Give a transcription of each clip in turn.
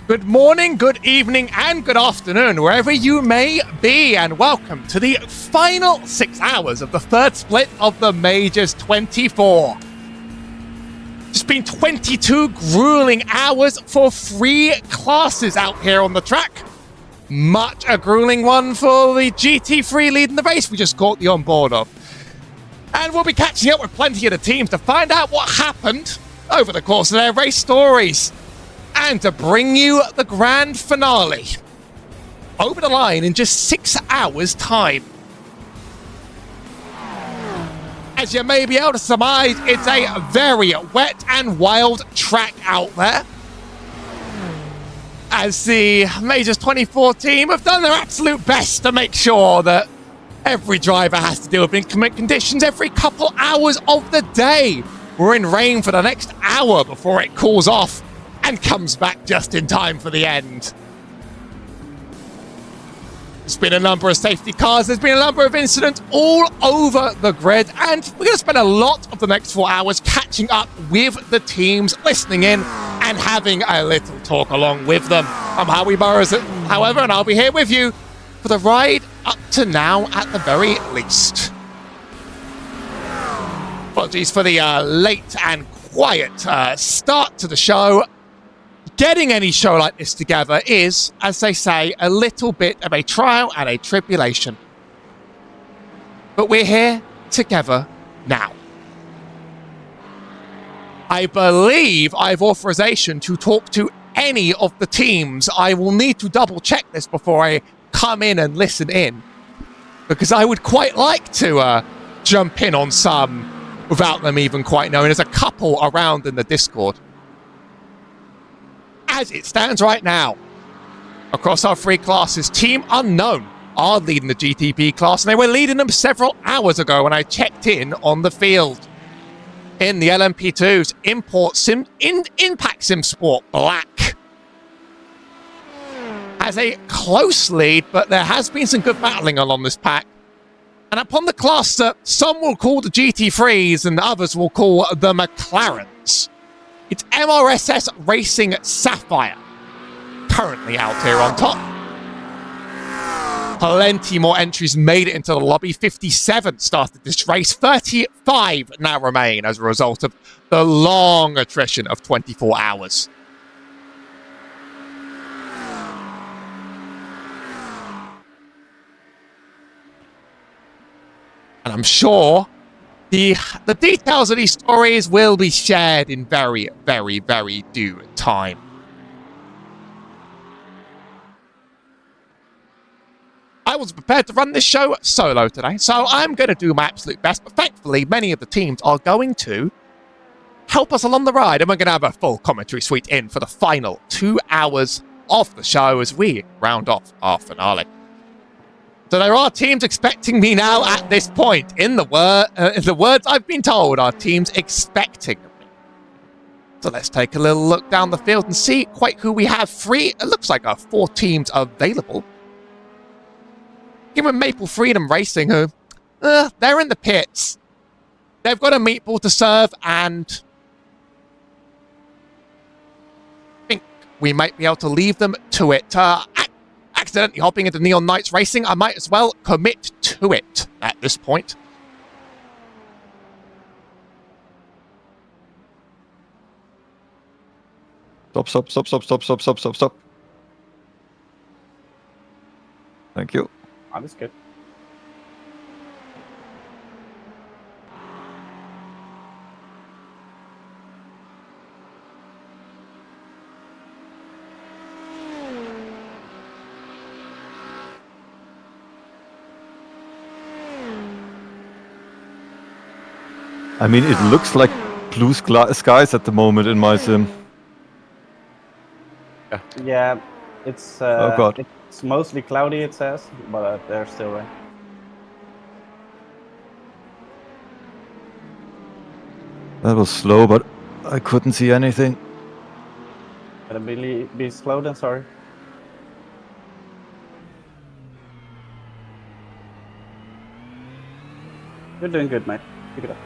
Good morning, good evening, and good afternoon, wherever you may be, and welcome to the final 6 hours of the third split of the Majors 24. It's been 22 grueling hours for 3 classes out here on the track. Much a grueling one for the GT3 leading the race we just caught the onboard of. And we'll be catching up with plenty of the teams to find out what happened over the course of their race stories. And to bring you the grand finale over the line in just 6 hours' time. As you may be able to surmise, it's a very wet and wild track out there. As the Majors 24 team have done their absolute best to make sure that every driver has to deal with inclement conditions every couple hours of the day. We're in rain for the next hour before it cools off and comes back just in time for the end. There's been a number of safety cars, there's been a number of incidents all over the grid, and we're going to spend a lot of the next 4 hours catching up with the teams, listening in, and having a little talk along with them. I'm Howie Burrows, however, and I'll be here with you for the ride up to now at the very least. Apologies for the late and quiet start to the show. Getting any show like this together is, as they say, a little bit of a trial and a tribulation. But we're here together now. I believe I have authorization to talk to any of the teams. I will need to double check this before I come in and listen in, because I would quite like to jump in on some without them even quite knowing. There's a couple around in the Discord. As it stands right now, across our 3 classes, Team Unknown are leading the GTP class, and they were leading them several hours ago when I checked in on the field. In the LMP2s, Impact Sim Sport Black has a close lead, but there has been some good battling along this pack. And upon the class that some will call the GT3s and others will call the McLarens, it's MRSS Racing Sapphire currently out here on top. Plenty more entries made it into the lobby. 57 started this race. 35 now remain as a result of the long attrition of 24 hours. And I'm sure the details of these stories will be shared in very, very, very due time. I was prepared to run this show solo today, so I'm going to do my absolute best, but thankfully many of the teams are going to help us along the ride, and we're going to have a full commentary suite in for the final 2 hours of the show as we round off our finale. So there are teams expecting me now at this point. In the words I've been told, are teams expecting me. So let's take a little look down the field and see quite who we have. 3, it looks like 4 teams available. Given Maple Freedom Racing, who, they're in the pits. They've got a meatball to serve, and I think we might be able to leave them to it. Accidentally hopping into Neon Knights Racing, I might as well commit to it at this point. Stop. Thank you. Oh, that's good. I mean, it looks like blue skies at the moment in my sim. Yeah, it's oh god, it's mostly cloudy, it says, but there's still rain. That was slow, but I couldn't see anything. Better be slow then, sorry. You're doing good, mate. Pick it up.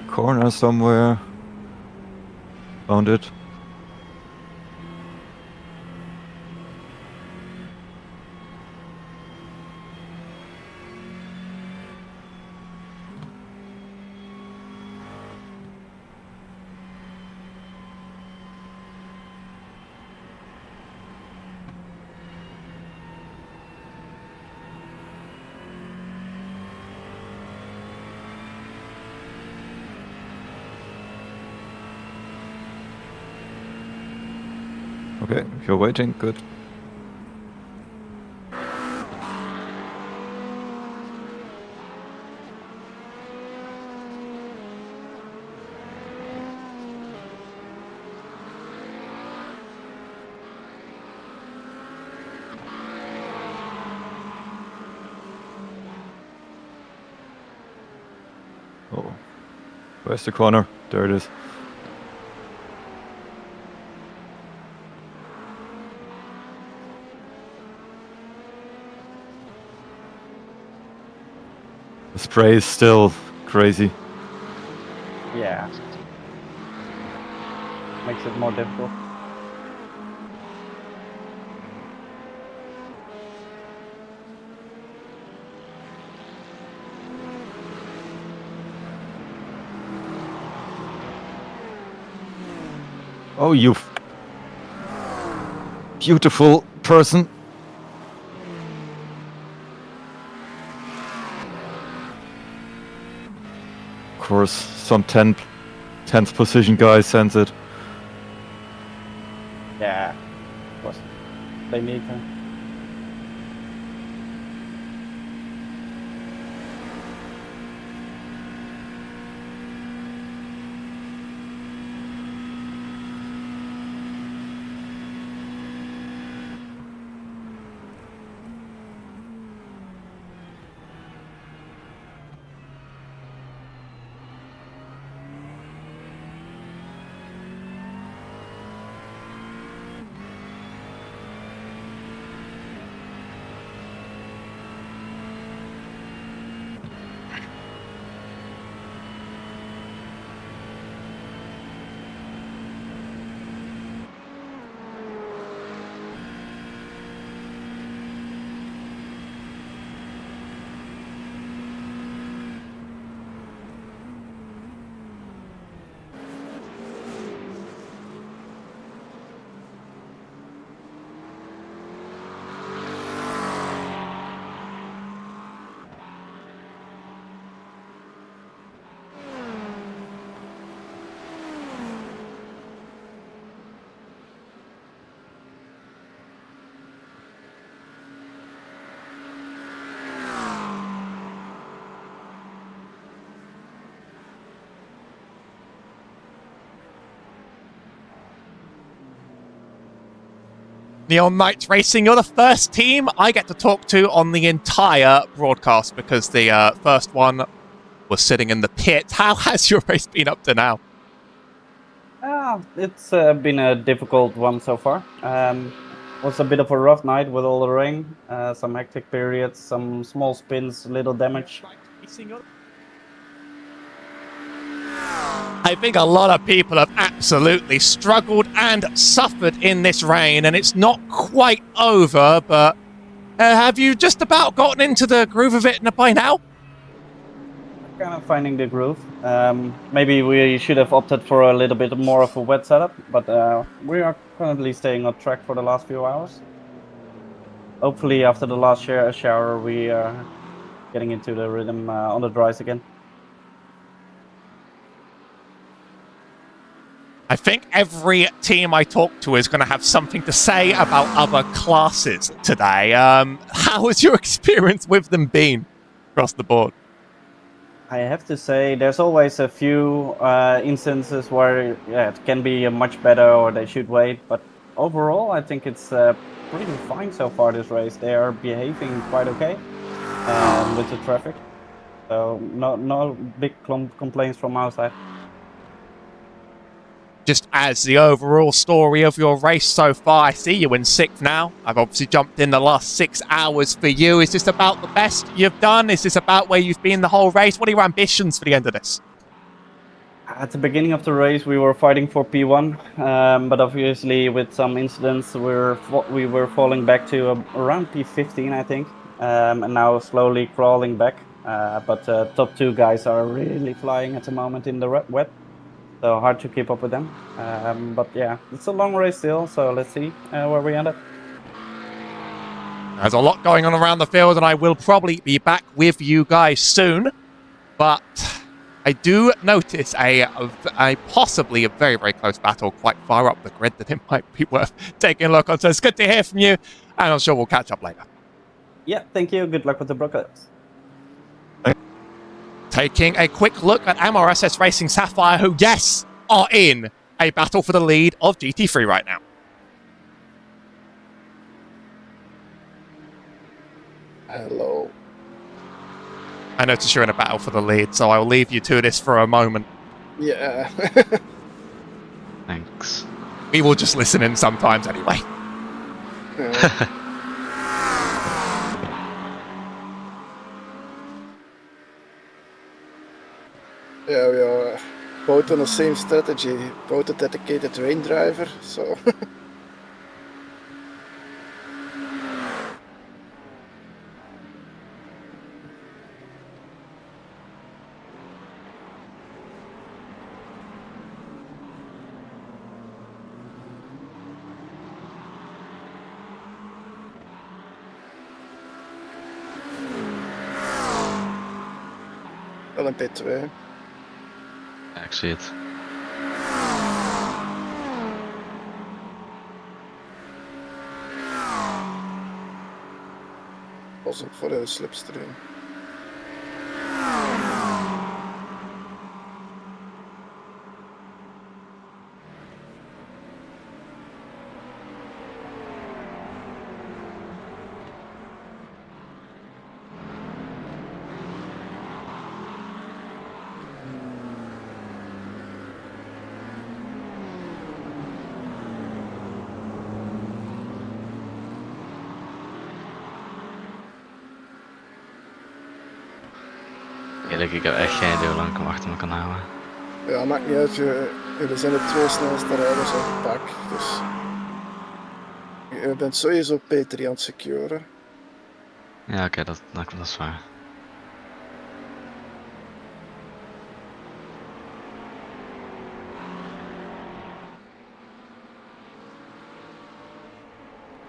corner somewhere. Found it. Okay, if you're waiting, good. Oh, where's the corner? There it is. The spray is still crazy. Yeah. Makes it more difficult. Oh, you beautiful person. Of course, some 10th position guy sends it. Yeah. Of course. They need to. Neon Knights Racing, you're the first team I get to talk to on the entire broadcast because the first one was sitting in the pit. How has your race been up to now? It's been a difficult one so far. Was a bit of a rough night with all the rain, some hectic periods, some small spins, little damage. I think a lot of people have absolutely struggled and suffered in this rain, and it's not quite over, but have you just about gotten into the groove of it by now? Kind of finding the groove. Maybe we should have opted for a little bit more of a wet setup, but we are currently staying on track for the last few hours. Hopefully after the last shower we are getting into the rhythm on the dries again. I think every team I talk to is going to have something to say about other classes today. How has your experience with them been across the board? I have to say, there's always a few instances where it can be much better or they should wait. But overall, I think it's pretty fine so far this race. They are behaving quite okay with the traffic. So no big complaints from our side. Just as the overall story of your race so far, I see you in 6th now. I've obviously jumped in the last 6 hours for you. Is this about the best you've done? Is this about where you've been the whole race? What are your ambitions for the end of this? At the beginning of the race, we were fighting for P1, but obviously with some incidents, we were falling back to around P15, I think, and now slowly crawling back. But top 2 guys are really flying at the moment in the wet, so hard to keep up with them. But yeah, it's a long race still, so let's see where we end up. There's a lot going on around the field, and I will probably be back with you guys soon. But I do notice a possibly a very, very close battle quite far up the grid that it might be worth taking a look on. So it's good to hear from you, and I'm sure we'll catch up later. Yeah, thank you. Good luck with the broadcast. Taking a quick look at MRSS Racing Sapphire, who, yes, are in a battle for the lead of GT3 right now. Hello. I notice you're in a battle for the lead, so I'll leave you to this for a moment. Yeah. Thanks. We will just listen in sometimes anyway. Yeah, we are both on the same strategy, both a dedicated rain driver, so... Wel een P2. Ja, ik zie het. Pas op voor de slipstream. Eerlijk, ik heb echt geen idee hoe lang ik hem achter me kan houden. Ja, maakt niet uit, jullie zijn de 2 snelste rijders op het pak, dus... Je bent sowieso P3 aan het securen. Ja, oké, dat is waar.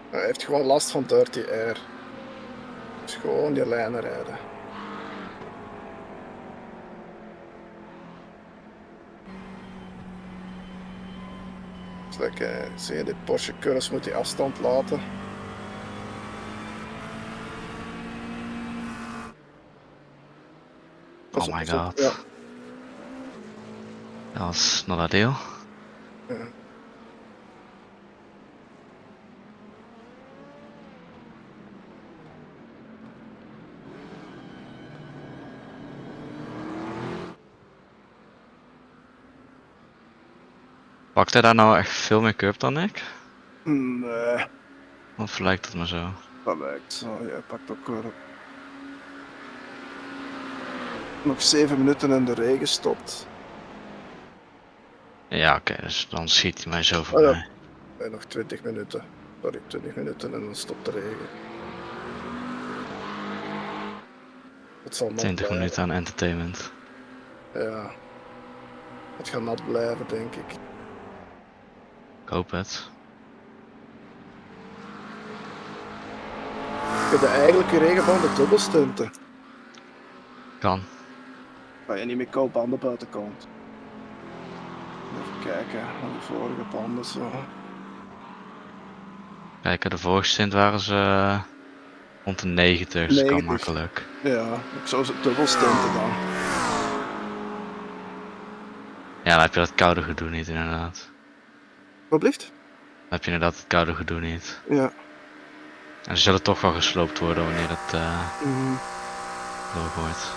Hij heeft gewoon last van dirty air. Dus gewoon die lijnen rijden. Dus like, zie je, die Porsche curves moet die afstand laten. Oh my god. Ja. Dat was not ideal. Ja. Pakt hij daar nou echt veel meer curb dan ik? Nee, Of lijkt het me zo? dat lijkt zo. Jij pakt ook weer nog 7 minuten in de regen stopt. Ja, oké, dus dan ziet hij mij zo Oh voorbij. ja. Nee, nog 20 minuten. Sorry, 20 minuten en dan stopt de regen. Het zal nat 20 blijven. minuten aan entertainment. Ja. Het gaat nat blijven, denk ik. Ik hoop het. Je hebt de eigenlijke regenbanden dubbelstunten. Kan. Waar je niet meer koop aan de buitenkant. Even kijken, aan de vorige banden zo. Kijk, de vorige stint waren ze rond de 90, dus dat kan 90. makkelijk. Ja, ik zou ze dubbelstunten dan. Ja, dan heb je dat koude gedoe niet inderdaad. Wat blieft? Dan heb je inderdaad het koude gedoe niet. Ja. En ze zullen toch wel gesloopt worden wanneer het Mhm. droog wordt.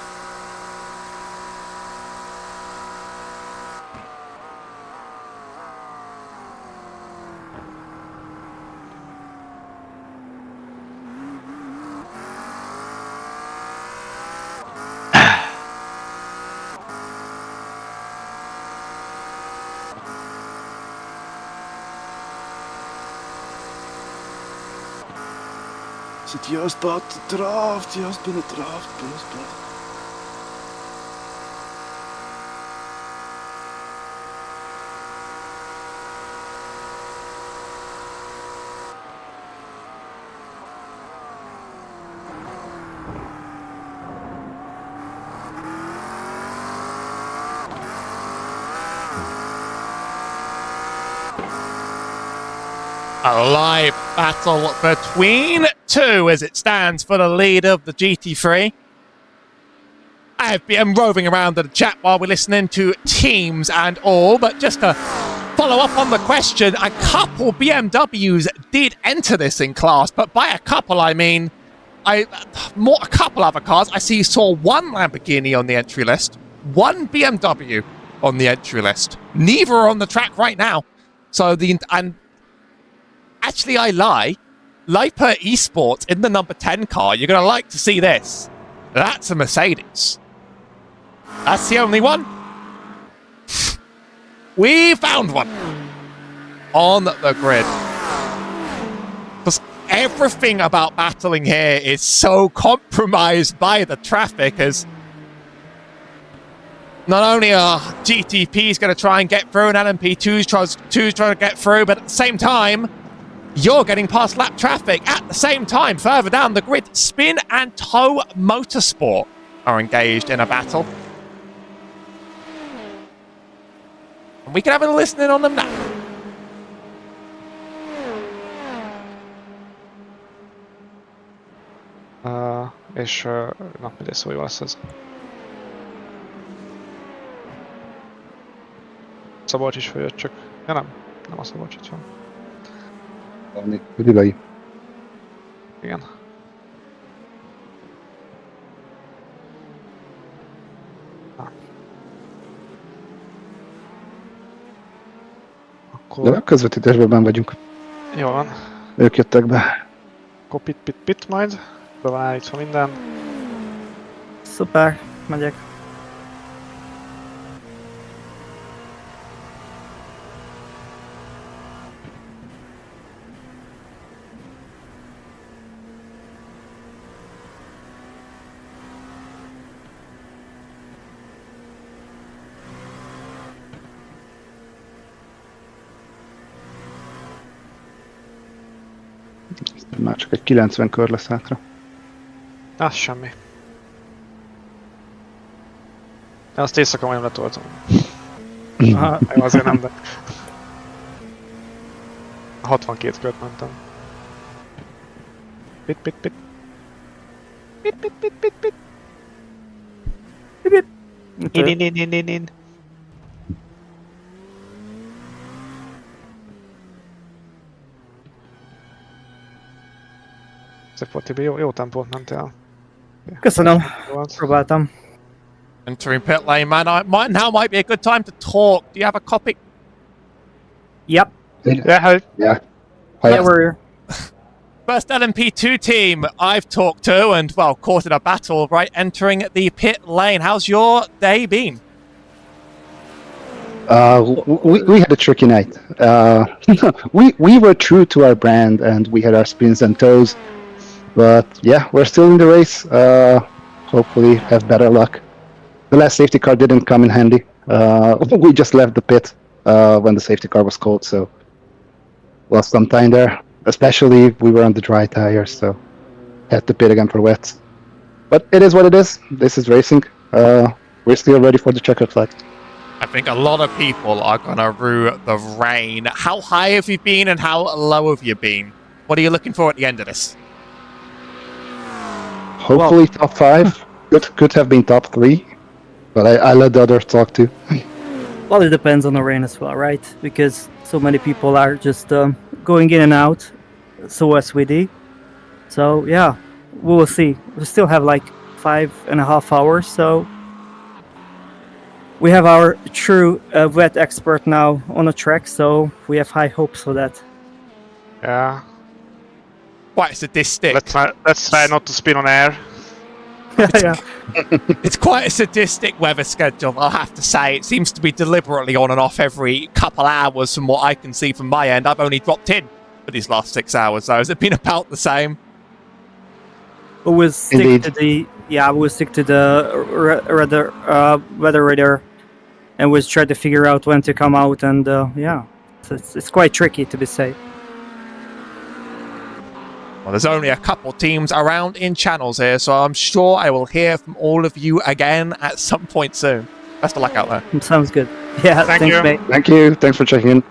Zit juist buiten de draft, juist binnen de draft, plus. A live battle between two as it stands for the lead of the GT3. I have been roving around in the chat while we're listening to teams and all, but just to follow up on the question, a couple BMWs did enter this in class, but by a couple I mean a couple other cars. I saw one Lamborghini on the entry list, one BMW on the entry list. Neither are on the track right now. So actually, I lie. Liper Esports in the number 10 car. You're going to like to see this. That's a Mercedes. That's the only one. We found one on the grid. Because everything about battling here is so compromised by the traffic, as not only are GTPs going to try and get through and LMP2's trying to get through, but at the same time, you're getting past lap traffic. At the same time, further down the grid, Spin and Tow Motorsport are engaged in a battle. And we can have a listening on them now. És na, mindegy, szó jó lesz ez. Szabolcs is följött, csak... Ja nem a Szabolcs itt van. Üdülei. Igen. De a közvetítésben benn vagyunk. Jó van. Ők jöttek be. Akkor pit majd. Be van állítva minden. Szuper, megyek. Már csak egy 90 kör lesz hátra. Az semmi. De azt éjszaka majdnem letoltam. Aha. Azért nem, de... 62 kört mentem. Pit. Pit. In. Szép Tibi, jó tempót mentél. Köszönöm, próbáltam. Entering pit lane, man. Now might be a good time to talk. Do you have a copy? Yep. Yeah. Yeah. Yeah, we're... First LMP2 team I've talked to and, well, caught in a battle, right, entering the pit lane. How's your day been? We had a tricky night. We were true to our brand and we had our spins and toes. But yeah, we're still in the race. Hopefully have better luck. The last safety car didn't come in handy. We just left the pit when the safety car was cold, so lost some time there. Especially we were on the dry tires, so had to pit again for wet. But it is what it is. This is racing. We're still ready for the checkered flag. I think a lot of people are going to rue the rain. How high have you been and how low have you been? What are you looking for at the end of this? Hopefully top 5. Could have been top 3, but I let the others talk too. Well, it depends on the rain as well, right? Because so many people are just going in and out, so as we do. So yeah, we will see. We still have like 5.5 hours, so we have our true wet expert now on the track, so we have high hopes for that. Yeah. Quite sadistic. Let's try not to spin on air. Yeah. It's quite a sadistic weather schedule, I'll have to say. It seems to be deliberately on and off every couple hours from what I can see from my end. I've only dropped in for these last 6 hours, though. Has it been about the same? We'll stick Indeed. to the we'll stick to the weather radar, and we'll try to figure out when to come out. And so it's quite tricky to be safe. Well, there's only a couple teams around in channels here, so I'm sure I will hear from all of you again at some point soon. Best of luck out there. Sounds good. Yeah, Thank thanks, you. mate. Thank you. Thanks for checking in.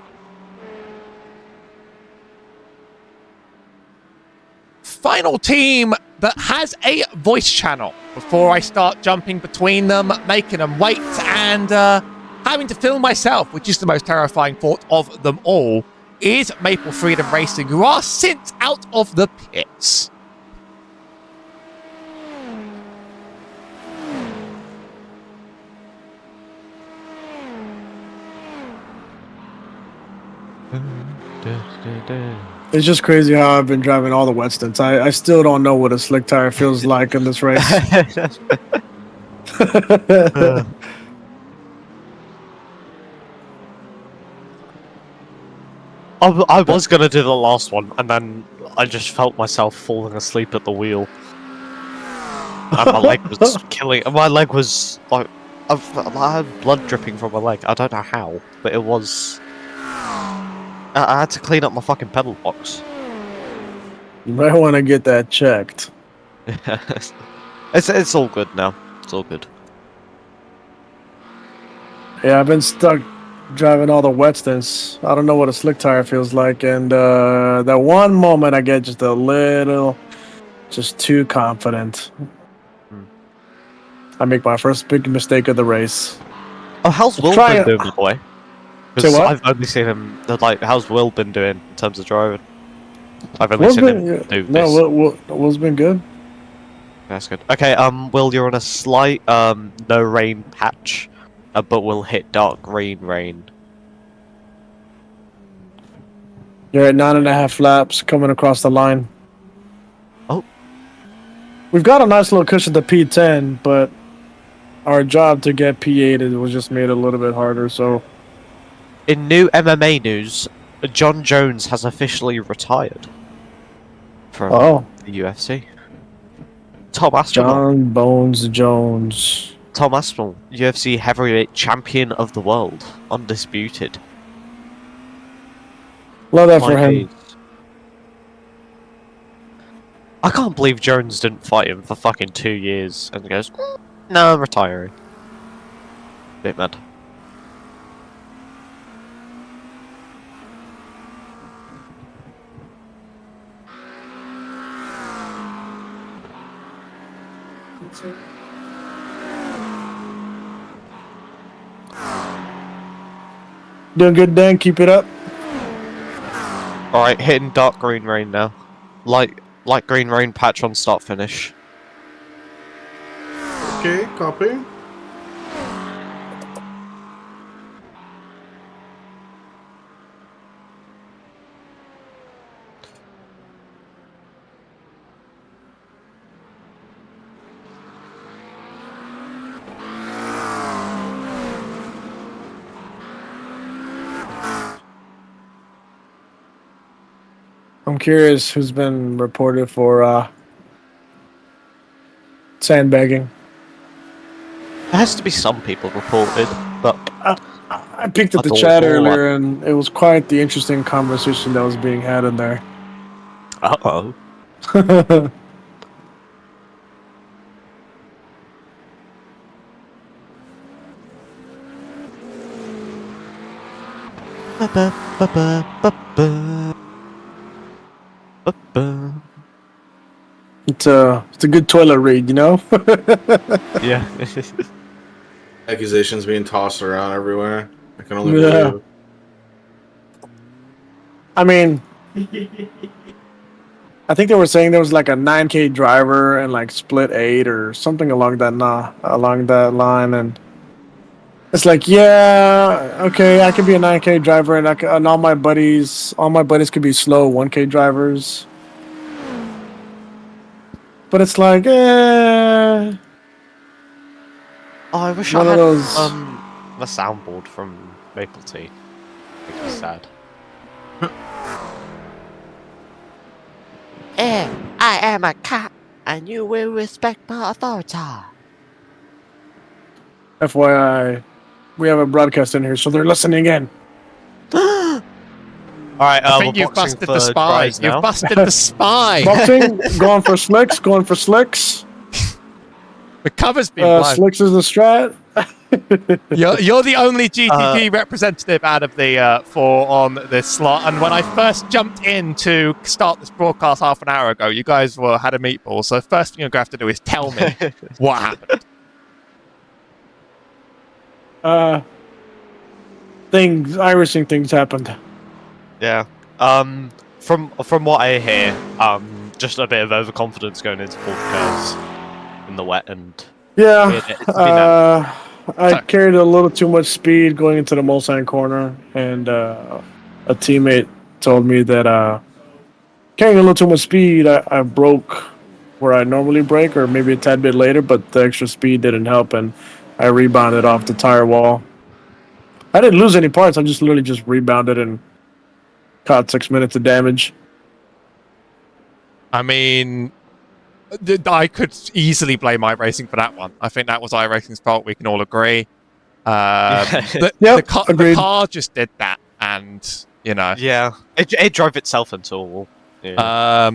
Final team that has a voice channel before I start jumping between them, making them wait, and having to film myself, which is the most terrifying thought of them all, is Maple Freedom Racing, who are sent out of the pits. It's just crazy how I've been driving all the wet stints. I still don't know what a slick tire feels like in this race. I was gonna do the last one, and then I just felt myself falling asleep at the wheel. And my leg was killing. My leg was like, I had blood dripping from my leg. I don't know how, but it was. I had to clean up my fucking pedal box. You might want to get that checked. It's all good now. It's all good. Yeah, I've been stuck driving all the wet stints. I don't know what a slick tire feels like, and that one moment I get just a little, just too confident. I make my first big mistake of the race. Oh, how's Will Try been it. doing, by the way? Say Because what? I've only seen him. Like, how's Will been doing in terms of driving? I've only Will's seen been, him yeah, do this. no, Will's been good. That's good. Okay, Will, you're on a slight no rain patch, but we'll hit dark green rain. You're at 9.5 laps coming across the line. Oh. We've got a nice little cushion to P10, but our job to get P8 was just made a little bit harder, so... In new MMA news, John Jones has officially retired from the UFC. Tom Aspinall. John Bones Jones. Tom Aspinall, UFC heavyweight champion of the world, undisputed. Love that for him. I can't believe Jones didn't fight him for fucking 2 years and goes, no, I'm retiring. Bit mad. Doing good, Dan. Keep it up. Alright, hitting dark green rain now. Light green rain patch on start finish. Okay, copy. I'm curious who's been reported for sandbagging. There has to be some people reported, but I peeked at the That's chat all earlier, and it was quite the interesting conversation that was being had in there. uh-oh. It's a good toilet read, you know. Yeah. Accusations being tossed around everywhere. I can only believe. I mean, I think they were saying there was like a 9K driver and like split 8 or something along that line, and it's like, yeah, okay, I could be a 9K driver, and and all my buddies could be slow 1K drivers. But it's like, Oh, I wish One I of had those- a soundboard from Maple Tea. Makes me sad. I am a cat, and you will respect my authority. FYI, we have a broadcast in here, so they're listening in. Alright, I we're think you've boxing busted for the spy. tries now. You've busted the spy. Boxing, going for slicks, going for slicks. The cover's been blown. Slicks is the strat. You're the only GTG representative out of the 4 on this slot. And when I first jumped in to start this broadcast half an hour ago, you guys had a meatball. So first thing you're going to have to do is tell me what happened. Irising things happened. Yeah. From what I hear, just a bit of overconfidence going into both curves in the wet and Yeah. it's been I carried a little too much speed going into the Mulsanne corner, and a teammate told me that carrying a little too much speed, I broke where I normally break, or maybe a tad bit later, but the extra speed didn't help, and I rebounded off the tire wall. I didn't lose any parts, I just literally just rebounded and caught 6 minutes of damage. I mean, I could easily blame iRacing for that one. I think that was iRacing's fault. We can all agree. The car just did that, and you know. Yeah, it drove itself into a wall. Yeah.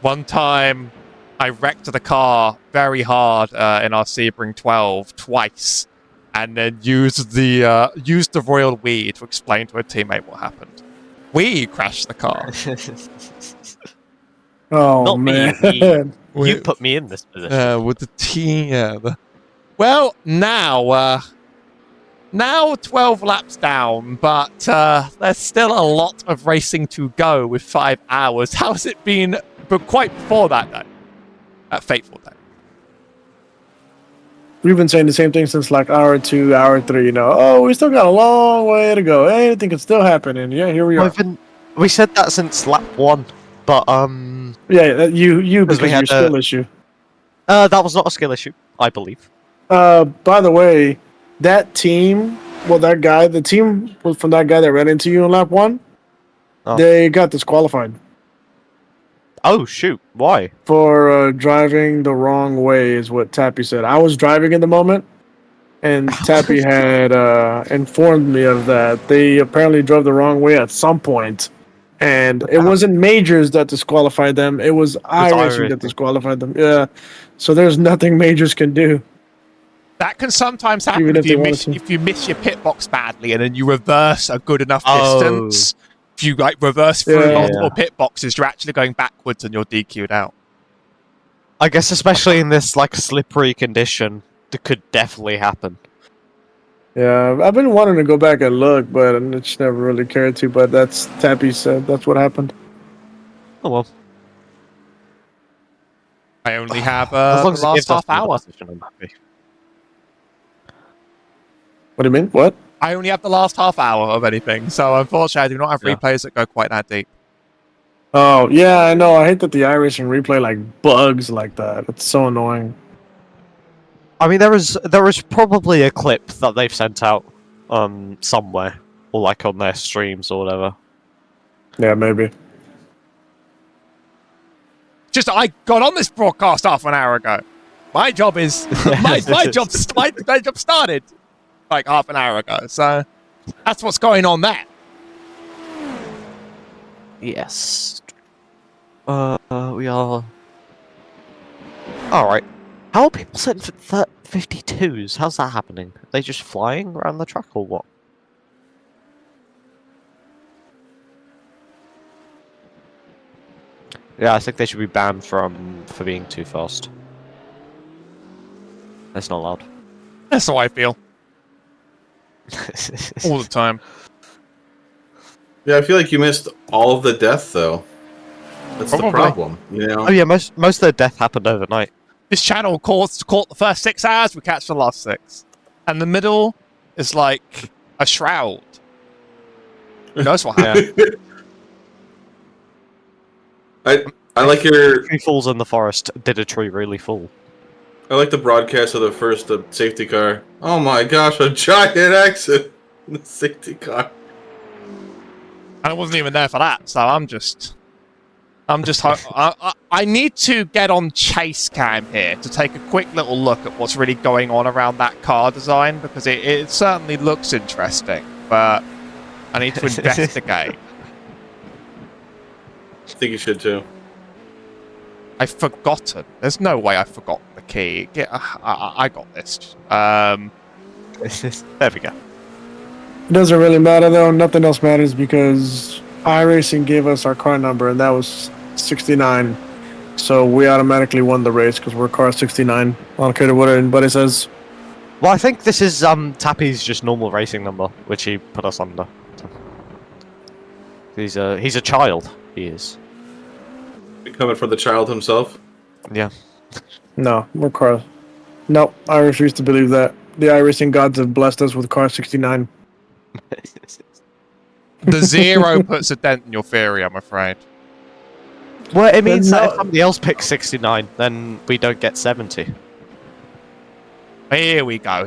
One time, I wrecked the car very hard in our Sebring 12 twice, and then used the royal we to explain to a teammate what happened. We crashed the car. Oh, Not man. me. You put me in this position. With the team, Well, now 12 laps down, but there's still a lot of racing to go with 5 hours. How's it been quite before that, though? That fateful day. We've been saying the same thing since like hour 2, hour 3, Oh, we still got a long way to go. Anything can still happen, and yeah, here we are. We said that since lap 1, but Yeah, you because we of had your skill issue. That was not a skill issue, I believe. By the way, that team, the team from that guy that ran into you in lap 1, they got disqualified. Oh, shoot. Why? For driving the wrong way, is what Tappy said. I was driving in the moment, and Tappy had informed me of that. They apparently drove the wrong way at some point, and it wasn't Majors that disqualified them. It was iRacing that disqualified them. Yeah, so there's nothing Majors can do. That can sometimes happen if you miss your pit box badly, and then you reverse a good enough distance. If you reverse through multiple pit boxes, you're actually going backwards and you're DQ'd out. I guess especially in this slippery condition, that could definitely happen. Yeah, I've been wanting to go back and look, but I just never really cared to. But that's Tappy said that's what happened. Oh well. I only have the last half hour. What do you mean? What? I only have the last half hour of anything, so unfortunately I do not have replays that go quite that deep. Oh, yeah, I know. I hate that the iRacing replay bugs like that. It's so annoying. I mean, there is probably a clip that they've sent out somewhere, or on their streams or whatever. Yeah, maybe. Just I got on this broadcast half an hour ago. My job is my job started like half an hour ago, so that's what's going on there. Yes. We are. Alright. How are people setting for 52s? How's that happening? Are they just flying around the track or what? Yeah, I think they should be banned for being too fast. That's not allowed. That's how I feel. All the time. Yeah, I feel like you missed all of the death, though. That's Probably. the problem, Oh yeah, most of the death happened overnight. This channel caught the first 6 hours, we catch the last 6. And the middle is like a shroud. Who knows what happened? I like your... Tree falls in the forest. Did a tree really fall? I like the broadcast of the first safety car. Oh my gosh, a giant accident in the safety car. I wasn't even there for that, so I I need to get on chase cam here to take a quick little look at what's really going on around that car design, because it certainly looks interesting, but I need to investigate. I think you should too. I've forgotten. There's no way I've forgotten the key. I got this. There we go. It doesn't really matter though. Nothing else matters because iRacing gave us our car number, and that was 69. So we automatically won the race because we're car 69. I don't care what anybody says. Well, I think this is Tappy's just normal racing number, which he put us under. He's a child. He is. Coming from the child himself. Yeah. No, we're car. No, I refuse to believe that. The iRacing gods have blessed us with car 69. The 0 puts a dent in your theory, I'm afraid. Well, it means that if somebody else picks 69, then we don't get 70. Here we go.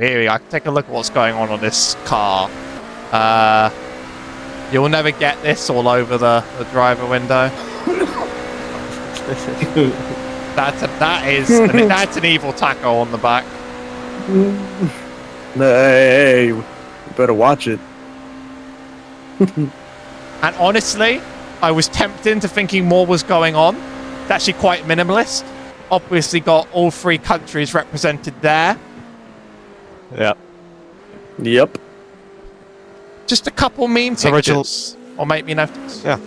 Take a look at what's going on this car. You'll never get this all over the driver window. That's an evil taco on the back. Hey, you better watch it. And honestly, I was tempted into thinking more was going on. It's actually quite minimalist. Obviously got all 3 countries represented there. Yeah. Yep. Just a couple meme pictures. Or make me notice. Yeah.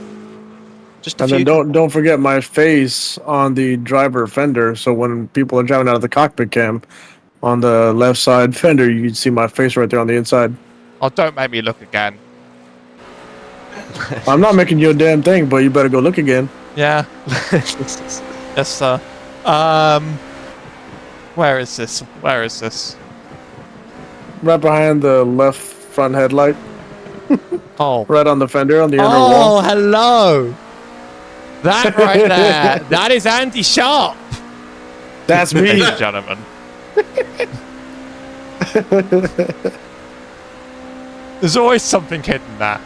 Just a And few. then don't forget my face on the driver fender. So when people are driving out of the cockpit cam, on the left side fender, you can see my face right there on the inside. Oh, don't make me look again. I'm not making you a damn thing, but you better go look again. Yeah. Yes, sir. Where is this? Right behind the left front headlight. Oh. Right on the fender, on the inner Oh, wall. hello. That right there. That is Andy Sharp. That's Ladies me. and gentlemen. There's always something hidden there.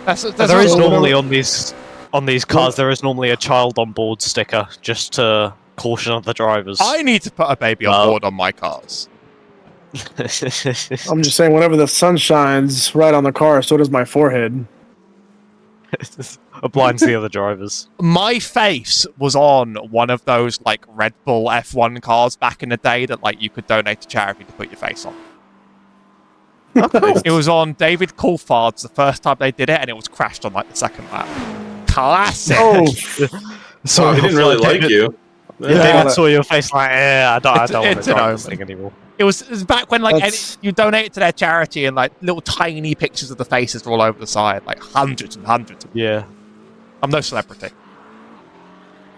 There is normally on these cars. There is normally a child on board sticker just to caution other drivers. I need to put a baby on board on my cars. I'm just saying, whenever the sun shines right on the car, so does my forehead. It blinds the other drivers. My face was on one of those like Red Bull F1 cars back in the day that like you could donate to charity to put your face on. It was on David Coulthard's the first time they did it, and it was crashed on like the second lap. Classic. Oh, So he didn't really like you. David saw your face like, I don't want to it's drive an this thing anymore. It was back when like you donated to their charity and like little tiny pictures of the faces were all over the side, like hundreds and hundreds. Yeah. I'm no celebrity.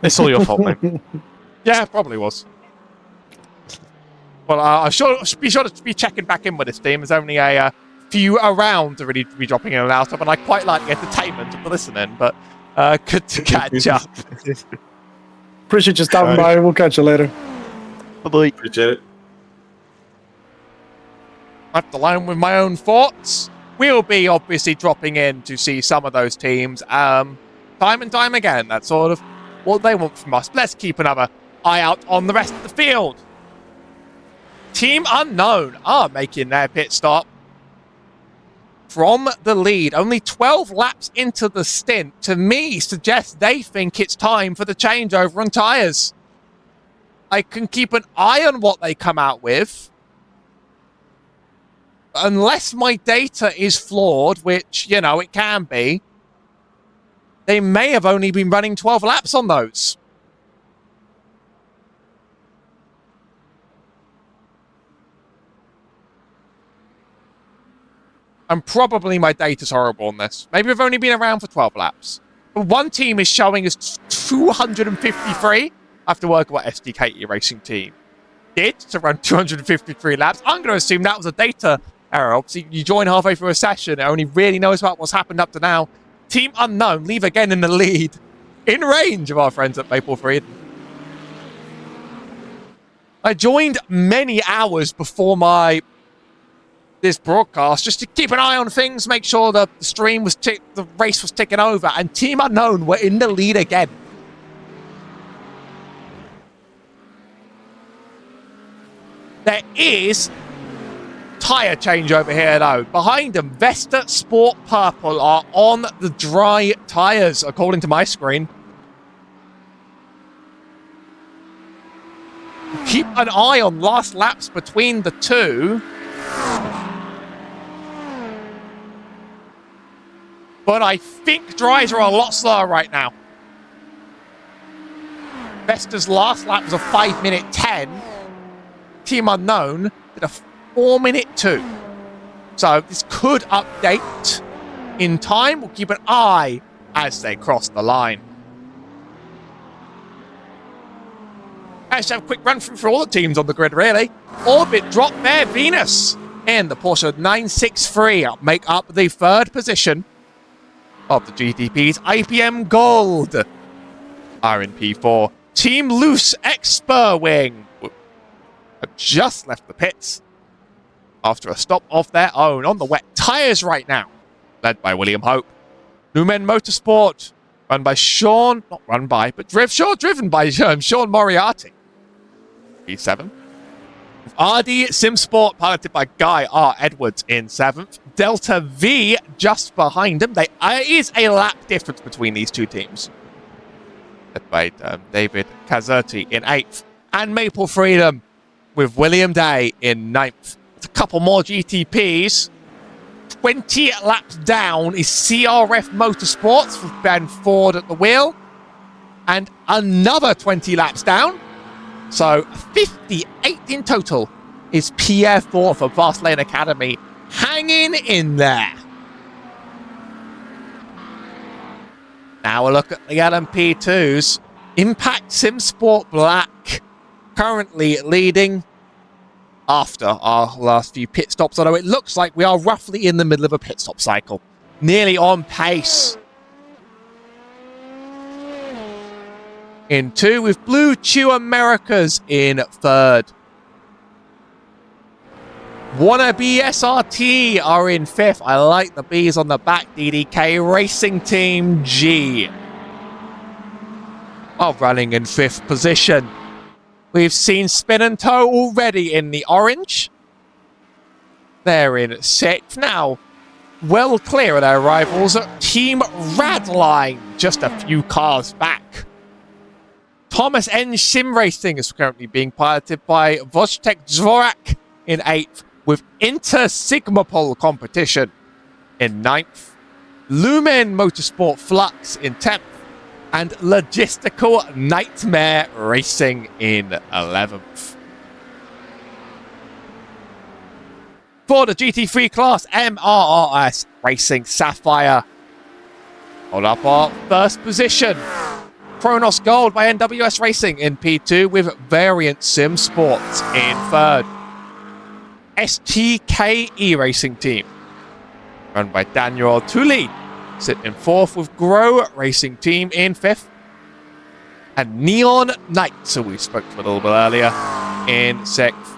It's all your fault, mate. Yeah, probably was. Well, I should be sure to be checking back in with this team. There's only a few around to really be dropping in and out of, and I quite like the entertainment of listening, but good to catch up. appreciate you stopping by. We'll catch you later. Bye-bye. Appreciate it. Left alone with my own thoughts. We'll be obviously dropping in to see some of those teams time and time again. That's sort of what they want from us. Let's keep another eye out on the rest of the field. Team Unknown are making their pit stop from the lead. Only 12 laps into the stint, to me, suggests they think it's time for the changeover on tyres. I can keep an eye on what they come out with. Unless my data is flawed, which, you know, it can be, they may have only been running 12 laps on those. And probably my data's horrible on this. Maybe we've only been around for 12 laps. But one team is showing us 253. I have to work what SDK Racing team did to run 253 laps. I'm going to assume that was a data error. Obviously, you join halfway through a session, it only really knows about what's happened up to now. Team Unknown leave again in the lead, in range of our friends at Maple Freed. I joined many hours before my this broadcast just to keep an eye on things, make sure the stream was the race was ticking over, and Team Unknown were in the lead again. There is tyre change over here though. Behind them, Vesta Sport Purple are on the dry tyres, according to my screen. Keep an eye on last laps between the two. But I think dries are a lot slower right now. Vesta's last lap was a 5:10. Team Unknown did a 4:02. So this could update in time. We'll keep an eye as they cross the line. Let's have a quick run through for all the teams on the grid, really. Orbit dropped there. Venus and the Porsche 963 make up the third position of the GTP's. IPM Gold are in P4. Team Loose X Spurwing have just left the pits after a stop of their own on the wet tyres right now, led by William Hope. Lumen Motorsport, run by Sean, not run by, but driven by Sean Moriarty. P7. RD Simsport, piloted by Guy R. Edwards in 7th. Delta V just behind them. There is a lap difference between these two teams. Led by David Cazerti in 8th. And Maple Freedom with William Day in 9th. With a couple more GTPs. 20 laps down is CRF Motorsports with Ben Ford at the wheel. And another 20 laps down. So 58 in total is PR4 for Fastlane Academy, hanging in there. Now a look at the LMP2s. Impact Sim Sport Black currently leading after our last few pit stops, although it looks like we are roughly in the middle of a pit stop cycle. Nearly on pace. In 2 with Blue Chew Americas in 3rd. Wannabe SRT are in 5th. I like the B's on the back. DDK Racing Team G are running in 5th position. We've seen Spin and Toe already in the orange. They're in 6th now. Well clear of their rivals. Team Radline just a few cars back. Thomas N. Sim Racing is currently being piloted by Wojtek Dvorak in 8th, with Inter Sigmapol competition in 9th, Lumen Motorsport Flux in 10th, and Logistical Nightmare Racing in 11th. For the GT3 class, MRRS Racing Sapphire hold up our first position. Kronos Gold by NWS Racing in P2 with Variant Sim Sports in 3rd. STKE Racing Team, run by Daniel Tully, sit in 4th with Grow Racing Team in 5th. And Neon Knights, who we spoke to a little bit earlier, in 6th.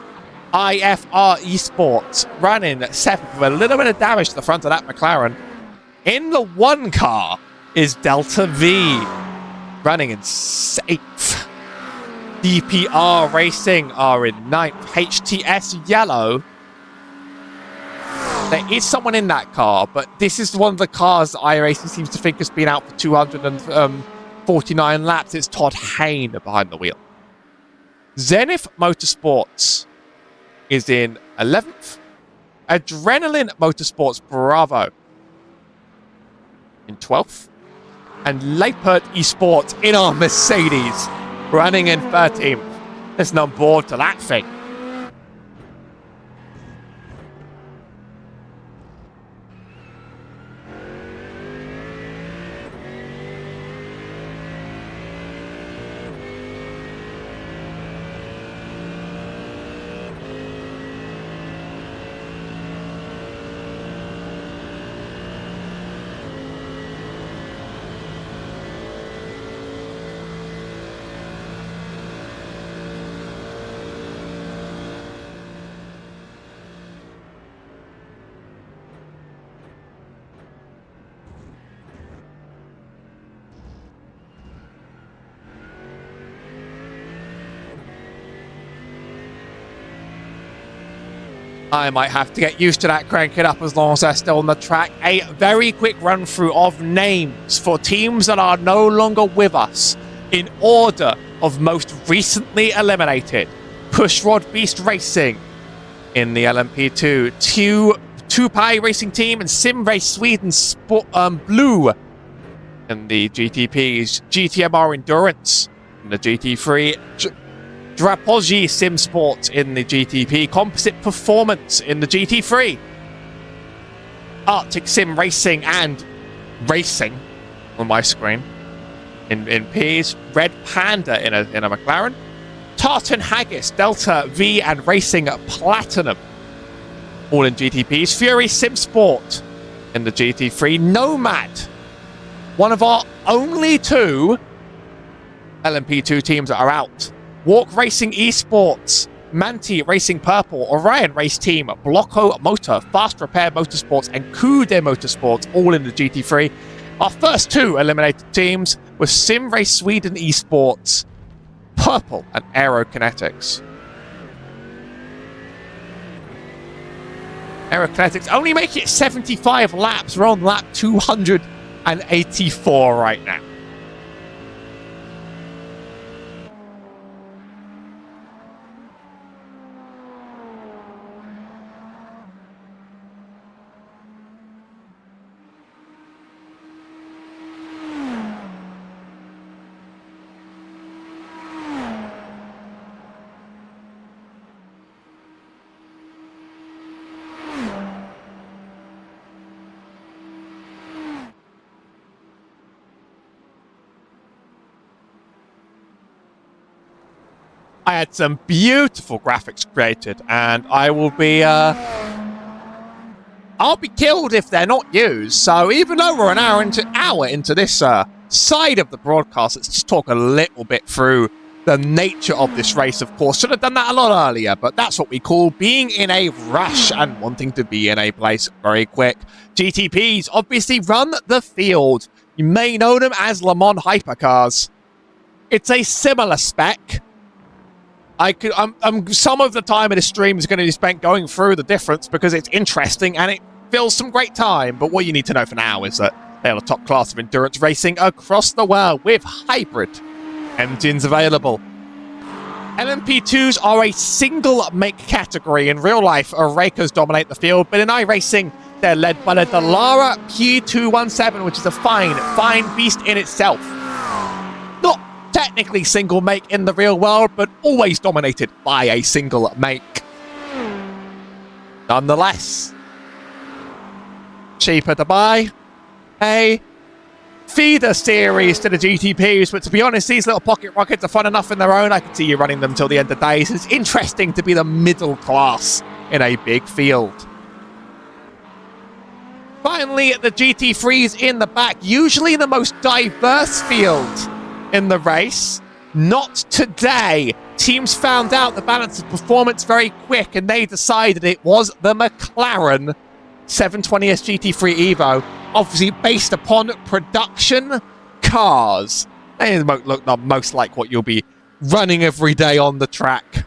IFR Esports running 7th with a little bit of damage to the front of that McLaren. In the 1 car is Delta V, running in 8th. DPR Racing are in 9th. HTS Yellow. There is someone in that car, but this is one of the cars that iRacing seems to think has been out for 249 laps. It's Todd Hayne behind the wheel. Zenith Motorsports is in 11th. Adrenaline Motorsports Bravo in 12th. And Leipert Esports in our Mercedes running in 13th. There's no board to that thing. I might have to get used to that, crank it up as long as they're still on the track. A very quick run through of names for teams that are no longer with us in order of most recently eliminated. Pushrod Beast Racing in the LMP2, Tupai Racing Team and Simrace Sweden Blue in the GTPs, GTMR Endurance in the GT3, Drapogi Sim Sports in the GTP, Composite Performance in the GT3, Arctic Sim Racing and Racing on my screen in P's, Red Panda in a McLaren, Tartan Haggis, Delta V and Racing Platinum all in GTPs, Fury Sim Sport in the GT3, Nomad, one of our only 2 LMP2 teams that are out, Walk Racing Esports, Manti Racing Purple, Orion Race Team, Blocko Motor, Fast Repair Motorsports, and Kude Motorsports, all in the GT3. Our first 2 eliminated teams were Sim Race Sweden Esports, Purple, and Aerokinetics. Aerokinetics only make it 75 laps. We're on lap 284 right now. I had some beautiful graphics created, and I will be, I'll be killed if they're not used. So even though we're an hour into this side of the broadcast, let's just talk a little bit through the nature of this race, of course. Should have done that a lot earlier, but that's what we call being in a rush and wanting to be in a place very quick. GTPs obviously run the field. You may know them as Le Mans Hypercars. It's a similar spec. Some of the time in a stream is going to be spent going through the difference because it's interesting and it fills some great time. But what you need to know for now is that they are the top class of endurance racing across the world with hybrid engines available. LMP2s are a single make category. In real life, Rakers dominate the field, but in iRacing, they're led by the Dallara P217, which is a fine beast in itself. Not technically single make in the real world, but always dominated by a single make. Nonetheless, cheaper to buy a feeder series to the GTPs, but to be honest, these little pocket rockets are fun enough in their own. I can see you running them till the end of the day, so it's interesting to be the middle class in a big field. Finally, the GT3s in the back, usually the most diverse field in the race. Not today. Teams found out the balance of performance very quick, and they decided it was the McLaren 720S GT3 Evo, obviously based upon production cars. They look most like what you'll be running every day on the track.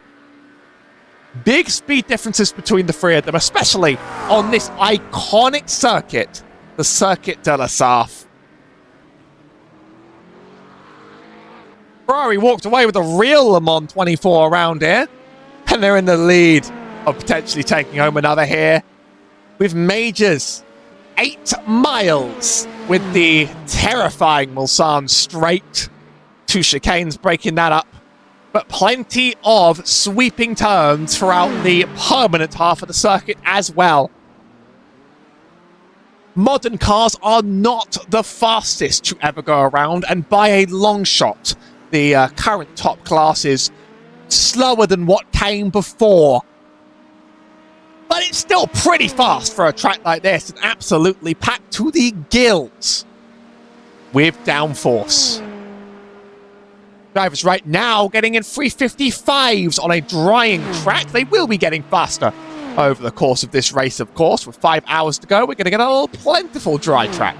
Big speed differences between the 3 of them, especially on this iconic circuit, the Circuit de la Sarthe. Ferrari walked away with a real Le Mans 24 around here, and they're in the lead of potentially taking home another here. With Majors 8 miles with the terrifying Mulsanne straight. 2 chicanes breaking that up, but plenty of sweeping turns throughout the permanent half of the circuit as well. Modern cars are not the fastest to ever go around, and by a long shot, the current top class is slower than what came before. But it's still pretty fast for a track like this, and absolutely packed to the gills with downforce. Drivers right now getting in 355s on a drying track. They will be getting faster over the course of this race, of course. With 5 hours to go, we're going to get a little plentiful dry track.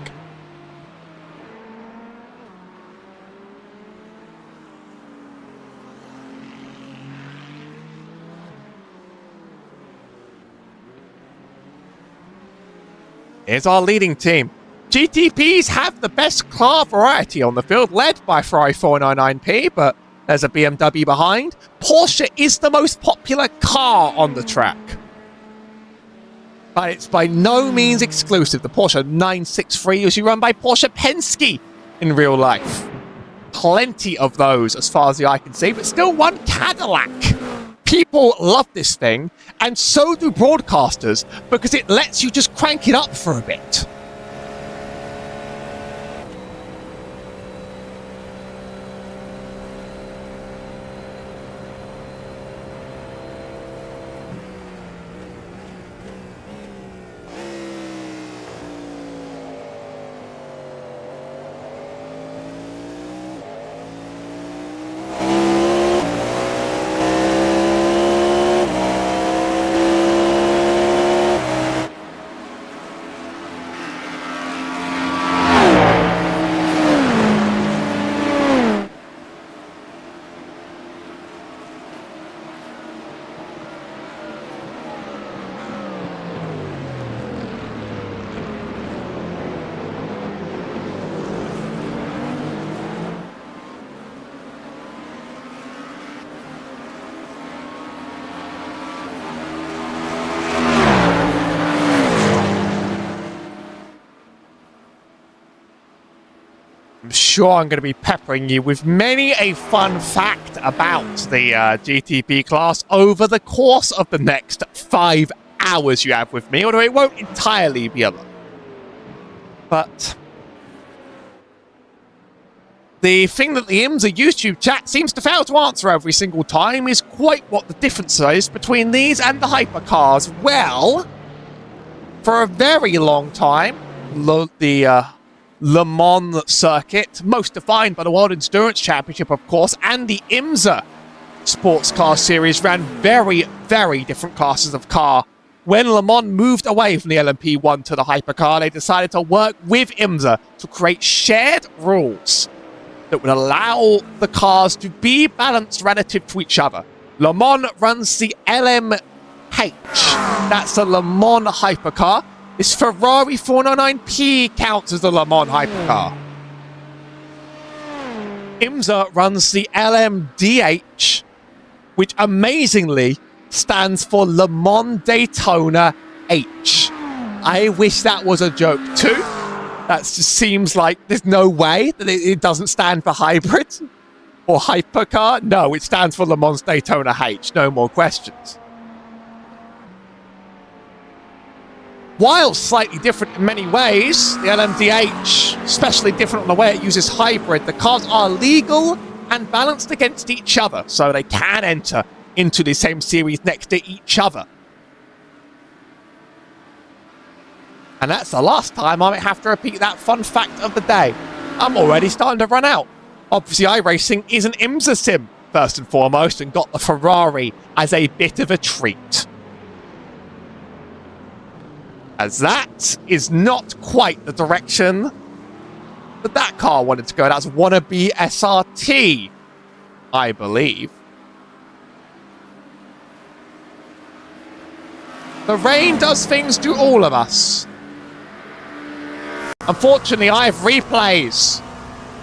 Here's our leading team. GTPs have the best car variety on the field, led by Ferrari 499P, but there's a BMW behind. Porsche is the most popular car on the track. But it's by no means exclusive. The Porsche 963 is run by Porsche Penske in real life. Plenty of those as far as the eye can see, but still one Cadillac. People love this thing, and so do broadcasters, because it lets you just crank it up for a bit. I'm sure I'm going to be peppering you with many a fun fact about the GTP class over the course of the next 5 hours you have with me, although it won't entirely be a lot. But the thing that the IMSA YouTube chat seems to fail to answer every single time is quite what the difference is between these and the hypercars. Well, for a very long time, the Le Mans circuit, most defined by the World Endurance Championship, of course, and the IMSA sports car series ran very, very different classes of car. When Le Mans moved away from the LMP1 to the hypercar, they decided to work with IMSA to create shared rules that would allow the cars to be balanced relative to each other. Le Mans runs the LMH. That's the Le Mans hypercar. This Ferrari 499P counts as the Le Mans hypercar. IMSA runs the LMDH, which amazingly stands for Le Mans Daytona H. I wish that was a joke too. That just seems like there's no way that it doesn't stand for hybrid or hypercar. No, it stands for Le Mans Daytona H. No more questions. While slightly different in many ways, the LMDH, especially different in the way it uses hybrid, the cars are legal and balanced against each other, so they can enter into the same series next to each other. And that's the last time I might have to repeat that fun fact of the day. I'm already starting to run out. Obviously, iRacing is an IMSA sim, first and foremost, and got the Ferrari as a bit of a treat. As that is not quite the direction that that car wanted to go. That's wannabe SRT, I believe. The rain does things to all of us. Unfortunately, I have replays,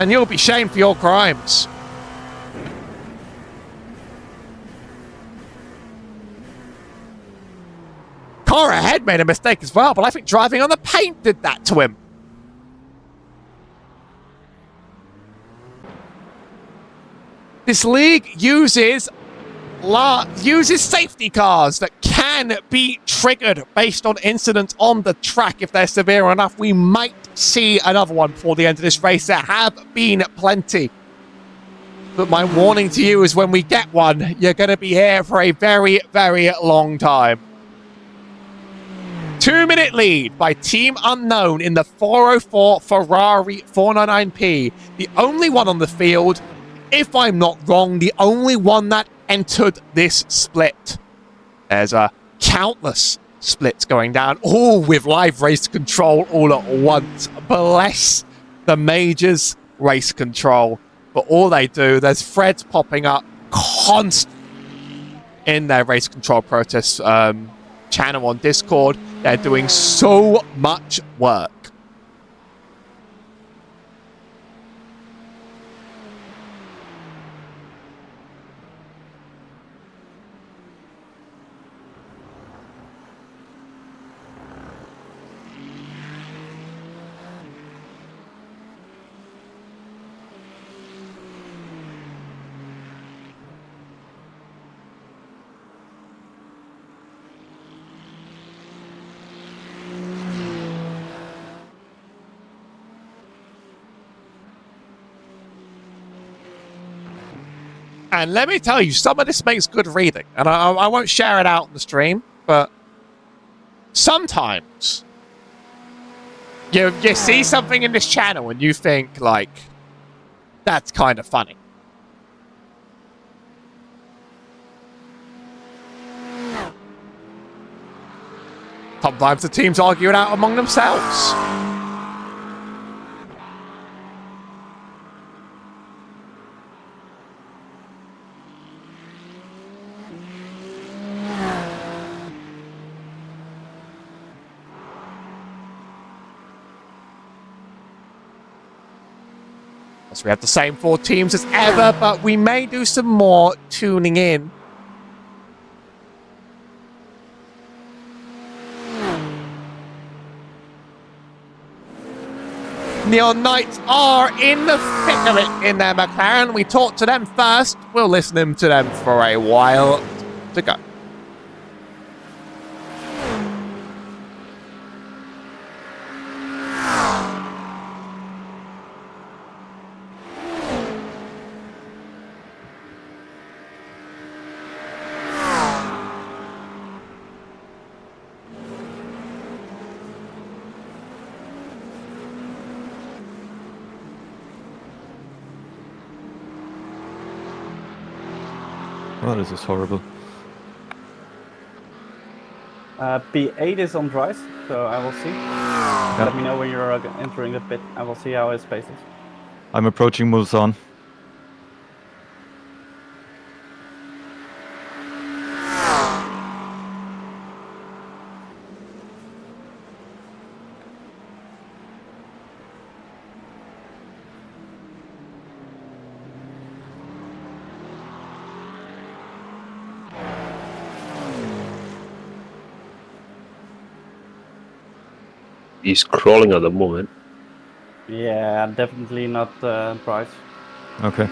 and you'll be shamed for your crimes. Car ahead made a mistake as well, but I think driving on the paint did that to him. This league uses safety cars that can be triggered based on incidents on the track. If they're severe enough, we might see another one before the end of this race. There have been plenty. But my warning to you is when we get one, you're going to be here for a very, very long time. 2-minute lead by Team Unknown in the 404 Ferrari 499P. The only one on the field, if I'm not wrong, the only one that entered this split. There's countless splits going down, all with live race control all at once. Bless the Majors race control. But all they do, there's threads popping up constant in their race control protest channel on Discord. They're doing so much work. And let me tell you, some of this makes good reading. And I won't share it out on the stream, but sometimes you see something in this channel and you think, like, that's kind of funny. Sometimes the teams argue it out among themselves. We have the same 4 teams as ever, but we may do some more tuning in. Neon Knights are in the thick of it in their McLaren. We talked to them first. We'll listen to them for a while to go. Oh, this is horrible. P8 is on dries, so I will see. Let me know when you're entering the pit. I will see how his pace is. I'm approaching Mulsanne. He's crawling at the moment. Yeah, definitely not Price. Okay.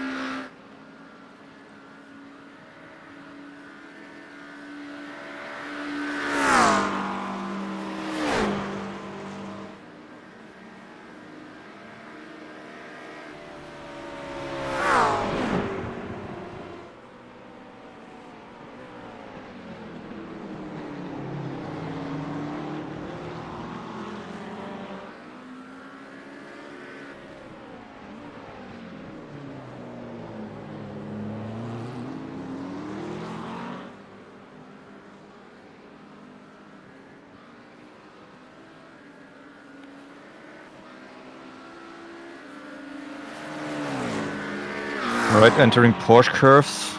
Alright, entering Porsche curves.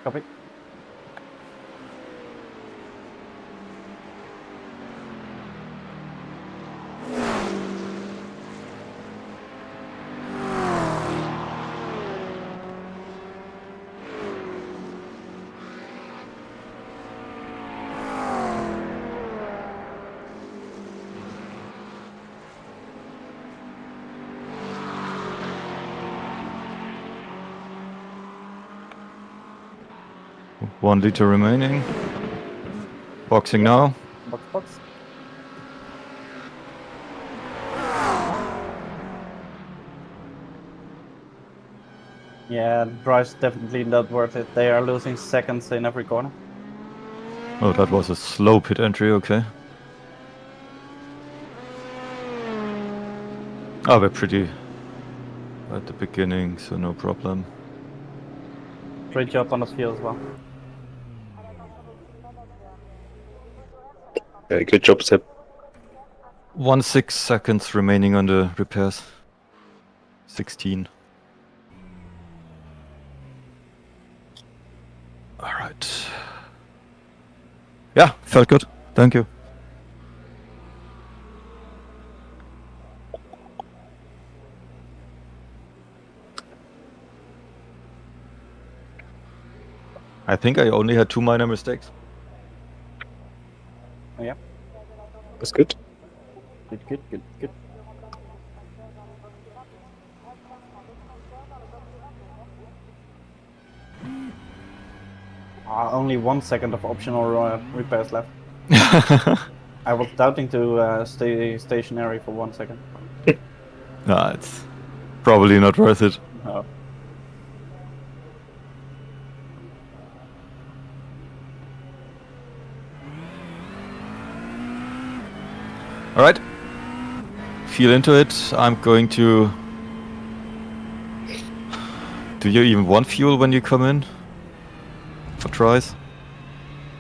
Copy. One liter remaining. Boxing now. Box. Yeah, drive's definitely not worth it. They are losing seconds in every corner. Oh, that was a slow pit entry, okay. Oh, we're pretty at the beginning, so no problem. Great job on the field as well. Yeah, good job, Seb. 6 seconds remaining on the repairs. 16. Alright. Yeah, felt good. Thank you. I think I only had 2 minor mistakes. Yeah. That's good. Good. Only 1 second of optional repairs left. I was doubting to stay stationary for 1 second. Nah, it's probably not worth it. No. All right. Feel into it. I'm going to... Do you even want fuel when you come in? For tries?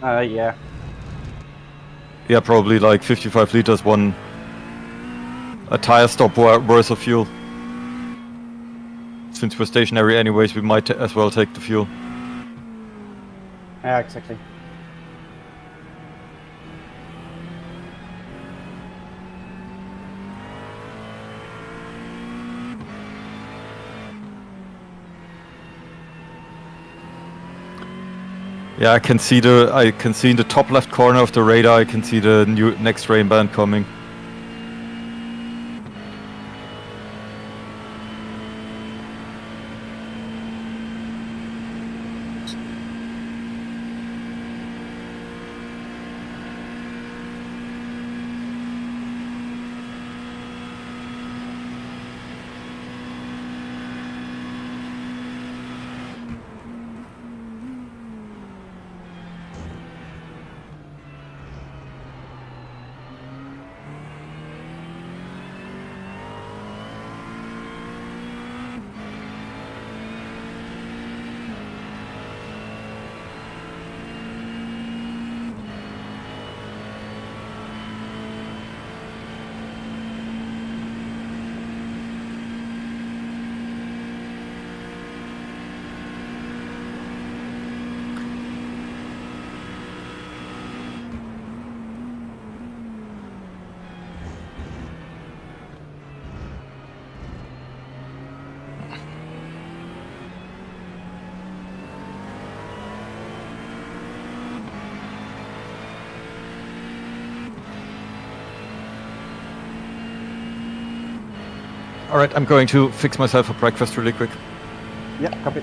Yeah. Yeah, probably like 55 liters, a tire stop worth of fuel. Since we're stationary anyways, we might as well take the fuel. Yeah, exactly. Yeah, I can see in the top left corner of the radar. I can see the next rain band coming. Alright, I'm going to fix myself a breakfast really quick. Yeah, copy.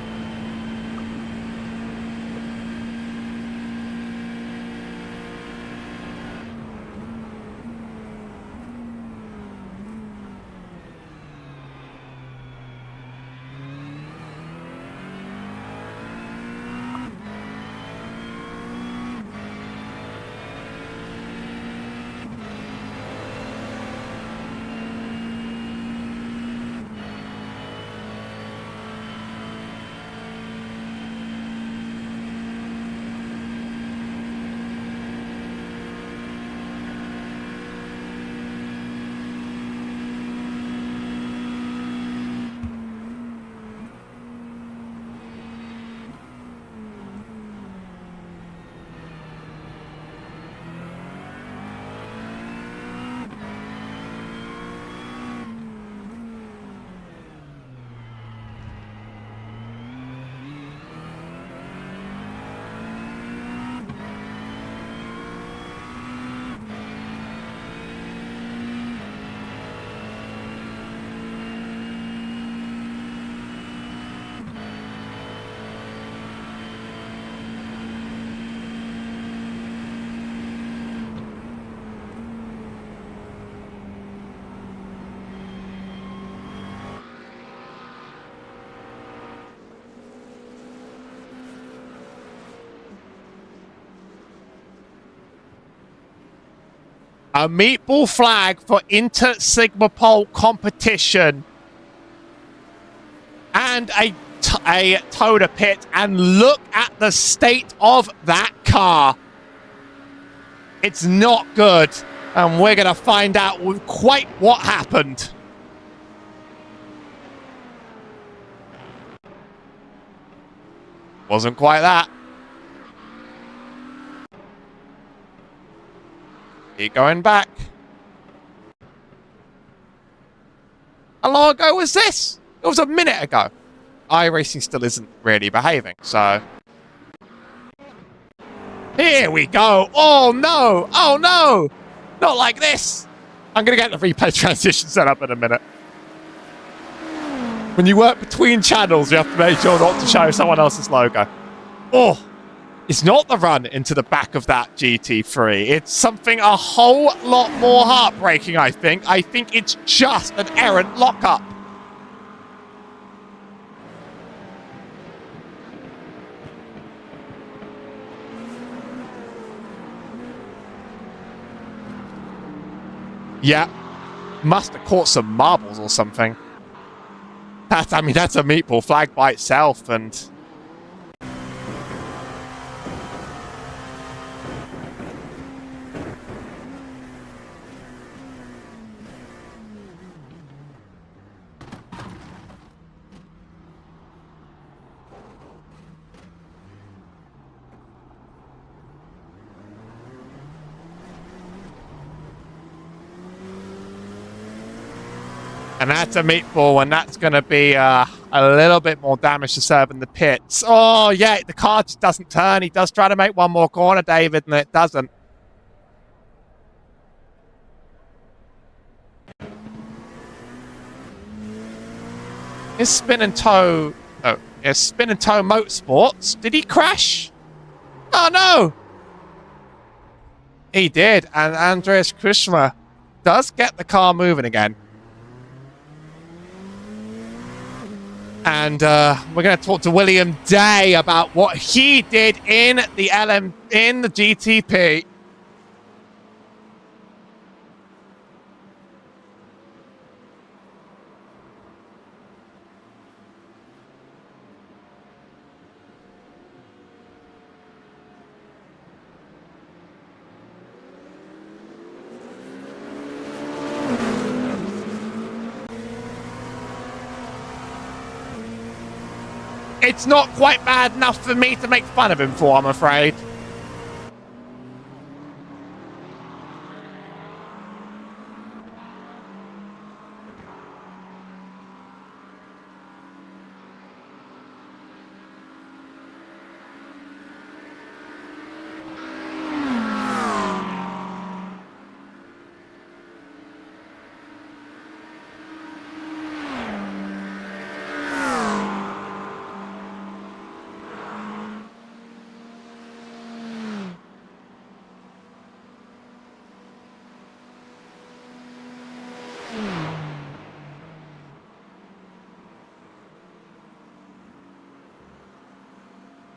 A meatball flag for Inter Sigma Pole competition. And a Toda pit. And look at the state of that car. It's not good. And we're going to find out quite what happened. Wasn't quite that. be going back. How long ago was this? It was a minute ago. iRacing still isn't really behaving, so... Here we go. Oh, no. Oh, no. Not like this. I'm going to get the replay transition set up in a minute. When you work between channels, you have to make sure not to show someone else's logo. Oh, it's not the run into the back of that GT3. It's something a whole lot more heartbreaking, I think. I think it's just an errant lockup. Yeah, must have caught some marbles or something. That's a meatball flag by itself, and... And that's a meatball, and that's going to be a little bit more damage to serve in the pits. Oh, yeah, the car just doesn't turn. He does try to make one more corner, David, and it doesn't. Is Spin and Toe... Oh, is Spin and Toe Motorsports? Did he crash? Oh, no! He did, and Andreas Krishma does get the car moving again. And we're going to talk to William Day about what he did in the GTP. It's not quite bad enough for me to make fun of him for, I'm afraid.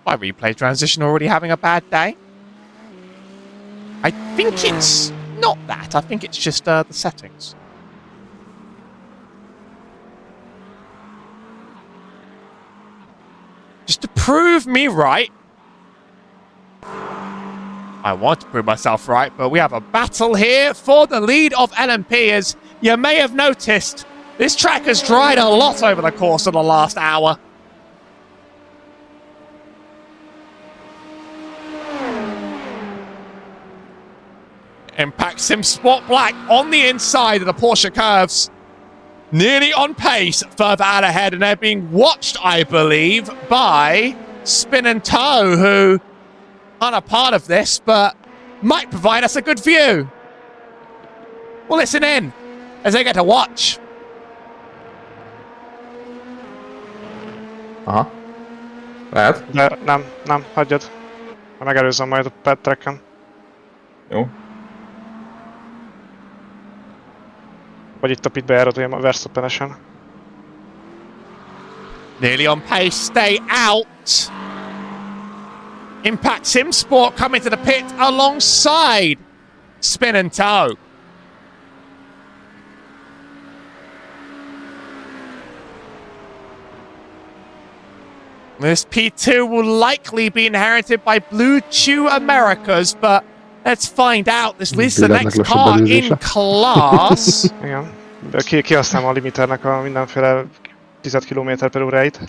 My replay transition already having a bad day? I think it's not that. I think it's just the settings. Just to prove me right. I want to prove myself right, but we have a battle here for the lead of LMP. As you may have noticed, this track has dried a lot over the course of the last hour. Impact Sim Sport Black on the inside of the Porsche curves. Nearly on pace, further out ahead, and they're being watched, I believe, by Spin and Toe, who aren't a part of this, but might provide us a good view. We'll listen in as they get to watch. Aha. Lehet. De nem, hagyjad. Megelőzöm majd a pad tracken. Jó. Vagy itt a pitbe járod, olyan Verstappenesen. Nearly on pace, stay out. Impact Sim Sport coming to the pit alongside Spin and Toe. This P2 will likely be inherited by Blue Chew Americas, but let's find out. This is the next car in class. Igen. Kihasználom a limiternek a mindenféle 10 km/h-eit.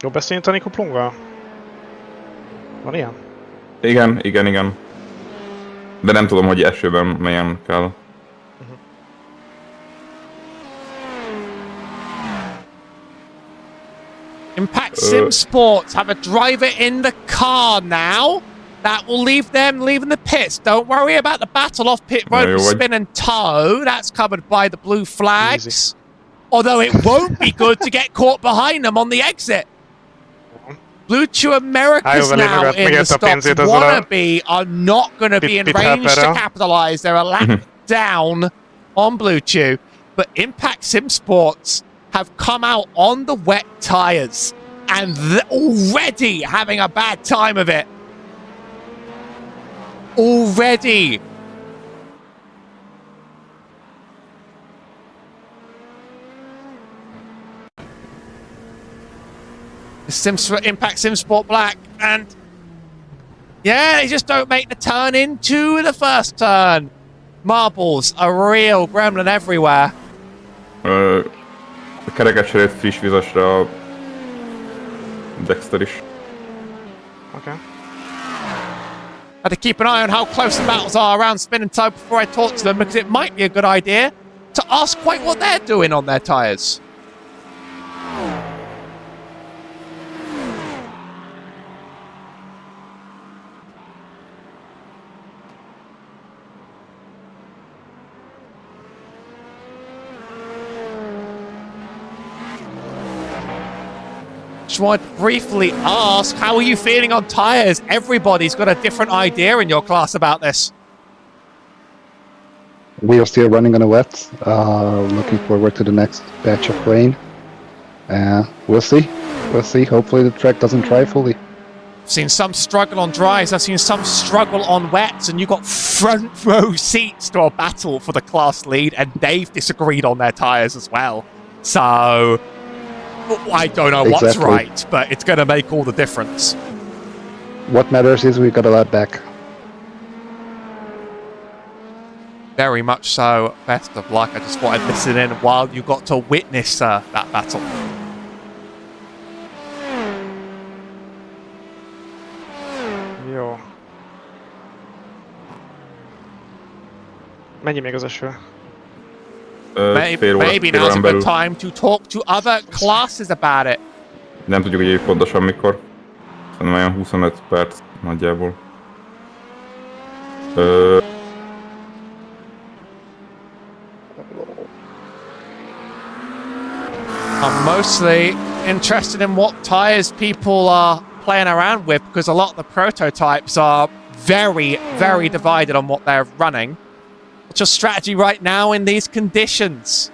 Jó, beszéljünk a Plunga? Van ilyen? Igen. De nem tudom, hogy esőben melyen kell. Impact Sim Sports have a driver in the car now. That will leave them leaving the pits. Don't worry about the battle off pit road with spin and toe. That's covered by the blue flags. Easy. Although it won't be good to get caught behind them on the exit. Blue to America's now in the stops. Wannabe are not going to be in range to capitalize. They're a lap down on Blue Chew. But Impact Sim Sports have come out on the wet tyres and already having a bad time of it. Already. Impact Sim Sport Black, and yeah, they just don't make the turn into the first turn. Marbles, a real gremlin everywhere. A kerekes cserélt friss vizesre Dexter is. Okay. Had to keep an eye on how close the battles are around spin and toe before I talk to them, because it might be a good idea to ask quite what they're doing on their tyres. Just want to briefly ask, how are you feeling on tyres? Everybody's got a different idea in your class about this. We are still running on a wet. Looking forward to the next batch of rain. We'll see. We'll see. Hopefully the track doesn't dry fully. I've seen some struggle on dries. I've seen some struggle on wets, and you got front row seats to a battle for the class lead, and they've disagreed on their tyres as well. So I don't know what's right, but it's going to make all the difference. What matters is we got a lot back. Very much so. Best of luck. I just wanted to listen in while you got to witness that battle. Jó. Mennyi még az eső? Maybe now's a good time to talk to other classes about it. Nem tudjuk, hogy pontosan mikor. Szerintem olyan 25 perc nagyjából. I'm mostly interested in what tyres people are playing around with, because a lot of the prototypes are very, very divided on what they're running. What's your strategy right now in these conditions?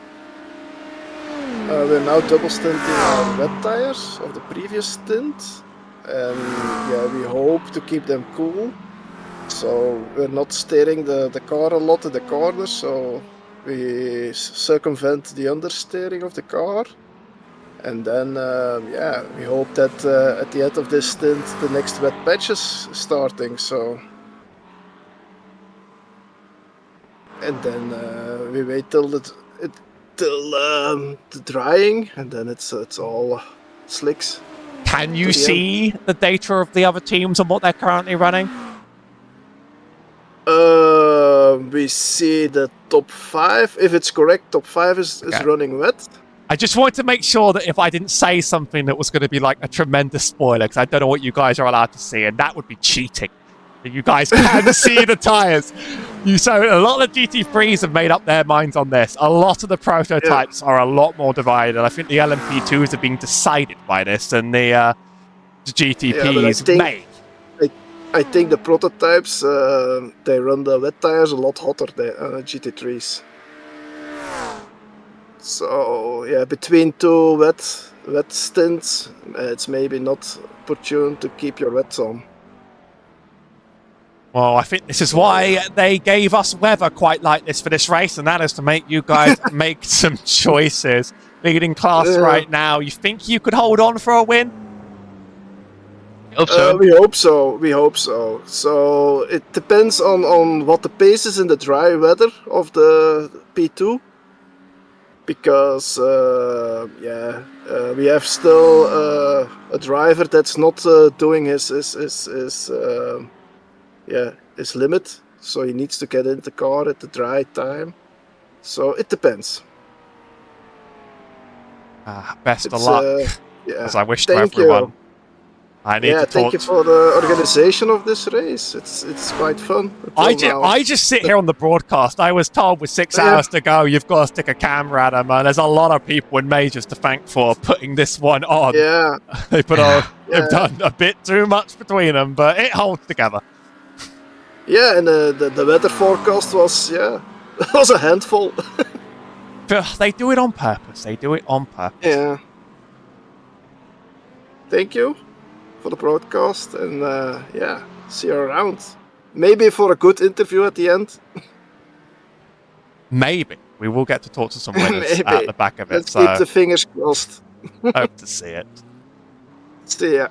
We're now double stinting our wet tires of the previous stint, and yeah, we hope to keep them cool. So we're not steering the car a lot in the corners, so we circumvent the understeering of the car. And then, yeah, we hope that at the end of this stint, the next wet patch is starting. So, and then we wait till the drying, and then it's all slicks. Can you see the data of the other teams and what they're currently running? We see the top 5. If it's correct, top 5 is running wet. I just wanted to make sure that if I didn't say something that was going to be like a tremendous spoiler, because I don't know what you guys are allowed to see, and that would be cheating. You guys can see the tyres. So a lot of the GT3s have made up their minds on this. A lot of the prototypes are a lot more divided. I think the LMP2s are being decided by this, and the GTPs may. I think the prototypes, they run the wet tyres a lot hotter than GT3s. So yeah, between two wet stints, it's maybe not opportune to keep your wets on. Well, I think this is why they gave us weather quite like this for this race, and that is to make you guys make some choices. Leading class right now, you think you could hold on for a win? Hope so. We hope so. We hope so. So it depends on what the pace is in the dry weather of the P2. because we have still a driver that's not doing his limit, so he needs to get in the car at the right time. So it depends. Best of luck. As I wish to Thank everyone. you. I need to thank talk you for the organization of this race. It's quite fun. I just sit here on the broadcast. I was told with 6 hours to go, you've got to stick a camera at them. And there's a lot of people in majors to thank for putting this one on. Yeah. They've done a bit too much between them, but it holds together. Yeah, and the weather forecast was was a handful. They do it on purpose. They do it on purpose. Yeah. Thank you for the broadcast, and see you around. Maybe for a good interview at the end. Maybe we will get to talk to some winners at the back of it. Let's keep the fingers crossed. Hope to see it. See ya.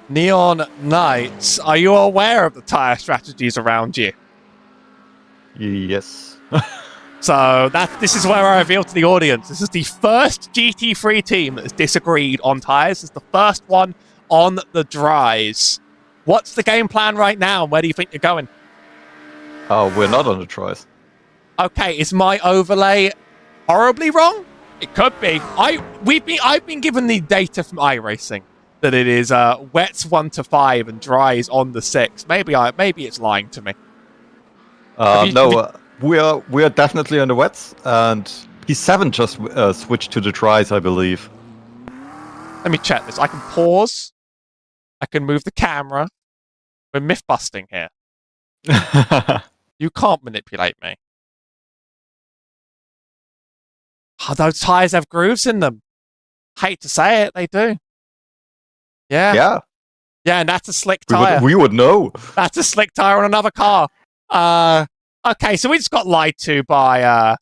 Neon Knights, are you aware of the tyre strategies around you? Yes. So this is where I reveal to the audience. This is the first GT3 team that has disagreed on tyres. It's the first one on the dries. What's the game plan right now? Where do you think you're going? Oh, we're not on the tries. Okay, is my overlay horribly wrong? It could be. I've been given the data from iRacing that it is wets 1 to 5 and dries on the 6. Maybe it's lying to me. We are definitely on the wets, and P7 just switched to the tries, I believe. Let me check this. I can pause. I can move the camera. We're myth busting here. You can't manipulate me. Oh, those tyres have grooves in them. Hate to say it, they do. Yeah. Yeah. Yeah, and that's a slick tyre. We would know. That's a slick tyre on another car. Okay, so we just got lied to by,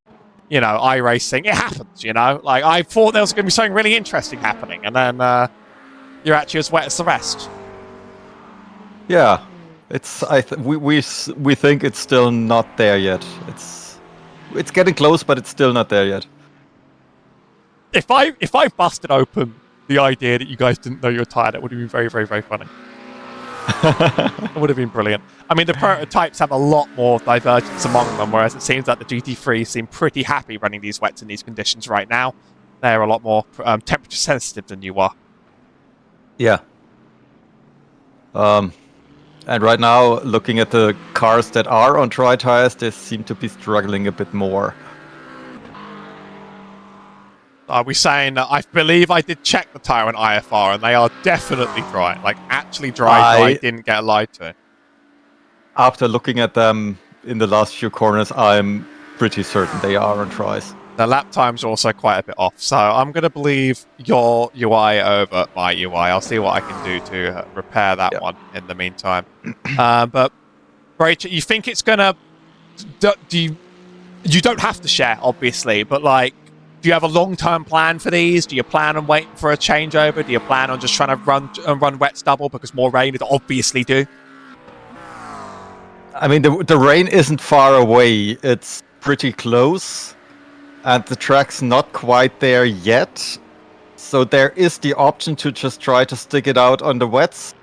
iRacing. It happens, Like, I thought there was going to be something really interesting happening, and then you're actually as wet as the rest. Yeah. We think it's still not there yet. It's getting close, but it's still not there yet. If I busted open the idea that you guys didn't know you were tired, it would have been very, very, very funny. It would have been brilliant. I mean, the prototypes have a lot more divergence among them, whereas it seems like the GT3 seem pretty happy running these wets in these conditions right now. They're a lot more temperature sensitive than you are. Yeah. And right now, looking at the cars that are on dry tires, they seem to be struggling a bit more. Are we saying that I believe I did check the tyre on IFR and they are definitely dry? Like, actually dry, I didn't get lied to. After looking at them in the last few corners, I'm pretty certain they are on tries. The lap time's also quite a bit off, so I'm going to believe your UI over my UI. I'll see what I can do to repair that one in the meantime. But, Rachel, you think it's going to... You don't have to share, obviously, but, like, do you have a long-term plan for these? Do you plan on waiting for a changeover? Do you plan on just trying to run wet stubble because more rain? It obviously do. I mean, the rain isn't far away. It's pretty close. And the track's not quite there yet. So there is the option to just try to stick it out on the wets.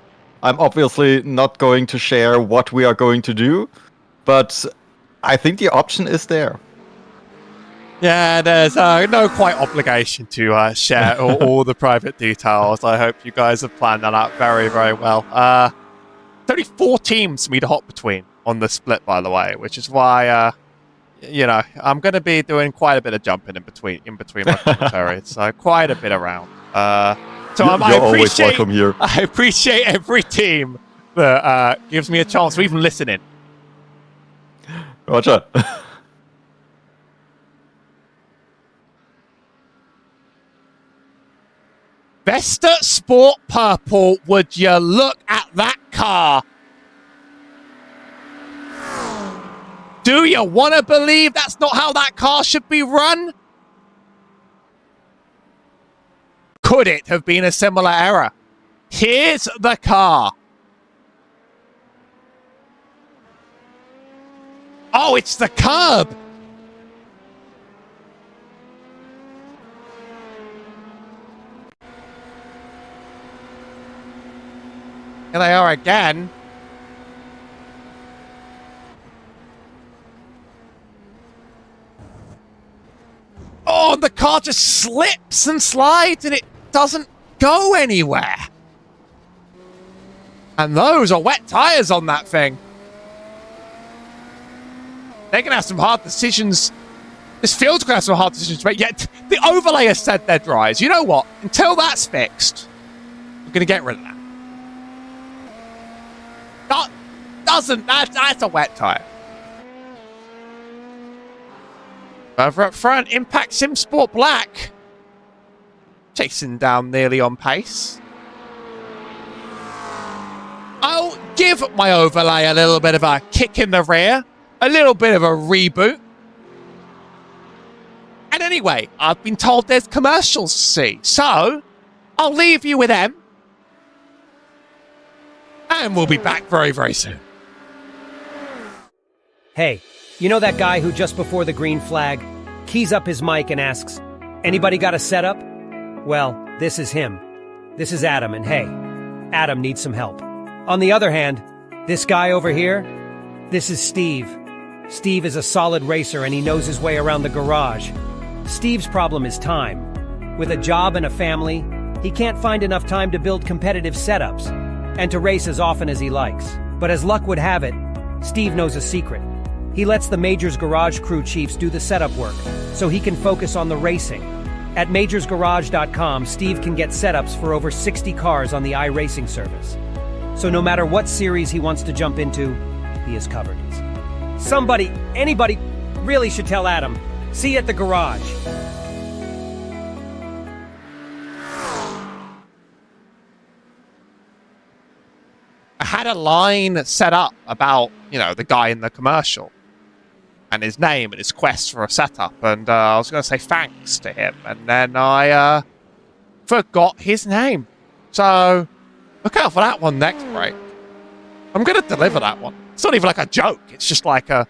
I'm obviously not going to share what we are going to do. But I think the option is there. Yeah, there's no quite obligation to share all the private details. I hope you guys have planned that out very, very well. There's only 4 teams for me to hop between on the split, by the way, which is why, I'm going to be doing quite a bit of jumping in between my commentary. So quite a bit around. So I always welcome here. I appreciate every team that gives me a chance to even listen in. Roger. Vesta Sport Purple, would you look at that car? Do you want to believe that's not how that car should be run? Could it have been a similar error? Here's the car. Oh, it's the curb. they are again. Oh, the car just slips and slides and it doesn't go anywhere. And those are wet tires on that thing. They're going to have some hard decisions. This field's going to have some hard decisions to make. Yet the overlay has said they're dry. So you know what? Until that's fixed, we're going to get rid of that. That's a wet tire. Over up front, Impact Sim Sport Black. Chasing down nearly on pace. I'll give my overlay a little bit of a kick in the rear. A little bit of a reboot. And anyway, I've been told there's commercials to see. So, I'll leave you with them. And we'll be back very, very soon. Hey, you know that guy who just before the green flag keys up his mic and asks, "Anybody got a setup?" Well, this is him. This is Adam, and hey, Adam needs some help. On the other hand, this guy over here, this is Steve. Steve is a solid racer and he knows his way around the garage. Steve's problem is time. With a job and a family, he can't find enough time to build competitive setups and to race as often as he likes. But as luck would have it, Steve knows a secret. He lets the Majors Garage crew chiefs do the setup work, so he can focus on the racing. At majorsgarage.com, Steve can get setups for over 60 cars on the iRacing service. So no matter what series he wants to jump into, he is covered. Somebody, anybody, really should tell Adam. See you at the garage. I had a line set up about, you know, the guy in the commercial. And his name and his quest for a setup. And I was going to say thanks to him. And then I forgot his name. So look out for that one next break. I'm going to deliver that one. It's not even like a joke. It's just like a...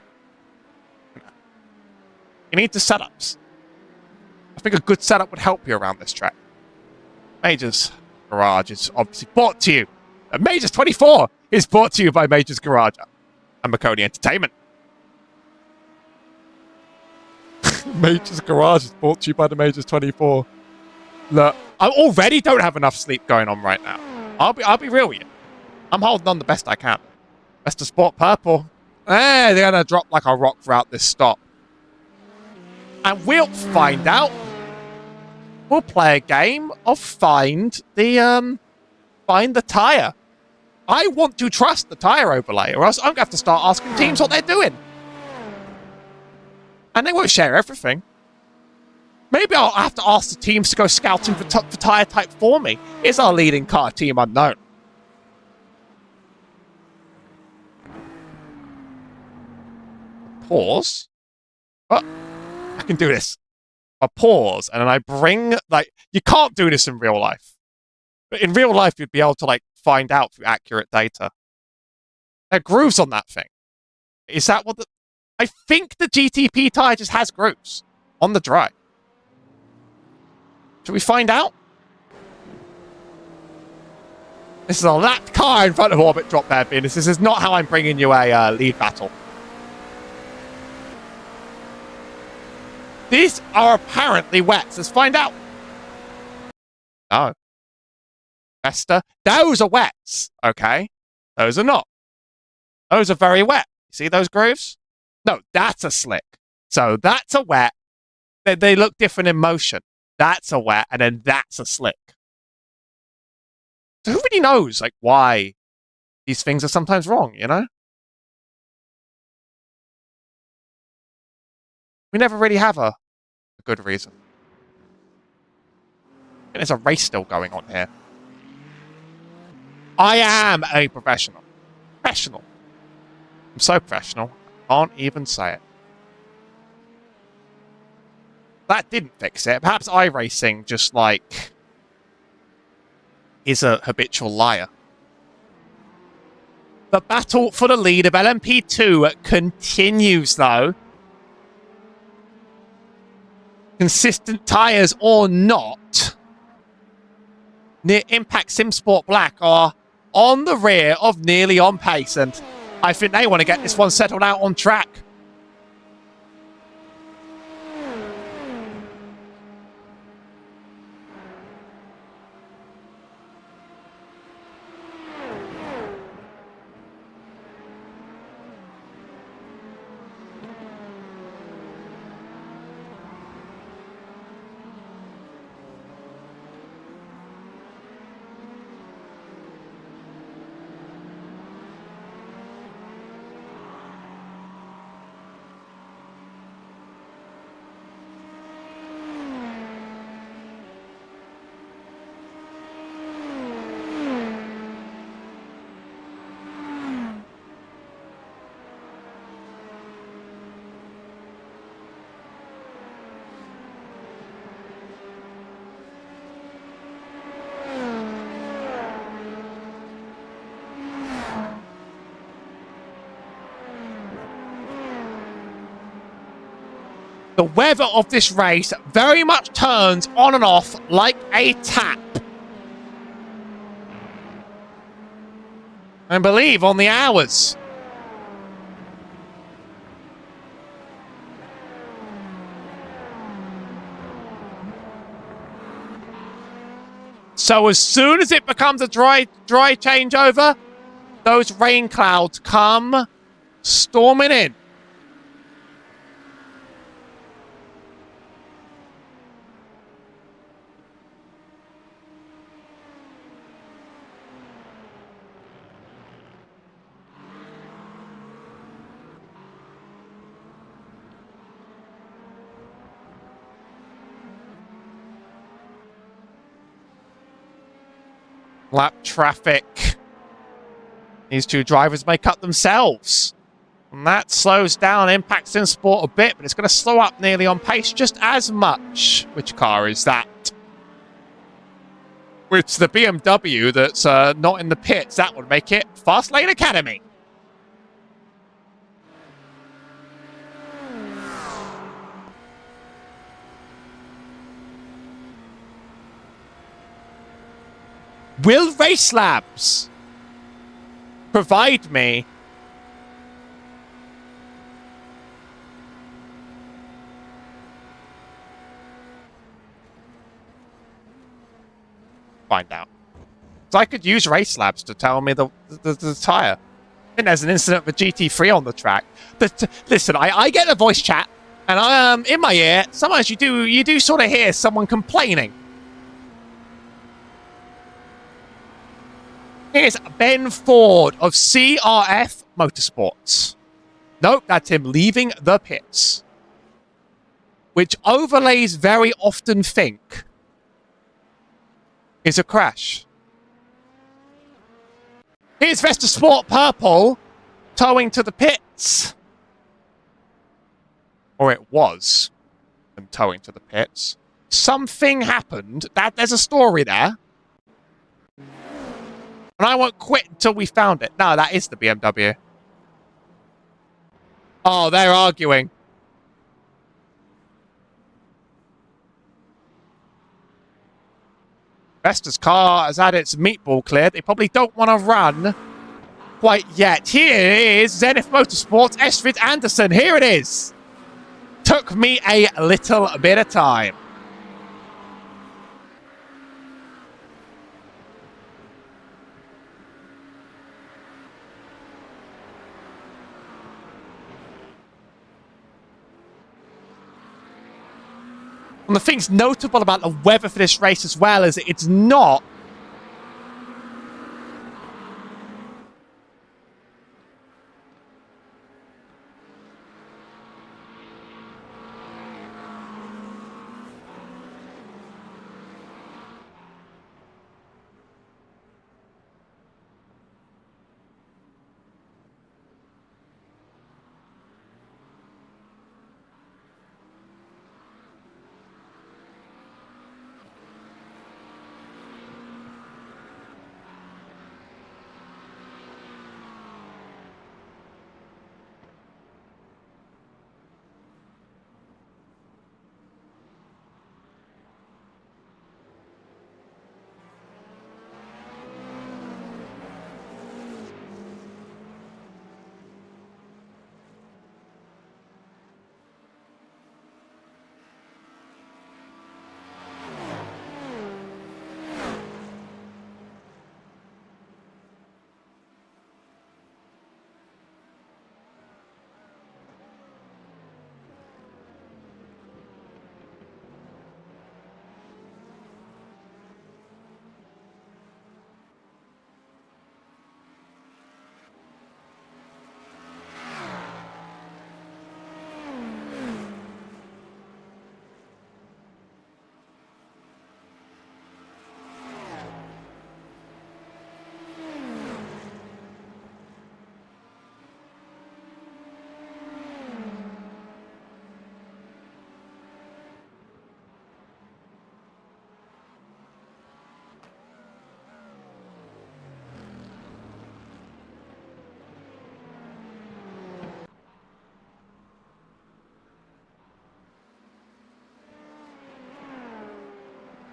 You need the setups. I think a good setup would help you around this track. Majors Garage is obviously brought to you. Majors 24 is brought to you by Majors Garage and Maconi Entertainment. Majors Garage is brought to you by the Majors 24. Look, I already don't have enough sleep going on right now. I'll be real with you. I'm holding on the best I can. Best of Sport Purple. They're gonna drop like a rock throughout this stop. And we'll find out. We'll play a game of find the tire. I want to trust the tire overlay, or else I'm gonna have to start asking teams what they're doing. And they won't share everything. Maybe I'll have to ask the teams to go scouting for tire type for me. Is our leading car team unknown? Pause. Oh, I can do this. I pause, and then I bring, like, you can't do this in real life. But in real life, you'd be able to, like, find out through accurate data. There are grooves on that thing. Is that what the... I think the GTP tire just has grooves on the dry. Should we find out? This is a lapped car in front of Orbit Drop there, Venus. This is not how I'm bringing you a lead battle. These are apparently wet. Let's find out. No. Esther, those are wets, okay? Those are not. Those are very wet. See those grooves? No, that's a slick. So that's a wet. They look different in motion. That's a wet, and then that's a slick. So who really knows, like, why these things are sometimes wrong, you know? We never really have a good reason. And there's a race still going on here. I am a professional. Professional. I'm so professional. Can't even say it. That didn't fix it. Perhaps iRacing just, like, is a habitual liar. The battle for the lead of LMP2 continues, though. Consistent tyres or not, near Impact Sim Sport Black are on the rear of nearly on pace, and I think they want to get this one settled out on track. The weather of this race very much turns on and off like a tap. I believe on the hours. So as soon as it becomes a dry changeover, those rain clouds come storming in. Lap traffic. These two drivers make up themselves. And that slows down Impact's in sport a bit, but it's going to slow up nearly on pace just as much. Which car is that? It's the BMW that's not in the pits. That would make it Fast Lane Academy. Will Race Labs provide me find out? So I could use Race Labs to tell me the tire. I think there's an incident with GT3 on the track. Listen, I get a voice chat, and in my ear, sometimes you do sort of hear someone complaining. Here's Ben Ford of CRF Motorsports. Nope, that's him leaving the pits. Which overlays very often think is a crash. Here's Vesta Sport Purple towing to the pits. Or it was them towing to the pits. Something happened. There's a story there. And I won't quit until we found it. No, that is the BMW. Oh, they're arguing. Vesta's car has had its meatball cleared. They probably don't want to run quite yet. Here is Zenith Motorsports, Estrid Anderson. Here it is. Took me a little bit of time. And the thing's notable about the weather for this race as well is it's not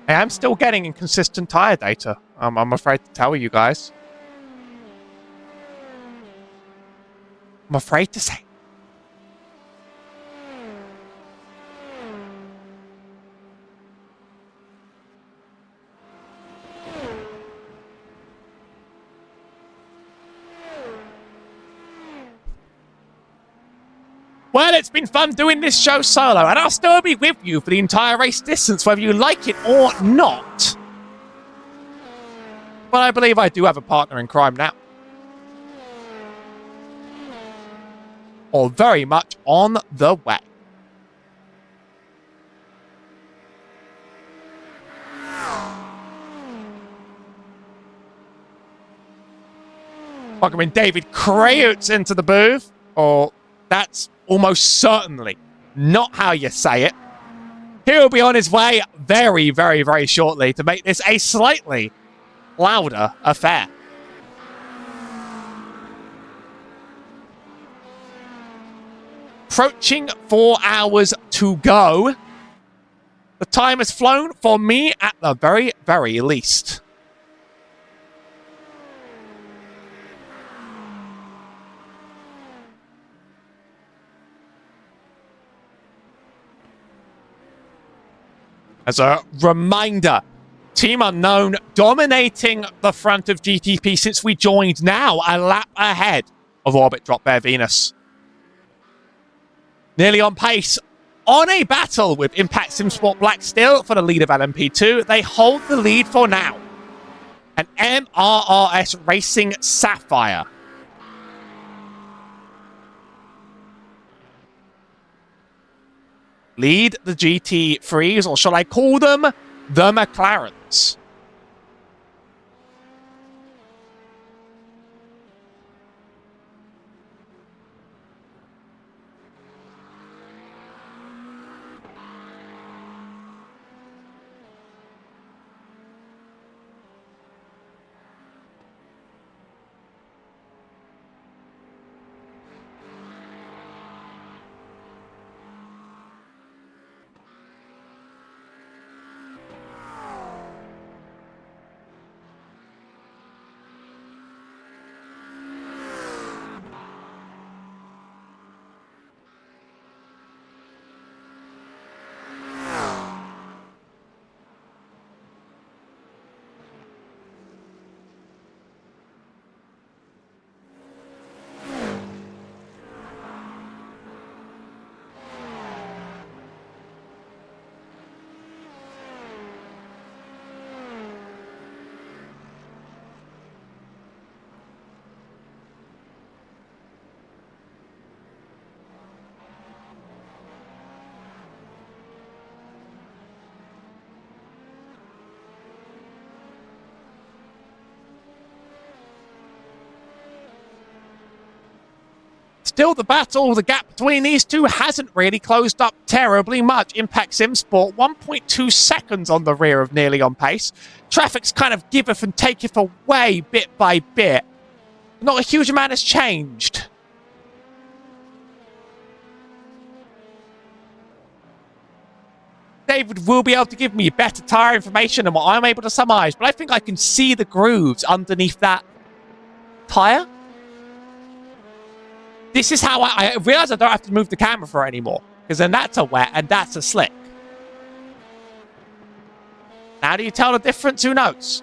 I am still getting inconsistent tire data. I'm afraid to tell you guys. I'm afraid to say. Well, it's been fun doing this show solo, and I'll still be with you for the entire race distance, whether you like it or not. But I believe I do have a partner in crime now. Or very much on the way. Welcoming David Krayutz into the booth. Or that's almost certainly not how you say it. He'll be on his way very, very, very shortly to make this a slightly louder affair. Approaching 4 hours to go. The time has flown for me at the very, very least. As a reminder, Team Unknown dominating the front of GTP since we joined, now a lap ahead of Orbit Drop Bear Venus. Nearly on pace, on a battle with Impact Sim Sport Black still for the lead of LMP2. They hold the lead for now. And MRRS Racing Sapphire lead the GT3s, or shall I call them the McLarens? Still, the gap between these two hasn't really closed up terribly much. Impact Sim Sport, 1.2 seconds on the rear of Nearly on Pace. Traffic's kind of giveth and taketh away bit by bit. Not a huge amount has changed. David will be able to give me better tyre information than what I'm able to surmise, but I think I can see the grooves underneath that tyre. This is how I realize I don't have to move the camera for it anymore, because then that's a wet and that's a slick. How do you tell the difference? Who knows?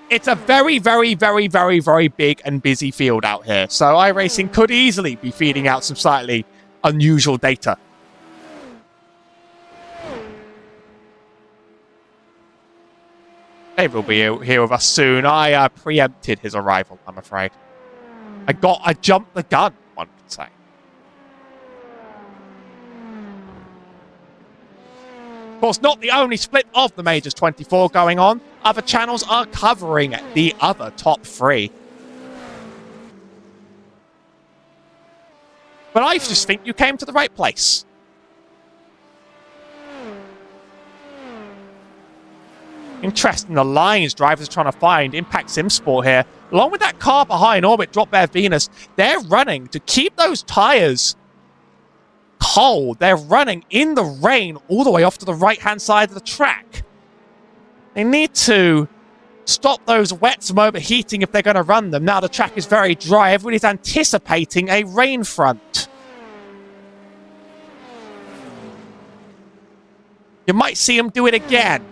It's a very, very, very, very, very big and busy field out here, so iRacing could easily be feeding out some slightly unusual data. Dave will be here with us soon. I preempted his arrival, I'm afraid. I jumped the gun, one could say. Of course, not the only split of the Majors 24 going on. Other channels are covering the other top three. But I just think you came to the right place. Interesting, the lines drivers are trying to find Impact Sim Sport here. Along with that car behind Orbit Drop Bear Venus, they're running to keep those tyres cold. They're running in the rain all the way off to the right-hand side of the track. They need to stop those wets from overheating if they're going to run them. Now the track is very dry. Everybody's anticipating a rain front. You might see them do it again.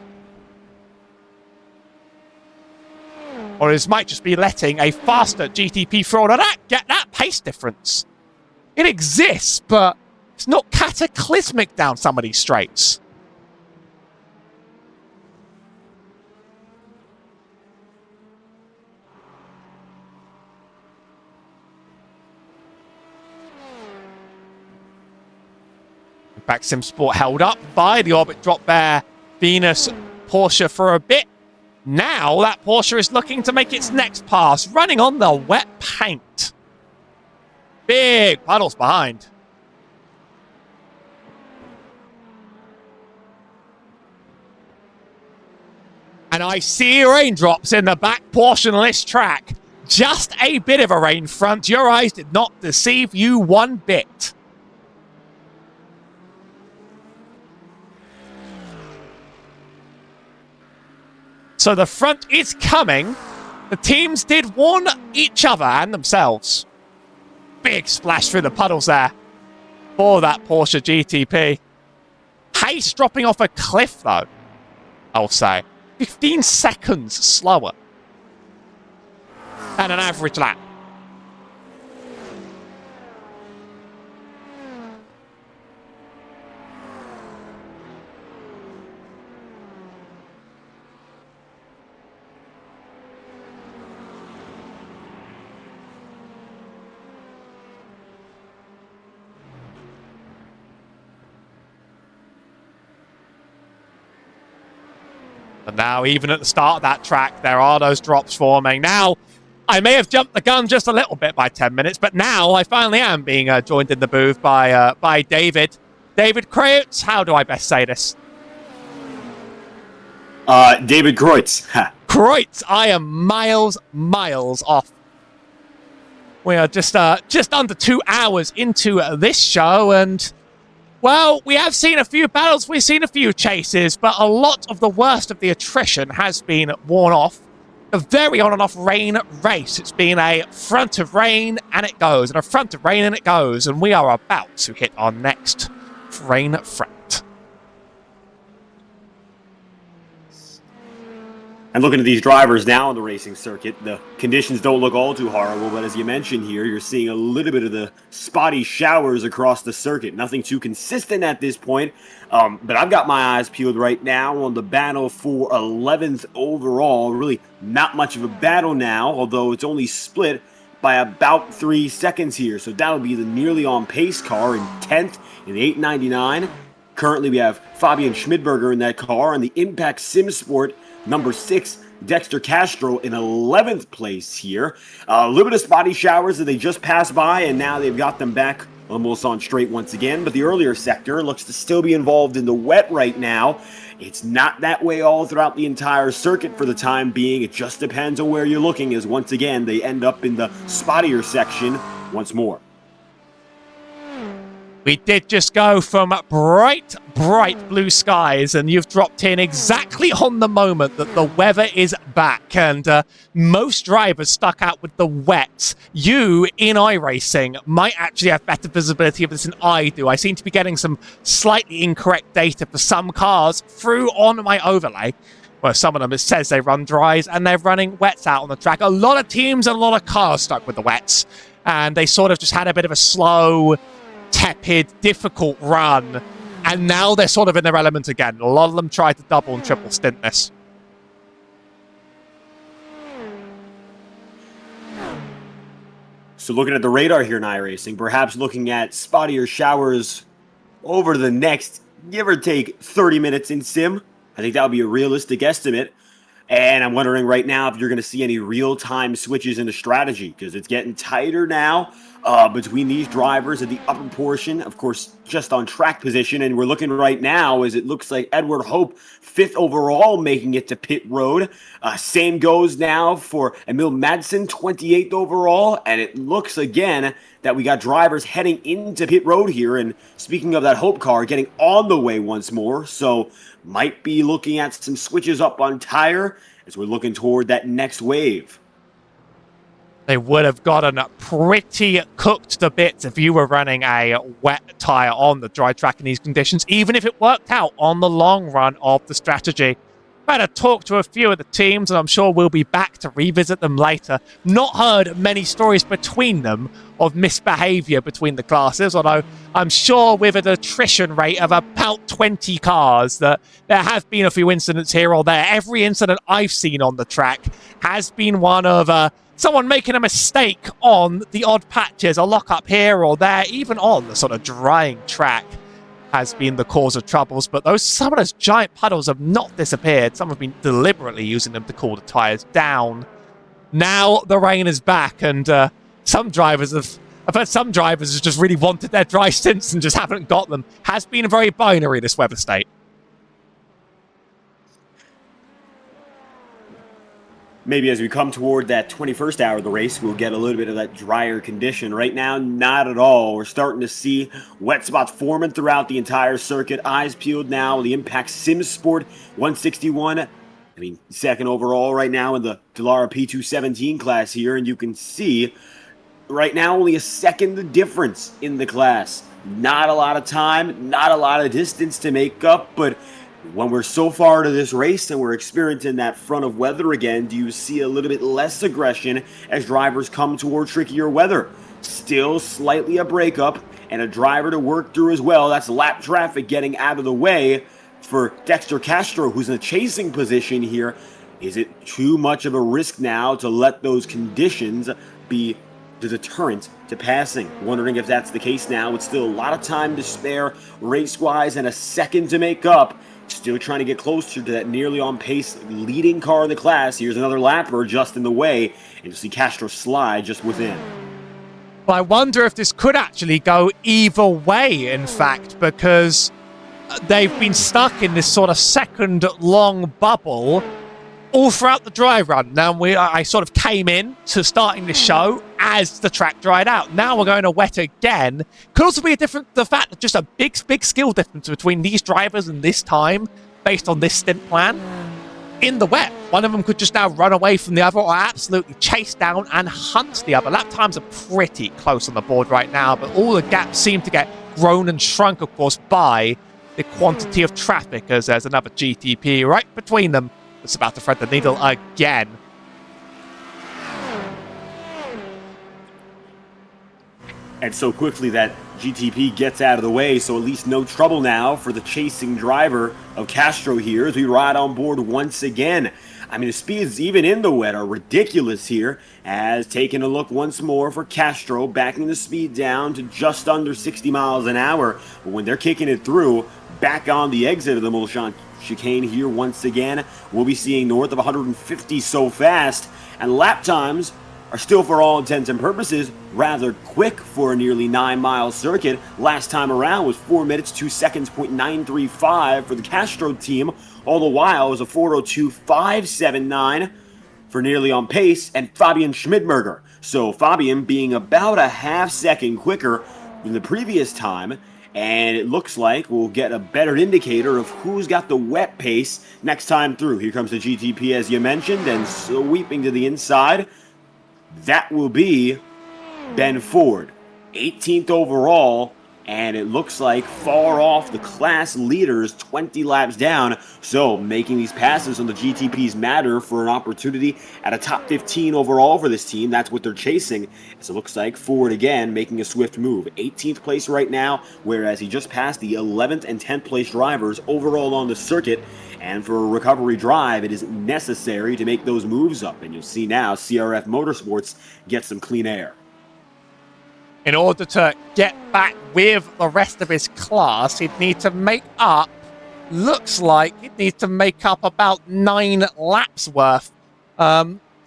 Or it might just be letting a faster GTP through. Now get that pace difference. It exists, but it's not cataclysmic down some of these straights. Back Sim Sport held up by the Orbit Drop Bear Venus Porsche for a bit. Now that Porsche is looking to make its next pass, running on the wet paint. Big puddles behind. And I see raindrops in the back portion of this track. Just a bit of a rain front. Your eyes did not deceive you one bit. So the front is coming. The teams did warn each other and themselves. Big splash through the puddles there for that Porsche GTP. Pace dropping off a cliff, though, I'll say. 15 seconds slower than an average lap. And now, even at the start of that track, there are those drops forming. Now, I may have jumped the gun just a little bit by 10 minutes, but now I finally am being joined in the booth by David. David Kreutz, how do I best say this? David Kreutz. Kreutz, I am miles off. We are just under 2 hours into this show, and well, we have seen a few battles, we've seen a few chases, but a lot of the worst of the attrition has been worn off. A very on and off rain race. It's been a front of rain and it goes, and a front of rain and it goes, and we are about to hit our next rain front. And looking at these drivers now on the racing circuit, the conditions don't look all too horrible, but as you mentioned here, you're seeing a little bit of the spotty showers across the circuit. Nothing too consistent at this point, but I've got my eyes peeled right now on the battle for 11th overall. Really not much of a battle now, although it's only split by about 3 seconds here. So that'll be the nearly on pace car in 10th in the 899. Currently we have Fabian Schmidberger in that car, and the Impact Sim Sport number 6, Dexter Castro in 11th place here. A little bit of spotty showers that they just passed by, and now they've got them back almost on straight once again. But the earlier sector looks to still be involved in the wet right now. It's not that way all throughout the entire circuit for the time being. It just depends on where you're looking, as once again they end up in the spottier section once more. We did just go from bright blue skies, and you've dropped in exactly on the moment that the weather is back, and most drivers stuck out with the wet. You, in iRacing, might actually have better visibility of this than I do. I seem to be getting some slightly incorrect data for some cars through on my overlay. Well, some of them, it says they run dries, and they're running wets out on the track. A lot of teams and a lot of cars stuck with the wets, and they sort of just had a bit of a slow, tepid, difficult run, and now they're sort of in their element again. A lot of them tried to double and triple stint this. So looking at the radar here in iRacing, perhaps looking at spottier showers over the next, give or take, 30 minutes in sim. I think that would be a realistic estimate. And I'm wondering right now if you're going to see any real-time switches in the strategy, because it's getting tighter now between these drivers at the upper portion, of course, just on track position. And we're looking right now as it looks like Edward Hope, 5th overall, making it to pit road. Same goes now for Emil Madsen, 28th overall. And it looks again that we got drivers heading into pit road here. And speaking of that Hope car, getting on the way once more. So might be looking at some switches up on tire as we're looking toward that next wave. They would have gotten pretty cooked to bits if you were running a wet tyre on the dry track in these conditions, even if it worked out on the long run of the strategy. I had a talk to a few of the teams, and I'm sure we'll be back to revisit them later. Not heard many stories between them of misbehaviour between the classes, although I'm sure with an attrition rate of about 20 cars that there have been a few incidents here or there. Every incident I've seen on the track has been one of someone making a mistake on the odd patches, a lock up here or there, even on the sort of drying track has been the cause of troubles. But some of those giant puddles have not disappeared. Some have been deliberately using them to cool the tyres down. Now the rain is back, and I've heard some drivers have just really wanted their dry stints and just haven't got them. Has been very binary, this weather state. Maybe as we come toward that 21st hour of the race, we'll get a little bit of that drier condition. Right now, not at all. We're starting to see wet spots forming throughout the entire circuit. Eyes peeled now. The Impact Sim Sport 161. Second overall right now in the Dallara P217 class here. And you can see right now only a second difference in the class. Not a lot of time, not a lot of distance to make up, but when we're so far to this race and we're experiencing that front of weather again, do you see a little bit less aggression as drivers come toward trickier weather? Still slightly a breakup and a driver to work through as well. That's lap traffic getting out of the way for Dexter Castro, who's in a chasing position here. Is it too much of a risk now to let those conditions be the deterrent to passing? Wondering if that's the case now, with still a lot of time to spare race-wise and a second to make up. Still trying to get closer to that nearly on pace leading car in the class. Here's another lapper just in the way, and you'll see Castro slide just within. But I wonder if this could actually go either way, in fact, because they've been stuck in this sort of second long bubble all throughout the dry run. Now, I sort of came in to starting the show as the track dried out. Now we're going to wet again. Could also be the fact that just a big skill difference between these drivers and this time, based on this stint plan. In the wet, one of them could just now run away from the other or absolutely chase down and hunt the other. Lap times are pretty close on the board right now, but all the gaps seem to get grown and shrunk, of course, by the quantity of traffic, as there's another GTP right between them. It's about to thread the needle again. And so quickly that GTP gets out of the way, so at least no trouble now for the chasing driver of Castro here as we ride on board once again. The speeds even in the wet are ridiculous here, as taking a look once more for Castro, backing the speed down to just under 60 miles an hour. But when they're kicking it through, back on the exit of the Mulchamp chicane here once again, we'll be seeing north of 150 so fast, and lap times are still, for all intents and purposes, rather quick for a nearly 9-mile circuit. Last time around was 4 minutes, 2 seconds, .935 for the Castro team. All the while it was a 4:02.579 for nearly on pace and Fabian Schmidberger. So Fabian being about a half second quicker than the previous time. And it looks like we'll get a better indicator of who's got the wet pace next time through. Here comes the GTP, as you mentioned, and sweeping to the inside. That will be Ben Ford, 18th overall, and it looks like far off the class leaders, 20 laps down. So making these passes on the GTPs matter for an opportunity at a top 15 overall for this team. That's what they're chasing. So it looks like Ford again making a swift move. 18th place right now, whereas he just passed the 11th and 10th place drivers overall on the circuit. And for a recovery drive, it is necessary to make those moves up. And you'll see now CRF Motorsports get some clean air. In order to get back with the rest of his class, he'd need to make up, looks like he'd need to make up about 9 laps worth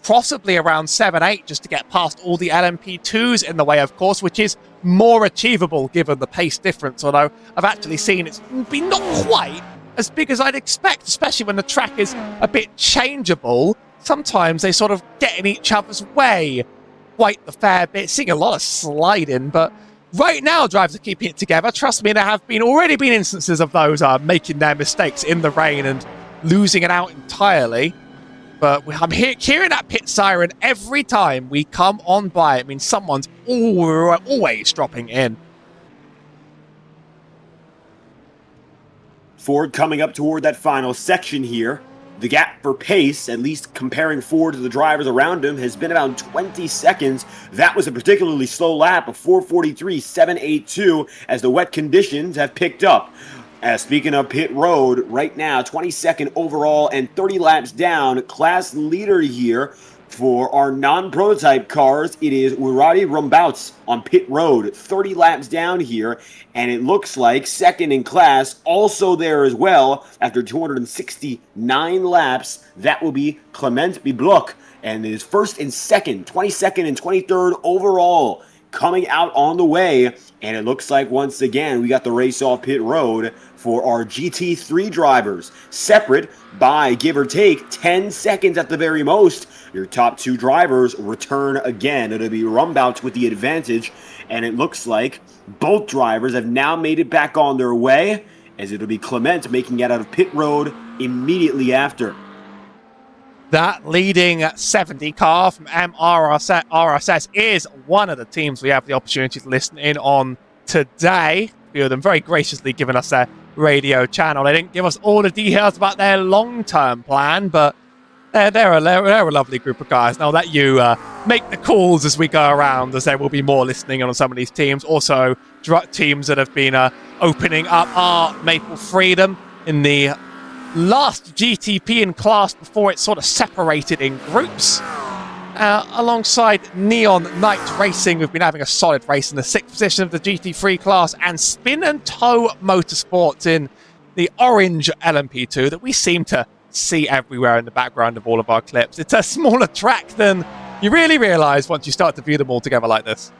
possibly around 7-8 just to get past all the LMP2s in the way, of course, which is more achievable given the pace difference, although I've actually seen it's been not quite as big as I'd expect, especially when the track is a bit changeable. Sometimes they sort of get in each other's way quite a fair bit, seeing a lot of sliding, but right now drivers are keeping it together. Trust me, there have already been instances of those making their mistakes in the rain and losing it out entirely. But I'm hearing that pit siren every time we come on by. It means someone's always dropping in. Ford coming up toward that final section here. The gap for pace, at least comparing Ford to the drivers around him, has been about 20 seconds. That was a particularly slow lap of 4:43.782 as the wet conditions have picked up. Speaking of pit road, right now, 22nd overall and 30 laps down, class leader here for our non-prototype cars. It is Wirati Rumbouts on pit road, 30 laps down here, and it looks like second in class, also there as well, after 269 laps, that will be Clement Bibloc, and it is first and second, 22nd and 23rd overall, coming out on the way, and it looks like once again we got the race off pit road for our GT3 drivers, separate by give or take 10 seconds at the very most. Your top two drivers return again. It'll be Rumbouts with the advantage, and it looks like both drivers have now made it back on their way, as it'll be Clement making it out of pit road immediately after. That leading 70 car from RSS is one of the teams we have the opportunity to listen in on today. A few of them very graciously giving us their radio channel. They didn't give us all the details about their long-term plan, but they're a lovely group of guys. And I'll let you make the calls as we go around, as there will be more listening on some of these teams. Also, teams that have been opening up our Maple Freedom in the last GTP in class before it sort of separated in groups. Alongside Neon Knight Racing, we've been having a solid race in the 6th position of the GT3 class, and Spin and Tow Motorsports in the orange LMP2 that we seem to see everywhere in the background of all of our clips. It's a smaller track than you really realise once you start to view them all together like this.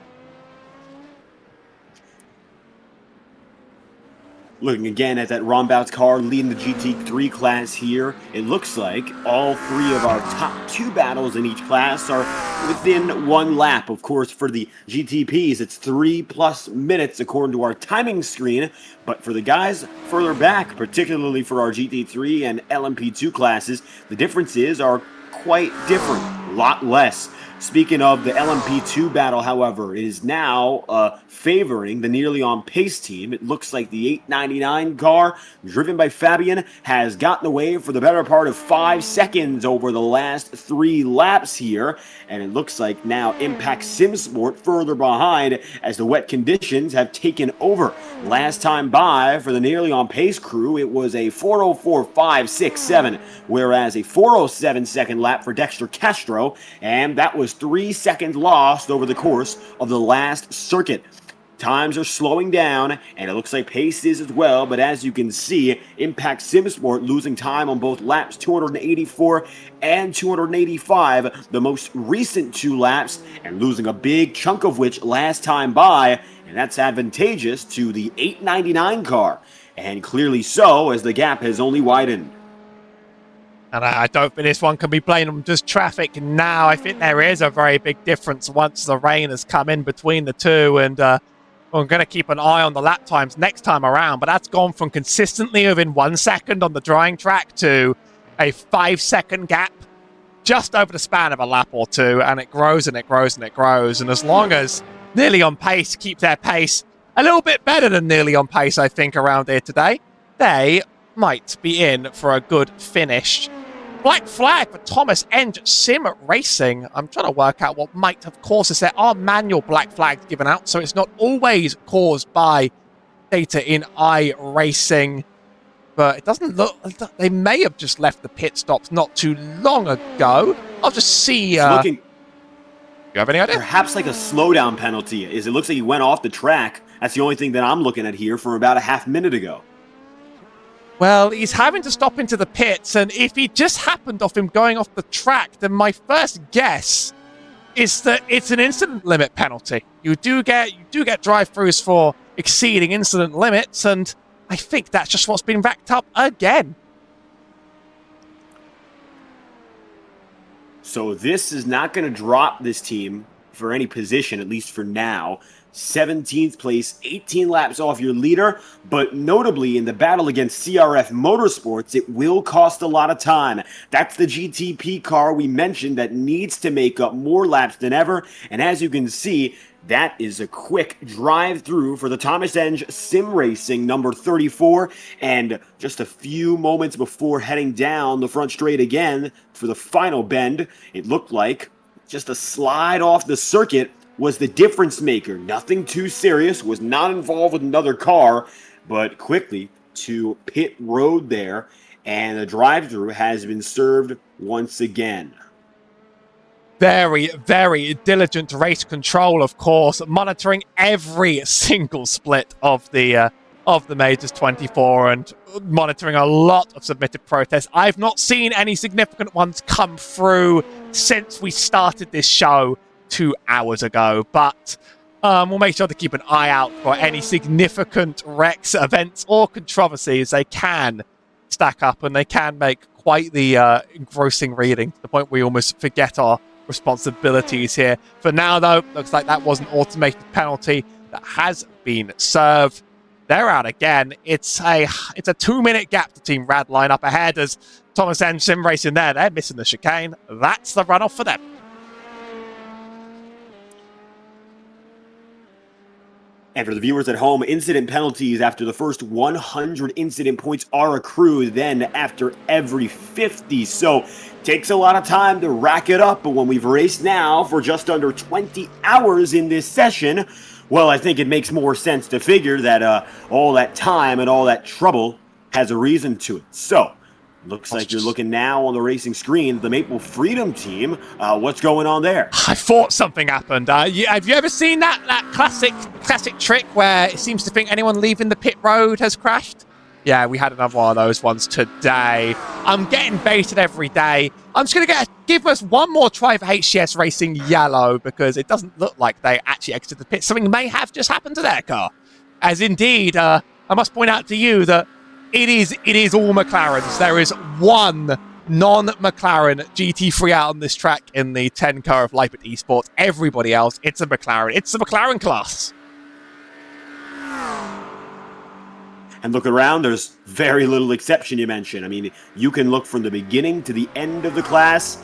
Looking again at that Rumbouts car leading the GT3 class here, it looks like all three of our top two battles in each class are within one lap. Of course, for the GTPs, it's 3+ minutes according to our timing screen, but for the guys further back, particularly for our GT3 and LMP2 classes, the differences are quite different, a lot less. Speaking of the LMP2 battle, however, it is now favoring the nearly on pace team. It looks like the 899 car, driven by Fabian, has gotten away for the better part of 5 seconds over the last 3 laps here. And it looks like now Impact SimSport further behind as the wet conditions have taken over. Last time by for the nearly on pace crew, it was a 4:04.567, whereas a 4:07 second lap for Dexter Castro, and that was 3 seconds lost over the course of the last circuit. Times are slowing down, and it looks like pace is as well, but as you can see, Impact SimSport losing time on both laps 284 and 285, the most recent 2 laps, and losing a big chunk of which last time by, and that's advantageous to the 899 car, and clearly so, as the gap has only widened. And I don't think this one can be blamed on just traffic now. I think there is a very big difference once the rain has come in between the two, and I'm going to keep an eye on the lap times next time around, but that's gone from consistently within 1 second on the drying track to a 5-second gap just over the span of a lap or two, and it grows and it grows and it grows. And as long as Nearly On Pace keep their pace a little bit better than Nearly On Pace, I think, around here today, they might be in for a good finish. Black flag for Thomas Eng Sim Racing. I'm trying to work out what might have caused this. There are manual black flags given out, so it's not always caused by data in iRacing. But it doesn't look... They may have just left the pit stops not too long ago. I'll just see... You have any idea? Perhaps like a slowdown penalty. It looks like he went off the track. That's the only thing that I'm looking at here for about a half minute ago. Well, he's having to stop into the pits, and if he just happened off him going off the track, then my first guess is that it's an incident limit penalty. You do get drive-throughs for exceeding incident limits, and I think that's just what's been racked up again. So this is not going to drop this team for any position, at least for now. 17th place, 18 laps off your leader, but notably in the battle against CRF Motorsports, it will cost a lot of time. That's the GTP car we mentioned that needs to make up more laps than ever, and as you can see, that is a quick drive-through for the Thomas Enge Sim Racing number 34, and just a few moments before heading down the front straight again for the final bend, it looked like just a slide off the circuit was the difference maker. Nothing too serious, was not involved with another car, but quickly to pit road there, and the drive-through has been served once again. Very, very diligent race control, of course, monitoring every single split of the Majors 24 and monitoring a lot of submitted protests. I've not seen any significant ones come through since we started this show 2 hours ago, but we'll make sure to keep an eye out for any significant wrecks, events, or controversies. They can stack up and they can make quite the engrossing reading to the point we almost forget our responsibilities here. For now, though, looks like that was an automated penalty that has been served. They're out again. It's a 2-minute gap to Team Radline up ahead as Thomas Enge Sim Racing there. They're missing the chicane. That's the runoff for them. And for the viewers at home, incident penalties after the first 100 incident points are accrued, then after every 50. So takes a lot of time to rack it up, but when we've raced now for just under 20 hours in this session, well, I think it makes more sense to figure that all that time and all that trouble has a reason to it. So looks like you're looking now on the racing screen, the Maple Freedom team. What's going on there? I thought something happened. Have you ever seen that classic trick where it seems to think anyone leaving the pit road has crashed? Yeah, we had another one of those ones today. I'm getting baited every day. I'm just going to give us one more try for HCS Racing Yellow because it doesn't look like they actually exited the pit. Something may have just happened to their car. As indeed, I must point out to you that it is all McLarens. There is one non-McLaren GT3 out on this track in the 10 car of Leipzig Esports. Everybody else, it's a McLaren. It's the McLaren class. And look around, there's very little exception you mentioned. I mean, you can look from the beginning to the end of the class,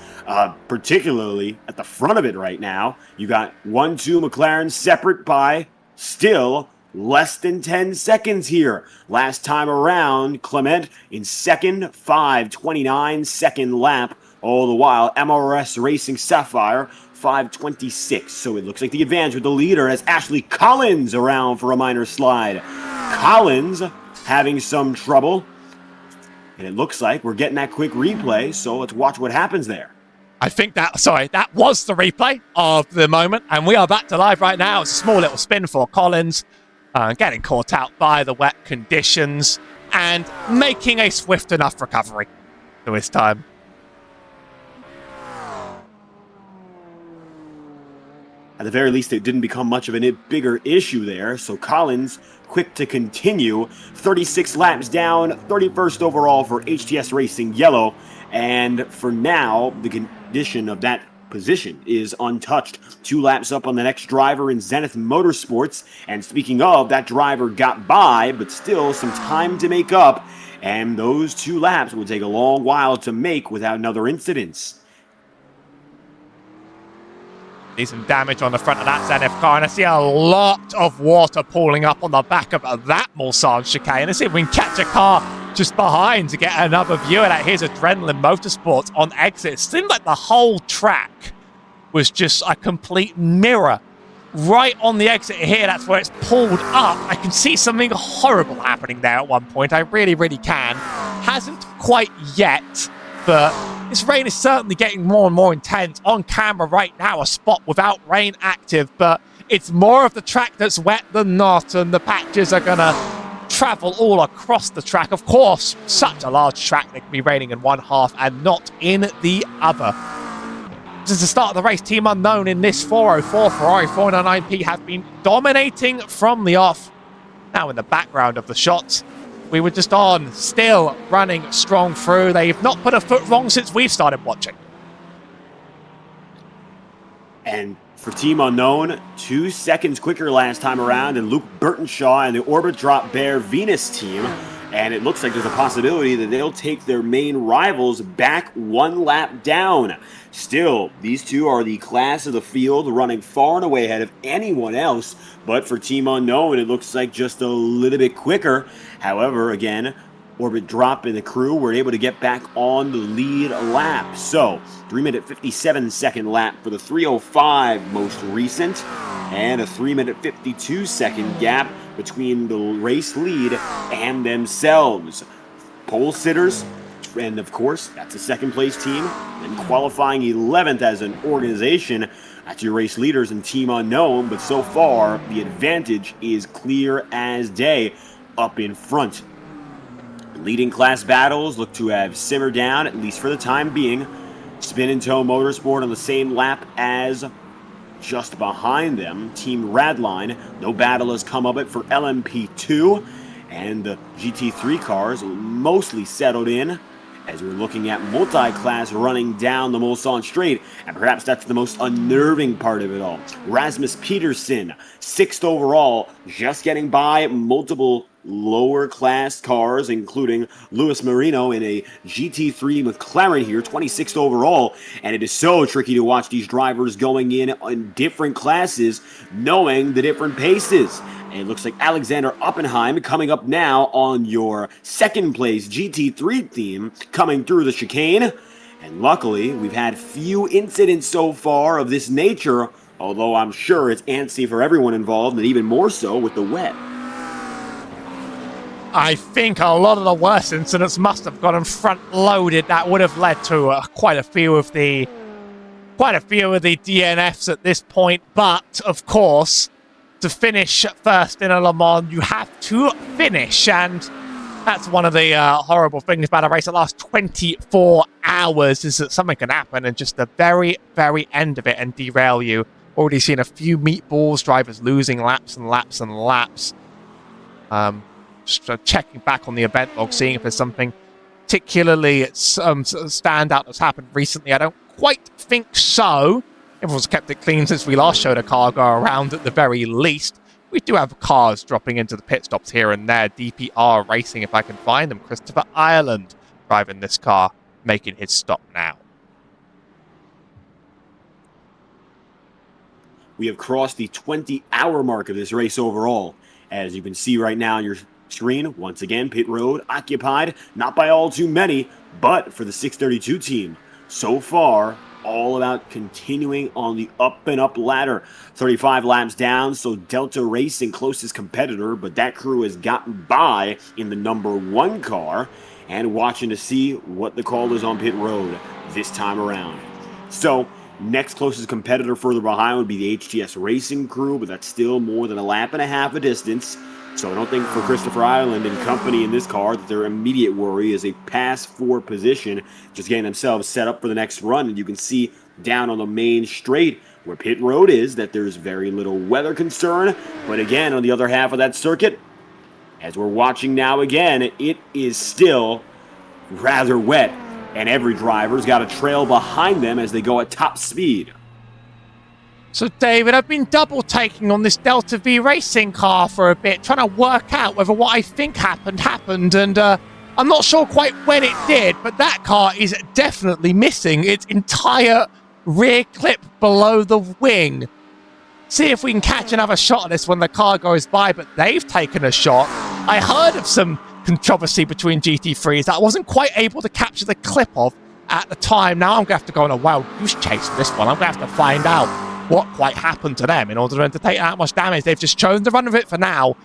particularly at the front of it right now. You got 1-2 McLaren separate by still less than 10 seconds here. Last time around, Clement in second, 5:29 second lap. All the while, MRS Racing Sapphire, 5:26. So it looks like the advantage with the leader as Ashley Collins around for a minor slide. Collins having some trouble. And it looks like we're getting that quick replay, so let's watch what happens there. I think that was the replay of the moment, and we are back to live right now. It's a small little spin for Collins. Getting caught out by the wet conditions and making a swift enough recovery to his time. At the very least, it didn't become much of a bigger issue there, so Collins quick to continue. 36 laps down, 31st overall for HTS Racing Yellow, and for now, the condition of that position is untouched. 2 laps up on the next driver in Zenith Motorsports. And speaking of, that driver got by, but still some time to make up. And those 2 laps will take a long while to make without another incident. See some damage on the front of that Zenith car, and I see a lot of water pooling up on the back of that Mulsanne chicane. Let's see if we can catch a car just behind to get another view of that. Here's Adrenaline Motorsports on exit. It seemed like the whole track was just a complete mirror. Right on the exit here, that's where it's pulled up. I can see something horrible happening there at one point. I really, really can. Hasn't quite yet, but this rain is certainly getting more and more intense. On camera right now, a spot without rain active, but it's more of the track that's wet than not, and the patches are going to travel all across the track. Of course, such a large track, they can be raining in one half and not in the other. Since the start of the race, Team Unknown in this 404 Ferrari 499P have been dominating from the off. Now in the background of the shots, we were just on, still running strong through. They've not put a foot wrong since we've started watching. And for Team Unknown, 2 seconds quicker last time around than Luke Burtonshaw and the Orbit Drop Bear Venus team. And it looks like there's a possibility that they'll take their main rivals back 1 lap down. Still, these two are the class of the field, running far and away ahead of anyone else. But for Team Unknown, it looks like just a little bit quicker. However, again, Orbit Drop and the crew were able to get back on the lead lap. So, 3-minute 57-second lap for the 305 most recent, and a 3-minute 52-second gap between the race lead and themselves. Pole sitters, and of course, that's a second place team, and qualifying 11th as an organization. That's your race leaders and Team Unknown, but so far, the advantage is clear as day up in front. Leading class battles look to have simmered down, at least for the time being. Spin and Toe Motorsport on the same lap as just behind them, Team Radline. No battle has come of it for LMP2, and the GT3 cars mostly settled in as we're looking at multi-class running down the Mulsanne Straight, and perhaps that's the most unnerving part of it all. Rasmus Peterson, 6th overall, just getting by multiple lower class cars, including Luis Marino in a GT3 McLaren here, 26th overall. And it is so tricky to watch these drivers going in different classes, knowing the different paces. And it looks like Alexander Oppenheim coming up now on your second place GT3 team, coming through the chicane. And luckily, we've had few incidents so far of this nature, although I'm sure it's antsy for everyone involved, and even more so with the wet. I think a lot of the worst incidents must have gotten front-loaded. That would have led to quite a few of the DNFs at this point. But of course, to finish first in a Le Mans, you have to finish, and that's one of the horrible things about a race that lasts 24 hours, is that something can happen and just the very, very end of it and derail you. Already seen a few meatballs drivers losing laps and laps and laps. Just checking back on the event log, seeing if there's something particularly standout that's happened recently. I don't quite think so. Everyone's kept it clean since we last showed a car go around at the very least. We do have cars dropping into the pit stops here and there. DPR Racing, if I can find them. Christopher Ireland driving this car, making his stop now. We have crossed the 20-hour mark of this race overall. As you can see right now on your screen, once again, pit road occupied, not by all too many, but for the 632 team. So far, all about continuing on the up and up ladder. 35 laps down, so Delta Racing closest competitor, but that crew has gotten by in the number 1 car, and watching to see what the call is on pit road this time around. So, next closest competitor further behind would be the HTS Racing crew, but that's still more than a lap and a half of distance. So I don't think for Christopher Ireland and company in this car that their immediate worry is a pass 4 position, just getting themselves set up for the next run. And you can see down on the main straight where pit road is that there's very little weather concern. But again, on the other half of that circuit, as we're watching now again, it is still rather wet. And every driver's got a trail behind them as they go at top speed. So, David, I've been double-taking on this Delta V racing car for a bit, trying to work out whether what I think happened, and I'm not sure quite when it did, but that car is definitely missing its entire rear clip below the wing. See if we can catch another shot of this when the car goes by, but they've taken a shot. I heard of some controversy between GT3s that I wasn't quite able to capture the clip of at the time. Now I'm going to have to go on a wild goose chase for this one. I'm going to have to find out what quite happened to them in order to take that much damage. They've just chosen to run with it for now.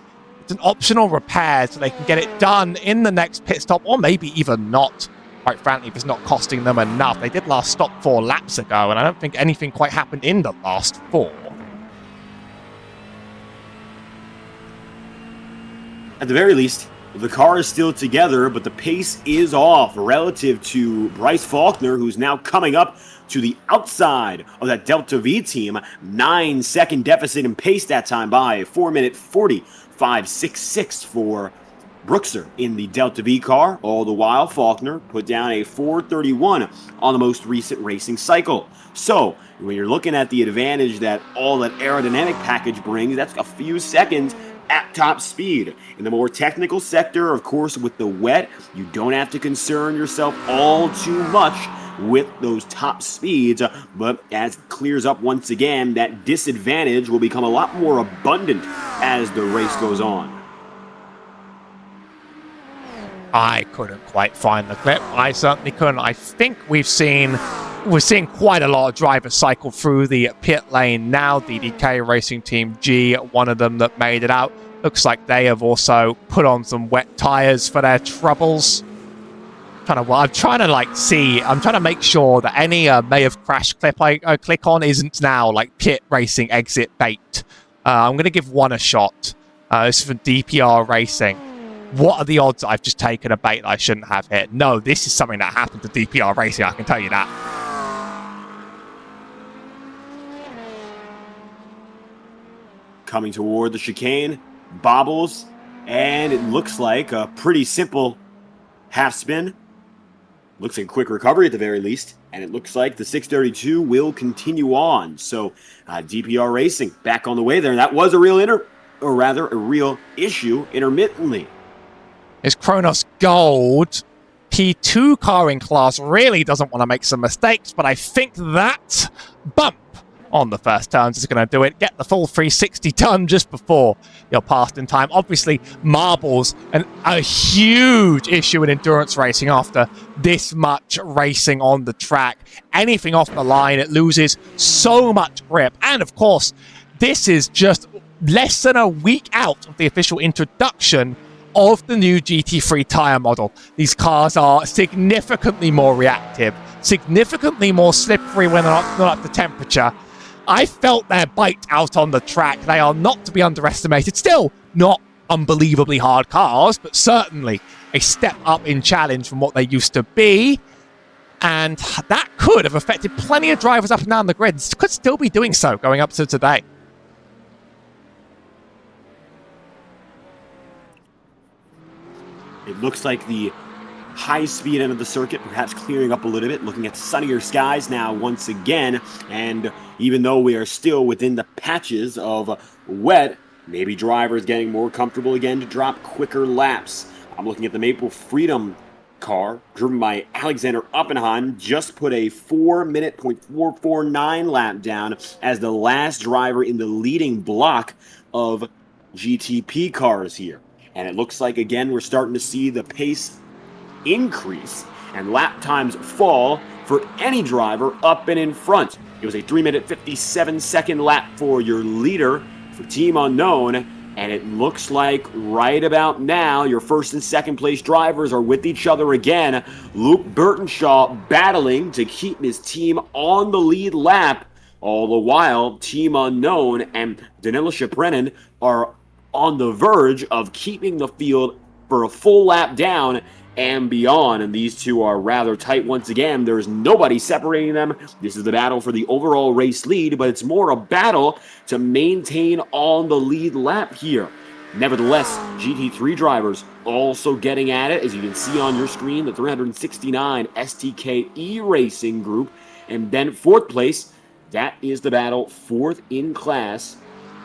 It's an optional repair so they can get it done in the next pit stop, or maybe even not. Quite frankly, if it's not costing them enough. They did last stop 4 laps ago, and I don't think anything quite happened in the last 4. at the very least, the car is still together, but the pace is off relative to Bryce Faulkner, who's now coming up to the outside of that Delta V team. 9-second deficit in pace that time by 4-minute 40.566 for Brookser in the Delta V car. All the while, Faulkner put down a 4:31 on the most recent racing cycle. So, when you're looking at the advantage that all that aerodynamic package brings, that's a few seconds at top speed. In the more technical sector, of course, with the wet, you don't have to concern yourself all too much with those top speeds, but as it clears up once again, that disadvantage will become a lot more abundant as the race goes on. I couldn't quite find the clip. I certainly couldn't. I think we're seeing quite a lot of drivers cycle through the pit lane now. DDK Racing Team G, one of them that made it out. Looks like they have also put on some wet tires for their troubles. I'm trying to make sure that any may have crashed clip I click on isn't now like pit racing exit bait. I'm going to give one a shot. This is from DPR Racing. What are the odds that I've just taken a bait that I shouldn't have hit? No, this is something that happened to DPR Racing, I can tell you that. Coming toward the chicane, bobbles, and it looks like a pretty simple half spin. Looks like a quick recovery at the very least, and it looks like the 632 will continue on. So DPR Racing back on the way there. That was a real issue intermittently. Is Kronos Gold. P2 car in class really doesn't want to make some mistakes, but I think that bump on the first turns is going to do it. Get the full 360 done just before you're passed in time. Obviously, marbles, a huge issue in endurance racing after this much racing on the track. Anything off the line, it loses so much grip. And of course, this is just less than a week out of the official introduction of the new GT3 tyre model. These cars are significantly more reactive, significantly more slippery when they're not up to temperature. I felt their bite out on the track. They are not to be underestimated. Still not unbelievably hard cars, but certainly a step up in challenge from what they used to be. And that could have affected plenty of drivers up and down the grid. Could still be doing so going up to today. It looks like the high-speed end of the circuit perhaps clearing up a little bit, looking at sunnier skies now once again. And even though we are still within the patches of wet, maybe drivers getting more comfortable again to drop quicker laps. I'm looking at the Maple Freedom car, driven by Alexander Oppenheim, just put a 4-minute .449 lap down as the last driver in the leading block of GTP cars here. And it looks like, again, we're starting to see the pace increase and lap times fall for any driver up and in front. It was a 3-minute 57-second lap for your leader for Team Unknown, and it looks like right about now your first and second place drivers are with each other again. Luke Burtonshaw battling to keep his team on the lead lap. All the while, Team Unknown and Danila Shaprenin are on the verge of keeping the field for a full lap down and beyond, and these two are rather tight once again. There's nobody separating them. This is the battle for the overall race lead, but it's more a battle to maintain on the lead lap here. Nevertheless, GT3 drivers also getting at it, as you can see on your screen, the 369 STK Racing Group, and then fourth place, that is the battle fourth in class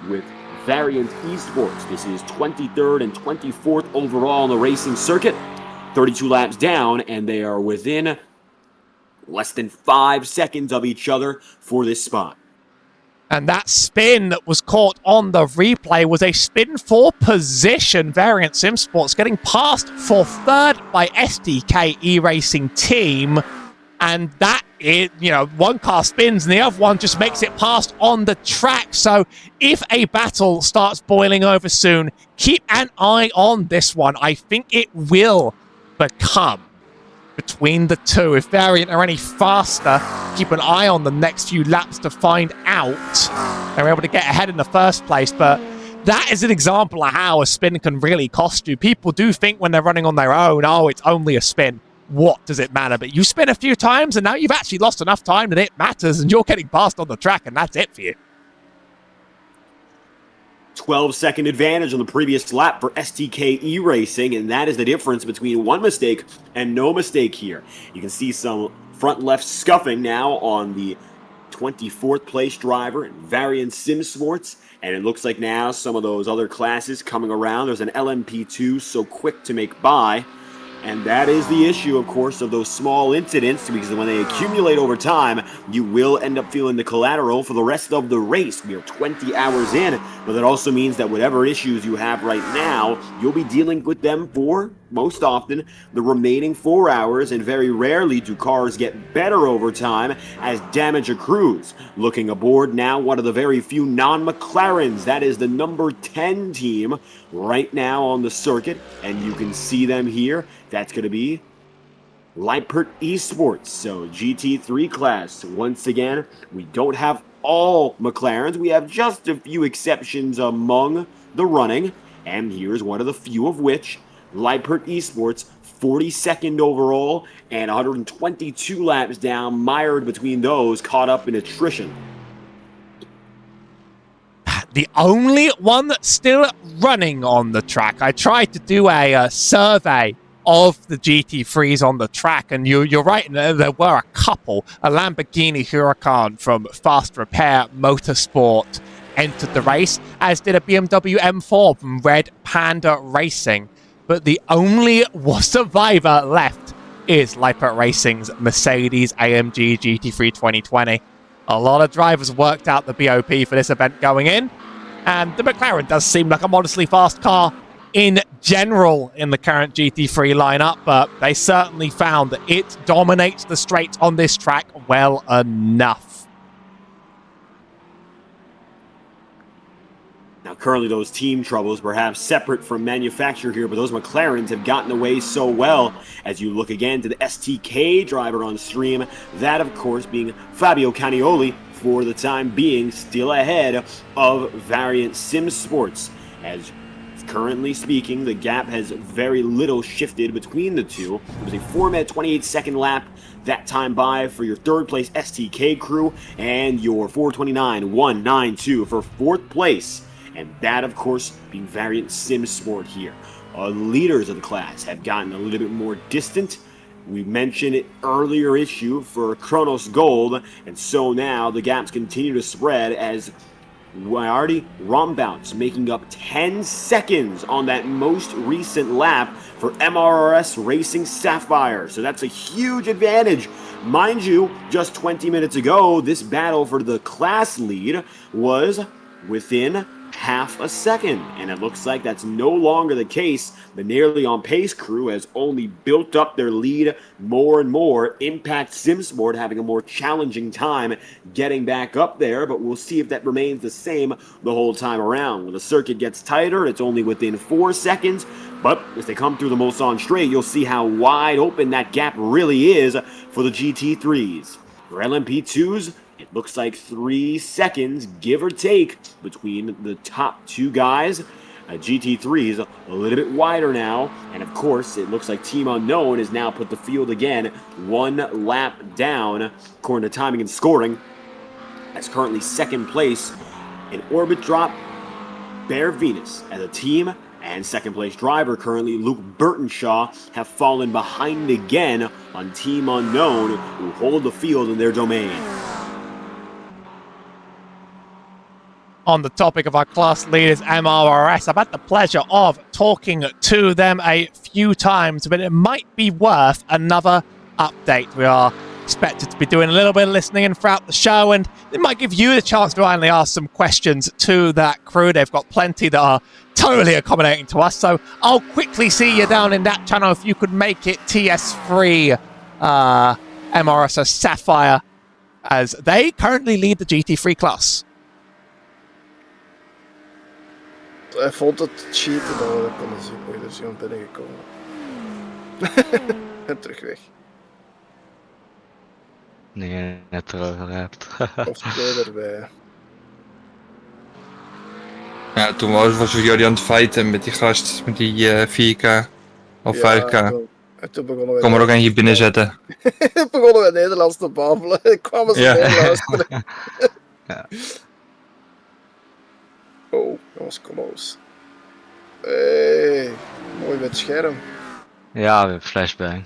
with Variant Esports. This is 23rd and 24th overall on the racing circuit. 32 laps down, and they are within less than 5 seconds of each other for this spot. And that spin that was caught on the replay was a spin for position. Variant Sim Sports getting passed for third by SDK E-Racing Team. And that is, one car spins and the other one just makes it past on the track. So if a battle starts boiling over soon, keep an eye on this one. I think it will become between the two. If Variant are any faster, keep an eye on the next few laps to find out. They were able to get ahead in the first place, but that is an example of how a spin can really cost you. People do think when they're running on their own, oh, it's only a spin. What does it matter? But you spin a few times, and now you've actually lost enough time that it matters, and you're getting past on the track, and that's it for you. 12-second advantage on the previous lap for STK Racing, and that is the difference between one mistake and no mistake here. You can see some front left scuffing now on the 24th place driver in Variant Sim Sports, and it looks like now some of those other classes coming around. There's an LMP2 so quick to make by. And that is the issue, of course, of those small incidents, because when they accumulate over time, you will end up feeling the collateral for the rest of the race. We are 20 hours in, but that also means that whatever issues you have right now, you'll be dealing with them for, most often, the remaining 4 hours, and very rarely do cars get better over time as damage accrues. Looking aboard now, one of the very few non-McLarens, that is the number 10 team right now on the circuit, and you can see them here. That's going to be Leipert Esports, so GT3 class. Once again, we don't have all McLarens. We have just a few exceptions among the running, and here's one of the few of which, Leipert Esports, 42nd overall and 122 laps down, mired between those, caught up in attrition. The only one that's still running on the track. I tried to do a survey of the GT3s on the track, and you're right, there were a couple. A Lamborghini Huracan from Fast Repair Motorsport entered the race, as did a BMW M4 from Red Panda Racing. But the only survivor left is Leipert Racing's Mercedes AMG GT3 2020. A lot of drivers worked out the BOP for this event going in, and the McLaren does seem like a modestly fast car in general in the current GT3 lineup, but they certainly found that it dominates the straights on this track well enough. Now, currently those team troubles perhaps separate from manufacturer here, but those McLarens have gotten away so well. As you look again to the STK driver on stream, that of course being Fabio Canioli, for the time being still ahead of Variant Sim Sports. As currently speaking, the gap has very little shifted between the two. It was a 4-minute 28-second lap that time by for your third place STK crew, and your 4:29.192 for fourth place. And that, of course, being Variant Sim Sport here. Leaders of the class have gotten a little bit more distant. We mentioned it earlier issue for Kronos Gold, and so now the gaps continue to spread as Wyardi Rombouts making up 10 seconds on that most recent lap for MRRS Racing Sapphire. So that's a huge advantage. Mind you, just 20 minutes ago, this battle for the class lead was within half a second, and it looks like that's no longer the case. The Nearly On Pace crew has only built up their lead more and more. Impact SimSport having a more challenging time getting back up there, but we'll see if that remains the same the whole time around. When the circuit gets tighter, it's only within 4 seconds, but as they come through the Mulsanne straight, you'll see how wide open that gap really is for the GT3s. For LMP2s, it looks like 3 seconds, give or take, between the top two guys. GT3 is a little bit wider now, and of course, it looks like Team Unknown has now put the field again 1 lap down, according to timing and scoring. That's currently second place in Orbit Drop, Bear Venus as a team, and second place driver currently Luke Burtonshaw have fallen behind again on Team Unknown, who hold the field in their domain. On the topic of our class leaders, MRRS, I've had the pleasure of talking to them a few times, but it might be worth another update. We are expected to be doing a little bit of listening in throughout the show, and it might give you the chance to finally ask some questions to that crew. They've got plenty that are totally accommodating to us, so I'll quickly see you down in that channel if you could make it TS3 MRS Sapphire, as they currently lead the GT3 class. Hij vond het cheaten dat we dat konden zien. Oei, er is iemand binnengekomen. En terug weg. Nee, net erover hebt. Of twee erbij. Ja, toen was jullie aan het fighten met die gast, met die 4K of 5K. Toen begonnen we... Kom er ook eentje binnen zetten. begonnen we Nederlands te babbelen. Ik kwam ze mee luisteren. Ja. Oh, dat was close. Hey, mooi met scherm. Ja, weer flashbang.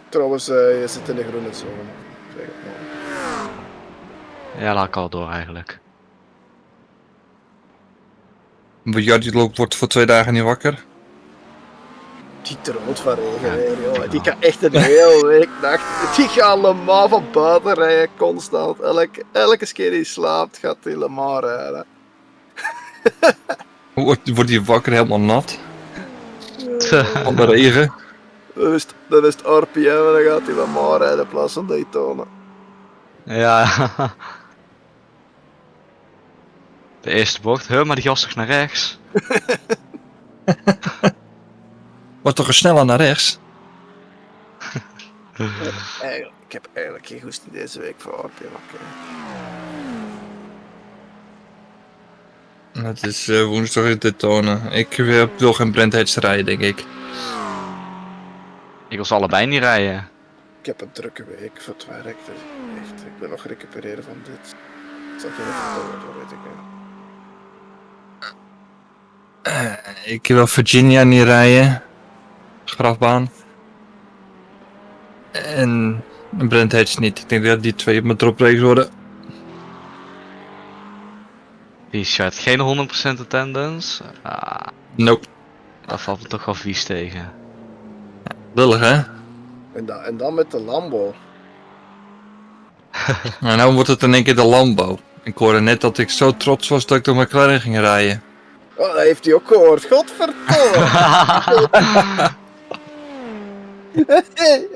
Trouwens, je zit in de groene zone. Zeg het maar. Ja, laat ik al door eigenlijk. Jordi wordt voor 2 dagen niet wakker. Die troot van regen weer, joh. Die kan echt een hele week nacht. Die gaat helemaal van buiten rijden, constant. Elke keer die slaapt, gaat hij helemaal rijden. Wordt hij wakker helemaal nat? Van de regen? Dan is het RPM en dan gaat hij helemaal rijden in plaats van Daytona. Ja. De eerste bocht, maar die gast toch naar rechts? Wordt toch sneller naar rechts? Ik heb eigenlijk geen goesting deze week voor RPM. Het is woensdag in Daytona. Ik wil geen Brent Hedges rijden, denk ik. Ik wil ze allebei niet rijden. Ik heb een drukke week voor het werk. Dus echt, ik wil nog recupereren van dit. Ik zat even door, zo weet ik. Ik wil Virginia niet rijden. Grafbaan. En Brent Hedges niet. Ik denk dat die 2 op mijn droprace worden. Die shot geen 100% attendance. Nope. Dat valt me toch wel vies tegen. Lullig, hè? En dan met de Lambo. Maar nou wordt het in één keer de Lambo. Ik hoorde net dat ik zo trots was dat ik door McLaren ging rijden. Oh, dat heeft hij ook gehoord. Godverdomme.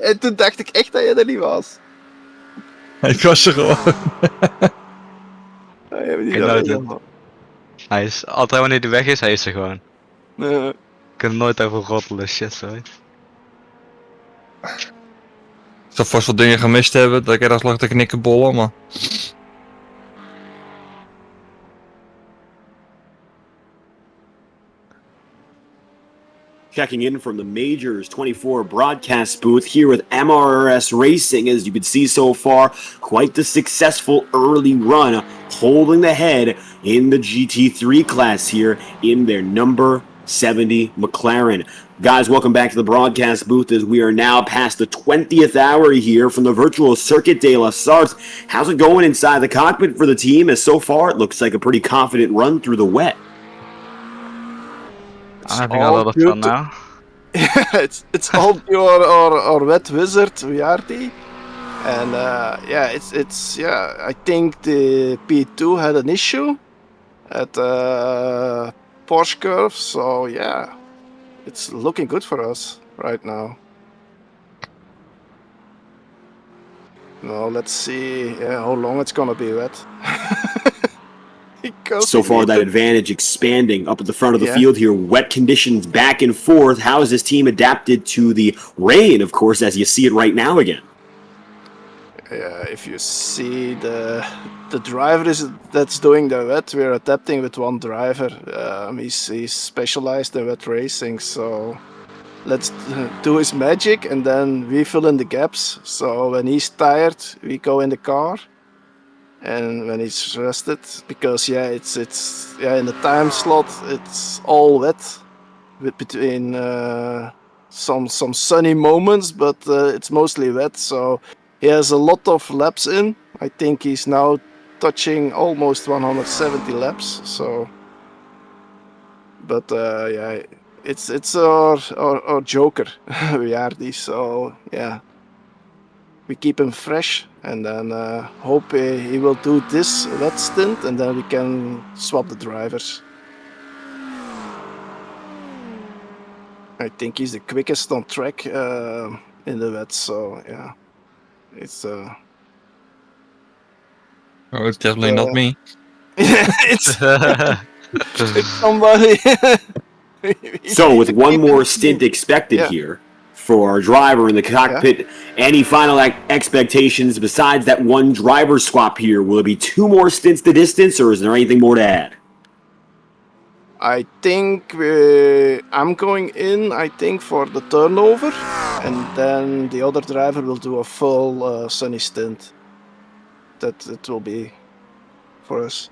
En toen dacht ik echt dat je er niet was. Ik was er gewoon. Hij is altijd wanneer hij weg is, hij is er gewoon. Nee. Ik kan er nooit over roddelen, shit, sorry. Ik zal vast wel dingen gemist hebben, dat ik ergens lag te knikkenbollen, maar... Checking in from the Majors 24 broadcast booth here with MRS Racing. As you can see so far, quite the successful early run, holding the head in the GT3 class here in their number 70 McLaren. Guys, welcome back to the broadcast booth as we are now past the 20th hour here from the virtual Circuit de la Sarthe. How's it going inside the cockpit for the team? As so far, it looks like a pretty confident run through the wet. I think a lot of fun now. It's all due our wet wizard Viardi, and it's I think the P2 had an issue at Porsche curve, so yeah, it's looking good for us right now. Now let's see how long it's gonna be wet. So far, that advantage expanding up at the front of the field here. Wet conditions back and forth. How has this team adapted to the rain, of course, as you see it right now again? If you see the driver that's doing the wet, we're adapting with one driver. He's specialized in wet racing, so let's do his magic and then we fill in the gaps. So when he's tired, we go in the car. And when he's rested, because it's in the time slot it's all wet, between some sunny moments, but it's mostly wet. So he has a lot of laps in. I think he's now touching almost 170 laps. So, but it's our joker, Viardi. So yeah. We keep him fresh and then hope he will do this wet stint and then we can swap the drivers. I think he's the quickest on track in the wet, so yeah, it's oh, it's definitely not me. it's somebody. So with one more stint expected here for our driver in the cockpit. Any final expectations besides that one driver swap here? Will it be 2 more stints the distance, or is there anything more to add? I think I'm going in, I think, for the turnover, and then the other driver will do a full sunny stint. That it will be for us.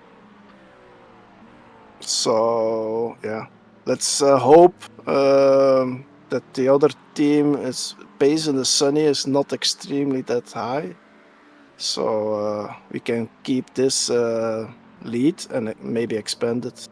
So, yeah. Let's hope that the other team is pace in the sunny is not extremely that high. So we can keep this lead and maybe expand it.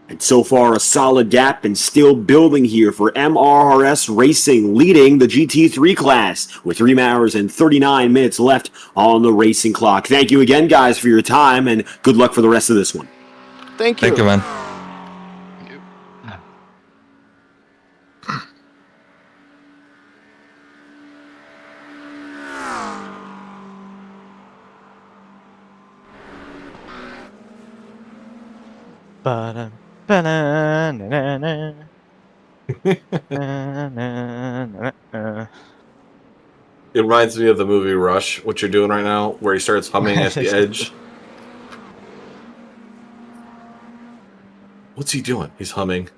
And so far, a solid gap and still building here for MRRS Racing, leading the GT3 class with 3 hours and 39 minutes left on the racing clock. Thank you again, guys, for your time, and good luck for the rest of this one. Thank you. Thank you, man. It reminds me of the movie Rush, what you're doing right now, where he starts humming at the edge. What's he doing? He's humming.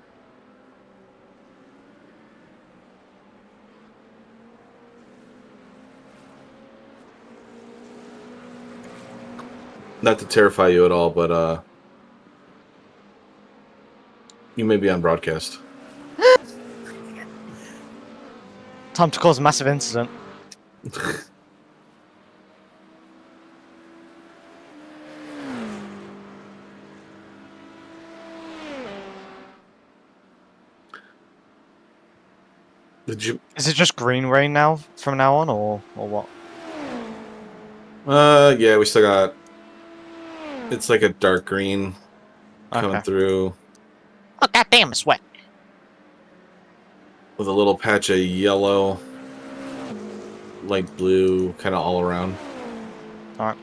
Not to terrify you at all, but you may be on broadcast. Time to cause a massive incident. Is it just green rain now from now on, or what? Yeah, we still got. It's like a dark green coming through. Oh goddamn, it's wet. With a little patch of yellow, light blue, kind of all around. All right.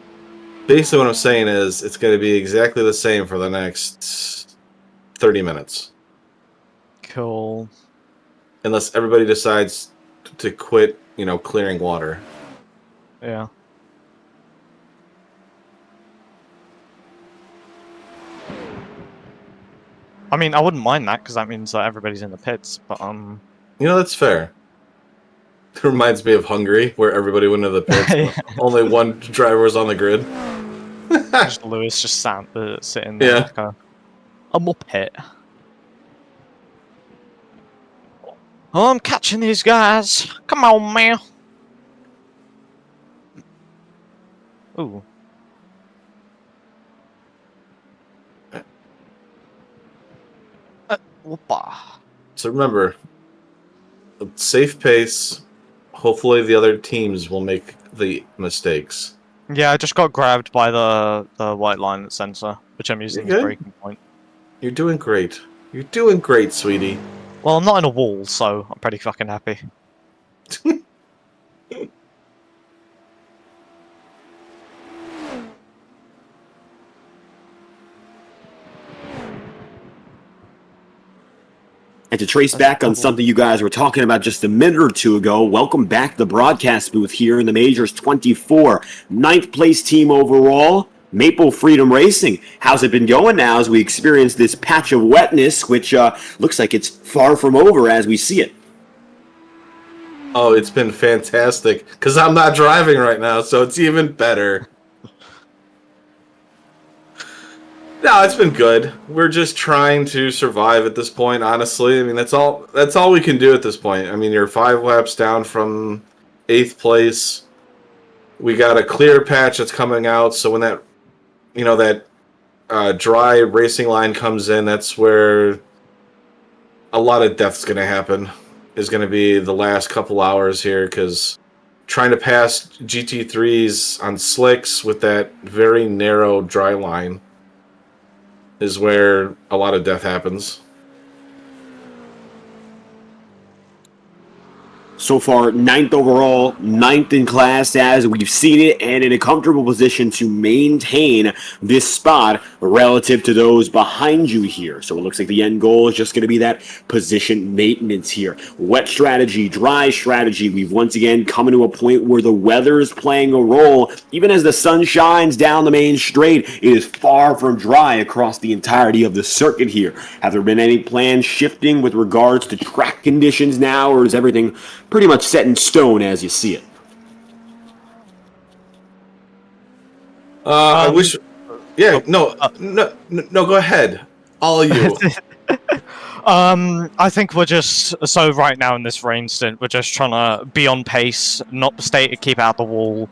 Basically, what I'm saying is it's going to be exactly the same for the next 30 minutes. Cool. Unless everybody decides to quit, clearing water. Yeah. I mean, I wouldn't mind that because that means that everybody's in the pits. But that's fair. It reminds me of Hungary, where everybody went into the pits. Yeah. Only one driver was on the grid. just Lewis just sitting there like a muppet. Oh, I'm catching these guys. Come on, man. Ooh. Whoopa. So remember, a safe pace. Hopefully the other teams will make the mistakes. Yeah, I just got grabbed by the white line sensor, which I'm using as braking point. You're doing great. You're doing great, sweetie. Well, I'm not in a wall, so I'm pretty fucking happy. And to trace back on something you guys were talking about just a minute or two ago, welcome back to the broadcast booth here in the Majors 24. 9th place team overall, Maple Freedom Racing. How's it been going now as we experience this patch of wetness, which looks like it's far from over as we see it? Oh, it's been fantastic, because I'm not driving right now, so it's even better. No, it's been good. We're just trying to survive at this point, honestly. I mean, that's all we can do at this point. I mean, you're 5 laps down from 8th place. We got a clear patch that's coming out, so when that dry racing line comes in, that's where a lot of death's going to happen. Is going to be the last couple hours here, because trying to pass GT3s on slicks with that very narrow dry line is where a lot of death happens. So far, 9th overall, 9th in class as we've seen it, and in a comfortable position to maintain this spot relative to those behind you here. So it looks like the end goal is just going to be that position maintenance here. Wet strategy, dry strategy. We've once again come to a point where the weather is playing a role. Even as the sun shines down the main straight, it is far from dry across the entirety of the circuit here. Have there been any plans shifting with regards to track conditions now, or is everything pretty much set in stone as you see it? I wish. Yeah, no, go ahead. All of you. I think we're just right now in this rain stint, we're just trying to be on pace, not keep out the wall.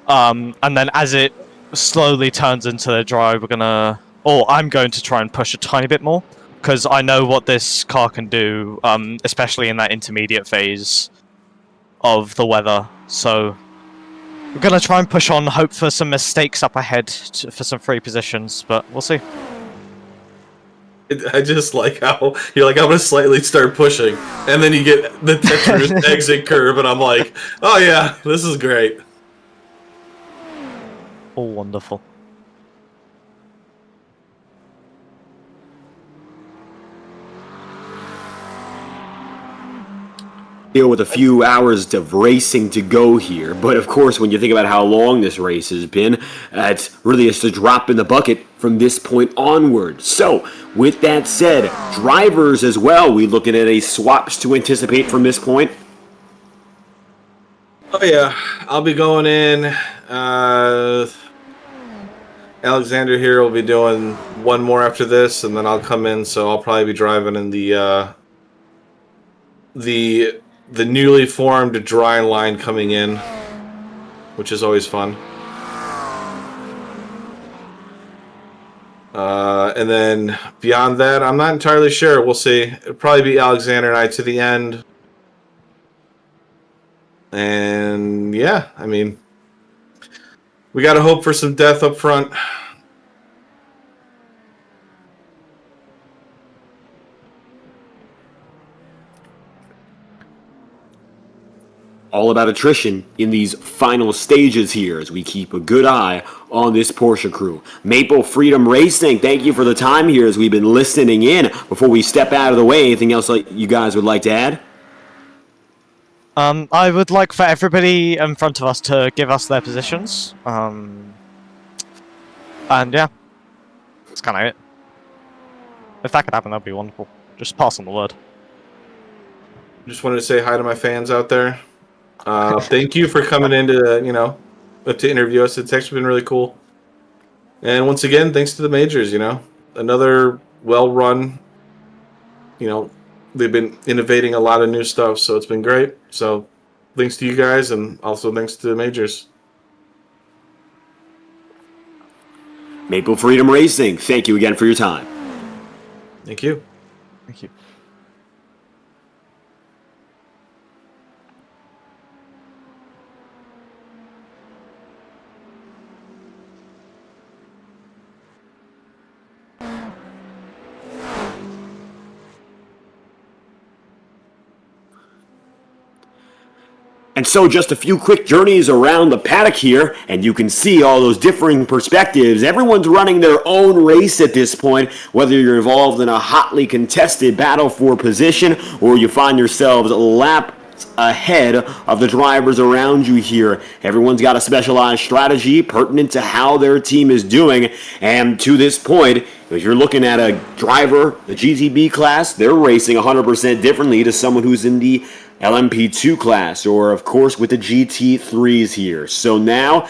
And then as it slowly turns into the dry, I'm going to try and push a tiny bit more, because I know what this car can do, especially in that intermediate phase of the weather. So we're going to try and push on, hope for some mistakes up ahead for some free positions, but we'll see. I just like how you're like, I'm going to slightly start pushing, and then you get the Tetris exit curve, and I'm like, oh yeah, this is great. Oh, wonderful. Still with a few hours of racing to go here, but of course when you think about how long this race has been, it's really just a drop in the bucket from this point onward. So with that said, drivers as well, we looking at any swaps to anticipate from this point? Oh yeah, I'll be going in. Alexander here will be doing one more after this, and then I'll come in. So I'll probably be driving in the newly formed dry line coming in, which is always fun. And then beyond that, I'm not entirely sure. We'll see. It'll probably be Alexander and I to the end. And yeah, I mean, we got to hope for some death up front. All about attrition in these final stages here as we keep a good eye on this Porsche crew. Maple Freedom Racing, thank you for the time here as we've been listening in. Before we step out of the way, anything else you guys would like to add? I would like for everybody in front of us to give us their positions. And yeah, that's kind of it. If that could happen, that'd be wonderful. Just pass on the word. Just wanted to say hi to my fans out there. Thank you for coming in to interview us. It's actually been really cool. And once again, thanks to the majors, another well-run, they've been innovating a lot of new stuff, so it's been great. So thanks to you guys, and also thanks to the majors. Maple Freedom Racing, thank you again for your time. Thank you. Thank you. And so just a few quick journeys around the paddock here, and you can see all those differing perspectives. Everyone's running their own race at this point, whether you're involved in a hotly contested battle for position or you find yourselves laps ahead of the drivers around you here. Everyone's got a specialized strategy pertinent to how their team is doing, and to this point, if you're looking at a driver, the GTB class, they're racing 100% differently to someone who's in the LMP2 class, or of course with the GT3s here. So now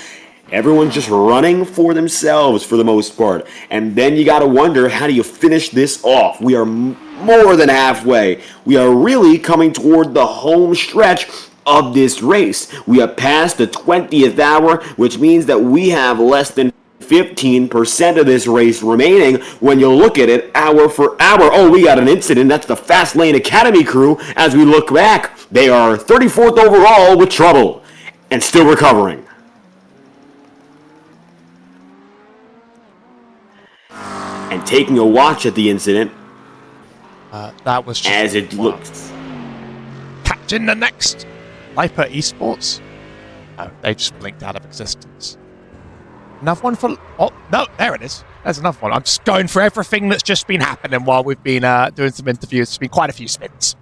everyone's just running for themselves for the most part. And then you got to wonder, how do you finish this off? We are more than halfway. We are really coming toward the home stretch of this race. We have passed the 20th hour, which means that we have less than 15% of this race remaining when you look at it hour for hour. Oh, we got an incident. That's the Fast Lane Academy crew. As we look back, they are 34th overall with trouble and still recovering. And taking a watch at the incident, that was just as it looks. watching the next Viper Esports. Oh, they just blinked out of existence. Another one for... Oh, no, there it is. There's another one. I'm just going for everything that's just been happening while we've been doing some interviews. It's been quite a few spins.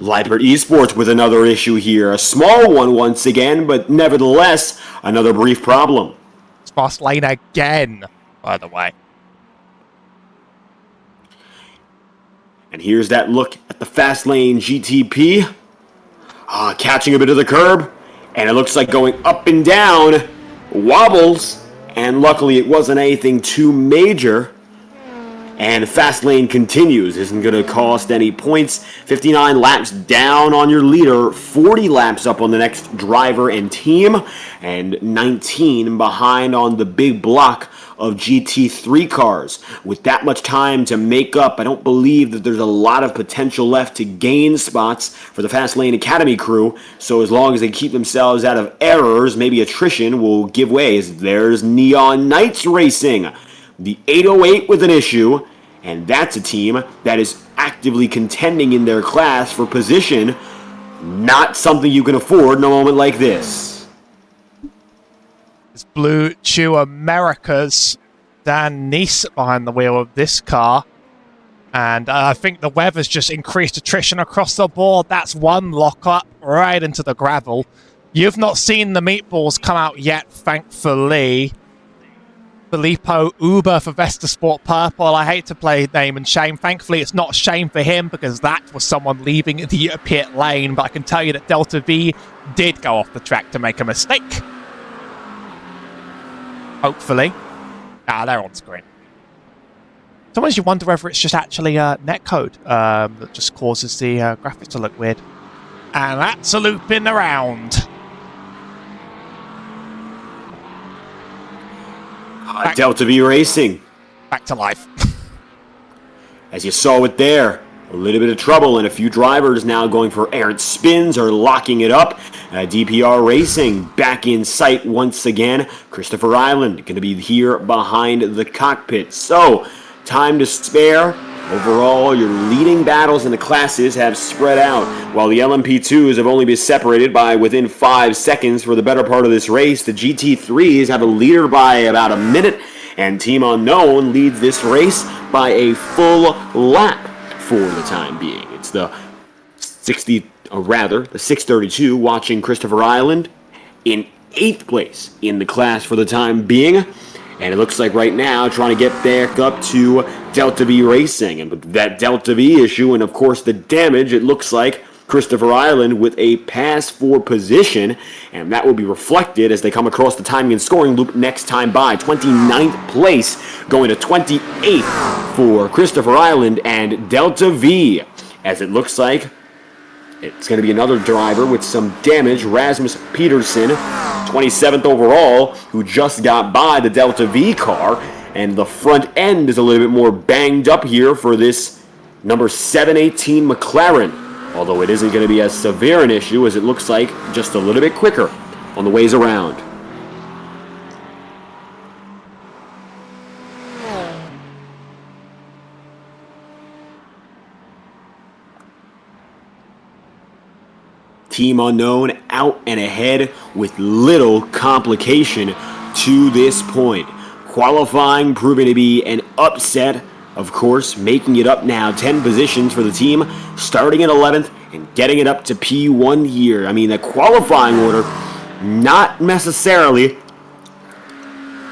Viper Esports with another issue here. A small one once again, but nevertheless, another brief problem. It's fast lane again, by the way. And here's that look at the fast lane GTP. Catching a bit of the curb. And it looks like going up and down. Wobbles. And luckily it wasn't anything too major. And fast lane continues. Isn't going to cost any points. 59 laps down on your leader. 40 laps up on the next driver and team. And 19 behind on the big block of GT3 cars. With that much time to make up, I don't believe that there's a lot of potential left to gain spots for the Fast Lane Academy crew. So as long as they keep themselves out of errors, maybe attrition will give way. There's Neon Knights Racing. The 808 with an issue, and that's a team that is actively contending in their class for position. Not something you can afford in a moment like this. It's Blue Chew America's Dan Neese behind the wheel of this car. And I think the weather's just increased attrition across the board. That's one lock-up right into the gravel. You've not seen the meatballs come out yet, thankfully. Filippo Uber for Vesta Sport Purple. I hate to play name and shame. Thankfully, it's not shame for him because that was someone leaving the pit lane. But I can tell you that Delta V did go off the track to make a mistake. Hopefully. They're on screen. Sometimes you wonder whether it's just actually netcode that just causes the graphics to look weird. And that's a looping around. Delta V Racing. Back to life. As you saw it there, a little bit of trouble and a few drivers now going for errant spins or locking it up. DPR Racing back in sight once again. Christopher Island going to be here behind the cockpit. So, time to spare. Overall, your leading battles in the classes have spread out, while the LMP2s have only been separated by within 5 seconds for the better part of this race. The GT3s have a leader by about a minute, and Team Unknown leads this race by a full lap for the time being. It's the 632 watching Christopher Island in 8th place in the class for the time being. And it looks like right now trying to get back up to Delta V Racing. And with that Delta V issue and, of course, the damage, it looks like Christopher Island with a pass for position. And that will be reflected as they come across the timing and scoring loop next time by. 29th place going to 28th for Christopher Island and Delta V. As it looks like it's going to be another driver with some damage, Rasmus Peterson, 27th overall, who just got by the Delta V car, and the front end is a little bit more banged up here for this number 718 McLaren, although it isn't going to be as severe an issue as it looks like just a little bit quicker on the ways around. Team Unknown out and ahead with little complication to this point. Qualifying proving to be an upset, of course, making it up now 10 positions for the team, starting at 11th and getting it up to P1 here. I mean, the qualifying order not necessarily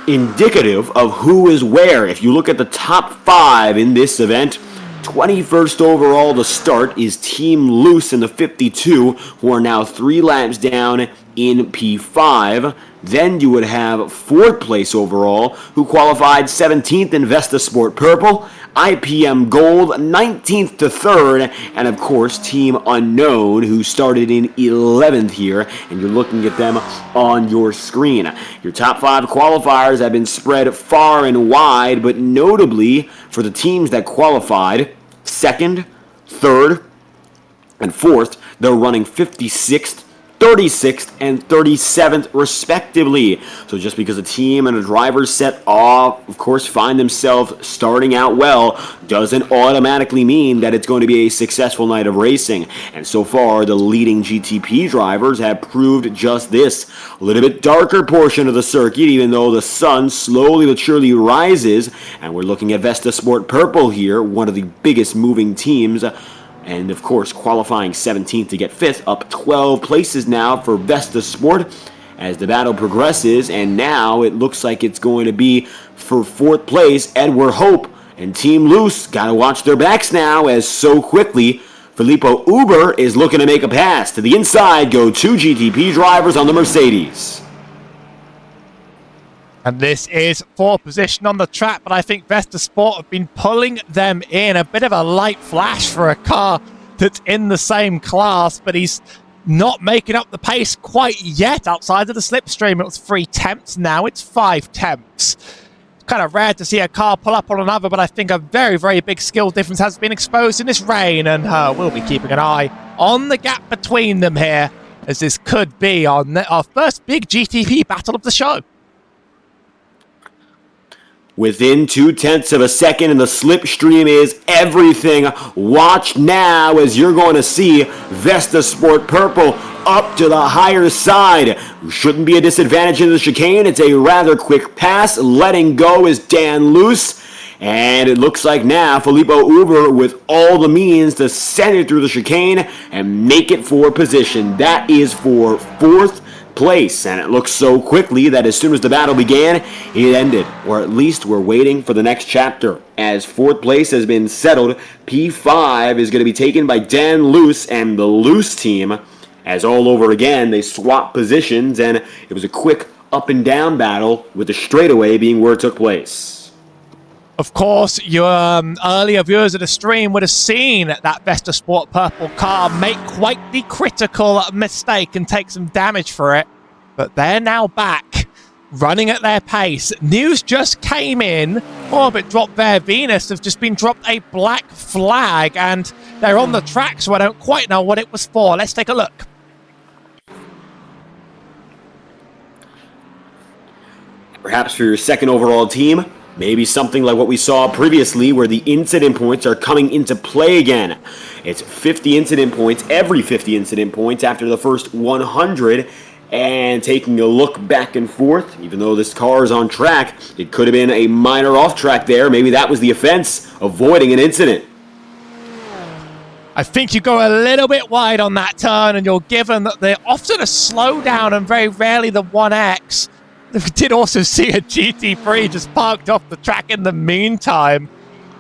indicative of who is where. If you look at the top 5 in this event, 21st overall to start is Team Loose in the 52, who are now 3 laps down in P5. Then you would have 4th place overall, who qualified 17th in Vesta Sport Purple, IPM Gold, 19th to 3rd, and of course Team Unknown, who started in 11th here, and you're looking at them on your screen. Your top 5 qualifiers have been spread far and wide, but notably for the teams that qualified 2nd, 3rd, and 4th, they're running 56th, 36th and 37th respectively. So just because a team and a driver set off, of course, find themselves starting out well, doesn't automatically mean that it's going to be a successful night of racing. And so far, the leading GTP drivers have proved just this. A little bit darker portion of the circuit, even though the sun slowly but surely rises. And we're looking at Vesta Sport Purple here, one of the biggest moving teams. And of course, qualifying 17th to get 5th, up 12 places now for Vesta Sport as the battle progresses. And now it looks like it's going to be for 4th place, Edward Hope and Team Loose. Got to watch their backs now, as so quickly Filippo Uber is looking to make a pass. To the inside go 2 GTP drivers on the Mercedes. And this is 4th position on the track, but I think Vesta Sport have been pulling them in. A bit of a light flash for a car that's in the same class, but he's not making up the pace quite yet outside of the slipstream. It was 3 tenths, now it's 5 tenths. It's kind of rare to see a car pull up on another, but I think a very, very big skill difference has been exposed in this rain, and we'll be keeping an eye on the gap between them here, as this could be our first big GTP battle of the show. Within 0.2 of a second, and the slipstream is everything. Watch now as you're going to see Vesta Sport Purple up to the higher side. Shouldn't be a disadvantage in the chicane. It's a rather quick pass. Letting go is Dan Luce. And it looks like now Filippo Uber with all the means to send it through the chicane and make it for position. That is for 4th place, and it looks so quickly that as soon as the battle began, it ended, or at least we're waiting for the next chapter. As 4th place has been settled, P5 is going to be taken by Dan Luce and the Luce team, as all over again they swap positions, and it was a quick up and down battle, with the straightaway being where it took place. Of course, your earlier viewers of the stream would have seen that Vesta Sport Purple car make quite the critical mistake and take some damage for it. But they're now back, running at their pace. News just came in. Orbit dropped their Venus, have just been dropped a black flag, and they're on the track, so I don't quite know what it was for. Let's take a look. Perhaps for your second overall team, maybe something like what we saw previously, where the incident points are coming into play again. It's 50 incident points, every 50 incident points after the first 100. And taking a look back and forth, even though this car is on track, it could have been a minor off track there. Maybe that was the offense, avoiding an incident. I think you go a little bit wide on that turn, and you're given that they're often a slowdown and very rarely the 1X. We did also see a GT3 just parked off the track in the meantime.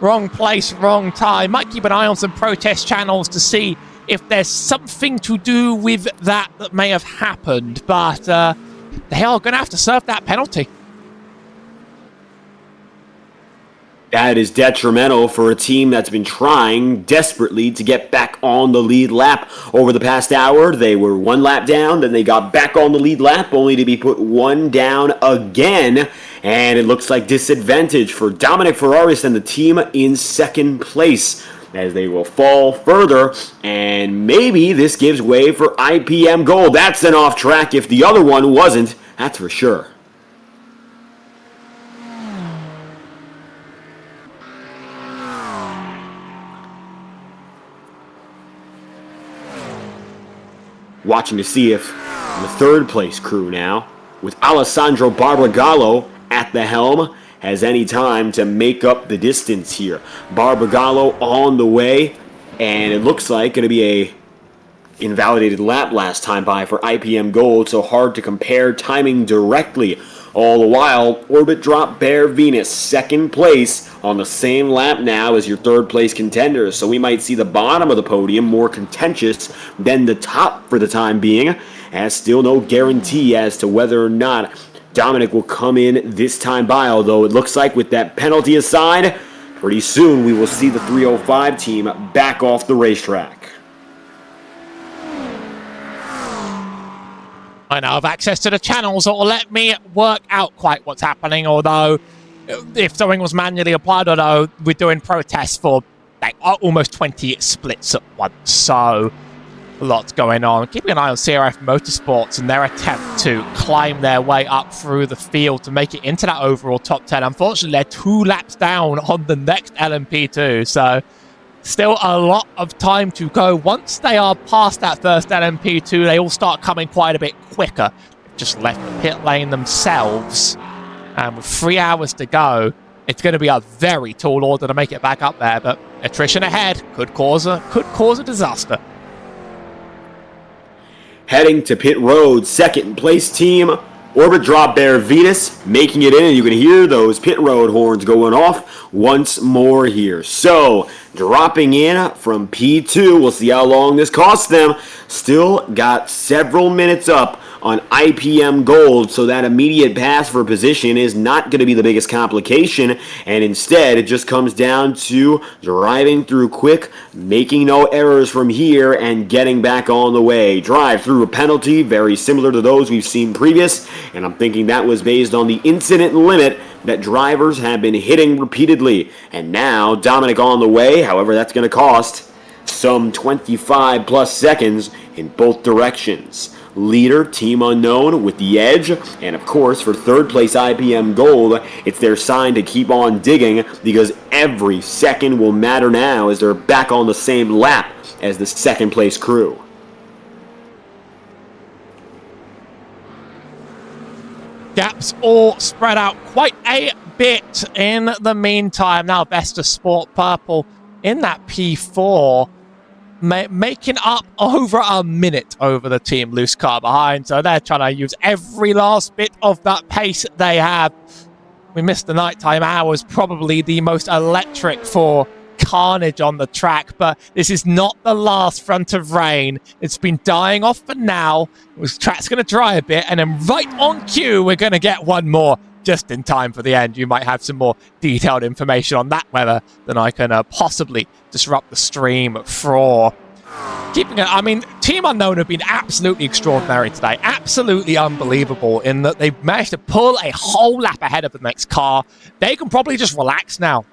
Wrong place, wrong time. Might keep an eye on some protest channels to see if there's something to do with that may have happened. But they are going to have to serve that penalty. That is detrimental for a team that's been trying desperately to get back on the lead lap over the past hour. They were 1 lap down, then they got back on the lead lap, only to be put 1 down again. And it looks like disadvantage for Dominic Ferraris and the team in second place, as they will fall further. And maybe this gives way for IPM Gold. That's an off track if the other one wasn't, that's for sure. Watching to see if the third place crew now, with Alessandro Barbagallo at the helm, has any time to make up the distance here. Barbagallo on the way, and it looks like going to be a invalidated lap last time by for IPM Gold, so hard to compare timing directly. All the while, Orbit dropped Bear Venus second place on the same lap now as your third place contenders. So we might see the bottom of the podium more contentious than the top for the time being, as still no guarantee as to whether or not Dominic will come in this time by, although it looks like with that penalty aside, pretty soon we will see the 305 team back off the racetrack. I now have access to the channels that will let me work out quite what's happening, although if something was manually applied, although we're doing protests for like almost 20 splits at once, so lots going on. Keeping an eye on CRF Motorsports and their attempt to climb their way up through the field to make it into that overall top 10. Unfortunately, they're 2 laps down on the next LMP2, so still a lot of time to go. Once they are past that first LMP2, they all start coming quite a bit quicker. Just left the pit lane themselves, and with 3 hours to go, it's going to be a very tall order to make it back up there, but attrition ahead could cause a disaster. Heading to pit road, second place team, Orbit Drop Bear Venus, making it in, and you can hear those pit road horns going off once more here. So, dropping in from P2, we'll see how long this costs them. Still got several minutes up on IPM Gold, so that immediate pass for position is not going to be the biggest complication, and instead it just comes down to driving through quick, making no errors from here, and getting back on the way. Drive through a penalty, very similar to those we've seen previous, and I'm thinking that was based on the incident limit that drivers have been hitting repeatedly. And now Dominic on the way, however that's going to cost some 25 plus seconds in both directions. Leader, Team Unknown with the edge, and of course for third place IPM Gold, it's their sign to keep on digging because every second will matter now as they're back on the same lap as the second place crew. Gaps all spread out quite a bit in the meantime. Now Best of Sport Purple in that P4, making up over a minute over the team loose car behind, so they're trying to use every last bit of that pace they have. We missed the nighttime hours, probably the most electric for carnage on the track, but this is not the last front of rain. It's been dying off for now. The track's going to dry a bit, and then right on cue we're going to get one more just in time for the end. You might have some more detailed information on that weather than I can possibly disrupt the stream for. Keeping it, I mean, Team Unknown have been absolutely extraordinary today. Absolutely unbelievable in that they've managed to pull a whole lap ahead of the next car. They can probably just relax now.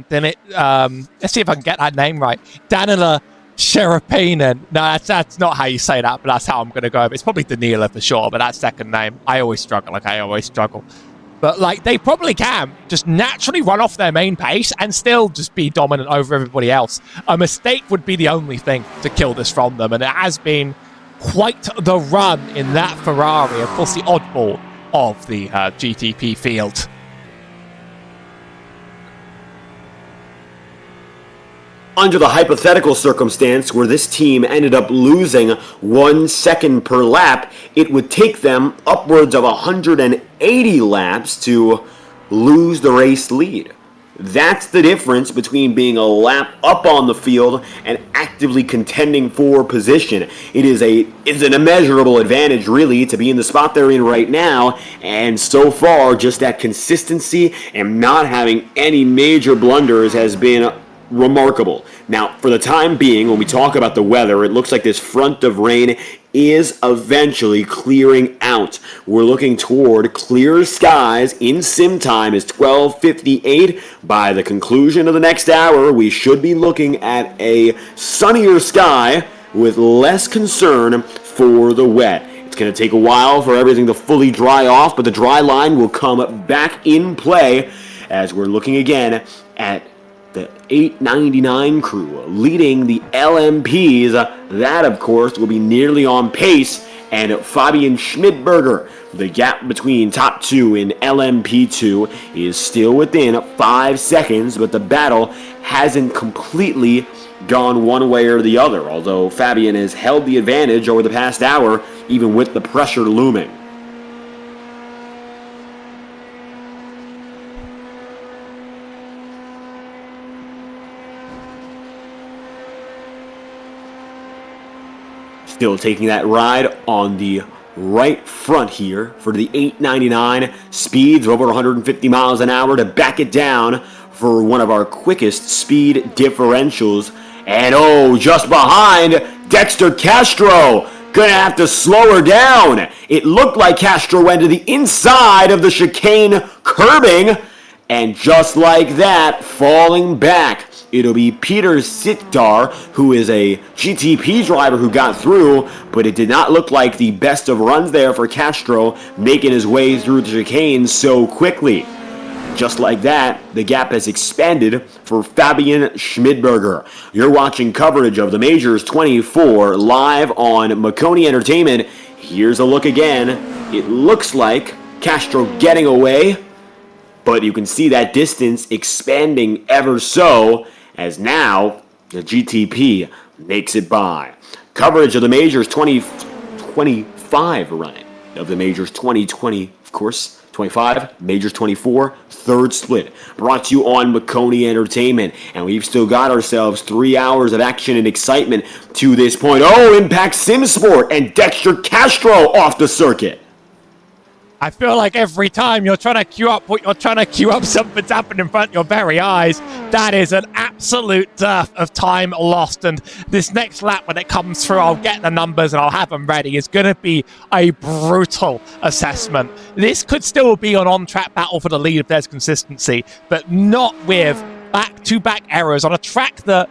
Let's see if I can get that name right. Danila Sherapinen. No, that's not how you say that, but that's how I'm going to go. It's probably Danila for sure, but that second name, I always struggle. But, like, they probably can just naturally run off their main pace and still just be dominant over everybody else. A mistake would be the only thing to kill this from them, and it has been quite the run in that Ferrari. Of course, the oddball of the GTP field. Under the hypothetical circumstance where this team ended up losing 1 second per lap, it would take them upwards of 180 laps to lose the race lead. That's the difference between being a lap up on the field and actively contending for position. It's an immeasurable advantage, really, to be in the spot they're in right now, and so far, just that consistency and not having any major blunders has been remarkable. Now, for the time being, when we talk about the weather, it looks like this front of rain is eventually clearing out. We're looking toward clear skies in sim time is 12:58. By the conclusion of the next hour, we should be looking at a sunnier sky with less concern for the wet. It's going to take a while for everything to fully dry off, but the dry line will come back in play as we're looking again at the 899 crew leading the LMPs. That, of course, will be nearly on pace. And Fabian Schmidberger, the gap between top two in LMP2 is still within 5 seconds, but the battle hasn't completely gone one way or the other, although Fabian has held the advantage over the past hour, even with the pressure looming. Still taking that ride on the right front here for the 899. Speeds of over 150 miles an hour to back it down for one of our quickest speed differentials. And oh, just behind, Dexter Castro. Gonna have to slow her down. It looked like Castro went to the inside of the chicane curbing. And just like that, falling back, it'll be Peter Sitdar, who is a GTP driver who got through, but it did not look like the best of runs there for Castro, making his way through the chicane so quickly. Just like that, the gap has expanded for Fabian Schmidberger. You're watching coverage of the Majors 24 live on Maconi Entertainment. Here's a look again. It looks like Castro getting away, but you can see that distance expanding ever so, as now the GTP makes it by. Coverage of the Majors 2025 running. Of the Majors 2020, of course, 25, Majors 24, third split. Brought to you on Maconi Entertainment. And we've still got ourselves 3 hours of action and excitement to this point. Oh, Impact Sim Sport and Dexter Castro off the circuit. I feel like every time you're trying to queue up something's happening in front of your very eyes. That is an absolute dearth of time lost. And this next lap, when it comes through, I'll get the numbers and I'll have them ready. It's going to be a brutal assessment. This could still be an on-track battle for the lead if there's consistency, but not with back-to-back errors on a track that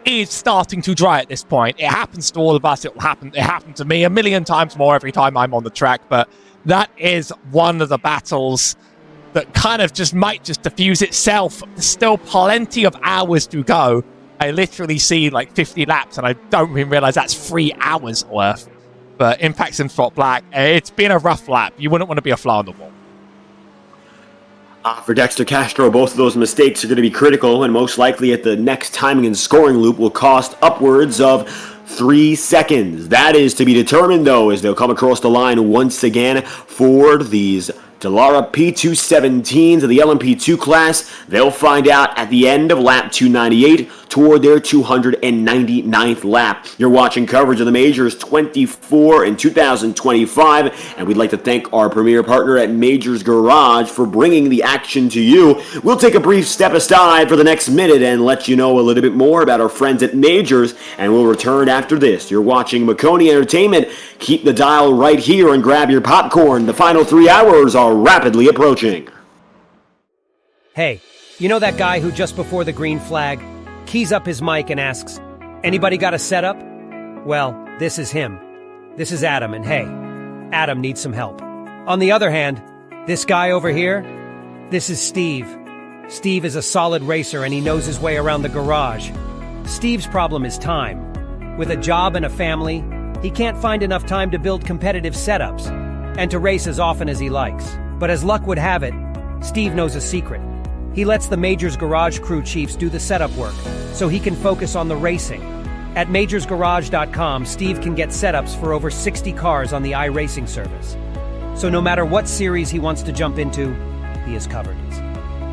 is starting to dry at this point. It happens to all of us. It happened to me a million times more every time I'm on the track, but that is one of the battles that kind of might diffuse itself. There's still plenty of hours to go. I literally see like 50 laps and I don't even realize that's 3 hours worth. But Impact Sim Sport Black, it's been a rough lap. You wouldn't want to be a fly on the wall. For Dexter Castro, both of those mistakes are going to be critical, and most likely at the next timing and scoring loop will cost upwards of 3 seconds. That is to be determined, though, as they'll come across the line once again for these Dallara P217s of the LMP2 class. They'll find out at the end of lap 298 toward their 299th lap. You're watching coverage of the Majors 24 in 2025, and we'd like to thank our premier partner at Majors Garage for bringing the action to you. We'll take a brief step aside for the next minute and let you know a little bit more about our friends at Majors, and we'll return after this. You're watching Maconi Entertainment. Keep the dial right here and grab your popcorn. The final 3 hours are rapidly approaching. Hey, you know that guy who just before the green flag keys up his mic and asks, "Anybody got a setup?" Well, this is him. This is Adam, and hey, Adam needs some help. On the other hand, this guy over here, this is Steve. Steve is a solid racer and he knows his way around the garage. Steve's problem is time. With a job and a family, he can't find enough time to build competitive setups and to race as often as he likes. But as luck would have it, Steve knows a secret. He lets the Majors Garage crew chiefs do the setup work, so he can focus on the racing. At majorsgarage.com, Steve can get setups for over 60 cars on the iRacing service. So no matter what series he wants to jump into, he is covered.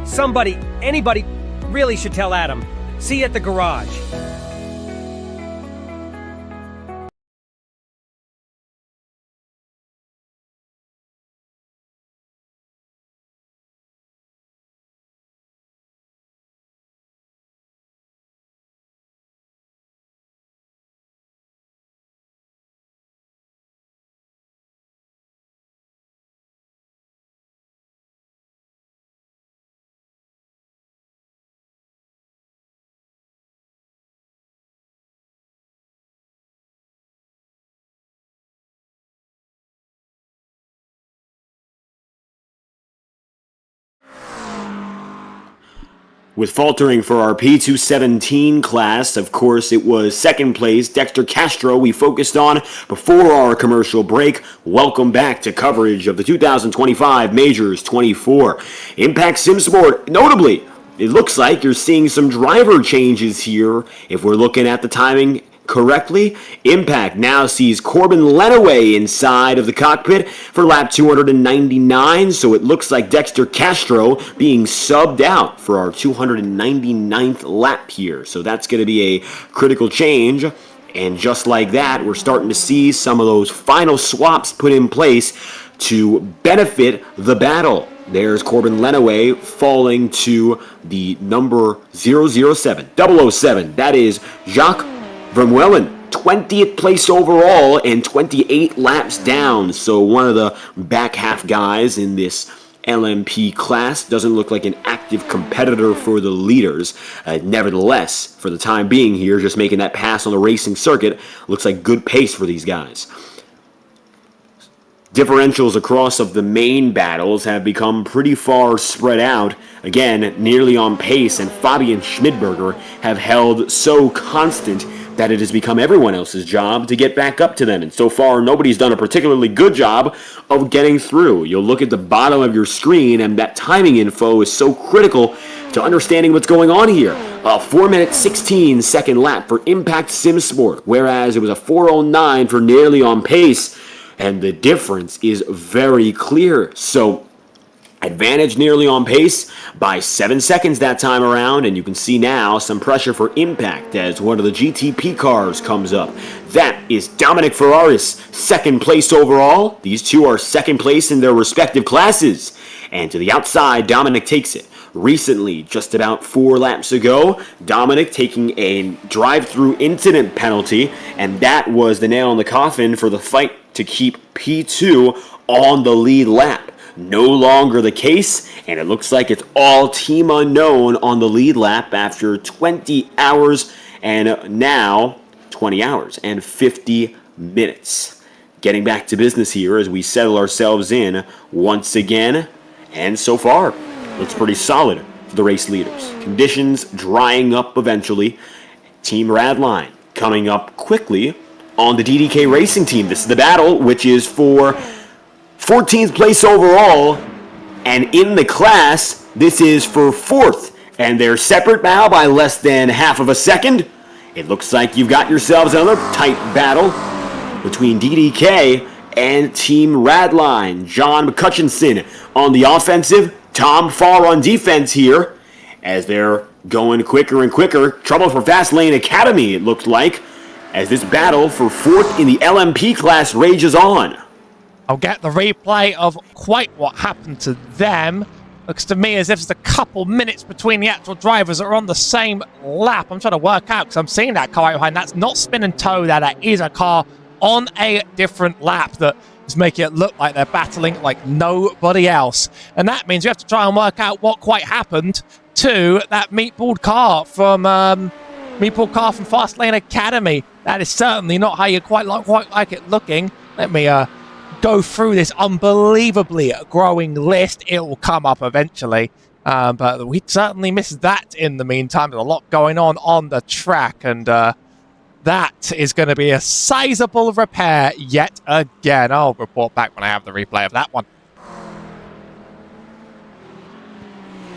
Somebody, anybody, really should tell Adam. See you at the garage. With faltering for our P217 class, of course, it was second place, Dexter Castro, we focused on before our commercial break. Welcome back to coverage of the 2025 Majors 24. Impact Sim Sport, notably, it looks like you're seeing some driver changes here. If we're looking at the timing correctly, Impact now sees Corbin Lenaway inside of the cockpit for lap 299, so it looks like Dexter Castro being subbed out for our 299th lap here. So that's going to be a critical change. And just like that, we're starting to see some of those final swaps put in place to benefit the battle. There's Corbin Lenaway falling to the number 007. That is Jacques Vermeulen, 20th place overall and 28 laps down. So one of the back half guys in this LMP class. Doesn't look like an active competitor for the leaders. Nevertheless, for the time being here, just making that pass on the racing circuit, looks like good pace for these guys. Differentials across of the main battles have become pretty far spread out. Again, nearly on pace, and Fabian Schmidberger have held so constant that it has become everyone else's job to get back up to them. And so far, nobody's done a particularly good job of getting through. You'll look at the bottom of your screen, and that timing info is so critical to understanding what's going on here. A 4-minute 16-second lap for Impact Sim Sport, whereas it was a 4:09 for Nearly on Pace. And the difference is very clear. So, advantage Nearly on Pace by 7 seconds that time around. And you can see now some pressure for Impact as one of the GTP cars comes up. That is Dominic Ferraris, second place overall. These two are second place in their respective classes. And to the outside, Dominic takes it. Recently, just about 4 laps ago, Dominic taking a drive-through incident penalty, and that was the nail in the coffin for the fight to keep P2 on the lead lap. No longer the case, and it looks like it's all team unknown on the lead lap after 20 hours and now 20 hours and 50 minutes. Getting back to business here as we settle ourselves in once again, and so far, looks pretty solid for the race leaders. Conditions drying up eventually. Team Radline coming up quickly on the DDK Racing team. This is the battle, which is for 14th place overall. And in the class, this is for 4th. And they're separate now by less than half of a second. It looks like you've got yourselves another tight battle between DDK and Team Radline. John McCutchinson on the offensive, Tom Farr on defense here, as they're going quicker and quicker. Trouble for Fastlane Academy, it looked like, as this battle for 4th in the LMP class rages on. I'll get the replay of quite what happened to them. Looks to me as if it's a couple minutes between the actual drivers that are on the same lap. I'm trying to work out, because I'm seeing that car right behind. That's not Spin and Toe, that is a car on a different lap that is making it look like they're battling like nobody else. And that means you have to try and work out what quite happened to that meatball car from Fastlane Academy. That is certainly not how you quite like it looking. Let me go through this unbelievably growing list. It will come up eventually. But we certainly missed that in the meantime. There's a lot going on the track, and that is going to be a sizable repair yet again. I'll report back when I have the replay of that one.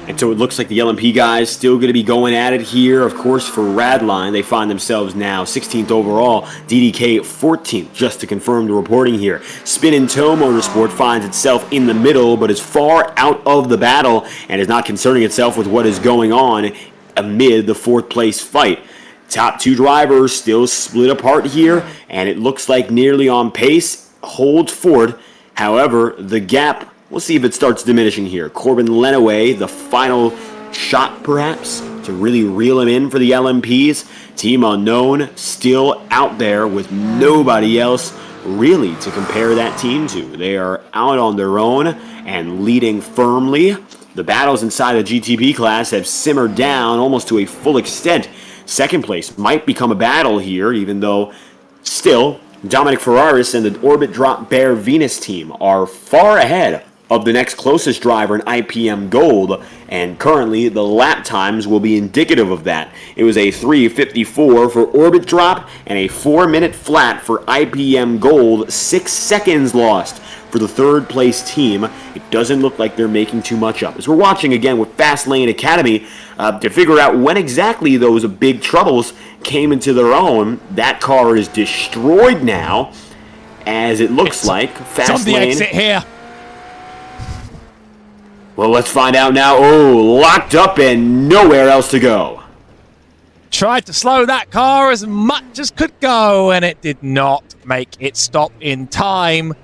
And so it looks like the LMP guys still going to be going at it here. Of course, for Radline, they find themselves now 16th overall, DDK 14th, just to confirm the reporting here. Spin and Toe Motorsport finds itself in the middle, but is far out of the battle and is not concerning itself with what is going on amid the 4th place fight. Top 2 drivers still split apart here, and it looks like Nearly on Pace holds forward. However, the gap, we'll see if it starts diminishing here. Corbin Lenaway, the final shot perhaps to really reel him in for the LMPs. Team Unknown still out there with nobody else really to compare that team to. They are out on their own and leading firmly. The battles inside the GTP class have simmered down almost to a full extent. Second place might become a battle here, even though still Dominic Ferraris and the Orbit Drop Bear Venus team are far ahead of the next closest driver in IPM Gold, and currently the lap times will be indicative of that. It was a 3:54 for Orbit Drop and a 4-minute flat for IPM Gold, 6 seconds lost for the 3rd place team. It doesn't look like they're making too much up. As we're watching again with Fastlane Academy to figure out when exactly those big troubles came into their own. That car is destroyed now, as it looks like Fastlane. It's on the exit here. Well, let's find out now. Oh, locked up and nowhere else to go. Tried to slow that car as much as could go, and it did not make it stop in time.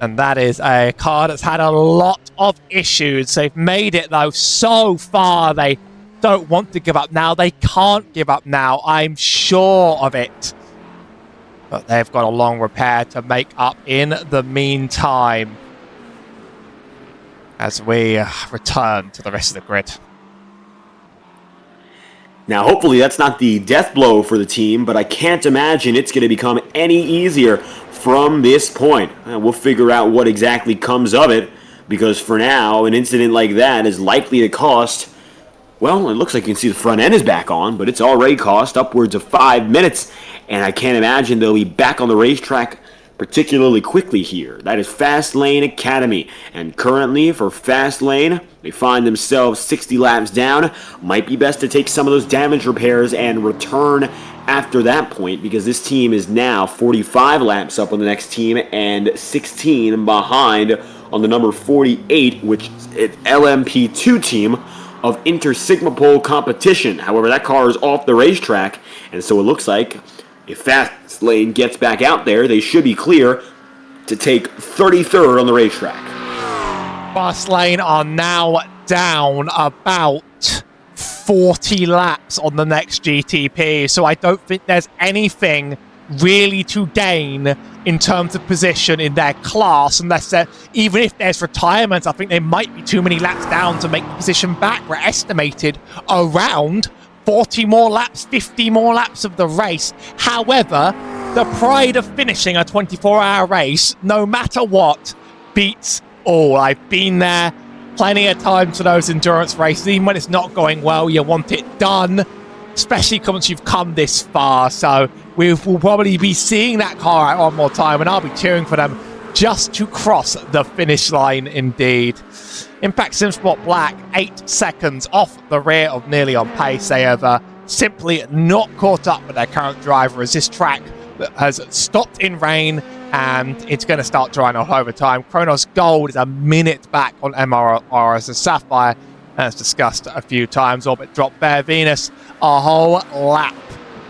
And that is a car that's had a lot of issues. They've made it, though, so far. They don't want to give up now. They can't give up now. I'm sure of it. But they've got a long repair to make up in the meantime. as we return to the rest of the grid. Now, hopefully that's not the death blow for the team, but I can't imagine it's going to become any easier from this point. We'll figure out what exactly comes of it, because for now, an incident like that is likely to cost, well, it looks like you can see the front end is back on, but it's already cost upwards of 5 minutes, and I can't imagine they'll be back on the racetrack particularly quickly here. That is Fast Lane Academy, and currently for Fast Lane, they find themselves 60 laps down. Might be best to take some of those damage repairs and return after that point, because this team is now 45 laps up on the next team and 16 behind on the number 48, which is an LMP2 team of Inter Sigma Pole competition. However, that car is off the racetrack, and so it looks like if Fast Lane gets back out there, they should be clear to take 33rd on the racetrack. Fast Lane are now down about 40 laps on the next GTP, so I don't think there's anything really to gain in terms of position in their class, unless even if there's retirements, I think they might be too many laps down to make the position back. We're estimated around 40 more laps, 50 more laps of the race. However, the pride of finishing a 24-hour race, no matter what, beats all. I've been there plenty of times for those endurance races. Even when it's not going well, you want it done, especially once you've come this far. So we will probably be seeing that car out one more time, and I'll be cheering for them just to cross the finish line indeed. Impact SimSport Black, 8 seconds off the rear of Nearly On Pace. They have simply not caught up with their current driver, as this track has stopped in rain and it's going to start drying off over time. Kronos Gold is a minute back on MRR as a Sapphire, as discussed a few times. Orbit Drop Bear Venus a whole lap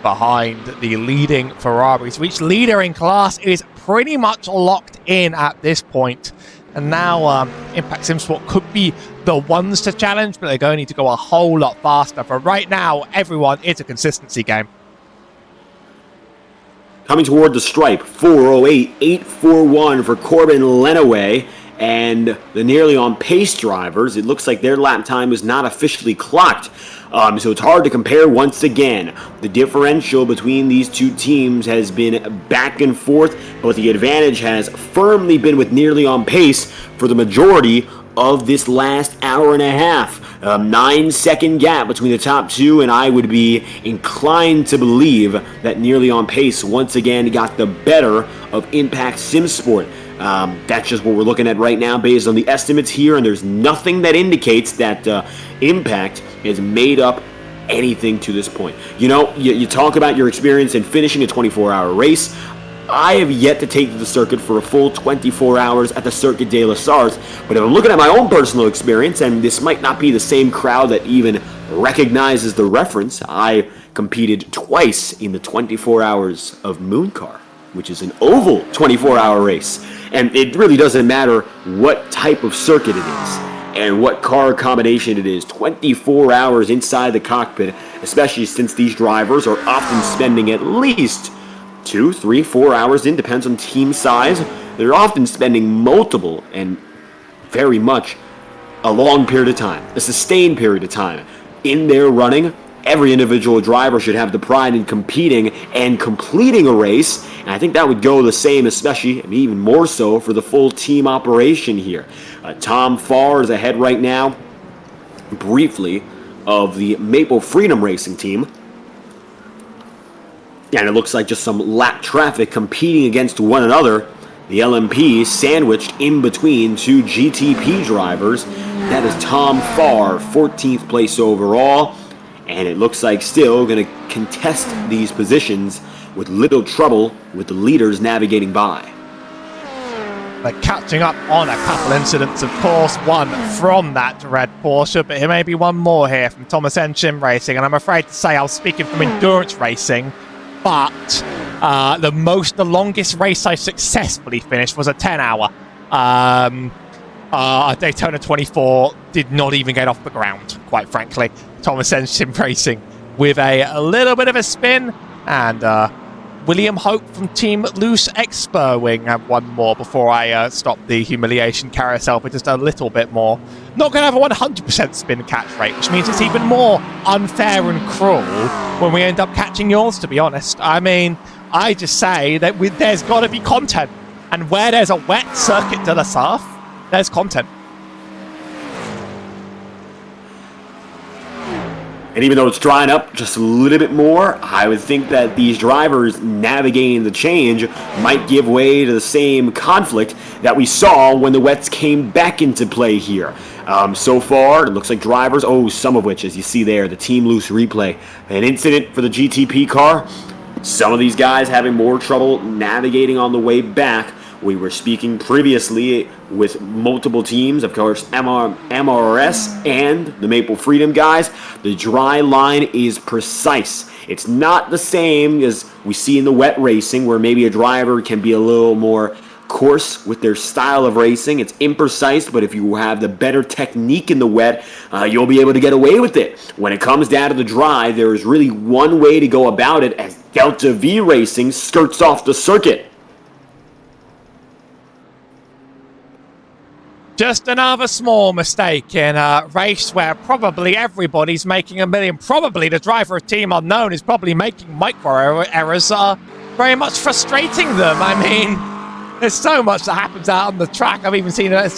behind the leading Ferraris. Each leader in class is pretty much locked in at this point. And now Impact SimSport could be the ones to challenge, but they're going to need to go a whole lot faster. For right now, everyone, it's a consistency game. Coming toward the stripe, 4:08, 8:41 for Corbin Lenaway. And the Nearly On Pace drivers, it looks like their lap time is not officially clocked. So it's hard to compare once again. The differential between these two teams has been back and forth, but the advantage has firmly been with Nearly On Pace for the majority of this last hour and a half. 9-second gap between the top two, and I would be inclined to believe that Nearly On Pace once again got the better of Impact SimSport. That's just what we're looking at right now based on the estimates here, and there's nothing that indicates that Impact has made up anything to this point. You know, you talk about your experience in finishing a 24-hour race. I have yet to take to the circuit for a full 24 hours at the Circuit de la Sarthe, but if I'm looking at my own personal experience, and this might not be the same crowd that even recognizes the reference, I competed twice in the 24 hours of Mooncar, which is an oval 24-hour race. And it really doesn't matter what type of circuit it is and what car combination it is. 24 hours inside the cockpit, especially since these drivers are often spending at least 2, 3, 4 hours in, depends on team size. They're often spending multiple and very much a long period of time, a sustained period of time in their running. Every individual driver should have the pride in competing and completing a race, and I think that would go the same, especially, and even more so, for the full team operation here. Tom Farr is ahead right now, briefly, of the Maple Freedom Racing team. And it looks like just some lap traffic competing against one another. The LMP sandwiched in between two GTP drivers. That is Tom Farr, 14th place overall. And it looks like still going to contest these positions with little trouble with the leaders navigating by. But catching up on a couple incidents, of course, one from that red Porsche, but here may be one more here from Thomas Enshim Racing. And I'm afraid to say I was speaking from endurance racing, but the longest race I successfully finished was a 10-hour. Daytona 24 did not even get off the ground, quite frankly. Thomas Enshim Racing with a little bit of a spin, and William Hope from Team Loose Expoing, and one more before I stop the humiliation carousel for just a little bit more. Not going to have a 100% spin catch rate, which means it's even more unfair and cruel when we end up catching yours, to be honest. I mean, I just say that there's got to be content. And where there's a wet Circuit de la Surf, there's content. And even though it's drying up just a little bit more, I would think that these drivers navigating the change might give way to the same conflict that we saw when the wets came back into play here. So far, it looks like drivers, some of which, as you see there, the Team Loose replay, an incident for the GTP car. Some of these guys having more trouble navigating on the way back. We were speaking previously with multiple teams, of course, MRS and the Maple Freedom guys. The dry line is precise. It's not the same as we see in the wet racing, where maybe a driver can be a little more coarse with their style of racing. It's imprecise, but if you have the better technique in the wet, you'll be able to get away with it. When it comes down to the dry, there is really one way to go about it, as Delta V Racing skirts off the circuit. Just another small mistake in a race where probably everybody's making a million. Probably the driver of Team Unknown is probably making micro errors, very much frustrating them. I mean, there's so much that happens out on the track. I've even seen a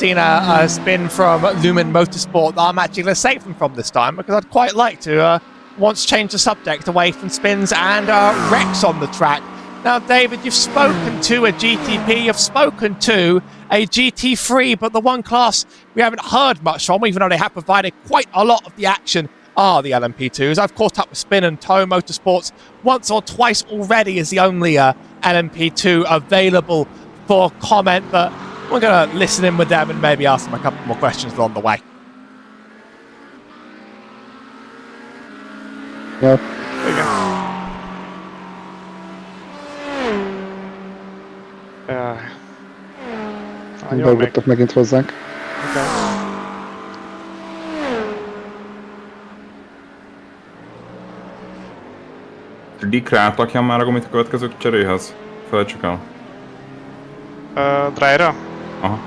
spin from Lumen Motorsport that I'm actually going to save them from this time, because I'd quite like to once change the subject away from spins and wrecks on the track. Now, David, you've spoken to a GTP, you've spoken to a GT3, but the one class we haven't heard much from, even though they have provided quite a lot of the action, are the LMP2s. I've caught up with Spin and Tow Motorsports once or twice already as the only LMP2 available for comment, but we're going to listen in with them and maybe ask them a couple more questions along the way. Yep. There you go. Beugottak megint hozzánk. Dick rátrakjam már a gumit a következő cseréhez? Felejtsük el. Dryra? Aha.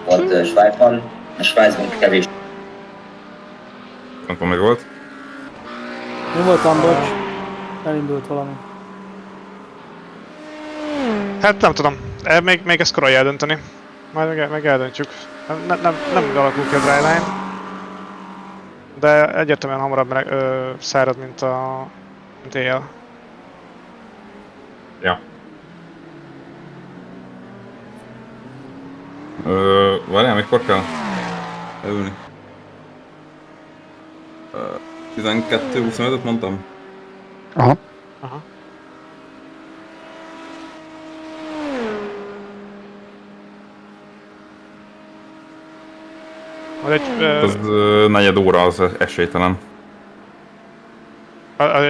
Volt Svájcban, a Svájcban kevés. Nem tudom, mi volt? Mi voltam, bocs? Elindult valami. Hát nem tudom. Még ezt korai eldönteni. Majd meg eldöntjük. Nem alakul ki a dryline. De egyértelműen hamarabb szárad, mint éjjel. Ja. Várjál, mikor kell leülni? 12-25-öt mondtam? Aha. Az negyed óra, az esélytelen.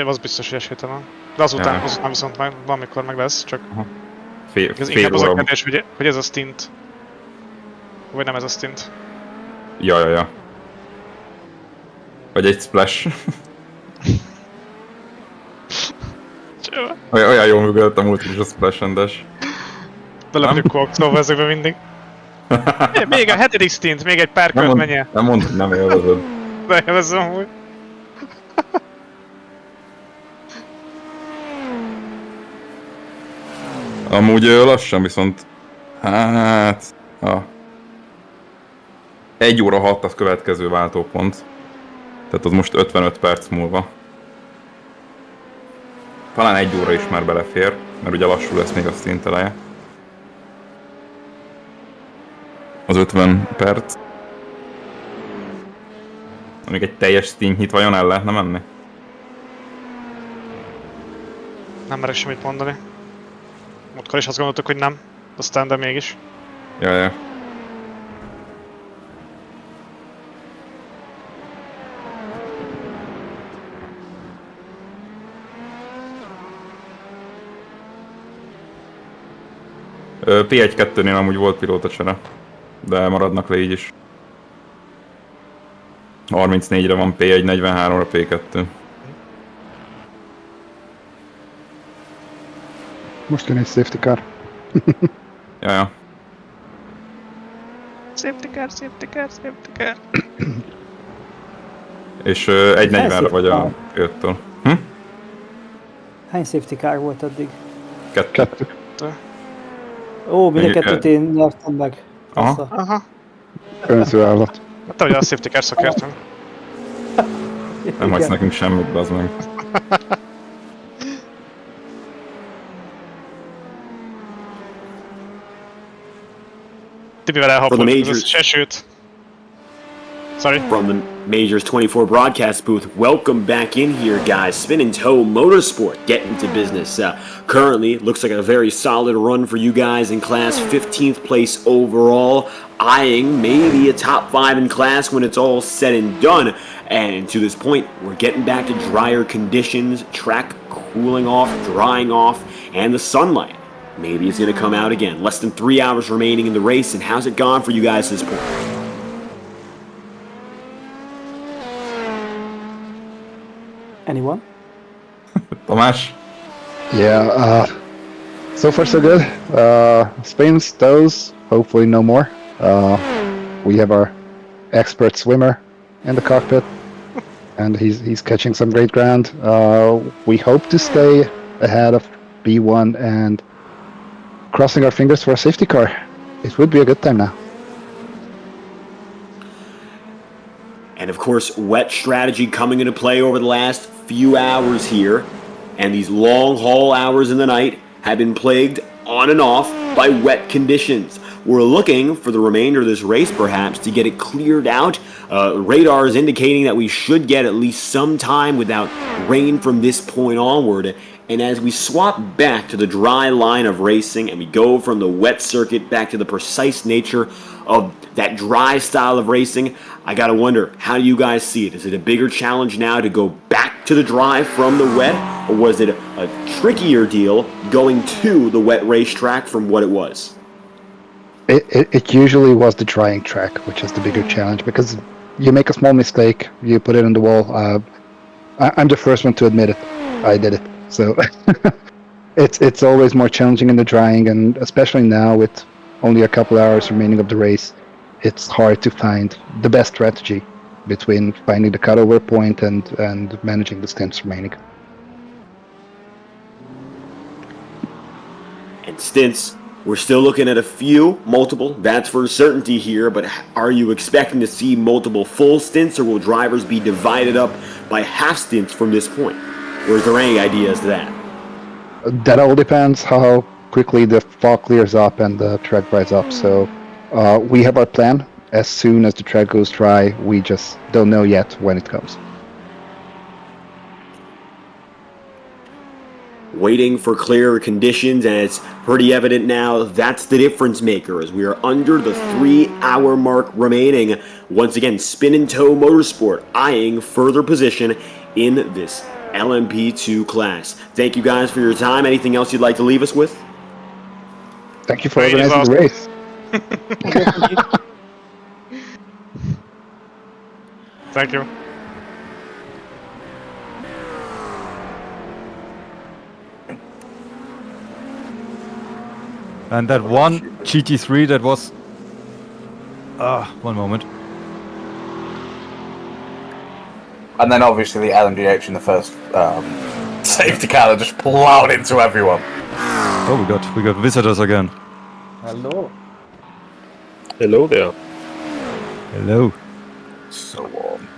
Az biztos, hogy esélytelen. De azután viszont valamikor meg lesz, csak... Ez inkább az a kérdés, hogy ez a stint. Vagy nem ez a stint. Ja. Vagy egy splash. Olyan jól működött a múltkor is a splash-endes. Bele vagyok kokcolva ezekben mindig. Még a 7. stint, még egy pár kört menjél. Nem mondd, hogy nem élvezed. De élvezem amúgy. Amúgy lassan viszont... Hát... 1 óra 6 az következő váltópont. Tehát az most 55 perc múlva. Talán 1 óra is már belefér, mert ugye lassú lesz még a stint eleje. Az 50 perc. Még egy teljes stint nyit vajon el lehetne menni? Nem merek semmit mondani. Múltkor is azt gondoltuk, hogy nem, aztán de mégis. Ja. P1-2-nél amúgy volt pilótacsere, de maradnak le így is. 34-re van P1, 43-ra P2. Most in egy safety car. Ja. Safety car, safety car, safety car. És 1.40-re vagy a jöttől. Hány safety car volt addig? Kettő. Ó, mind a kettőt én nyertem meg. Aha. Önző állat. Hát te vagy a safety car szakértő. Nem hagysz nekünk semmit, bazd meg. Tibivel elhapoltuk az esőt. Sorry. From the Majors 24 broadcast booth, welcome back in here, guys. Spin and Toe Motorsport getting to business. Currently, looks like a very solid run for you guys in class. 15th place overall, eyeing maybe a top 5 in class when it's all said and done. And to this point, we're getting back to drier conditions, track cooling off, drying off, and the sunlight. Maybe it's going to come out again. Less than 3 hours remaining in the race, and how's it gone for you guys at this point? Anyone? Tamás? Yeah, so far so good. Spins, toes, hopefully no more. We have our expert swimmer in the cockpit, and he's catching some great ground. We hope to stay ahead of B1 and crossing our fingers for a safety car. It would be a good time now. And of course, wet strategy coming into play over the last few hours here. And these long haul hours in the night have been plagued on and off by wet conditions. We're looking for the remainder of this race perhaps to get it cleared out. Radar is indicating that we should get at least some time without rain from this point onward. And as we swap back to the dry line of racing and we go from the wet circuit back to the precise nature of that dry style of racing, I gotta wonder, how do you guys see it? Is it a bigger challenge now to go back to the dry from the wet, or was it a trickier deal going to the wet racetrack from what it was? It usually was the drying track, which is the bigger challenge, because you make a small mistake, you put it on the wall. I'm the first one to admit it. I did it. So it's always more challenging in the drying, and especially now with only a couple hours remaining of the race, it's hard to find the best strategy between finding the cutover point and managing the stints remaining. And stints, we're still looking at a few, multiple, that's for certainty here, but are you expecting to see multiple full stints, or will drivers be divided up by half stints from this point? Or is there any idea as to that? That all depends how quickly the fog clears up and the track dries up. So we have our plan. As soon as the track goes dry, we just don't know yet when it comes. Waiting for clearer conditions, and it's pretty evident now that's the difference maker as we are under the 3-hour mark remaining. Once again, Spin and Toe Motorsport eyeing further position in this LMP2 class. Thank you guys for your time. Anything else you'd like to leave us with? Thank you for organizing the race. Thank you. And that one GT3 that was... one moment. And then obviously the LMDH in the first safety car that just plowed into everyone. Oh, we got visitors again. Hello. Hello there. Hello. So warm.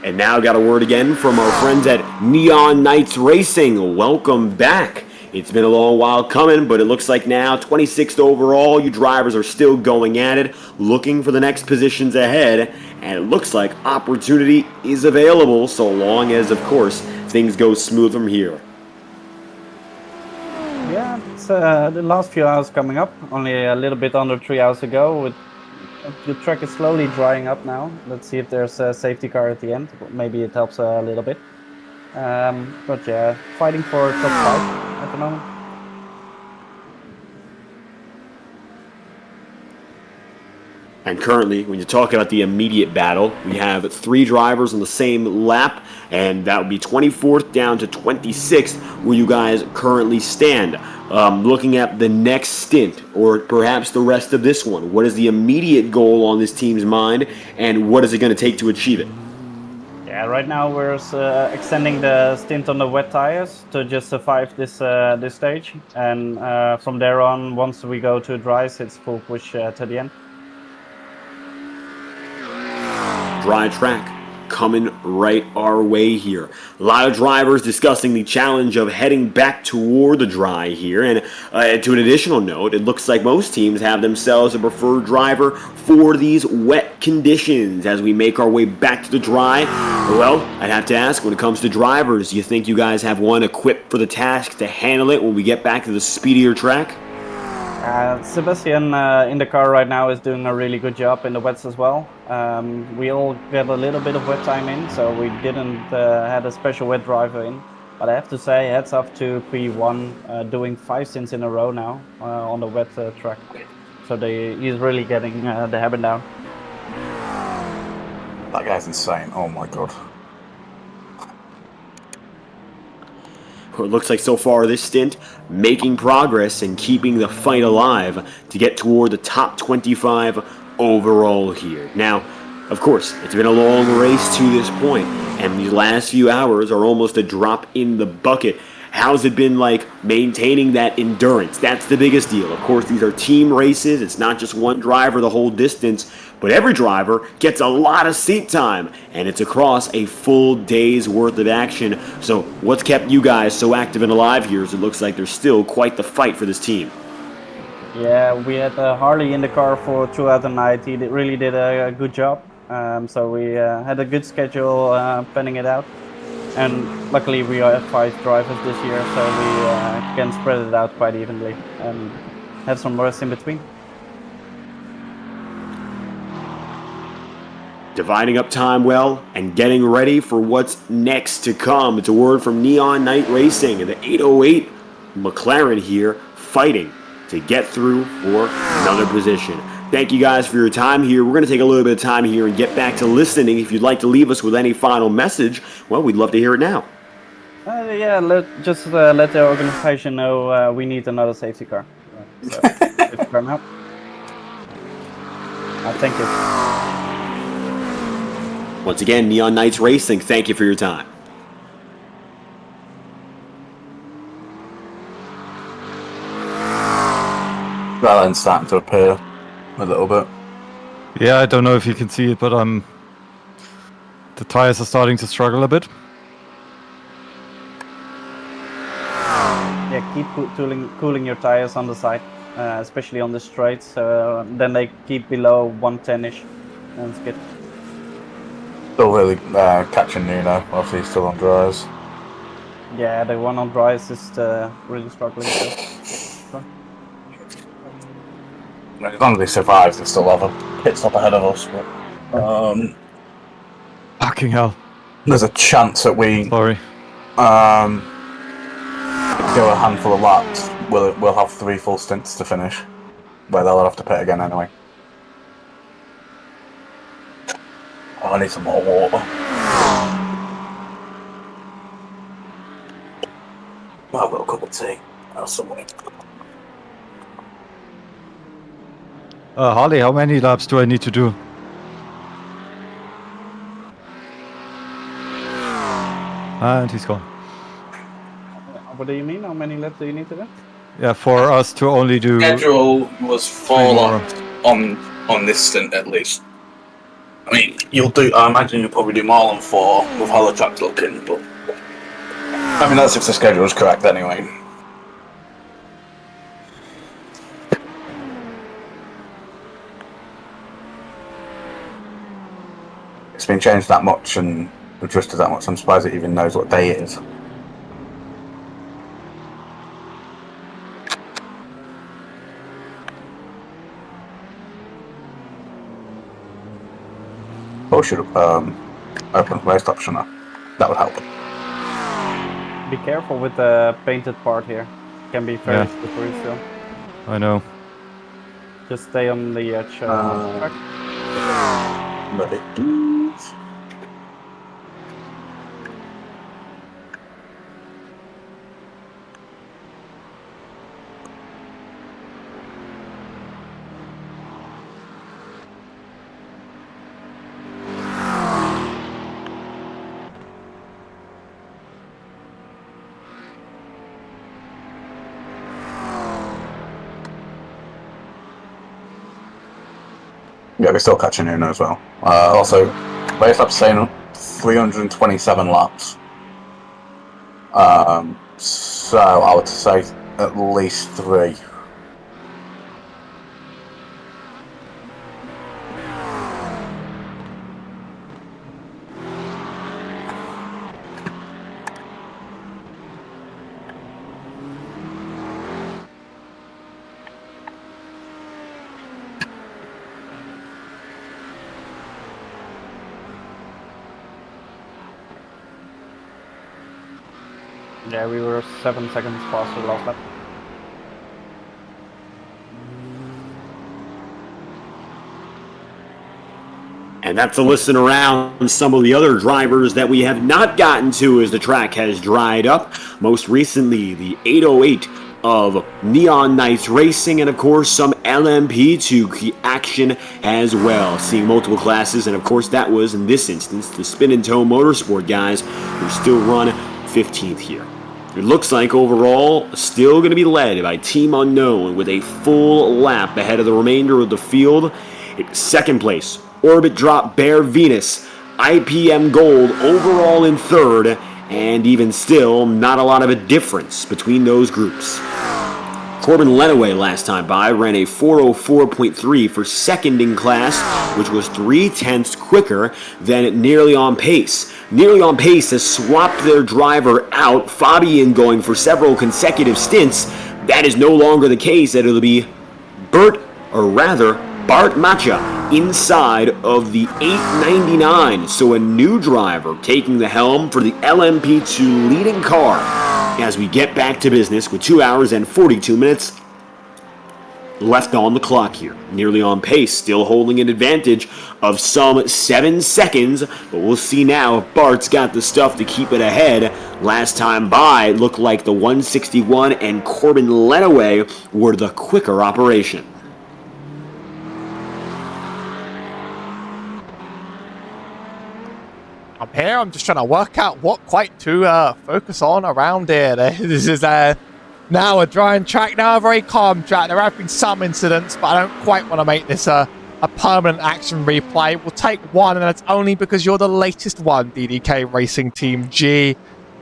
And now got a word again from our friends at Neon Knights Racing. Welcome back. It's been a long while coming, but it looks like now 26th overall. You drivers are still going at it, looking for the next positions ahead, and it looks like opportunity is available so long as, of course, things go smooth from here. Yeah, it's the last few hours coming up. Only a little bit under 3 hours ago. The track is slowly drying up now. Let's see if there's a safety car at the end. Maybe it helps a little bit. But yeah, fighting for top 5 at the moment. And currently, when you talk about the immediate battle, we have 3 drivers on the same lap, and that would be 24th down to 26th, where you guys currently stand. Looking at the next stint, or perhaps the rest of this one, what is the immediate goal on this team's mind, and what is it going to take to achieve it? Yeah, right now we're extending the stint on the wet tires to just survive this this stage, and from there on, once we go to dries, it's full push to the end. Dry track coming right our way here. A lot of drivers discussing the challenge of heading back toward the dry here. And to an additional note, it looks like most teams have themselves a preferred driver for these wet conditions as we make our way back to the dry. Well, I'd have to ask, when it comes to drivers, do you think you guys have one equipped for the task to handle it when we get back to the speedier track? Sebastian in the car right now is doing a really good job in the wets as well. We all get a little bit of wet time in, so we didn't had a special wet driver in. But I have to say, hats off to P1 doing 5 stints in a row now on the wet track. So he's really getting the habit down. That guy's insane. Oh my god. It looks like so far this stint, making progress and keeping the fight alive to get toward the top 25 overall here. Now, of course, it's been a long race to this point, and these last few hours are almost a drop in the bucket. How's it been like maintaining that endurance? That's the biggest deal. Of course, these are team races. It's not just one driver the whole distance, but every driver gets a lot of seat time, and it's across a full day's worth of action. So what's kept you guys so active and alive here is it looks like there's still quite the fight for this team. Yeah, we had Harley in the car throughout the night. He really did a good job. So we had a good schedule planning it out. And luckily we have 5 drivers this year, so we can spread it out quite evenly and have some rest in between. Dividing up time well and getting ready for what's next to come. It's a word from Neon Night Racing and the 808 McLaren here fighting to get through for another position. Thank you guys for your time here. We're going to take a little bit of time here and get back to listening. If you'd like to leave us with any final message, well, we'd love to hear it now. Yeah, let the organization know we need another safety car. So, safety car now. Thank you. Once again, Neon Knights Racing, thank you for your time. That starting to appear a little bit. Yeah, I don't know if you can see it, but the tires are starting to struggle a bit. Yeah, keep cooling your tires on the side, especially on the straights. Then they keep below 110-ish, and it's good. Still really catching Nuno, obviously he's still on dries. Yeah, the one on dries is really struggling still. As long as he survives, they still have a pit stop ahead of us. But, fucking hell. There's a chance that we go a handful of laps. We'll have 3 full stints to finish, where they'll have to pit again anyway. Oh, I need some more water. I've got a cup of tea. Somewhere. Harley, how many laps do I need to do? And he's gone. What do you mean? How many laps do you need to do? Yeah, for us to only do... Schedule was 4 laps on this stint at least. I mean, I imagine you'll probably do more than 4 with how the track's looking, but... I mean, that's if the schedule is correct anyway. It's been changed that much and adjusted that much, I'm surprised it even knows what day it is. I should have opened the race option. That would help. Be careful with the painted part here. It can be very slippery still. I know. Just stay on the edge. Track. Ready. Yeah, we're still catching in as well. Also, race up saying 327 laps. So I would say at least 3. Yeah, we were 7 seconds faster last lap. And that's a listen around some of the other drivers that we have not gotten to as the track has dried up. Most recently, the 808 of Neon Knights Racing, and of course some LMP2 action as well. Seeing multiple classes, and of course that was, in this instance, the Spin and Toe Motorsport guys who still run 15th here. It looks like overall still going to be led by Team Unknown with a full lap ahead of the remainder of the field. Second place, Orbit Drop Bear Venus, IPM Gold overall in third, and even still not a lot of a difference between those groups. Corbin Lenaway last time by ran a 4:04.3 for second in class, which was 0.3 quicker than Nearly On Pace. Nearly On Pace has swapped their driver out, Fabian going for several consecutive stints. That is no longer the case, and it'll be Bart Macha inside of the 899. So a new driver taking the helm for the LMP2 leading car as we get back to business with 2 hours and 42 minutes left on the clock here. Nearly On Pace, still holding an advantage of some 7 seconds, but we'll see now if Bart's got the stuff to keep it ahead. Last time by, it looked like the 161 and Corbin Lenaway were the quicker operation. Up here, I'm just trying to work out what quite to focus on around here. This is now a drying track, now a very calm track. There have been some incidents, but I don't quite want to make this a permanent action replay. We'll take one, and that's only because you're the latest one, DDK Racing Team G,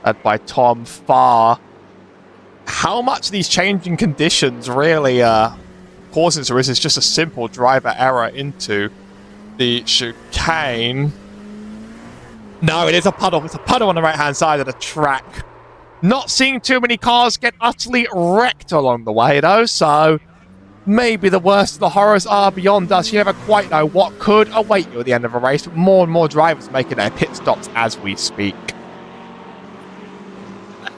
led by Tom Farr. How much these changing conditions really causes, or is this just a simple driver error into the chicane? No, it is a puddle. It's a puddle on the right-hand side of the track. Not seeing too many cars get utterly wrecked along the way, though, so maybe the worst of the horrors are beyond us. You never quite know what could await you at the end of a race, but more and more drivers making their pit stops as we speak.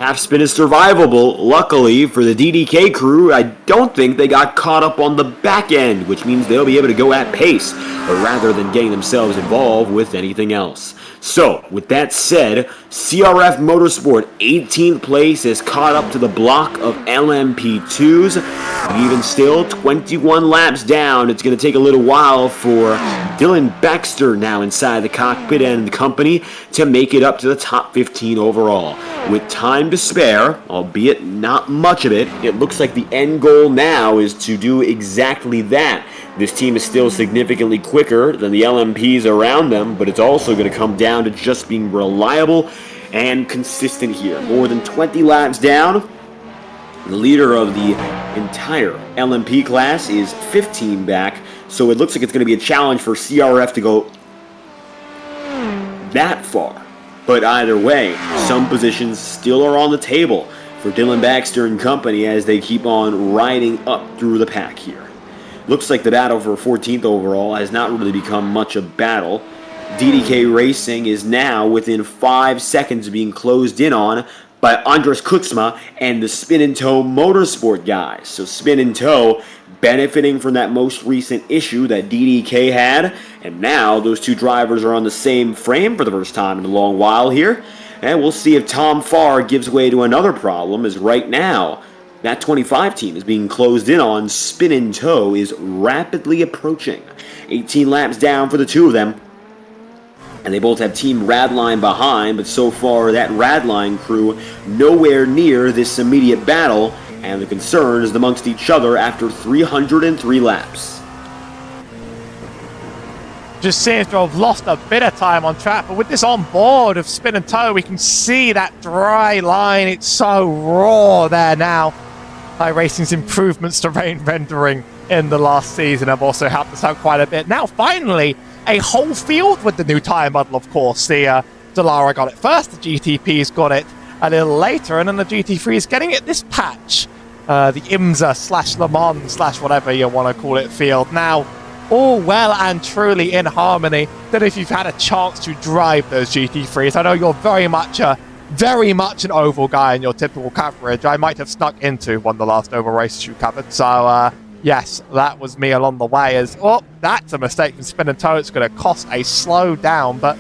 Half spin is survivable. Luckily for the DDK crew, I don't think they got caught up on the back end, which means they'll be able to go at pace, rather than getting themselves involved with anything else. So, with that said, CRF Motorsport 18th place is caught up to the block of LMP2s. Even still, 21 laps down. It's going to take a little while for Dylan Baxter, now inside the cockpit and the company, to make it up to the top 15 overall. With time to spare, albeit not much of it, it looks like the end goal now is to do exactly that. This team is still significantly quicker than the LMPs around them, but it's also going to come down to just being reliable and consistent here. More than 20 laps down, the leader of the entire LMP class is 15 back, so it looks like it's going to be a challenge for CRF to go that far. But either way, some positions still are on the table for Dylan Baxter and company as they keep on riding up through the pack here. Looks like the battle for 14th overall has not really become much a battle. DDK Racing is now within 5 seconds of being closed in on by Andres Kutsma and the Spin and Toe Motorsport guys. So Spin and Toe benefiting from that most recent issue that DDK had. And now those two drivers are on the same frame for the first time in a long while here. And we'll see if Tom Farr gives way to another problem, as right now that 25 team is being closed in on. Spin in tow is rapidly approaching. 18 laps down for the two of them. And they both have Team Radline behind, but so far that Radline crew nowhere near this immediate battle, and the concern is amongst each other after 303 laps. Just seems to have lost a bit of time on track, but with this on board of Spin and Tow, we can see that dry line. It's so raw there now. iRacing's improvements to rain rendering in the last season have also helped us out quite a bit. Now, finally, a whole field with the new tyre model, of course. The Dallara got it first, the GTP's got it a little later, and then the GT3 is getting it this patch. The IMSA / Le Mans / whatever you want to call it field. Now, all well and truly in harmony. Don't know if you've had a chance to drive those GT3s. I know you're very much an oval guy in your typical coverage. I might have snuck into one of the last oval races you covered, so yes, that was me along the way. That's a mistake from Spin and Tow. It's going to cost a slow down, but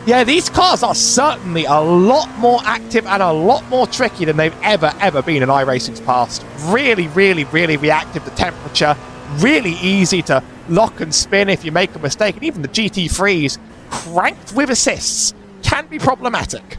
yeah, these cars are certainly a lot more active and a lot more tricky than they've ever been in iRacing's past. Really reactive to temperature, really easy to lock and spin if you make a mistake, and even the GT3s, cranked with assists, can be problematic.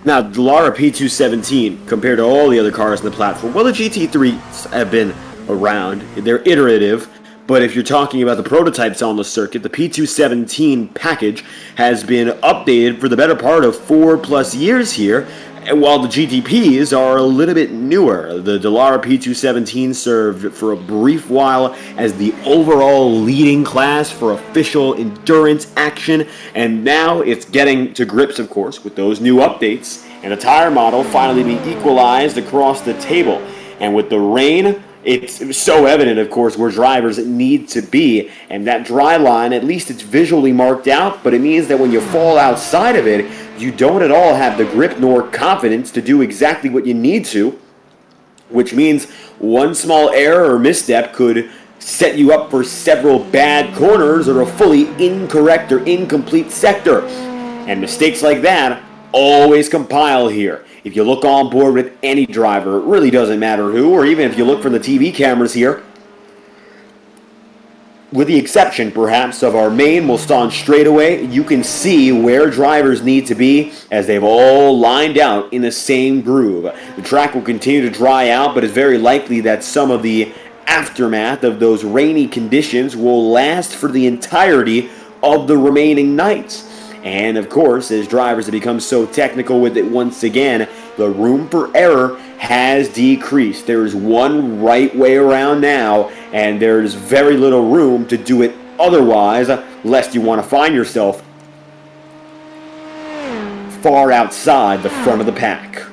Now, the Dallara P217, compared to all the other cars on the platform, well, the GT3s have been around. They're iterative, but if you're talking about the prototypes on the circuit, the P217 package has been updated for the better part of 4+ years here, and while the GTPs are a little bit newer. The Dallara P217 served for a brief while as the overall leading class for official endurance action, and now it's getting to grips, of course, with those new updates, and the tire model finally being equalized across the table. And with the rain, it's so evident, of course, where drivers need to be, and that dry line, at least it's visually marked out, but it means that when you fall outside of it, you don't at all have the grip nor confidence to do exactly what you need to, which means one small error or misstep could set you up for several bad corners or a fully incorrect or incomplete sector. And mistakes like that always compile here. If you look on board with any driver, it really doesn't matter who, or even if you look from the TV cameras here, with the exception, perhaps, of our main Mulsanne straightaway, you can see where drivers need to be as they've all lined out in the same groove. The track will continue to dry out, but it's very likely that some of the aftermath of those rainy conditions will last for the entirety of the remaining nights. And of course, as drivers have become so technical with it once again, the room for error has decreased. There is one right way around now, and there's very little room to do it otherwise, lest you want to find yourself far outside the front of the pack.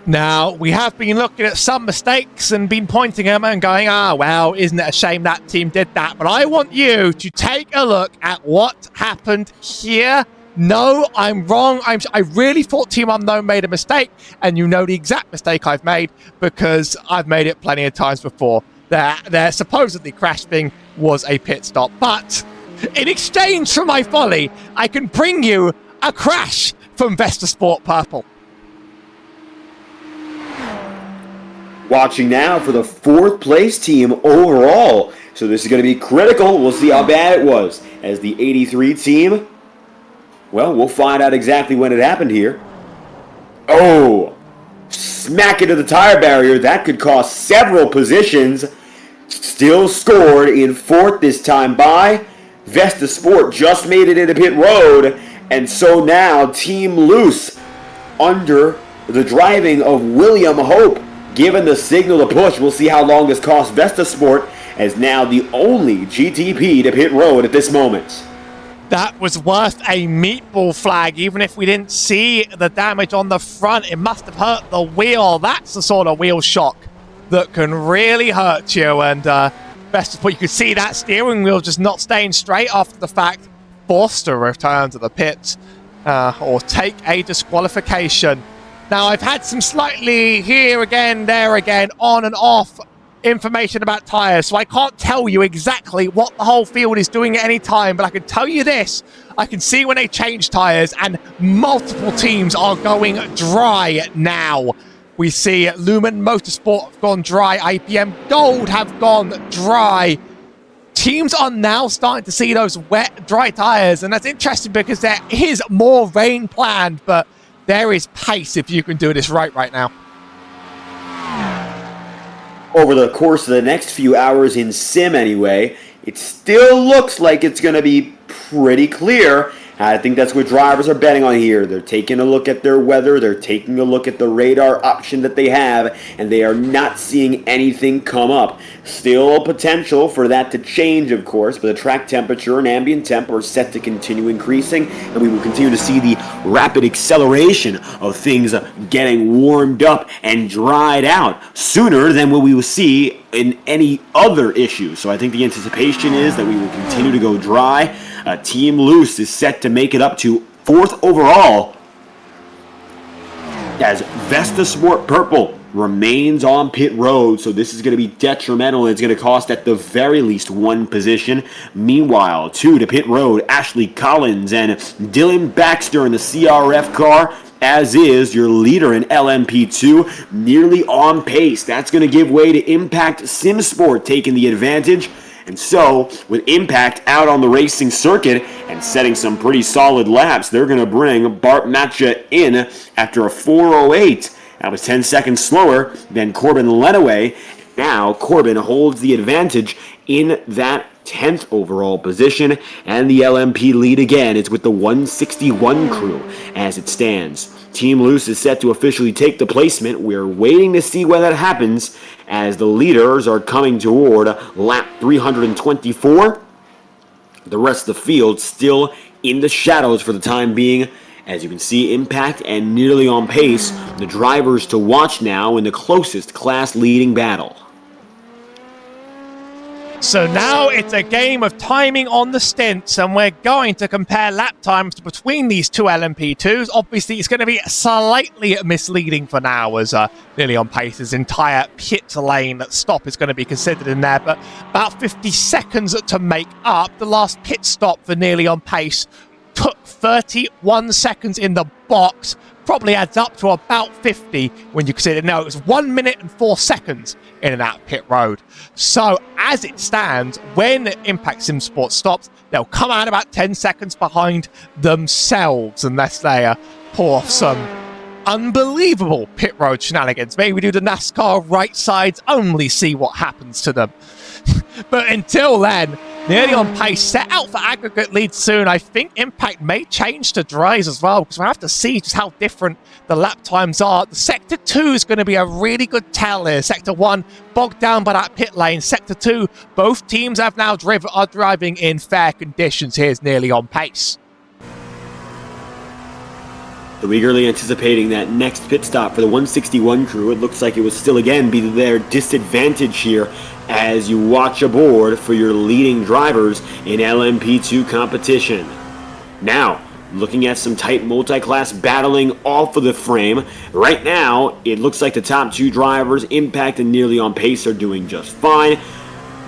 Now, we have been looking at some mistakes and been pointing at them and going, well, isn't it a shame that team did that? But I want you to take a look at what happened here. No, I'm wrong. I really thought Team Unknown made a mistake, and you know the exact mistake I've made because I've made it plenty of times before. Their supposedly crash thing was a pit stop, but in exchange for my folly, I can bring you a crash from Vesta Sport Purple. Watching now for the 4th place team overall. So this is going to be critical. We'll see how bad it was. As the 83 team, well, we'll find out exactly when it happened here. Oh, smack into the tire barrier. That could cost several positions. Still scored in 4th this time by Vesta Sport. Just made it into pit road. And so now Team Loose under the driving of William Hope, given the signal to push. We'll see how long this costs Vesta Sport as now the only GTP to pit road at this moment. That was worth a meatball flag, even if we didn't see the damage on the front. It must have hurt the wheel. That's the sort of wheel shock that can really hurt you. And Vesta Sport, you could see that steering wheel just not staying straight after the fact. Forced to return to the pit or take a disqualification. Now, I've had some slightly here again, there again, on and off information about tyres, so I can't tell you exactly what the whole field is doing at any time, but I can tell you this. I can see when they change tyres, and multiple teams are going dry now. We see Lumen Motorsport have gone dry, IPM Gold have gone dry. Teams are now starting to see those wet, dry tyres, and that's interesting because there is more rain planned, but there is pace if you can do this right now. Over the course of the next few hours in sim anyway, it still looks like it's going to be pretty clear. I think that's what drivers are betting on here. They're taking a look at their weather, they're taking a look at the radar option that they have, and they are not seeing anything come up. Still potential for that to change, of course, but the track temperature and ambient temp are set to continue increasing, and we will continue to see the rapid acceleration of things getting warmed up and dried out sooner than what we will see in any other issue. So I think the anticipation is that we will continue to go dry. Team Loose is set to make it up to 4th overall as Vesta Sport Purple remains on pit road, so this is going to be detrimental. It's going to cost at the very least 1 position. Meanwhile, 2 to pit road, Ashley Collins and Dylan Baxter in the CRF car, as is your leader in LMP2, nearly on pace. That's going to give way to Impact SimSport taking the advantage. And so, with Impact out on the racing circuit and setting some pretty solid laps, they're going to bring Bart Matcha in after a 4:08. That was 10 seconds slower than Corbin Lenaway. Now, Corbin holds the advantage in that 10th overall position, and the LMP lead again is with the 161 crew as it stands. Team Loose is set to officially take the placement. We're waiting to see when that happens as the leaders are coming toward lap 324. The rest of the field still in the shadows for the time being. As you can see, Impact and nearly on pace, the drivers to watch now in the closest class-leading battle. So now it's a game of timing on the stints, and we're going to compare lap times between these two LMP2s. Obviously, it's going to be slightly misleading for now as nearly on pace's entire pit lane stop is going to be considered in there, but about 50 seconds to make up. The last pit stop for nearly on pace took 31 seconds in the box. Probably adds up to about 50 when you consider, no, it was 1 minute and 4 seconds in and out pit road. So as it stands, when Impact SimSport stops, they'll come out about 10 seconds behind themselves unless they pull off some unbelievable pit road shenanigans. Maybe do the NASCAR right sides only, see what happens to them. But until then, nearly on pace, set out for aggregate lead soon. I think Impact may change to dries as well, because we'll have to see just how different the lap times are. The Sector 2 is going to be a really good tell here. Sector 1 bogged down by that pit lane. Sector 2, both teams have now are driving in fair conditions. Here's nearly on pace. So eagerly anticipating that next pit stop for the 161 crew. It looks like it will still again be their disadvantage here as you watch aboard for your leading drivers in LMP2 competition. Now, looking at some tight multi-class battling off of the frame. Right now, it looks like the top 2 drivers, Impact and nearly on pace, are doing just fine.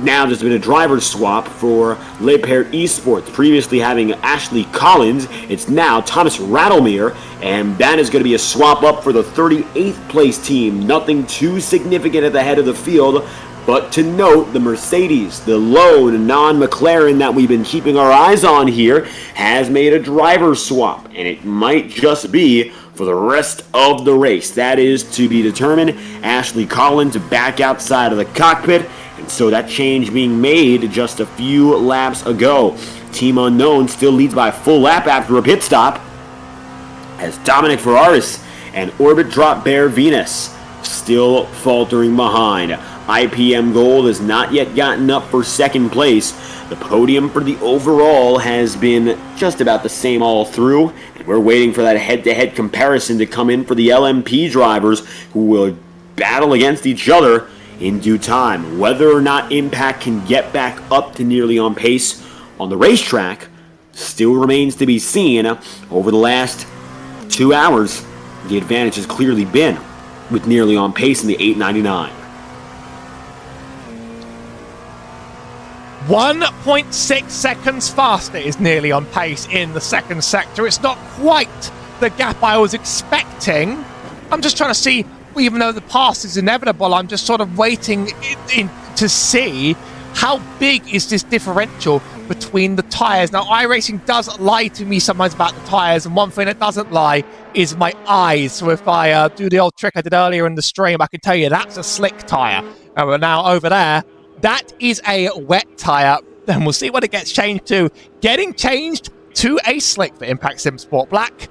Now there's been a driver swap for Le Pere Esports, previously having Ashley Collins. It's now Thomas Rattlemere, and that is going to be a swap up for the 38th place team. Nothing too significant at the head of the field, but to note, the Mercedes, the lone non-McLaren that we've been keeping our eyes on here, has made a driver swap, and it might just be for the rest of the race. That is to be determined. Ashley Collins back outside of the cockpit. And so that change being made just a few laps ago. Team Unknown still leads by a full lap after a pit stop, as Dominic Ferraris and Orbit Drop Bear Venus still faltering behind. IPM Gold has not yet gotten up for second place. The podium for the overall has been just about the same all through. And we're waiting for that head-to-head comparison to come in for the LMP drivers, who will battle against each other in due time. Whether or not Impact can get back up to nearly on pace on the racetrack still remains to be seen. Over the last 2 hours, the advantage has clearly been with Nearly on Pace in the 899. 1.6 seconds faster is Nearly on Pace in the second sector. It's not quite the gap I was expecting. I'm just trying to see, even though the pass is inevitable, I'm just sort of waiting to see how big is this differential between the tyres. Now, iRacing does lie to me sometimes about the tyres, and one thing that doesn't lie is my eyes. So if I do the old trick I did earlier in the stream, I can tell you that's a slick tyre. And we're now over there. That is a wet tyre. Then we'll see what it gets changed to. Getting changed to a slick for Impact Sim Sport Black.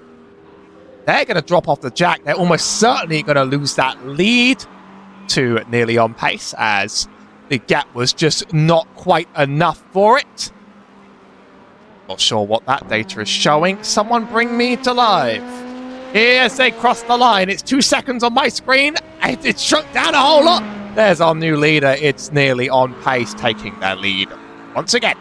They're going to drop off the jack. They're almost certainly going to lose that lead to Nearly on Pace, as the gap was just not quite enough for it. Not sure what that data is showing. Someone bring me to live. Yes, they crossed the line. It's 2 seconds on my screen. It's shrunk down a whole lot. There's our new leader. It's Nearly on Pace taking their lead once again.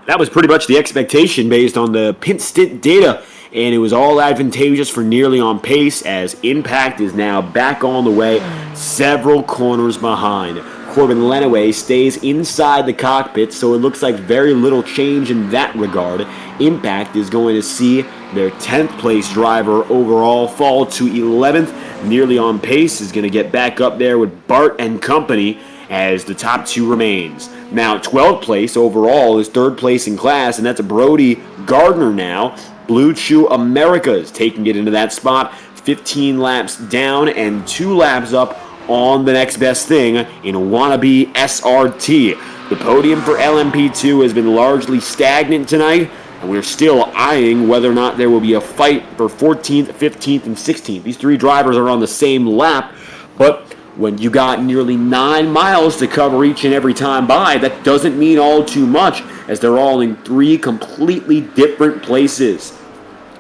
That was pretty much the expectation based on the pit stint data, and it was all advantageous for Nearly on Pace, as Impact is now back on the way, several corners behind. Corbin Lenaway stays inside the cockpit, so it looks like very little change in that regard. Impact is going to see their 10th place driver overall fall to 11th. Nearly on Pace is going to get back up there with Bart and company as the top two remains. Now, 12th place overall is third place in class, and that's Brody Gardner now. Blue Chew America is taking it into that spot, 15 laps down and 2 laps up on the next best thing in Wannabe SRT. The podium for LMP2 has been largely stagnant tonight, and we're still eyeing whether or not there will be a fight for 14th, 15th, and 16th. These three drivers are on the same lap, but when you got nearly 9 miles to cover each and every time by, that doesn't mean all too much, as they're all in 3 completely different places.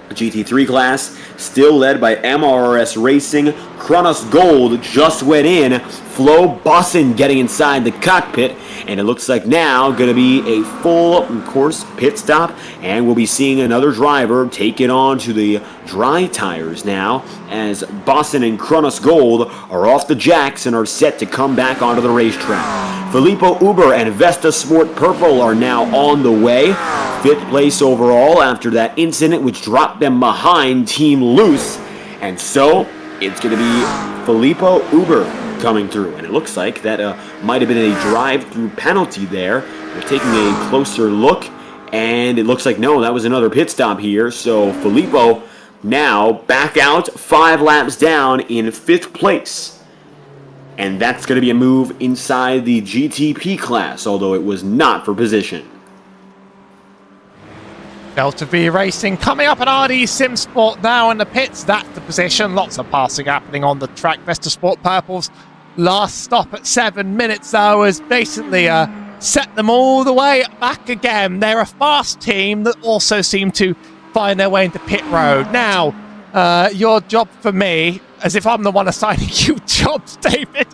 The GT3 class still led by MRS Racing. Kronos Gold just went in. Flo Bussin getting inside the cockpit, and it looks like now going to be a full, of course, pit stop, and we'll be seeing another driver take it on to the dry tires now, as Bussin and Kronos Gold are off the jacks and are set to come back onto the racetrack. Filippo Uber and Vesta Sport Purple are now on the way. 5th place overall after that incident which dropped them behind Team Loose, and so it's going to be Filippo Uber coming through, and it looks like that might have been a drive-through penalty there. We're taking a closer look, and it looks like no, that was another pit stop here. So Filippo now back out 5 laps down in 5th place, and that's going to be a move inside the GTP class, although it was not for position. Delta V Racing coming up at RD Sim Sport now in the pits. That's the position. Lots of passing happening on the track. Vesta Sport Purple's last stop at 7 minutes, though, has basically set them all the way back again. They're a fast team that also seem to find their way into pit road. Now, your job for me, as if I'm the one assigning you jobs, David,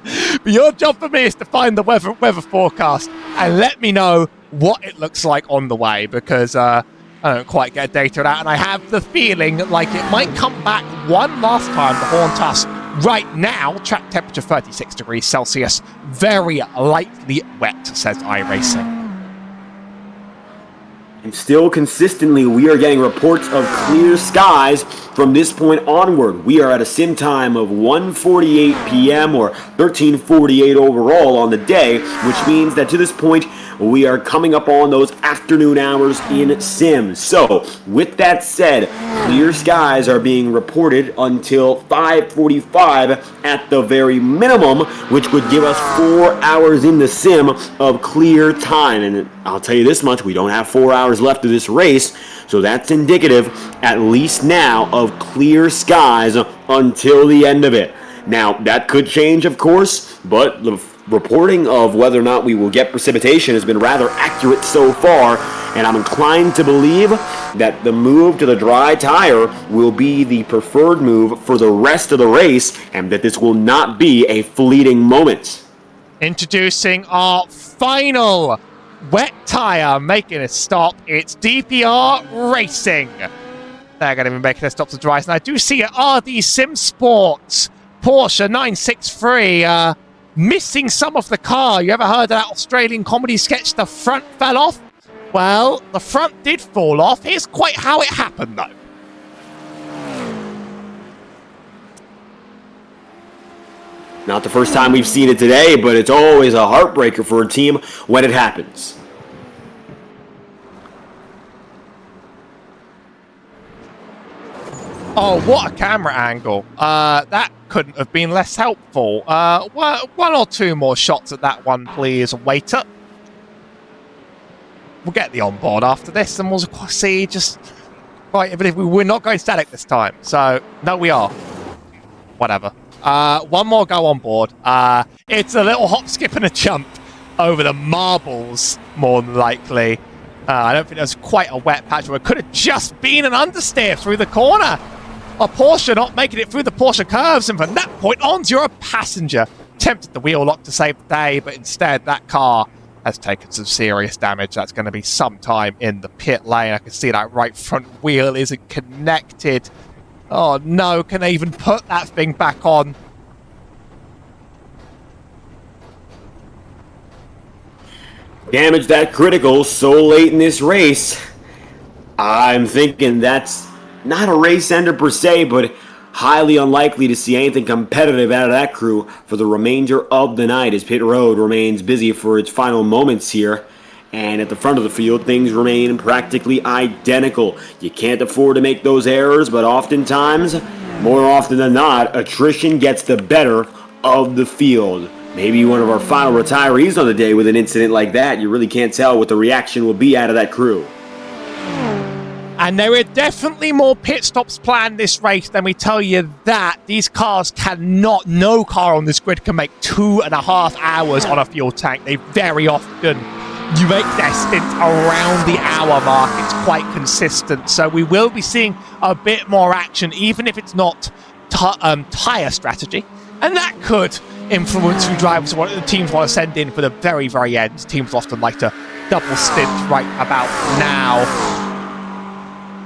but your job for me is to find the weather forecast and let me know what it looks like on the way, because I don't quite get data out, and I have the feeling like it might come back one last time to haunt us. Right now, track temperature 36 degrees Celsius, very lightly wet, says iRacing. And still consistently, we are getting reports of clear skies from this point onward. We are at a sim time of 1:48 p.m. or 13:48 overall on the day, which means that to this point, we are coming up on those afternoon hours in sim. So, with that said, clear skies are being reported until 5:45 at the very minimum, which would give us 4 hours in the sim of clear time. And I'll tell you this much, we don't have 4 hours left of this race, so that's indicative, at least now, of clear skies until the end of it. Now, that could change, of course, but the reporting of whether or not we will get precipitation has been rather accurate so far, and I'm inclined to believe that the move to the dry tire will be the preferred move for the rest of the race, and that this will not be a fleeting moment. Introducing our final wet tire, making a stop. It's DPR Racing. They're going to be making their stops at dries. And I do see it. RD Sim Sports Porsche 963 missing some of the car. You ever heard of that Australian comedy sketch, The Front Fell Off? Well, the front did fall off. Here's quite how it happened, though. Not the first time we've seen it today, but it's always a heartbreaker for a team when it happens. Oh, what a camera angle. That couldn't have been less helpful. One or two more shots at that one, please, waiter. We'll get the onboard after this, and we'll see just... Right, but we're not going static this time. So, no, we are. Whatever. One more go on board. It's a little hop, skip, and a jump over the marbles, more than likely. I don't think there's quite a wet patch where it could have just been an understeer through the corner. A Porsche not making it through the Porsche curves, and from that point on, you're a passenger. Tempted the wheel lock to save the day, but instead that car has taken some serious damage. That's going to be some time in the pit lane. I can see that right front wheel isn't connected. Oh no, can they even put that thing back on? Damage that critical so late in this race. I'm thinking that's not a race ender per se, but highly unlikely to see anything competitive out of that crew for the remainder of the night as pit road remains busy for its final moments here. And at the front of the field, things remain practically identical. You can't afford to make those errors, but oftentimes, more often than not, attrition gets the better of the field. Maybe one of our final retirees on the day with an incident like that. You really can't tell what the reaction will be out of that crew. And there are definitely more pit stops planned this race, than we tell you that. These cars cannot, no car on this grid can make 2.5 hours on a fuel tank. They very often, you make their stint around the hour mark. It's quite consistent. So we will be seeing a bit more action, even if it's not tyre strategy. And that could influence who drivers what the teams want to send in for the very, very end. Teams often like to double stint right about now.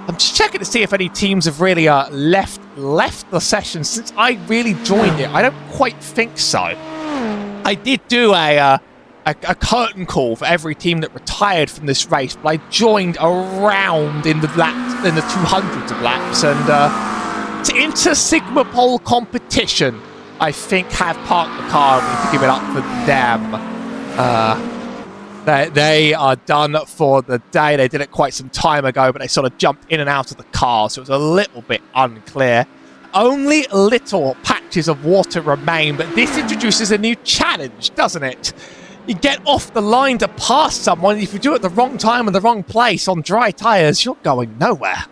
I'm just checking to see if any teams have really left the session since I really joined it. I don't quite think so. I did do a curtain call for every team that retired from this race, but I joined around in the 200s of laps, and to Inter Sigma Pole competition, I think have parked the car and we have to give it up for them. They are done for the day. They did it quite some time ago, but they sort of jumped in and out of the car, so it was a little bit unclear. Only little patches of water remain, but this introduces a new challenge, doesn't it? You get off the line to pass someone. If you do it at the wrong time and the wrong place on dry tyres, you're going nowhere.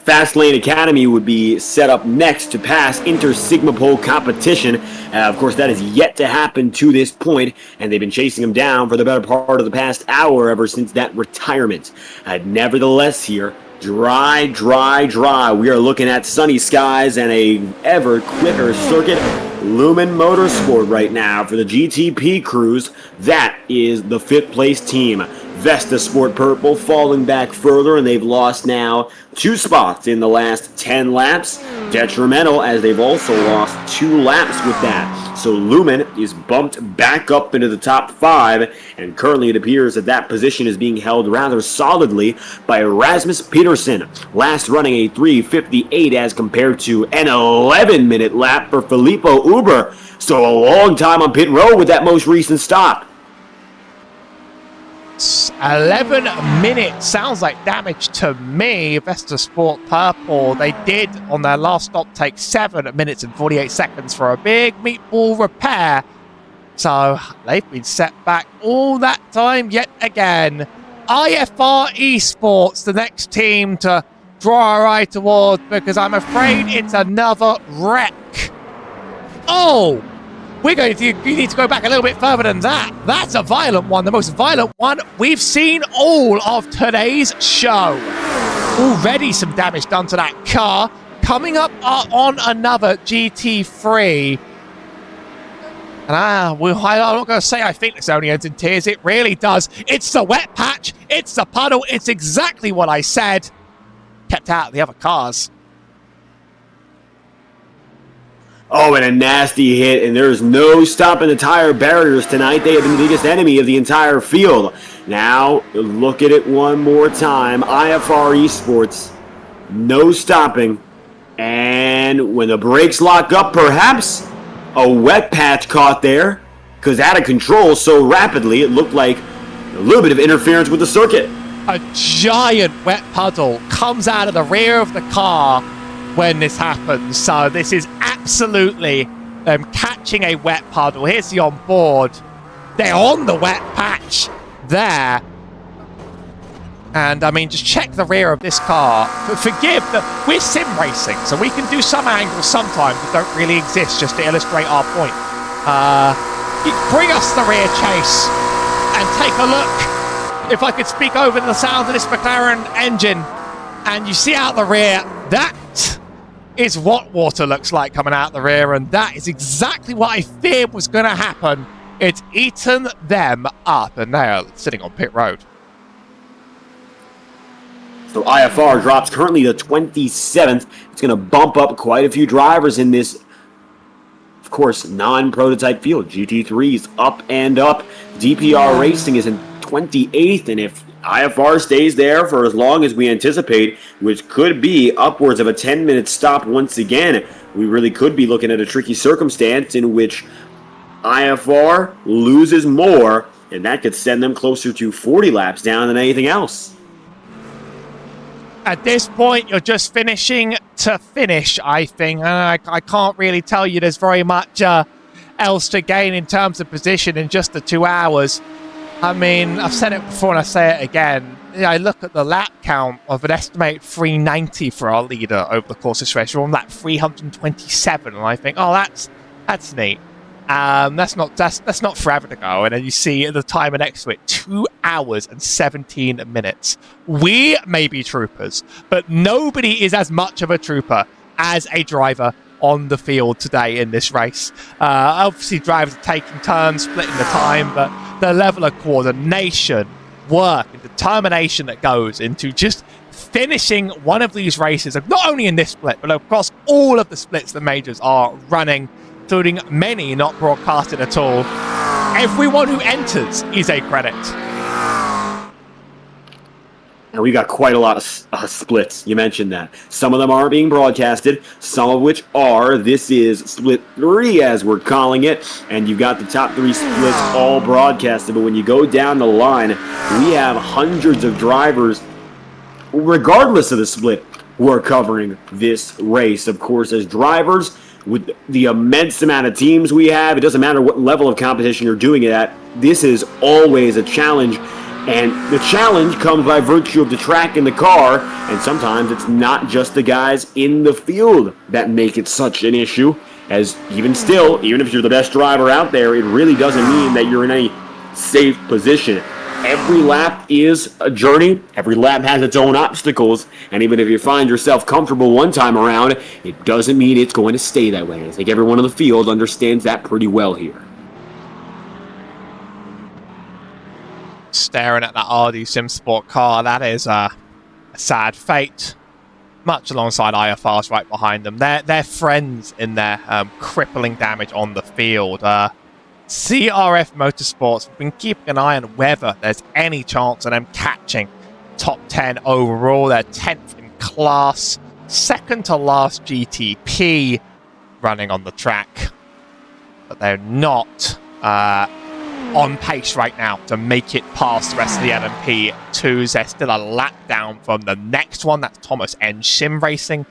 Fastlane Academy would be set up next to pass Inter Sigma Pole competition. Of course, that has yet to happen to this point, and they've been chasing him down for the better part of the past hour ever since that retirement. Nevertheless here, dry. We are looking at sunny skies and a ever quicker circuit. Lumen Motorsport right now for the GTP crews. That is the 5th place team. Vesta Sport Purple falling back further, and they've lost now 2 spots in the last 10 laps. Detrimental, as they've also lost 2 laps with that. So Lumen is bumped back up into the top 5, and currently it appears that that position is being held rather solidly by Rasmus Peterson, last running a 3:58 as compared to an 11-minute lap for Filippo Uber. So a long time on pit road with that most recent stop. 11 minutes sounds like damage to me. Vesta Sport Purple, they did on their last stop take 7 minutes and 48 seconds for a big meatball repair. So they've been set back all that time yet again. IFR Esports, the next team to draw our eye towards, because I'm afraid it's another wreck. Oh! You need to go back a little bit further than that. That's a violent one, the most violent one we've seen all of today's show. Already some damage done to that car. Coming up on another GT3. And I'm not going to say I think this only ends in tears. It really does. It's the wet patch. It's the puddle. It's exactly what I said. Kept out of the other cars. Oh, and a nasty hit, and there's no stopping the tire barriers tonight. They have been the biggest enemy of the entire field. Now, look at it one more time. IFR Esports, no stopping. And when the brakes lock up, perhaps a wet patch caught there, because out of control so rapidly, it looked like a little bit of interference with the circuit. A giant wet puddle comes out of the rear of the car when this happens. So this is absolutely catching a wet puddle. Here's the onboard. They're on the wet patch there. And I mean, just check the rear of this car. Forgive that we're sim racing, so we can do some angles sometimes that don't really exist just to illustrate our point. Bring us the rear chase and take a look. If I could speak over the sound of this McLaren engine, and you see out the rear, that is what water looks like coming out the rear, and that is exactly what I feared was going to happen. It's eaten them up, and they are sitting on pit road. So IFR drops currently to 27th. It's going to bump up quite a few drivers in this, of course, non-prototype field. GT3 is up and up. DPR Racing is in 28th, and if IFR stays there for as long as we anticipate, which could be upwards of a 10-minute stop once again, we really could be looking at a tricky circumstance in which IFR loses more, and that could send them closer to 40 laps down than anything else. At this point, you're just finishing to finish, I think. And I can't really tell you there's very much else to gain in terms of position in just the 2 hours. I mean, I've said it before and I say it again. I look at the lap count of an estimated 390 for our leader over the course of this race. We're on that 327, and I think, oh, that's neat. That's not forever to go. And then you see the timer next to it, 2 hours and 17 minutes. We may be troopers, but nobody is as much of a trooper as a driver on the field today in this race. Obviously, drivers are taking turns, splitting the time, but the level of coordination, work, and determination that goes into just finishing one of these races, not only in this split, but across all of the splits the majors are running, including many not broadcasted at all. Everyone who enters is a credit. And we got quite a lot of splits. You mentioned that. Some of them aren't being broadcasted, some of which are. This is split 3, as we're calling it. And you've got the top 3 splits all broadcasted. But when you go down the line, we have hundreds of drivers, regardless of the split, who are covering this race. Of course, as drivers, with the immense amount of teams we have, it doesn't matter what level of competition you're doing it at, this is always a challenge. And the challenge comes by virtue of the track and the car, and sometimes it's not just the guys in the field that make it such an issue, as even still, even if you're the best driver out there, it really doesn't mean that you're in any safe position. Every lap is a journey, every lap has its own obstacles, and even if you find yourself comfortable one time around, it doesn't mean it's going to stay that way. I think everyone on the field understands that pretty well here. Staring at that RD Sim Sport car, that is a sad fate. Much alongside IFR's right behind them. They're friends in their crippling damage on the field. CRF Motorsports, we've been keeping an eye on whether there's any chance of them catching top 10 overall. They're 10th in class, second to last GTP running on the track. But they're not on pace right now to make it past the rest of the LMP2s. They're still a lap down from the next one. That's Thomas N. Sim Racing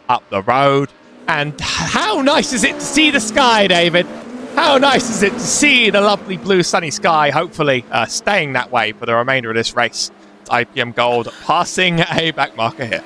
up the road. And how nice is it to see the sky, David? How nice is it to see the lovely blue sunny sky, hopefully staying that way for the remainder of this race. It's IPM Gold passing a back marker here.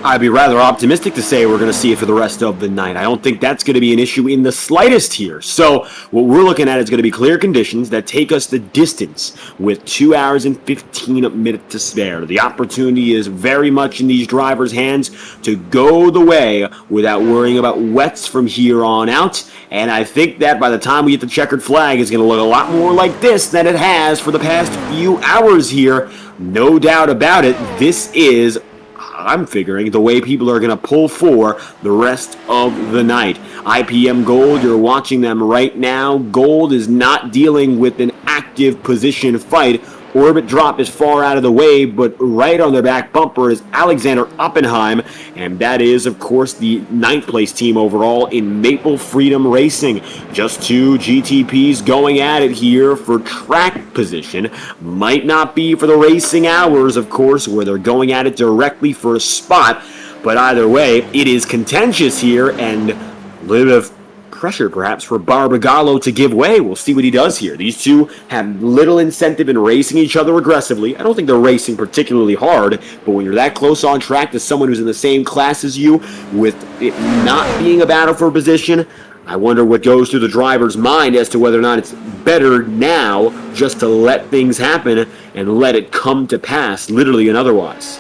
I'd be rather optimistic to say we're going to see it for the rest of the night. I don't think that's going to be an issue in the slightest here. So what we're looking at is going to be clear conditions that take us the distance with 2 hours and 15 minutes to spare. The opportunity is very much in these drivers' hands to go the way without worrying about wets from here on out. And I think that by the time we get the checkered flag, it's going to look a lot more like this than it has for the past few hours here. No doubt about it. This is, I'm figuring, the way people are going to pull for the rest of the night. IPM Gold, you're watching them right now. Gold is not dealing with an active position fight. Orbit Drop is far out of the way, but right on their back bumper is Alexander Oppenheim, and that is, of course, the 9th place team overall in Maple Freedom Racing. Just 2 GTPs going at it here for track position. Might not be for the racing hours, of course, where they're going at it directly for a spot, but either way, it is contentious here, and a little bit of pressure perhaps for Barbagallo to give way. We'll see what he does here. These two have little incentive in racing each other aggressively. I don't think they're racing particularly hard, but when you're that close on track to someone who's in the same class as you, with it not being a battle for position, I wonder what goes through the driver's mind as to whether or not it's better now just to let things happen and let it come to pass, literally and otherwise.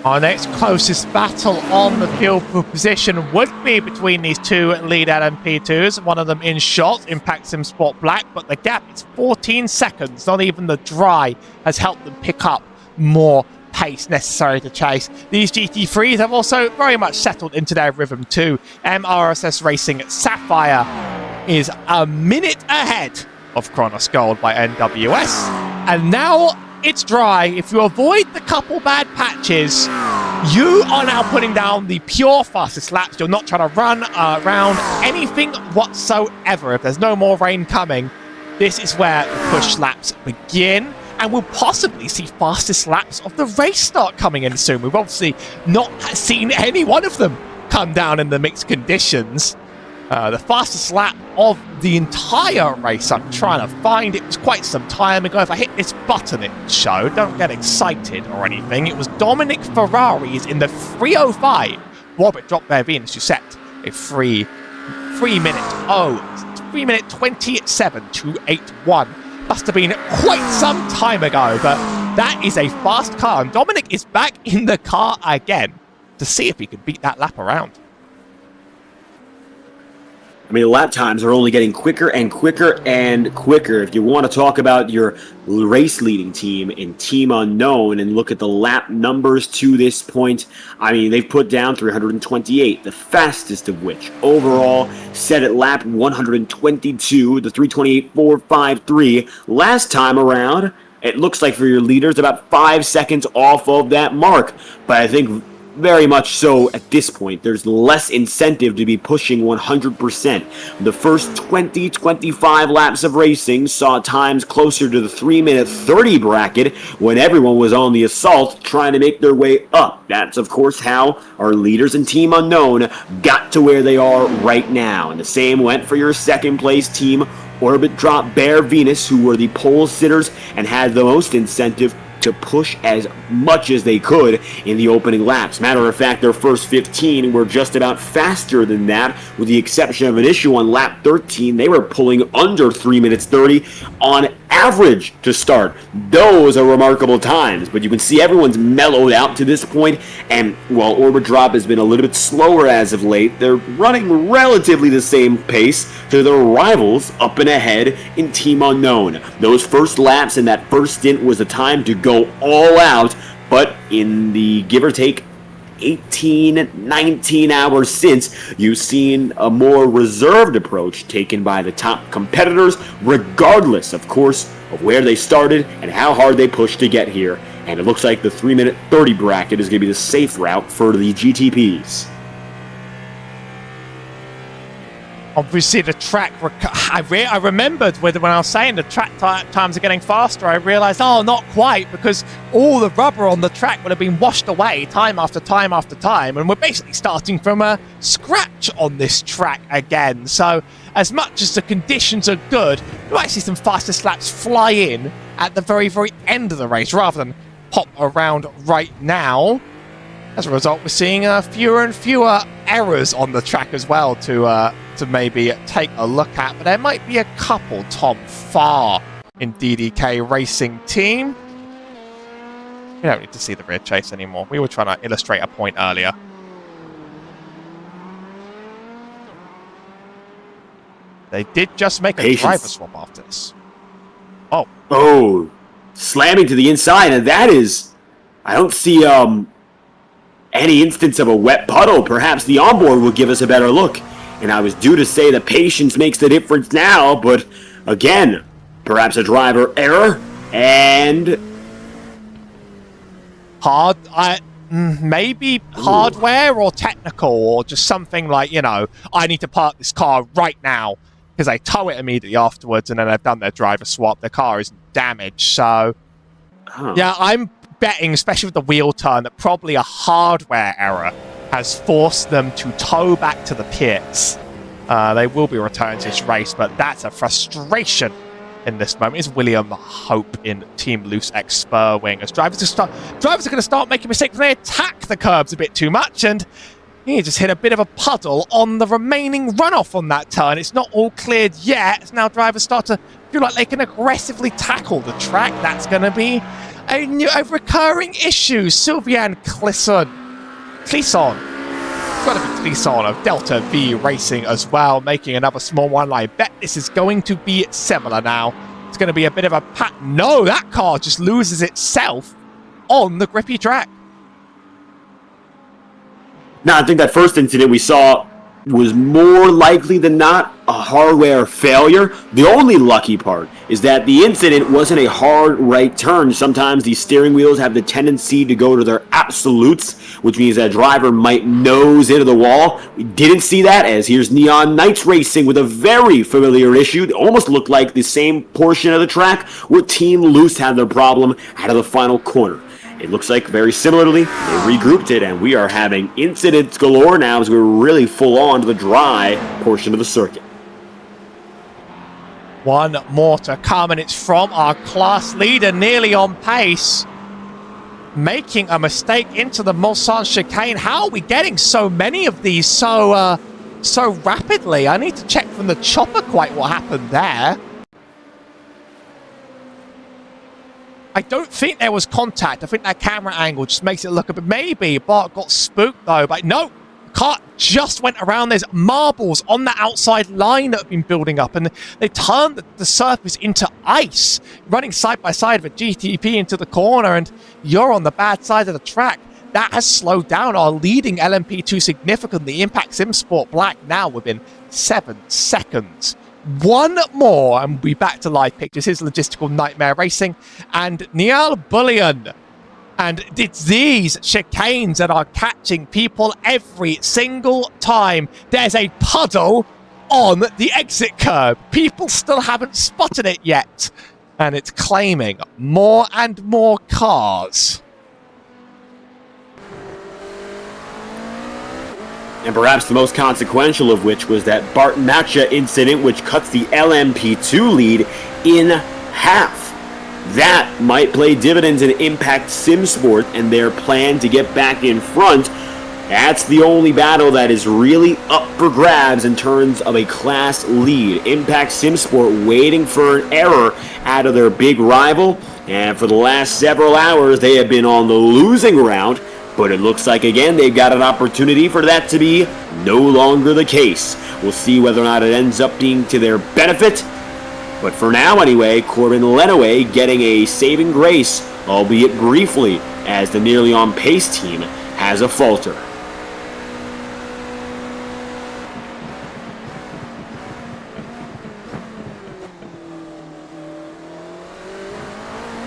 Our next closest battle on the field for position would be between these two lead LMP2s. One of them in shot, Impact Sim Sport Black, but the gap is 14 seconds. Not even the dry has helped them pick up more pace necessary to chase. These GT3s have also very much settled into their rhythm too. MRSS Racing Sapphire is a minute ahead of Kronos Gold by NWS. And now it's dry. If you avoid the couple bad patches, you are now putting down the pure fastest laps. You're not trying to run around anything whatsoever. If there's no more rain coming, this is where the push laps begin, and we'll possibly see fastest laps of the race start coming in soon. We've obviously not seen any one of them come down in the mixed conditions. The fastest lap of the entire race, I'm trying to find it, was quite some time ago. If I hit this button, it will show. Don't get excited or anything. It was Dominic Ferrari's in the 3:05. Robert dropped their Venus to set a 3 minute 27.281. Must have been quite some time ago, but that is a fast car. And Dominic is back in the car again to see if he can beat that lap around. I mean, the lap times are only getting quicker and quicker and quicker. If you want to talk about your race leading team in Team Unknown and look at the lap numbers to this point, I mean, they've put down 328, the fastest of which overall set at lap 122, the 328.453. Last time around, it looks like for your leaders about 5 seconds off of that mark. But I think very much so at this point. There's less incentive to be pushing 100%. The first 20-25 laps of racing saw times closer to the 3 minute 30 bracket when everyone was on the assault trying to make their way up. That's, of course, how our leaders in Team Unknown got to where they are right now. And the same went for your second place team, Orbit Drop Bear Venus, who were the pole sitters and had the most incentive to push as much as they could in the opening laps. Matter of fact, their first 15 were just about faster than that, with the exception of an issue on lap 13. They were pulling under 3 minutes 30 on average to start. Those are remarkable times, but you can see everyone's mellowed out to this point, and while Orbit Drop has been a little bit slower as of late, they're running relatively the same pace to their rivals up and ahead in Team Unknown. Those first laps in that first stint was a time to go all out, but in the give or take 18, 19 hours since, you've seen a more reserved approach taken by the top competitors, regardless, of course, of where they started and how hard they pushed to get here. And it looks like the 3 minute 30 bracket is going to be the safe route for the GTPs. Obviously, the track, I remembered when I was saying the track times are getting faster, I realised, oh, not quite, because all the rubber on the track would have been washed away time after time after time, and we're basically starting from a scratch on this track again. So, as much as the conditions are good, you might see some fastest laps fly in at the very, very end of the race, rather than pop around right now. As a result, we're seeing fewer and fewer errors on the track as well to maybe take a look at. But there might be a couple, Tom Farr in DDK Racing Team. We don't need to see the rear chase anymore. We were trying to illustrate a point earlier. They did just make a driver swap after this. Oh, slamming to the inside, and that is... I don't see any instance of a wet puddle. Perhaps the onboard will give us a better look. And I was due to say that patience makes the difference now, but again, perhaps a driver error, and... maybe hardware or technical, or just something like, you know, I need to park this car right now, because they tow it immediately afterwards, and then they've done their driver swap. Their car isn't damaged, so... Yeah, I'm betting, especially with the wheel turn, that probably a hardware error has forced them to tow back to the pits. They will be returning to this race, but that's a frustration in this moment. Is William Hope in Team Loose X Spurwing, as drivers are going to start making mistakes when they attack the curbs a bit too much, and he just hit a bit of a puddle on the remaining runoff on that turn. It's not all cleared yet. Now drivers start to feel like they can aggressively tackle the track. That's going to be a recurring issue. Sylvian Clisson. It's got to be Clisson of Delta V Racing as well, making another small one. I bet this is going to be similar now. It's going to be a bit of a No, that car just loses itself on the grippy track. Now, I think that first incident we saw was more likely than not a hardware failure. The only lucky part is that the incident wasn't a hard right turn. Sometimes these steering wheels have the tendency to go to their absolutes, which means that a driver might nose into the wall. We didn't see that, as here's Neon Knights Racing with a very familiar issue. It almost looked like the same portion of the track where Team Loose had their problem out of the final corner. It looks like very similarly, they regrouped it, and we are having incidents galore now as we're really full on to the dry portion of the circuit. One more to come, and it's from our class leader, nearly on pace. Making a mistake into the Mulsanne chicane. How are we getting so many of these so rapidly? I need to check from the chopper quite what happened there. I don't think there was contact. I think that camera angle just makes it look a bit... Maybe Bart got spooked, though. But no, the car just went around. There's marbles on the outside line that have been building up. And they turned the surface into ice, running side by side with a GTP into the corner. And you're on the bad side of the track. That has slowed down our leading LMP2 significantly. Impact Sim Sport Black now within 7 seconds. One more, and we'll be back to live pictures. Here's Logistical Nightmare Racing and Niall Bullion. And it's these chicanes that are catching people every single time. There's a puddle on the exit curb. People still haven't spotted it yet. And it's claiming more and more cars. And perhaps the most consequential of which was that Bart Matcha incident, which cuts the LMP2 lead in half. That might play dividends in Impact SimSport and their plan to get back in front. That's the only battle that is really up for grabs in terms of a class lead. Impact SimSport waiting for an error out of their big rival, and for the last several hours they have been on the losing round. But it looks like, again, they've got an opportunity for that to be no longer the case. We'll see whether or not it ends up being to their benefit. But for now, anyway, Corbin Lenaway getting a saving grace, albeit briefly, as the nearly on pace team has a falter.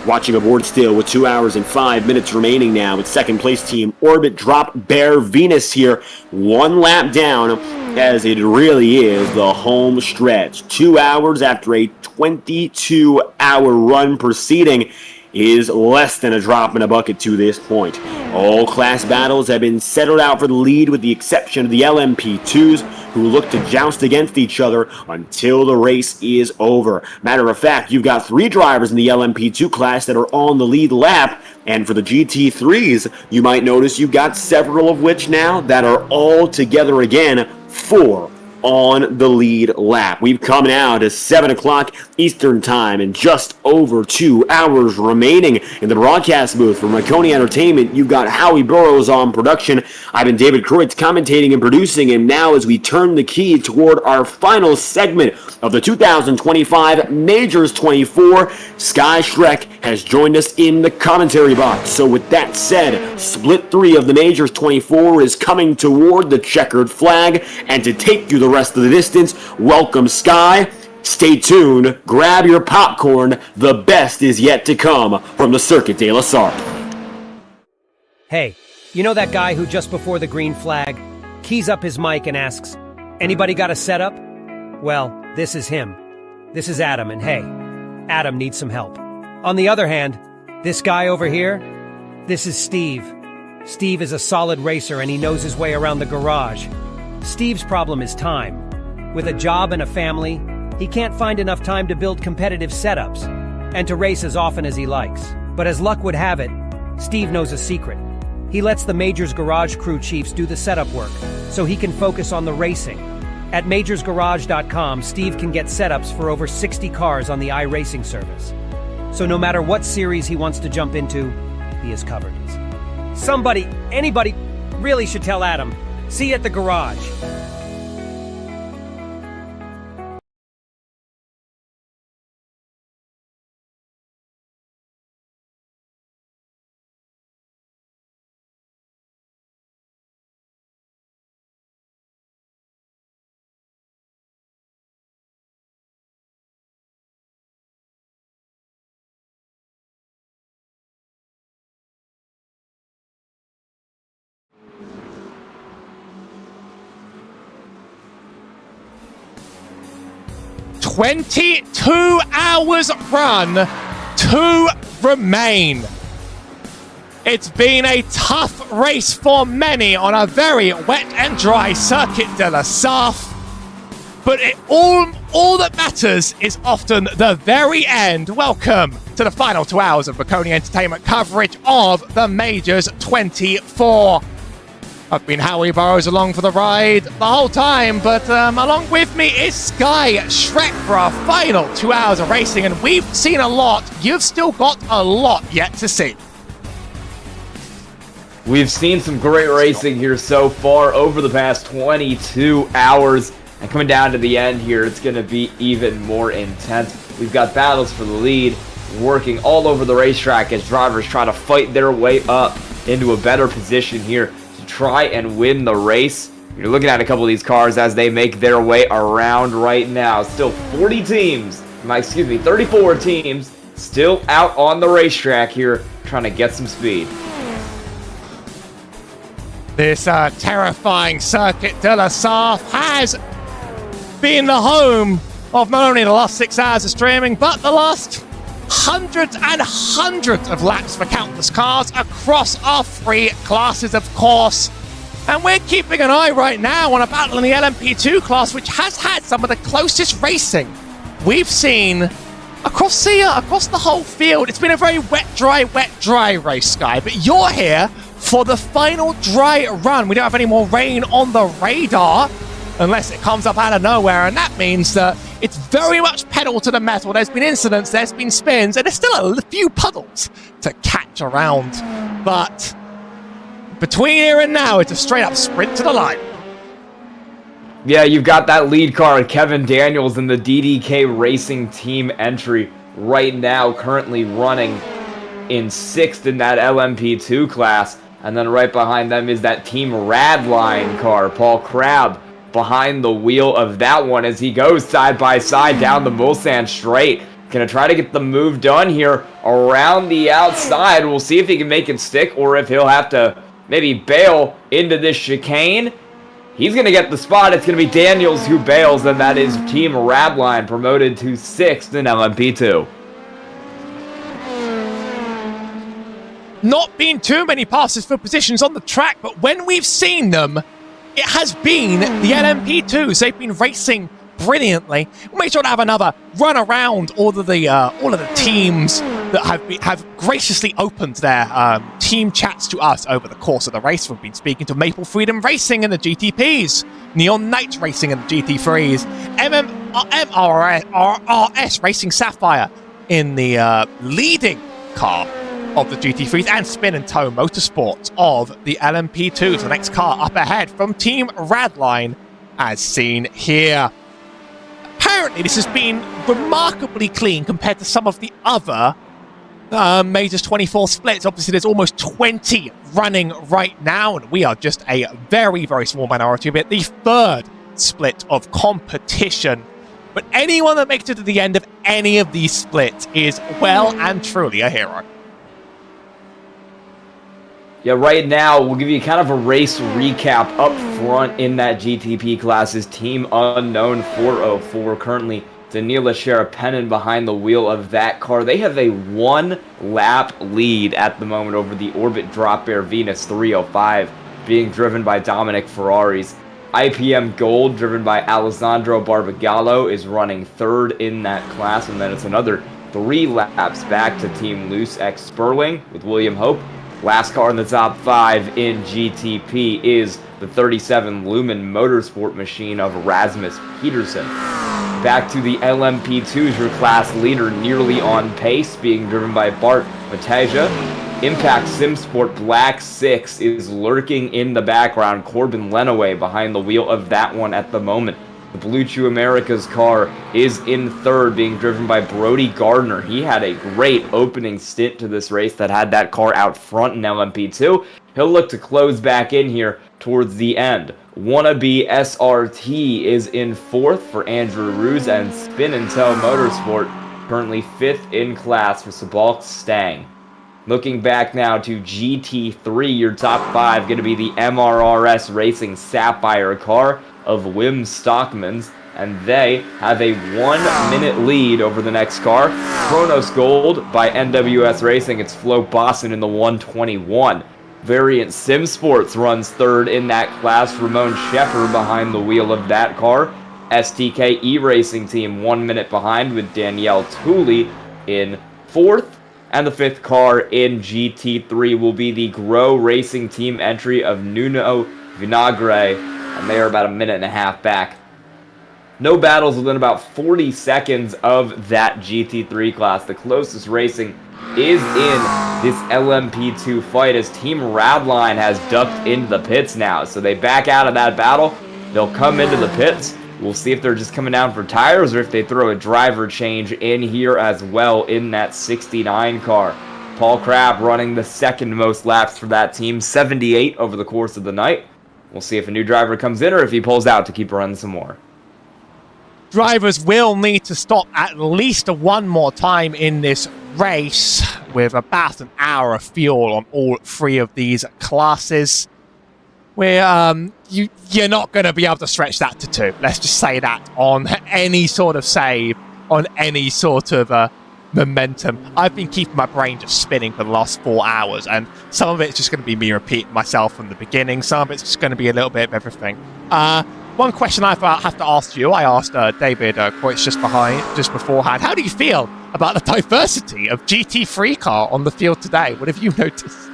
Watching aboard still with 2 hours and 5 minutes remaining now with second place team Orbit Drop Bear Venus here. 1 lap down as it really is the home stretch. 2 hours after a 22-hour run proceeding. is less than a drop in a bucket to this point. All class battles have been settled out for the lead with the exception of the LMP2s, who look to joust against each other until the race is over. Matter of fact, you've got 3 drivers in the LMP2 class that are on the lead lap, and for the GT3s, you might notice you've got several of which now that are all together again, 4 on the lead lap. We've come now to 7 o'clock Eastern Time and just over 2 hours remaining. In the broadcast booth for Maconi Entertainment, you've got Howie Burrows on production. I've been David Kreutz commentating and producing, and now as we turn the key toward our final segment of the 2025 Majors 24, Sky Shrek has joined us in the commentary box. So with that said, Split 3 of the Majors 24 is coming toward the checkered flag, and to take you the rest of the distance, welcome Sky. Stay tuned, grab your popcorn, the best is yet to come from the Circuit de la Sarthe. Hey, you know that guy who just before the green flag keys up his mic and asks, "Anybody got a setup?" Well, this is him. This is Adam, and hey, Adam needs some help. On the other hand, this guy over here, this is Steve. Steve is a solid racer and he knows his way around the garage. Steve's problem is time. With a job and a family, he can't find enough time to build competitive setups and to race as often as he likes. But as luck would have it, Steve knows a secret. He lets the Majors Garage crew chiefs do the setup work so he can focus on the racing. At majorsgarage.com, Steve can get setups for over 60 cars on the iRacing service. So no matter what series he wants to jump into, he is covered. Somebody, anybody, really should tell Adam. See you at the garage. "22 hours run to remain." It's been a tough race for many on a very wet and dry Circuit de la Sarthe, but all that matters is often the very end. Welcome to the final 2 hours of Maconi Entertainment coverage of the Majors 24. I've been Howie Burrows along for the ride the whole time, but along with me is Sky Shrek for our final 2 hours of racing, and we've seen a lot. You've still got a lot yet to see. We've seen some great racing here so far over the past 22 hours, and coming down to the end here, it's going to be even more intense. We've got battles for the lead working all over the racetrack as drivers try to fight their way up into a better position here. Try and win the race. You're looking at a couple of these cars as they make their way around right now. Still 34 teams still out on the racetrack here trying to get some speed. This terrifying Circuit de la Sarthe has been the home of not only the last 6 hours of streaming, but the last hundreds and hundreds of laps for countless cars across our 3 classes, of course. And we're keeping an eye right now on a battle in the LMP2 class, which has had some of the closest racing we've seen across the whole field. It's been a very wet, dry race, Sky. But you're here for the final dry run. We don't have any more rain on the radar unless it comes up out of nowhere, and that means that it's very much pedal to the metal. There's been incidents, there's been spins, and there's still a few puddles to catch around. But between here and now, it's a straight-up sprint to the line. Yeah, you've got that lead car, Kevin Daniels, in the DDK Racing Team entry right now, currently running in 6th in that LMP2 class. And then right behind them is that Team Radline car, Paul Crabb, behind the wheel of that one as he goes side by side down the Mulsanne straight. Gonna try to get the move done here around the outside. We'll see if he can make it stick or if he'll have to maybe bail into this chicane. He's gonna get the spot. It's gonna be Daniels who bails, and that is Team Radline promoted to 6th in LMP2. not been too many passes for positions on the track, but when we've seen them, it has been the LMP2s. They've been racing brilliantly. We'll make sure to have another run around all of the teams that have graciously opened their team chats to us over the course of the race. We've been speaking to Maple Freedom Racing in the GTPs, Neon Knight Racing in the GT3s, MRRS Racing Sapphire in the leading car of the GT3s, and Spin and Toe Motorsports of the LMP2s. The next car up ahead from Team Radline, as seen here. Apparently, this has been remarkably clean compared to some of the other Majors 24 splits. Obviously, there's almost 20 running right now, and we are just a very, very small minority of it. The third split of competition. But anyone that makes it to the end of any of these splits is well and truly a hero. Yeah, right now, we'll give you kind of a race recap up front in that GTP class is Team Unknown 404. Currently, Danila Sharapenin behind the wheel of that car. They have a one-lap lead at the moment over the Orbit Drop Air Venus 305, being driven by Dominic Ferraris. IPM Gold, driven by Alessandro Barbagallo, is running third in that class, and then it's another 3 laps back to Team Loose X Sperling with William Hope. Last car in the top 5 in GTP is the 37 Lumen Motorsport machine of Rasmus Peterson. Back to the LMP2s, your class leader nearly on pace, being driven by Bart Mateja. Impact SimSport Black 6 is lurking in the background. Corbin Lenaway behind the wheel of that one at the moment. The Blue Chew America's car is in third, being driven by Brody Gardner. He had a great opening stint to this race that had that car out front in LMP2. He'll look to close back in here towards the end. Wannabe SRT is in fourth for Andrew Ruse, and Spin and Toe Motorsport currently fifth in class for Sabalk Stang. Looking back now to GT3, your top 5 going to be the MRRS Racing Sapphire car of Wim Stockmans, and they have a 1-minute lead over the next car. Kronos Gold by NWS Racing, it's Flo Boston in the 121. Variant Sim Sports runs third in that class. Ramon Shepard behind the wheel of that car. STK E-Racing Team 1 minute behind with Danielle Tooley in fourth. And the fifth car in GT3 will be the Grow Racing Team entry of Nuno Vinagre, and they are about 1.5 minutes back. No battles within about 40 seconds of that GT3 class. The closest racing is in this LMP2 fight as Team Radline has ducked into the pits now. So they back out of that battle. They'll come into the pits. We'll see if they're just coming down for tires or if they throw a driver change in here as well in that 69 car. Paul Crabb running the second most laps for that team, 78 over the course of the night. We'll see if a new driver comes in or if he pulls out to keep running some more. Drivers will need to stop at least one more time in this race with about an hour of fuel on all 3 of these classes. You're not going to be able to stretch that to 2. Let's just say that on any sort of save, on any sort of momentum. I've been keeping my brain just spinning for the last 4 hours, and some of it's just going to be me repeating myself from the beginning. Some of it's just going to be a little bit of everything. One question I have to ask you, I asked David Kreutz just beforehand. How do you feel about the diversity of GT3 car on the field today? What have you noticed?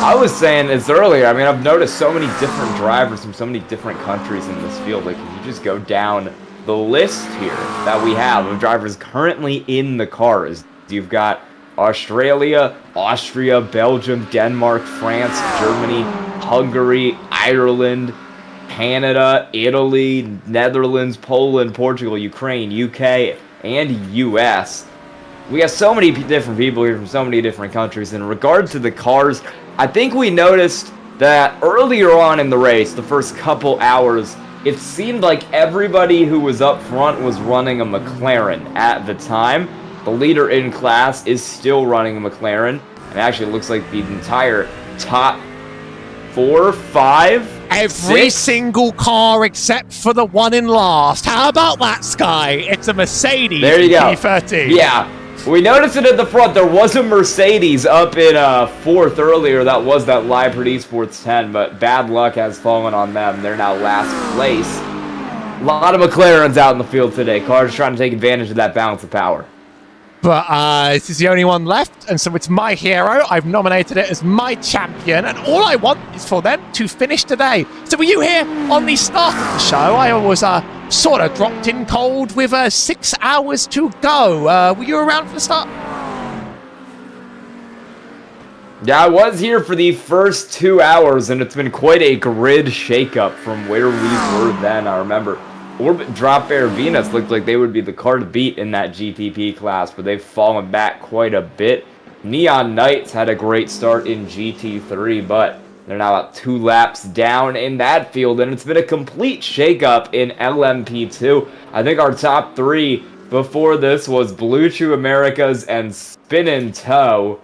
I was saying this earlier, I mean, I've noticed so many different drivers from so many different countries in this field. Like, if you just go down the list here that we have of drivers currently in the cars, you've got Australia, Austria, Belgium, Denmark, France, Germany, Hungary, Ireland, Canada, Italy, Netherlands, Poland, Portugal, Ukraine, UK, and US. We got so many different people here from so many different countries. In regard to the cars, I think we noticed that earlier on in the race, the first couple hours, it seemed like everybody who was up front was running a McLaren at the time. The leader in class is still running a McLaren, and actually it looks like the entire top 4, 5, Every 6? single car except for the one in last. How about that, Sky? It's a Mercedes There you go. G30. Yeah. We noticed it at the front. There was a Mercedes up in 4th earlier. That was that Libert Esports 10, but bad luck has fallen on them. They're now last place. A lot of McLarens out in the field today. Cars trying to take advantage of that balance of power. But this is the only one left, and so it's my hero. I've nominated it as my champion, and all I want is for them to finish today. So were you here on the start of the show? I was sort of dropped in cold with 6 hours to go. Were you around for the start? Yeah, I was here for the first 2 hours, and it's been quite a grid shakeup from where we were then. I remember Orbit Drop Air Venus looked like they would be the car to beat in that GTP class, but they've fallen back quite a bit. Neon Knights had a great start in GT3, but they're now about 2 laps down in that field, and it's been a complete shakeup in LMP2. I think our top 3 before this was Blue Chew Americas and Spin in Tow,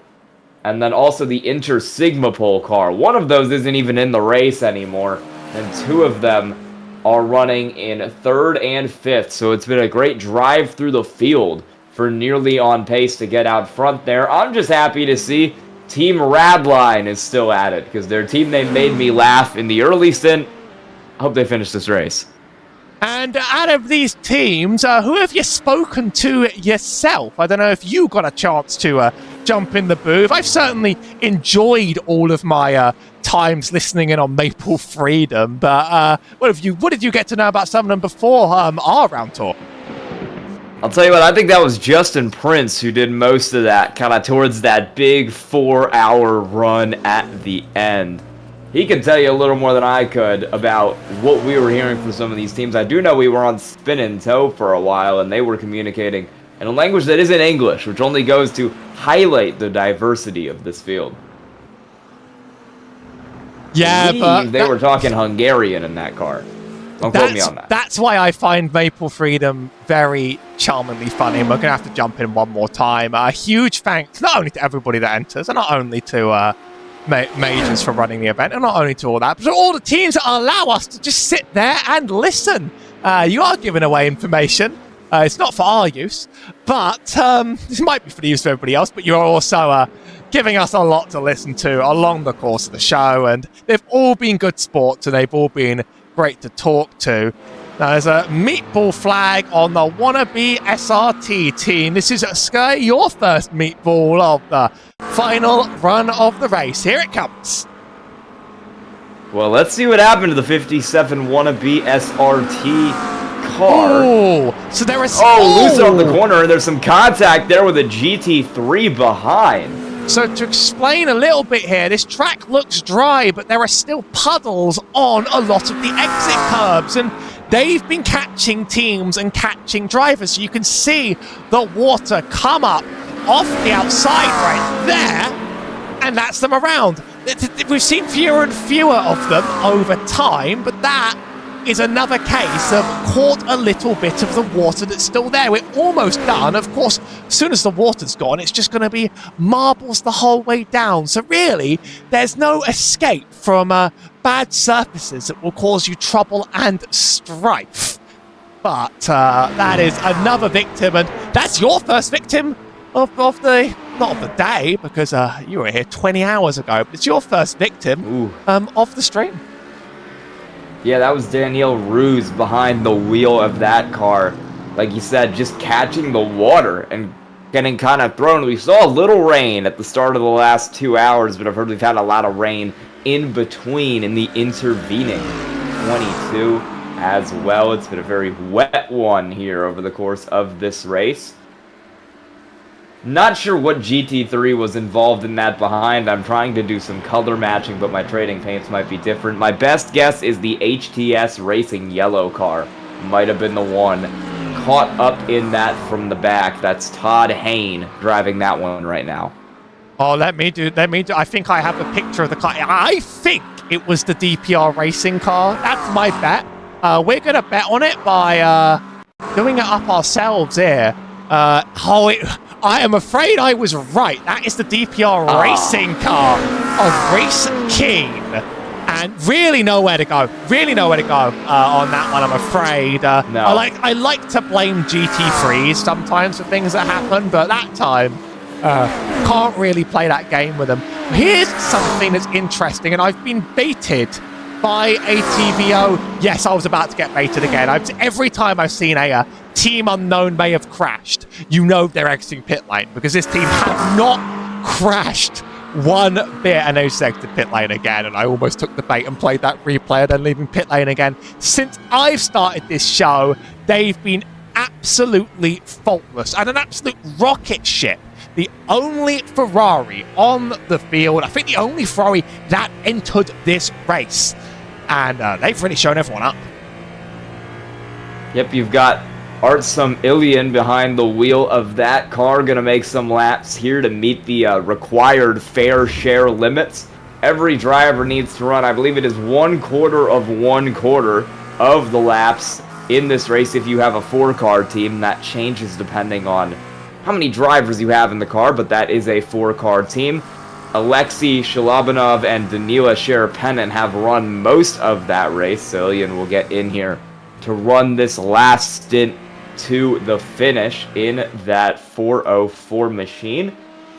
and then also the Inter Sigma Pole car. One of those isn't even in the race anymore, and 2 of them are running in 3rd and 5th, so it's been a great drive through the field for nearly on pace to get out front there. I'm just happy to see Team Radline is still at it, because their team, they made me laugh in the early stint. I hope they finish this race. And out of these teams, who have you spoken to yourself? I don't know if you got a chance to jump in the booth. I've certainly enjoyed all of my times listening in on Maple Freedom, but what did you get to know about some of them before our round tour? I'll tell you what, I think that was Justin Prince who did most of that, kind of towards that big 4-hour run at the end. He can tell you a little more than I could about what we were hearing from some of these teams. I do know we were on Spin in Tow for a while, and they were communicating in a language that isn't English, which only goes to highlight the diversity of this field. Yeah, but they were talking Hungarian in that car. Don't quote me on that. That's why I find Maple Freedom very charmingly funny, and we're going to have to jump in one more time. A huge thanks not only to everybody that enters, and not only to Majors for running the event, and not only to all that, but to all the teams that allow us to just sit there and listen. You are giving away information. It's not for our use, but this might be for the use of everybody else, but you're also giving us a lot to listen to along the course of the show, and they've all been good sports, and they've all been great to talk to. Now, there's a meatball flag on the wannabe SRT team. This is Sky, your first meatball of the final run of the race. Here it comes. Well, let's see what happened to the 57 wannabe SRT car. Oh, so there is... loose on the corner, and there's some contact there with a GT3 behind. So to explain a little bit here, this track looks dry, but there are still puddles on a lot of the exit curbs, and they've been catching teams and catching drivers. So you can see the water come up off the outside right there, and that's them around. We've seen fewer and fewer of them over time, but that is another case of caught a little bit of the water that's still there. We're almost done. Of course, as soon as the water's gone, it's just going to be marbles the whole way down. So really, there's no escape from bad surfaces that will cause you trouble and strife. But that is another victim, and that's your first victim of the, not of the day, because you were here 20 hours ago, but it's your first victim of the stream. Yeah, that was Danielle Ruse behind the wheel of that car. Like you said, just catching the water and getting kind of thrown. We saw a little rain at the start of the last 2 hours, but I've heard we've had a lot of rain in between in the intervening 22 as well. It's been a very wet one here over the course of this race. Not sure what GT3 was involved in that behind. I'm trying to do some color matching, but my trading paints might be different. My best guess is the HTS Racing yellow car. Might have been the one caught up in that from the back. That's Todd Hain driving that one right now. Oh, let me do. I think I have a picture of the car. I think it was the DPR Racing car. That's my bet. We're going to bet on it by doing it up ourselves here. I am afraid I was right. That is the DPR Racing car of Race King. And really nowhere to go. Really nowhere to go on that one, I'm afraid. No. I like to blame GT3s sometimes for things that happen, but that time, can't really play that game with them. Here's something that's interesting, and I've been baited by ATVO. Yes, I was about to get baited again. Every time I've seen a team unknown may have crashed, you know they're exiting pit lane, because this team have not crashed one bit, and they exited pit lane again, and I almost took the bait and played that replay and then leaving pit lane again. Since I've started this show, they've been absolutely faultless and an absolute rocket ship. The only Ferrari on the field, I think the only Ferrari that entered this race. And they've really shown everyone up. Yep, you've got Artsum Ilian behind the wheel of that car, gonna make some laps here to meet the required fair share limits. Every driver needs to run, I believe it is 1/4 of the laps in this race if you have a 4-car team. That changes depending on how many drivers you have in the car, but that is a 4-car team. Alexei Shalabanov and Danila Sherepenen have run most of that race, so Ilian will get in here to run this last stint to the finish in that 404 machine.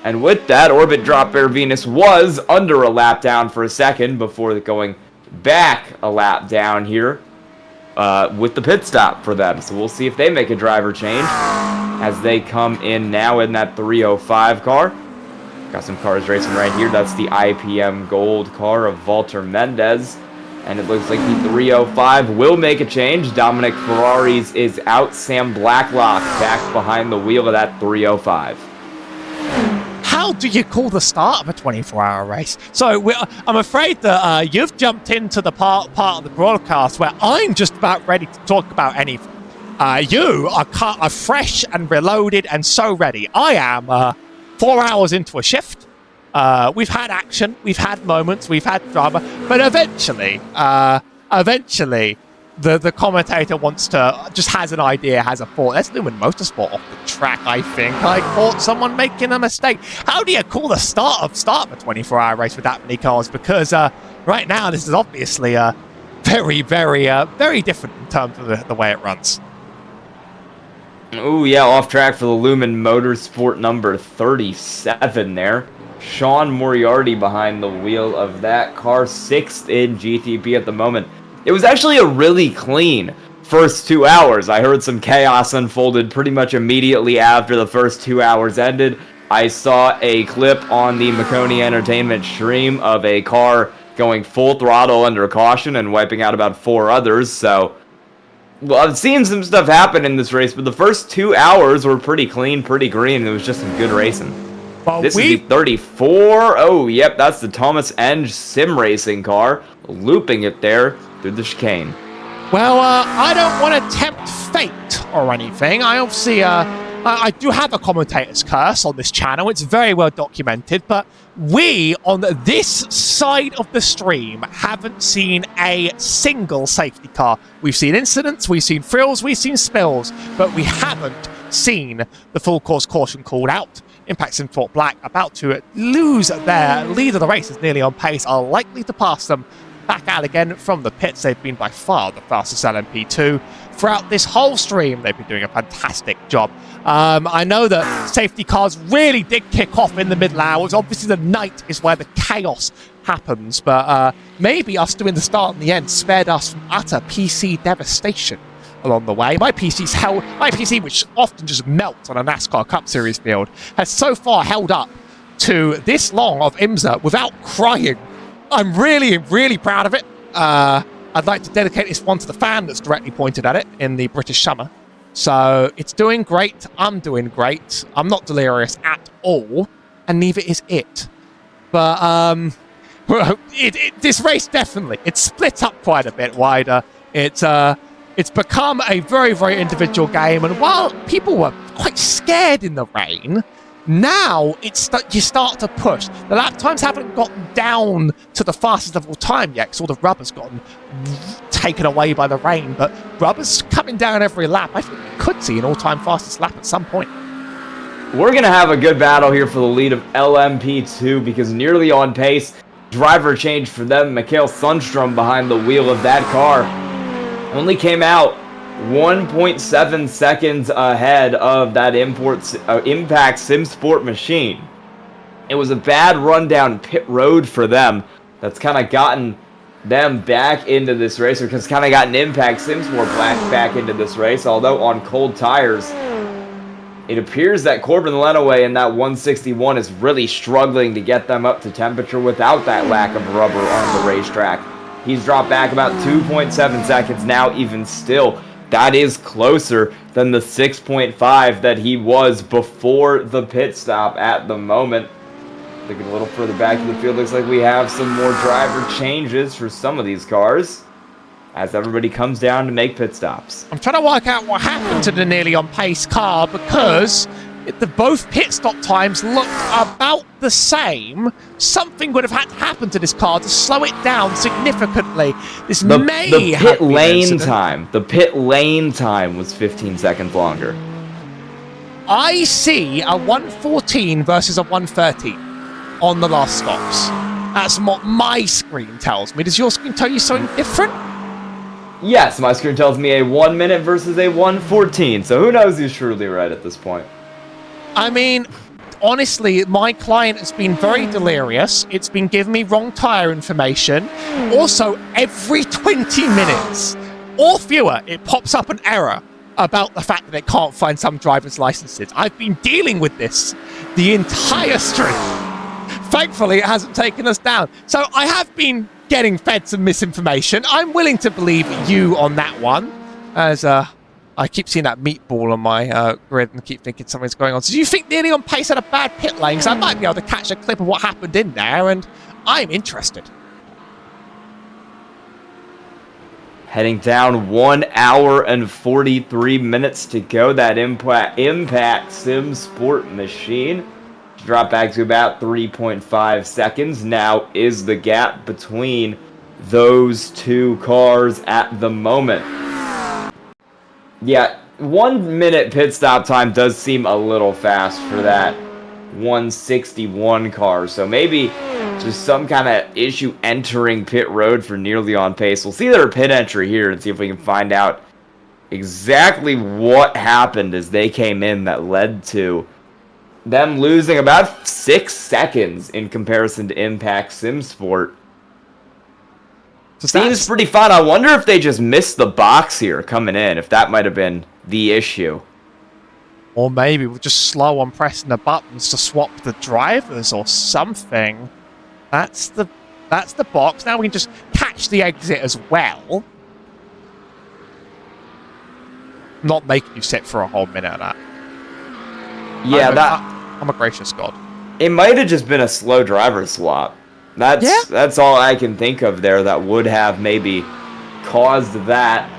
And with that, Orbit Drop Air Venus was under a lap down for a second before going back a lap down here with the pit stop for them. So we'll see if they make a driver change as they come in now in that 305 car. Got some cars racing right here. That's the IPM Gold car of Walter Mendez. And it looks like the 305 will make a change. Dominic Ferraris is out. Sam Blacklock back behind the wheel of that 305. How do you call the start of a 24-hour race? So I'm afraid that you've jumped into the part of the broadcast where I'm just about ready to talk about anything. You are fresh and reloaded and so ready. I am 4 hours into a shift. We've had action, we've had moments, we've had drama, but eventually, the commentator wants to, just has an idea, has a thought. Let's Lumen Motorsport off the track, I think. I caught someone making a mistake. How do you call the start of a 24-hour race with that many cars? Because right now, this is obviously very, very different in terms of the way it runs. Oh yeah, off track for the Lumen Motorsport number 37 there. Sean Moriarty behind the wheel of that car, 6th in GTP at the moment. It was actually a really clean first 2 hours. I heard some chaos unfolded pretty much immediately after the first 2 hours ended. I saw a clip on the Maconi Entertainment stream of a car going full throttle under caution and wiping out about 4 others, so well, I've seen some stuff happen in this race, but the first 2 hours were pretty clean, pretty green. It was just some good racing. Well, this is the 34. Oh, yep, that's the Thomas Enge sim racing car, looping it there through the chicane. Well, I don't want to tempt fate or anything. I obviously, I do have a commentator's curse on this channel. It's very well documented, but we, on this side of the stream, haven't seen a single safety car. We've seen incidents, we've seen frills, we've seen spills, but we haven't seen the full course caution called out. Impacts in Fort Black about to lose their lead of the race, is nearly on pace, are likely to pass them back out again from the pits. They've been by far the fastest LMP2 throughout this whole stream. They've been doing a fantastic job. I know that safety cars really did kick off in the middle hours. Obviously, the night is where the chaos happens, but maybe us doing the start and the end spared us from utter PC devastation along the way. My PC, which often just melts on a NASCAR Cup Series field, has so far held up to this long of IMSA without crying. I'm really, really proud of it. I'd like to dedicate this one to the fan that's directly pointed at it in the British summer. So it's doing great. I'm doing great. I'm not delirious at all, and neither is it. But this race definitely, it's split up quite a bit wider. It's become a very, very individual game, and while people were quite scared in the rain, now you start to push. The lap times haven't gotten down to the fastest of all time yet, because all the rubber's gotten taken away by the rain, but rubber's coming down every lap. I think we could see an all-time fastest lap at some point. We're going to have a good battle here for the lead of LMP2 because nearly on pace driver change for them. Mikhail Sundstrom behind the wheel of that car only came out 1.7 seconds ahead of that Impact Sim Sport machine. It was a bad run down pit road for them. That's kind of gotten them back into this race, or has kind of gotten Impact Sim Sport back into this race. Although on cold tires, it appears that Corbin Lenaway in that 161 is really struggling to get them up to temperature without that lack of rubber on the racetrack. He's dropped back about 2.7 seconds now, even still. That is closer than the 6.5 that he was before the pit stop at the moment. Looking a little further back to the field, looks like we have some more driver changes for some of these cars as everybody comes down to make pit stops. I'm trying to work out what happened to the nearly on pace car because both pit stop times looked about the same. Something would have had to happen to this car to slow it down significantly. The pit lane time was 15 seconds longer. I see a 114 versus a 130 on the last stops. That's what my screen tells me. Does your screen tell you something different? Yes, my screen tells me a 1 minute versus a 114. So who knows who's truly right at this point. I mean, honestly, my client has been very delirious. It's been giving me wrong tire information. Also, every 20 minutes or fewer, it pops up an error about the fact that it can't find some driver's licenses. I've been dealing with this the entire stream. Thankfully, it hasn't taken us down. So I have been getting fed some misinformation. I'm willing to believe you on that one, as I keep seeing that meatball on my grid and keep thinking something's going on. So do you think Nearly on Pace had a bad pit lane? Because I might be able to catch a clip of what happened in there, and I'm interested. Heading down 1 hour and 43 minutes to go. That Impact Sim Sport machine drop back to about 3.5 seconds. Now is the gap between those two cars at the moment. Yeah, 1 minute pit stop time does seem a little fast for that 161 car. So maybe just some kind of issue entering pit road for Nearly on Pace. We'll see their pit entry here and see if we can find out exactly what happened as they came in that led to them losing about 6 seconds in comparison to Impact Sim Sport. Seems pretty fun. I wonder if they just missed the box here coming in, if that might have been the issue. Or maybe we're just slow on pressing the buttons to swap the drivers or something. That's the box. Now we can just catch the exit as well. Not making you sit for a whole minute of that. Yeah, I'm a gracious god. It might have just been a slow driver swap. That's all I can think of there that would have maybe caused that.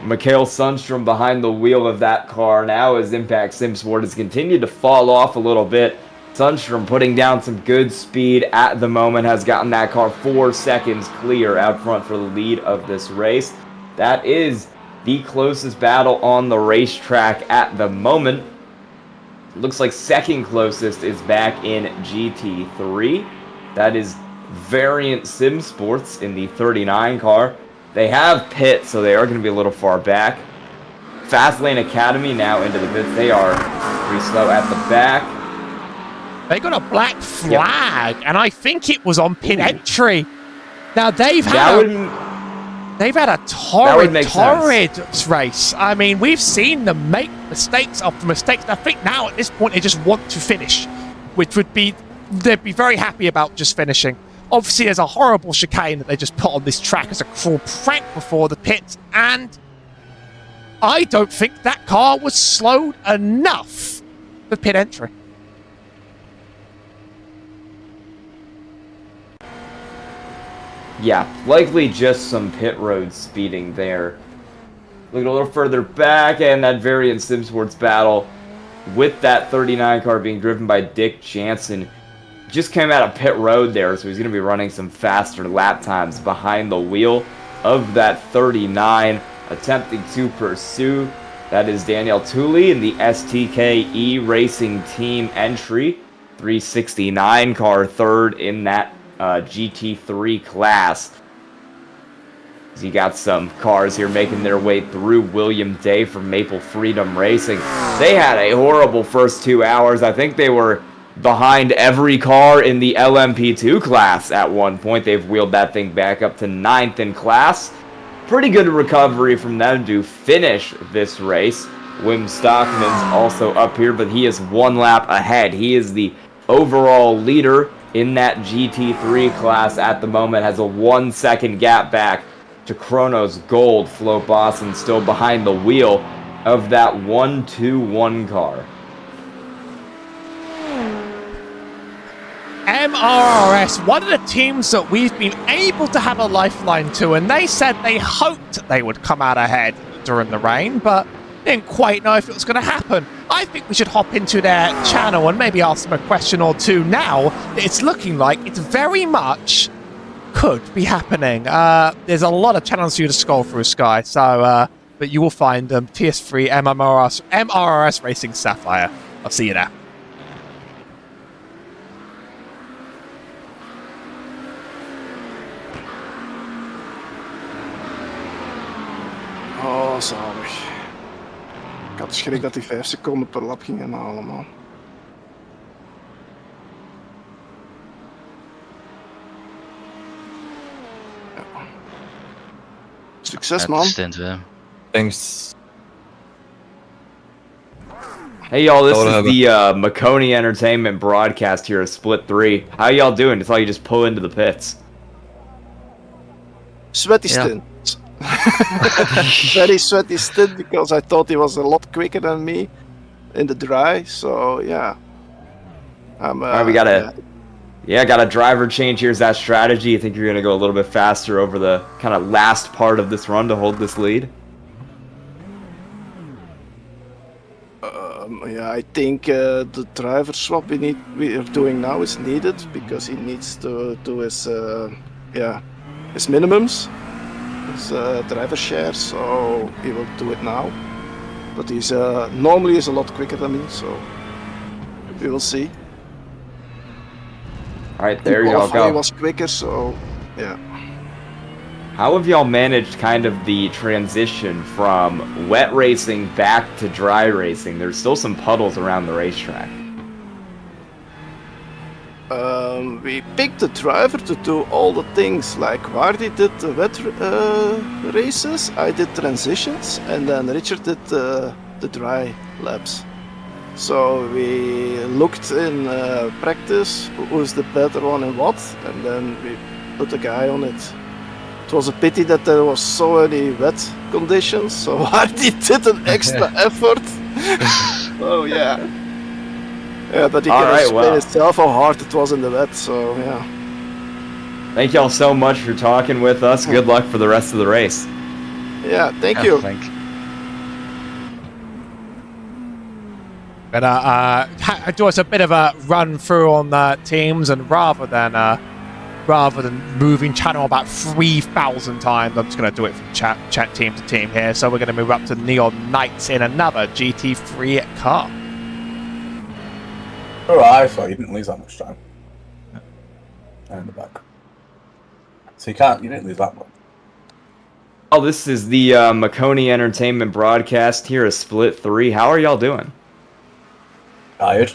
Mikhail Sundstrom behind the wheel of that car now as Impact Sim Sport has continued to fall off a little bit. Sundstrom putting down some good speed at the moment, has gotten that car 4 seconds clear out front for the lead of this race. That is the closest battle on the racetrack at the moment. Looks like second closest is back in GT3. That is Variant Sim Sports in the 39 car. They have pit, so they are going to be a little far back. Fastlane Academy now into the pits. They are pretty slow at the back. They got a black flag, and I think it was on pit entry. Now they've had a torrid race. I mean, we've seen them make mistakes after mistakes. And I think now at this point they just want to finish, which would be they'd be very happy about just finishing. Obviously, there's a horrible chicane that they just put on this track as a cruel prank before the pits, and I don't think that car was slowed enough for pit entry. Yeah, likely just some pit road speeding there. Look a little further back, and that Variant Sim Sports battle with that 39 car being driven by Dick Jansen just came out of pit road there, so he's going to be running some faster lap times behind the wheel of that 39, attempting to pursue. That is Daniel Tooley in the STKE Racing Team entry. 369 car third in that GT3 class. So you got some cars here making their way through. William Day from Maple Freedom Racing. They had a horrible first 2 hours. I think they were behind every car in the LMP2 class at one point. They've wheeled that thing back up to 9th in class. Pretty good recovery from them to finish this race. Wim Stockman's also up here, but he is 1 lap ahead. He is the overall leader in that GT3 class at the moment, has a 1 second gap back to Chronos Gold. Flo Boston still behind the wheel of that 1-2-1 car. MRRS, one of the teams that we've been able to have a lifeline to, and they said they hoped they would come out ahead during the rain, but didn't quite know if it was going to happen. I think we should hop into their channel and maybe ask them a question or two now. It's looking like it's very much could be happening. There's a lot of channels for you to scroll through, Sky, so but you will find TS3 MRRS Racing Sapphire. I'll see you there. Oh, zalig. Ik had schrik dat hij 5 seconden per lap ging inhalen, man. Ja. Succes, man. Thanks. Hey y'all, this is the Maconi Entertainment broadcast here at Split 3. How y'all doing? It's all you just pull into the pits. Sweaty stint. Very sweaty stint because I thought he was a lot quicker than me in the dry, so yeah. Alright, we got a driver change. Here's that strategy. You think you're gonna go a little bit faster over the kind of last part of this run to hold this lead? Yeah, I think the driver swap we are doing now is needed because he needs to do his his minimums, his driver share. So he will do it now. But he's normally is a lot quicker than me, so we will see. All right, there y'all go. He was quicker, so yeah. How have y'all managed kind of the transition from wet racing back to dry racing? There's still some puddles around the racetrack. We picked the driver to do all the things, like Wardy did the wet races, I did transitions, and then Richard did the dry laps. So we looked in practice who's the better one and what, and then we put a guy on it. It was a pity that there was so many wet conditions, so Hardy did an extra effort. Oh yeah. Yeah, but he can explain himself how hard it was in the wet, so yeah. Thank y'all so much for talking with us. Good luck for the rest of the race. Yeah, thank you. But do us a bit of a run through on the teams, and rather than moving channel about 3,000 times, I'm just going to do it from chat team to team here. So we're going to move up to Neon Knights in another GT3 car. Alright, so you didn't lose that much time. And the back. So you didn't lose that much. Oh, this is the Maconi Entertainment broadcast here at Split 3. How are y'all doing? Tired.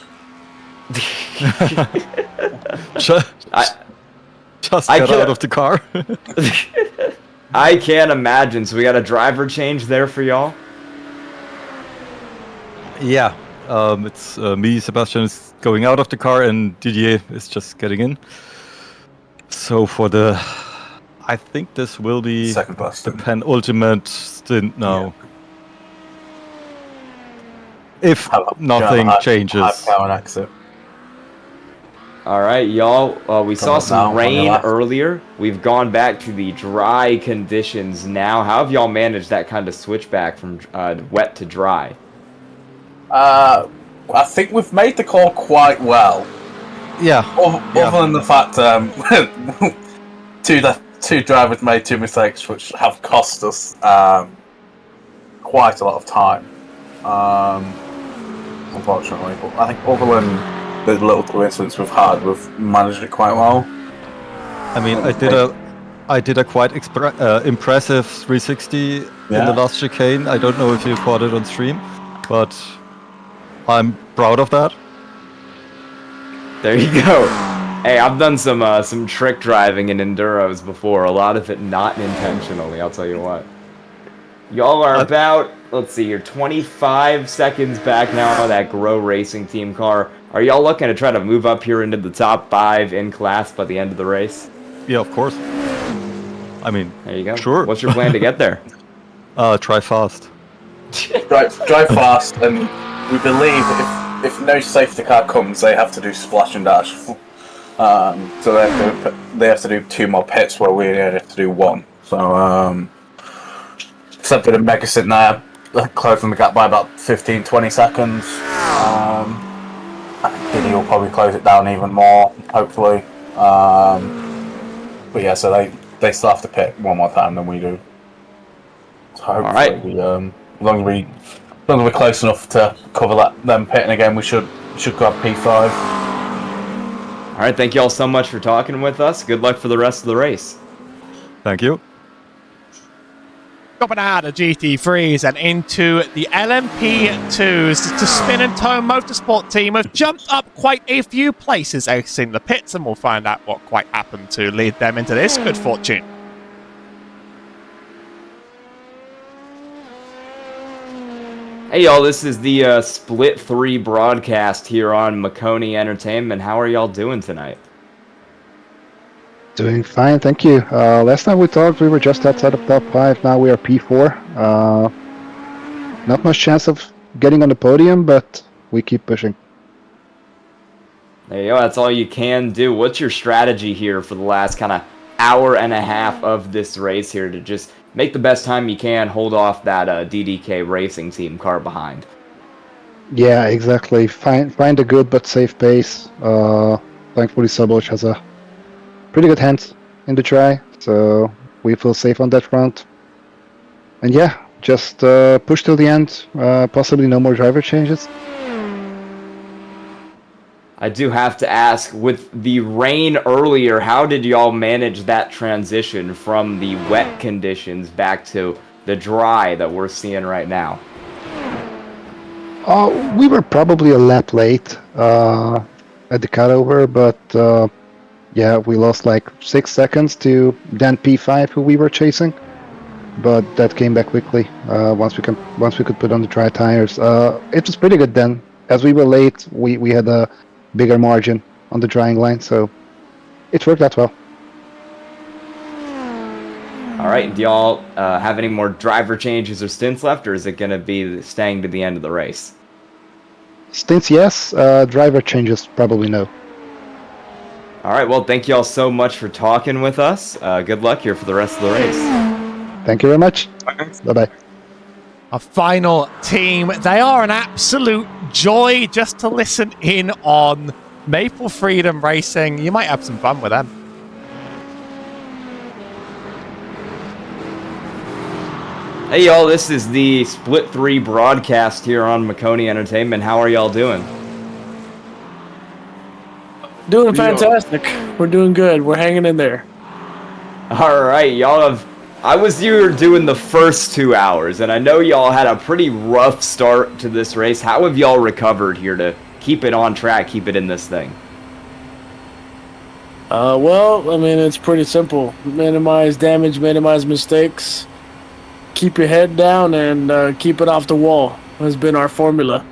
Just got out of the car. I can't imagine. So we got a driver change there for y'all? Yeah. It's me, Sebastian is going out of the car, and Didier is just getting in. So for I think this will be the penultimate stint now. Yeah. If nothing changes. Alright, y'all. We saw some rain earlier. We've gone back to the dry conditions now. How have y'all managed that kind of switch back from wet to dry? I think we've made the call quite well. Yeah. Other than the fact two drivers made 2 mistakes which have cost us quite a lot of time. Unfortunately, but I think other than the little coincidence we've had, we've managed it quite well. I mean, I did a quite impressive 360 in the last chicane. I don't know if you caught it on stream, but I'm proud of that. There you go. Hey, I've done some trick driving in enduros before. A lot of it not intentionally. I'll tell you what. Y'all are about, let's see here, 25 seconds back now on that Grow Racing Team car. Are y'all looking to try to move up here into the top 5 in class by the end of the race? Yeah, of course. I mean, there you go. Sure. What's your plan to get there? Try fast. Drive fast, and we believe if no safety car comes, they have to do splash and dash. So they have to do 2 more pits, where we have to do 1. So except for the Mega Sit now, closing the gap by about 15-20 seconds. I think Diddy will probably close it down even more, hopefully. But yeah, so they still have to pit 1 more time than we do. So hopefully, we, as long as we're close enough to cover them pitting again, we should grab P5. All right, thank you all so much for talking with us. Good luck for the rest of the race. Thank you. Dropping out of GT3s and into the LMP2s to Spin and Tone Motorsport team have jumped up quite a few places acing the pits, and we'll find out what quite happened to lead them into this good fortune. Hey y'all, this is the Split 3 broadcast here on Maconi Entertainment. How are y'all doing tonight? Doing fine, thank you. Last time we talked, we were just outside of top 5. Now we are P4. Not much chance of getting on the podium, but we keep pushing. There you go, that's all you can do. What's your strategy here for the last kind of hour and a half of this race here to just make the best time you can, hold off that DDK Racing Team car behind? Yeah, exactly. Find a good but safe pace. Thankfully, Suboch has a pretty good hand in the try, so we feel safe on that front. And yeah, just push till the end. Possibly no more driver changes. I do have to ask, with the rain earlier, how did y'all manage that transition from the wet conditions back to the dry that we're seeing right now? We were probably a lap late at the cutover, but yeah, we lost like 6 seconds to Dan P5, who we were chasing. But that came back quickly once we could put on the dry tires. It was pretty good then. As we were late, we had a bigger margin on the drying line, so it worked out well. All right, do y'all have any more driver changes or stints left, or is it going to be staying to the end of the race? Stints, yes. Driver changes, probably no. All right, well, thank you all so much for talking with us. Good luck here for the rest of the race. Thank you very much. Bye-bye. A final team. They are an absolute joy just to listen in on. Maple Freedom Racing. You might have some fun with them. Hey y'all, this is the Split 3 broadcast here on Maconi Entertainment. How are y'all doing? Doing fantastic. We're doing good. We're hanging in there. Alright, y'all have... I was here doing the first 2 hours, and I know y'all had a pretty rough start to this race. How have y'all recovered here to keep it on track, keep it in this thing? Well, I mean, it's pretty simple. Minimize damage, minimize mistakes. Keep your head down and keep it off the wall has been our formula.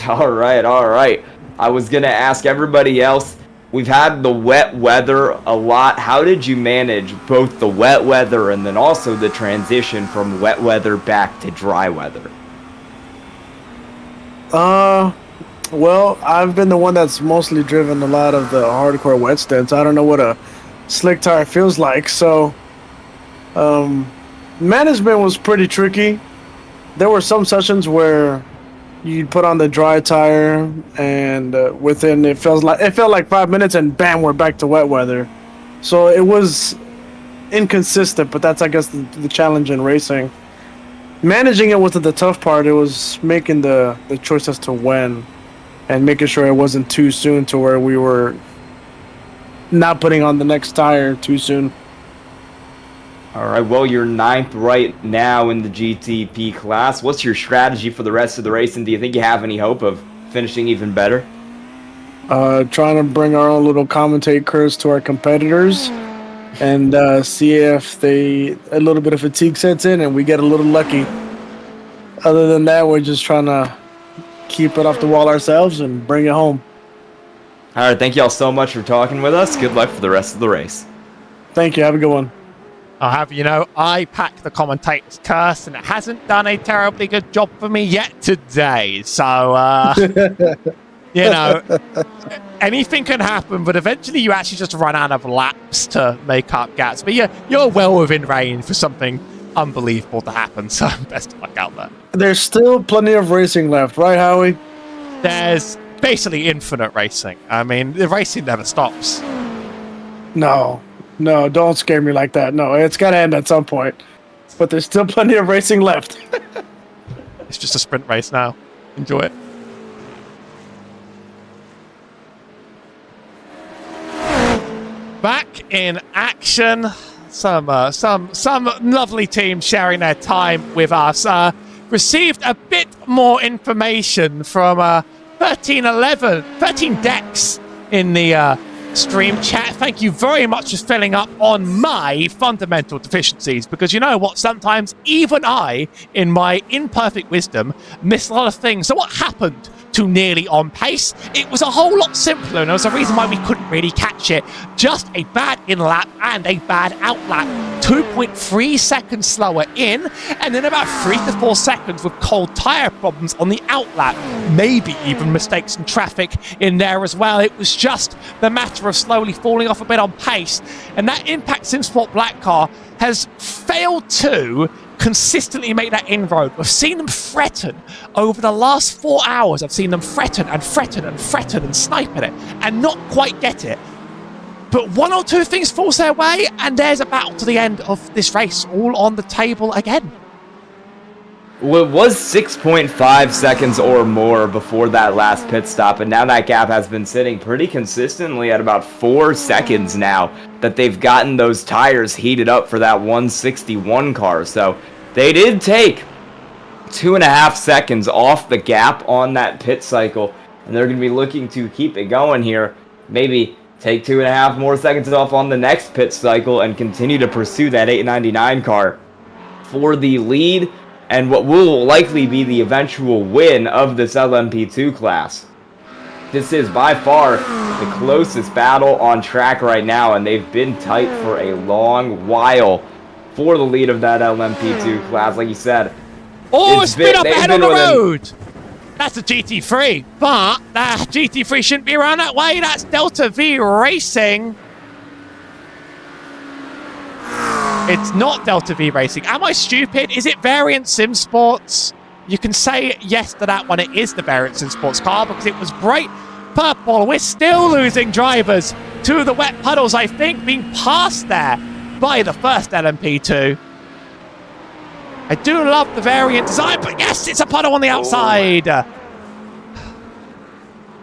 Alright, alright. I was going to ask everybody else, we've had the wet weather a lot. How did you manage both the wet weather and then also the transition from wet weather back to dry weather? Well, I've been the one that's mostly driven a lot of the hardcore wet stints. I don't know what a slick tire feels like, so management was pretty tricky. There were some sessions where you'd put on the dry tire, and within it felt like 5 minutes, and bam, we're back to wet weather. So it was inconsistent, but that's, I guess, the challenge in racing. Managing it wasn't the tough part. It was making the choice as to when, and making sure it wasn't too soon to where we were not putting on the next tire too soon. All right, well, you're 9th right now in the GTP class. What's your strategy for the rest of the race, and do you think you have any hope of finishing even better? Trying to bring our own little commentate curse to our competitors and see if a little bit of fatigue sets in and we get a little lucky. Other than that, we're just trying to keep it off the wall ourselves and bring it home. All right, thank you all so much for talking with us. Good luck for the rest of the race. Thank you. Have a good one. I'll have you know, I pack the commentator's curse, and it hasn't done a terribly good job for me yet today. So, you know, anything can happen, but eventually you actually just run out of laps to make up gaps. But you're well within range for something unbelievable to happen, so best of luck out there. There's still plenty of racing left, right, Howie? There's basically infinite racing. I mean, the racing never stops. No, don't scare me like that. No, it's got to end at some point. But there's still plenty of racing left. It's just a sprint race now. Enjoy it. Back in action. Some lovely teams sharing their time with us. Received a bit more information from 13 decks in the stream chat. Thank you very much for filling up on my fundamental deficiencies, because you know what, sometimes even I, in my imperfect wisdom, miss a lot of things. So what happened to Nearly On Pace? It was a whole lot simpler, and there was a reason why we couldn't really catch it. Just a bad in-lap and a bad out-lap. 2.3 seconds slower in, and then about 3 to 4 seconds with cold tire problems on the out-lap. Maybe even mistakes in traffic in there as well. It was just the matter of slowly falling off a bit on pace, and that Impact SimSport Black car has failed to consistently make that inroad. We've seen them threaten over the last 4 hours. I've seen them threaten and snipe at it and not quite get it. But one or two things falls their way, and there's a battle to the end of this race, all on the table again. Well, it was 6.5 seconds or more before that last pit stop, and now that gap has been sitting pretty consistently at about 4 seconds now that they've gotten those tires heated up for that 161 car. So they did take 2.5 seconds off the gap on that pit cycle, and they're going to be looking to keep it going here. Maybe take 2.5 more seconds off on the next pit cycle and continue to pursue that 899 car for the lead and what will likely be the eventual win of this LMP2 class. This is by far the closest battle on track right now, and they've been tight for a long while for the lead of that LMP2 class. Like you said, it's been up ahead on the road. That's a GT3, but that GT3 shouldn't be around that way. That's Delta V Racing. It's not Delta V Racing. Am I stupid? Is it Variant Sim Sports? You can say yes to that one. It is the Variant Sim Sports car because it was bright purple. We're still losing drivers to the wet puddles, I think, being passed there by the first LMP2. I do love the variant design, but yes, it's a puddle on the outside.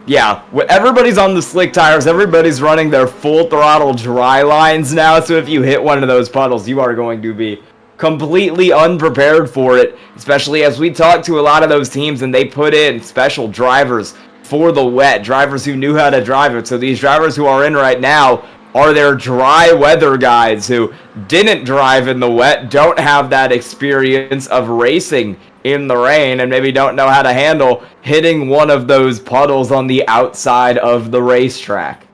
Yeah, everybody's on the slick tires. Everybody's running their full throttle dry lines now. So if you hit one of those puddles, you are going to be completely unprepared for it. Especially as we talk to a lot of those teams and they put in special drivers for the wet. Drivers who knew how to drive it. So these drivers who are in right now are their dry weather guys who didn't drive in the wet, don't have that experience of racing in the rain, and maybe don't know how to handle hitting one of those puddles on the outside of the racetrack.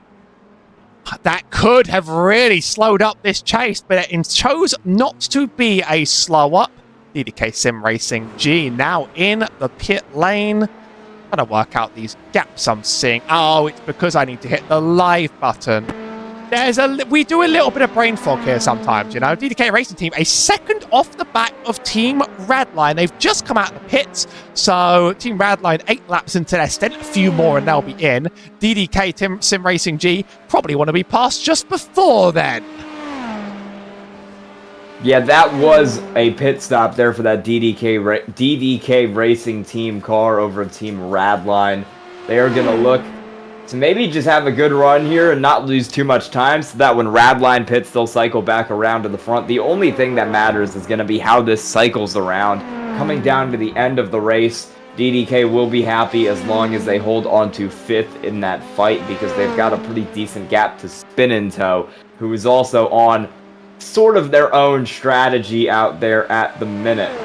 That could have really slowed up this chase, but it chose not to be a slow up. DDK Sim Racing G now in the pit lane. Trying to work out these gaps I'm seeing. Oh, it's because I need to hit the live button. We do a little bit of brain fog here sometimes, you know. DDK Racing Team, a second off the back of Team Radline. They've just come out of the pits, so Team Radline 8 laps into their stint, a few more and they'll be in. DDK Sim Racing G probably want to be passed just before then. Yeah, that was a pit stop there for that DDK Racing Team car over Team Radline. They are going to look to maybe just have a good run here and not lose too much time so that when Radline pits, they'll cycle back around to the front. The only thing that matters is going to be how this cycles around. Coming down to the end of the race, DDK will be happy as long as they hold on to 5th in that fight because they've got a pretty decent gap to Spin in Tow, who is also on sort of their own strategy out there at the minute.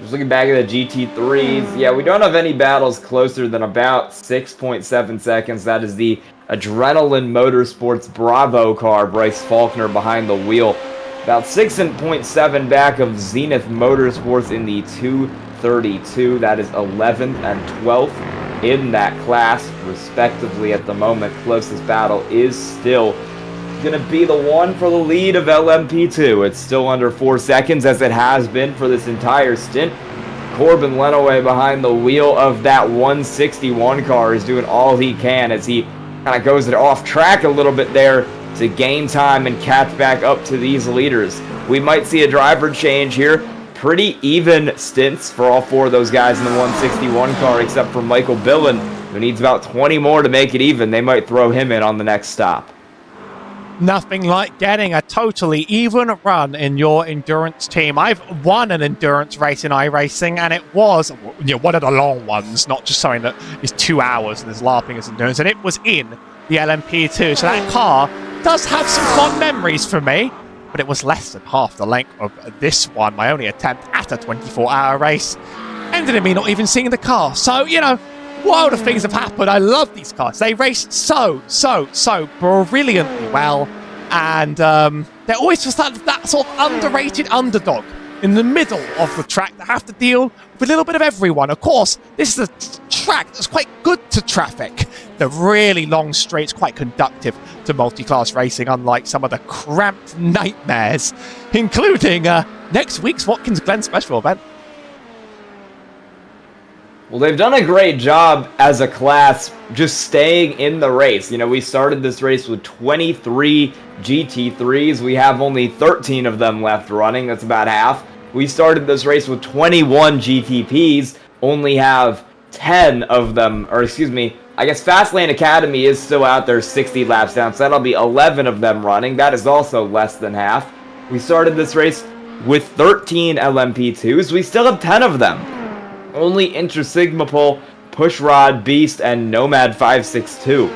Just looking back at the GT3s, yeah, we don't have any battles closer than about 6.7 seconds. That is the Adrenaline Motorsports Bravo car, Bryce Faulkner behind the wheel. About 6.7 back of Zenith Motorsports in the 232. That is 11th and 12th in that class, respectively at the moment. Closest battle is still going to be the one for the lead of LMP2. It's still under 4 seconds, as it has been for this entire stint. Corbin Lenaway behind the wheel of that 161 car is doing all he can as he kind of goes off track a little bit there to gain time and catch back up to these leaders. We might see a driver change here. Pretty even stints for all 4 of those guys in the 161 car, except for Michael Billen, who needs about 20 more to make it even. They might throw him in on the next stop. Nothing like getting a totally even run in your endurance team. I've won an endurance race in iRacing, and it was one of the long ones, not just something that is 2 hours and is LARPing as endurance, and it was in the LMP2. So that car does have some fond memories for me, but it was less than half the length of this one. My only attempt at a 24-hour race ended in me not even seeing the car. So, world of things have happened. I love these cars. They race so brilliantly well. And they're always just that sort of underrated underdog in the middle of the track that have to deal with a little bit of everyone. Of course, this is a track that's quite good to traffic. The really long straights, quite conductive to multi-class racing, unlike some of the cramped nightmares, including next week's Watkins Glen special event. Well, they've done a great job as a class just staying in the race. We started this race with 23 GT3s. We have only 13 of them left running. That's about half. We started this race with 21 GTPs. Only have 10 of them, or excuse me, I guess Fastlane Academy is still out there 60 laps down, so that'll be 11 of them running. That is also less than half. We started this race with 13 LMP2s. We still have 10 of them. Only Inter-Sigma-Pol, Pushrod, Beast, and Nomad 562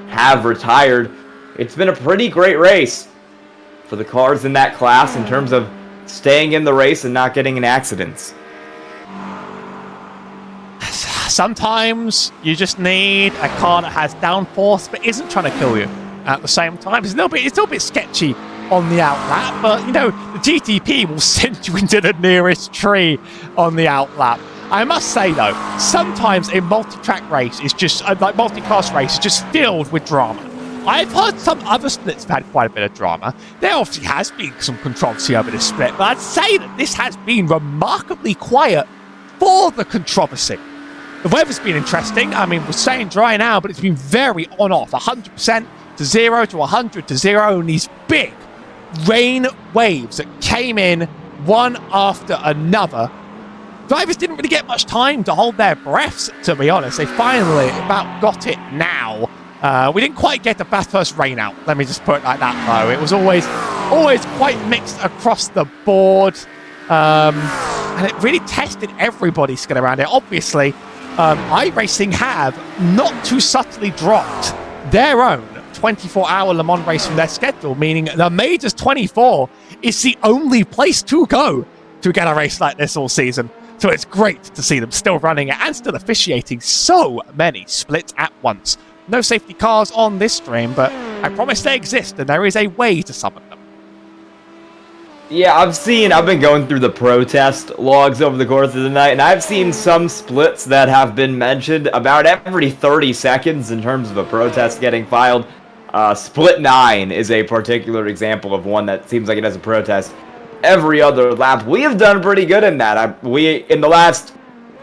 have retired. It's been a pretty great race for the cars in that class in terms of staying in the race and not getting in accidents. Sometimes you just need a car that has downforce but isn't trying to kill you at the same time. It's a little bit sketchy on the outlap, but the GTP will send you into the nearest tree on the outlap. I must say though, sometimes a multi-track race is just like multi-class race is just filled with drama. I've heard some other splits have had quite a bit of drama. There obviously has been some controversy over this split, but I'd say that this has been remarkably quiet for the controversy. The weather's been interesting. I mean, we're saying dry now, but it's been very on-off. 100% to 0 to 100 to 0, and these big rain waves that came in one after another. Drivers didn't really get much time to hold their breaths, to be honest. They finally about got it now. We didn't quite get the first rain out. Let me just put it like that, though. It was always quite mixed across the board. And it really tested everybody's skill around it. Obviously, iRacing have not too subtly dropped their own 24-hour Le Mans race from their schedule, meaning the Majors 24 is the only place to go to get a race like this all season. So it's great to see them still running it and still officiating so many splits at once. No safety cars on this stream, but I promise they exist and there is a way to summon them. Yeah, I've been going through the protest logs over the course of the night, and I've seen some splits that have been mentioned about every 30 seconds in terms of a protest getting filed. Split 9 is a particular example of one that seems like it has a protest every other lap. We have done pretty good in that. In the last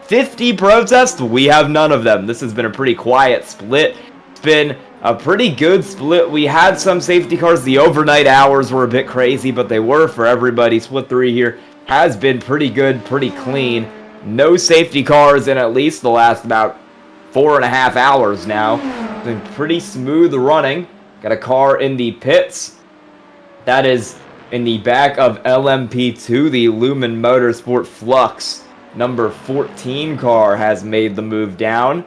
50 protests, we have none of them. This has been a pretty quiet split. It's been a pretty good split. We had some safety cars. The overnight hours were a bit crazy, but they were for everybody. Split 3 here has been pretty good, pretty clean. No safety cars in at least the last about 4.5 hours now. Been pretty smooth running. Got a car in the pits. That is in the back of LMP2, the Lumen Motorsport Flux. Number 14 car has made the move down.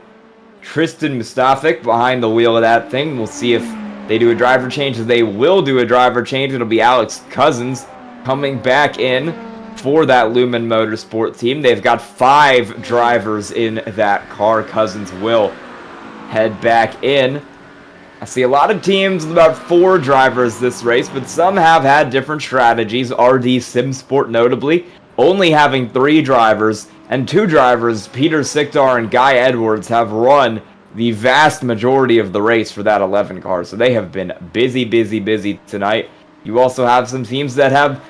Tristan Mustafik behind the wheel of that thing. We'll see if they do a driver change. If they will do a driver change, it'll be Alex Cousins coming back in for that Lumen Motorsport team. They've got 5 drivers in that car. Cousins will head back in. I see a lot of teams with about 4 drivers this race, but some have had different strategies. RD Simsport notably only having 3 drivers, and 2 drivers, Peter Sikdar and Guy Edwards, have run the vast majority of the race for that 11 car. So they have been busy tonight. You also have some teams that have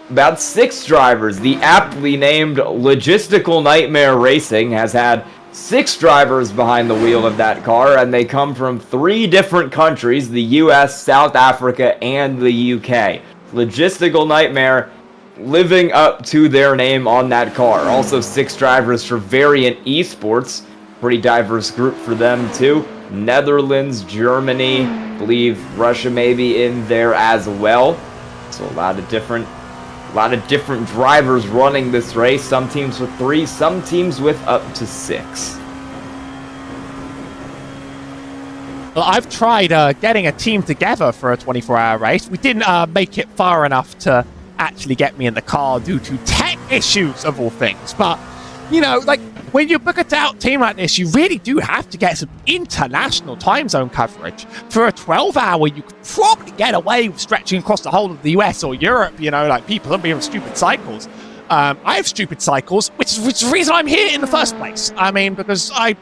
about 6 drivers. The aptly named Logistical Nightmare Racing has had 6 drivers behind the wheel of that car, and they come from 3 different countries, the US, South Africa, and the UK. Logistical Nightmare living up to their name on that car. Also 6 drivers for Variant Esports. Pretty diverse group for them too. Netherlands, Germany, I believe Russia may be in there as well. So a lot of different drivers running this race. Some teams with 3, some teams with up to 6. Well, I've tried getting a team together for a 24-hour race. We didn't make it far enough to actually get me in the car due to tech issues of all things. But, you know, like, when you book a team like this, you really do have to get some international time zone coverage. For a 12-hour, you could probably get away with stretching across the whole of the US or Europe, you know, like people have stupid cycles. I have stupid cycles, which is the reason I'm here in the first place. I mean, because I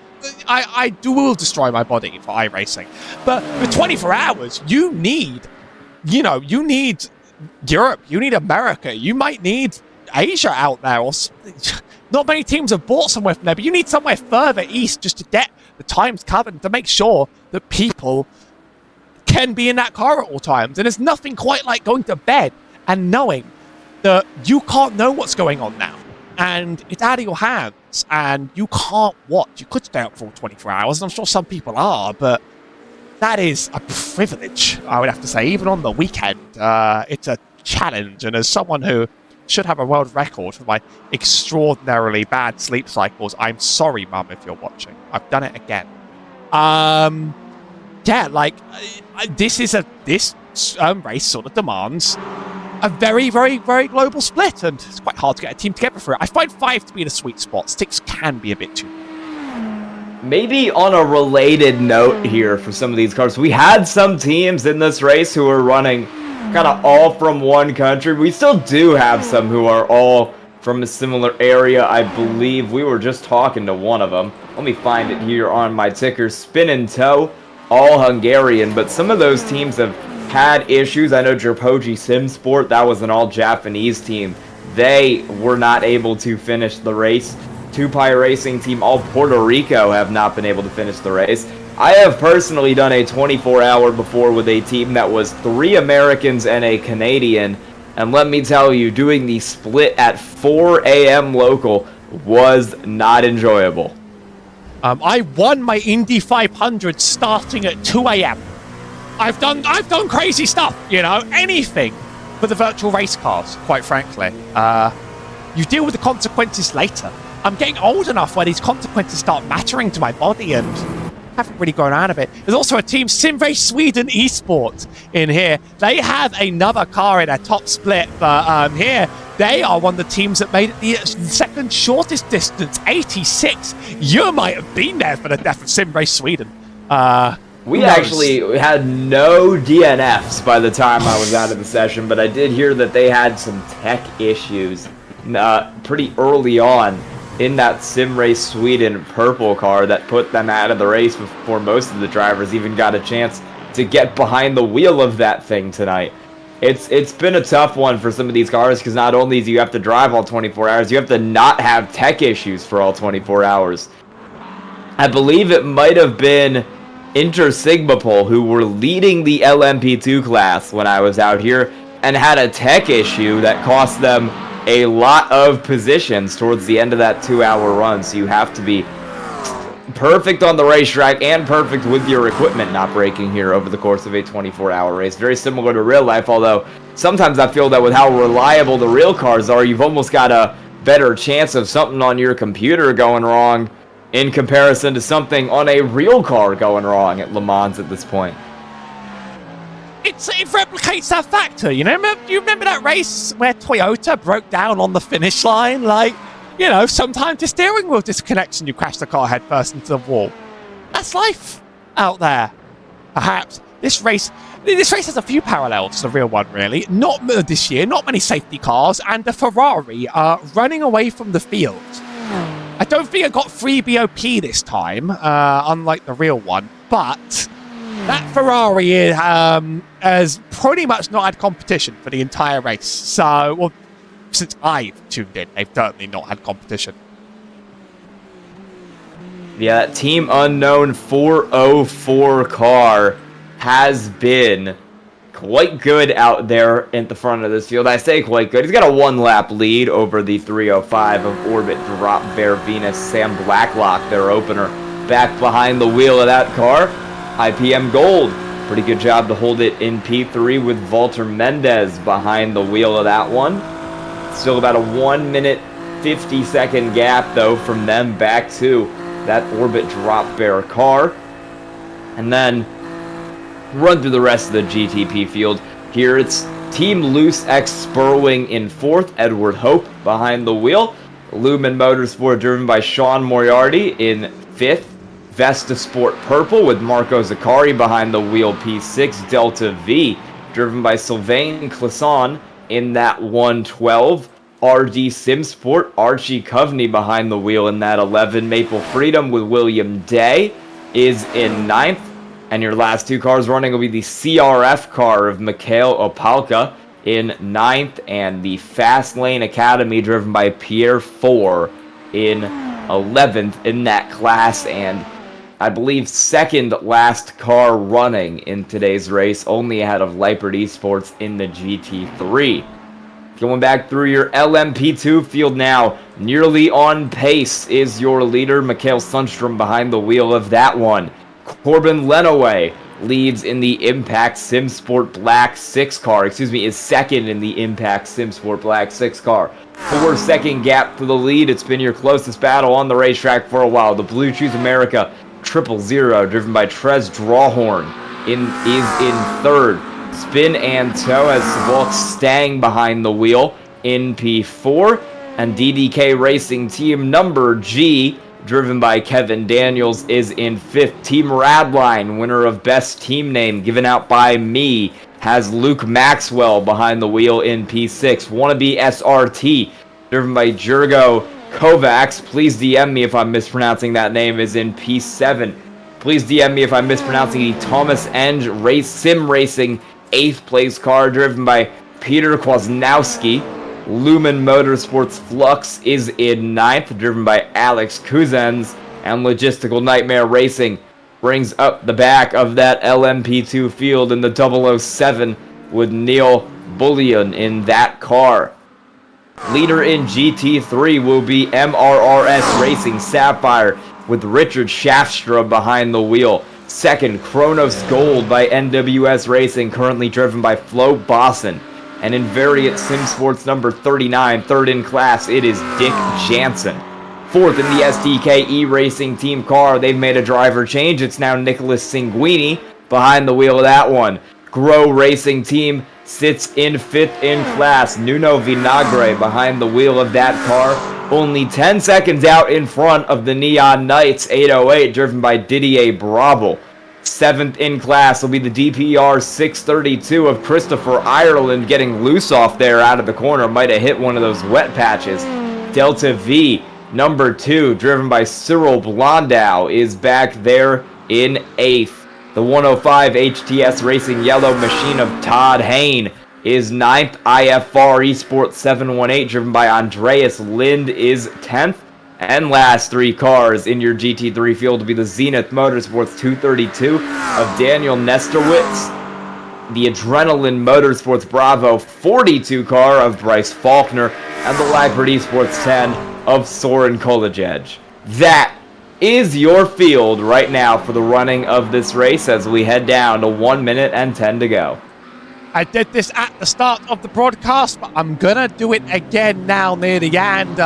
will destroy my body for iRacing. But for 24 hours, you need Europe, you need America, you might need Asia out there, or not many teams have bought somewhere from there, but you need somewhere further east just to get the times covered and to make sure that people can be in that car at all times. And there's nothing quite like going to bed and knowing that you can't know what's going on now, and it's out of your hands, and you can't watch. You could stay up for 24 hours, and I'm sure some people are, but that is a privilege, I would have to say. Even on the weekend, it's a challenge, and as someone who should have a world record for my extraordinarily bad sleep cycles, I'm sorry, Mum, if you're watching. I've done it again. Yeah, like, this race sort of demands a very, very, very global split, and it's quite hard to get a team together for it. I find 5 to be the sweet spot. 6 can be a bit too. Maybe on a related note here for some of these cars, we had some teams in this race who were running kind of all from one country. We still do have some who are all from a similar area. I believe we were just talking to one of them. Let me find it here on my ticker. Spin and Tow, all Hungarian, but some of those teams have had issues. I know Jerpoji Simsport, that was an all-Japanese team. They were not able to finish the race. Tupai Racing Team, all Puerto Rico, have not been able to finish the race. I have personally done a 24-hour before with a team that was 3 Americans and a Canadian, and let me tell you, doing the split at 4 a.m. local was not enjoyable. I won my Indy 500 starting at 2 a.m. I've done crazy stuff, you know, anything for the virtual race cars, quite frankly. You deal with the consequences later. I'm getting old enough where these consequences start mattering to my body, and haven't really grown out of it. There's also a team, Simrace Sweden Esports, in here. They have another car in their top split, but here, they are one of the teams that made it the second shortest distance, 86. You might have been there for the death of Simrace Sweden. We actually had no DNFs by the time I was out of the session, but I did hear that they had some tech issues pretty early on in that Simrace Sweden purple car that put them out of the race before most of the drivers even got a chance to get behind the wheel of that thing tonight. It's been a tough one for some of these cars, because not only do you have to drive all 24 hours, you have to not have tech issues for all 24 hours. I believe it might have been Inter Sigmapol who were leading the LMP2 class when I was out here and had a tech issue that cost them a lot of positions towards the end of that 2-hour run. So you have to be perfect on the racetrack and perfect with your equipment not breaking here over the course of a 24-hour race. Very similar to real life, although sometimes I feel that with how reliable the real cars are, you've almost got a better chance of something on your computer going wrong in comparison to something on a real car going wrong at Le Mans at this point. It replicates that factor, you know? Do you remember that race where Toyota broke down on the finish line? Like, you know, sometimes the steering wheel disconnects and you crash the car head first into the wall. That's life out there. Perhaps this race has a few parallels to the real one, really. Not this year, not many safety cars, and the Ferrari are running away from the field. I don't think I got free BOP this time, unlike the real one, but that Ferrari has pretty much not had competition for the entire race. So, well, since I've tuned in, they've certainly not had competition. Yeah, that Team Unknown 404 car has been quite good out there at the front of this field. I say quite good. He's got a one-lap lead over the 305 of Orbit, Drop Bear, Venus, Sam Blacklock, their opener. Back behind the wheel of that car, IPM Gold. Pretty good job to hold it in P3 with Walter Mendez behind the wheel of that one. Still about a 1 minute 50-second gap, though, from them back to that Orbit Drop Bear car. And then run through the rest of the GTP field. Here it's Team Loose X Spurwing in 4th, Edward Hope behind the wheel. Lumen Motorsport driven by Sean Moriarty in 5th. Vesta Sport Purple with Marco Zaccari behind the wheel, P6. Delta V driven by Sylvain Clisson in that 112. RD Simsport, Archie Coveney behind the wheel in that 11. Maple Freedom with William Day is in 9th. And your last two cars running will be the CRF car of Mikhail Opalka in 9th, and the Fast Lane Academy driven by Pierre 4 in 11th in that class. And I believe second last car running in today's race, only ahead of Leipert Esports in the GT3. Going back through your LMP2 field now, nearly on pace is your leader, Mikhail Sundstrom, behind the wheel of that one. Corbin Lenaway leads in the Impact SimSport Black 6 car, is second in the Impact SimSport Black 6 car. 4-second gap to the lead. It's been your closest battle on the racetrack for a while. The Blue Cheese America 000, driven by Trez Drawhorn, is in 3rd. Spin and Toe has Walt Stang behind the wheel in P4. And DDK Racing Team number G, driven by Kevin Daniels, is in 5th. Team Radline, winner of Best Team Name, given out by me, has Luke Maxwell behind the wheel in P6. Wannabe SRT, driven by Jurgo Kovacs, please DM me if I'm mispronouncing that name, is in P7. Please DM me if I'm mispronouncing the Thomas Enge Sim Racing 8th place car, driven by Peter Kwasnowski. Lumen Motorsports Flux is in 9th, driven by Alex Kuzens. And Logistical Nightmare Racing brings up the back of that LMP2 field in the 007 with Neil Bullion in that car. Leader in GT3 will be MRRS Racing Sapphire with Richard Shafstra behind the wheel. Second, Kronos Gold by NWS Racing, currently driven by Flo Bosson. And in Variant Sim Sports number 39, third in class, it is Dick Jansen. Fourth in the SDK E-Racing Team car, they've made a driver change. It's now Nicholas Cinguini behind the wheel of that one. Grow Racing Team sits in 5th in class. Nuno Vinagre behind the wheel of that car. Only 10 seconds out in front of the Neon Knights 808, driven by Didier Brabel. 7th in class will be the DPR 632 of Christopher Ireland, getting loose off there out of the corner. Might have hit one of those wet patches. Delta V, number 2, driven by Cyril Blondow, is back there in 8th. The 105 HTS Racing Yellow Machine of Todd Hain is 9th. IFR Esports 718, driven by Andreas Lind, is 10th. And last three cars in your GT3 field will be the Zenith Motorsports 232 of Daniel Nesterwitz, the Adrenaline Motorsports Bravo 42 car of Bryce Faulkner, and the Leipert Esports 10 of Soren Kolajej. That is your field right now for the running of this race as we head down to 1 minute and 10 to go. I did this at the start of the broadcast, but I'm gonna do it again now near the end.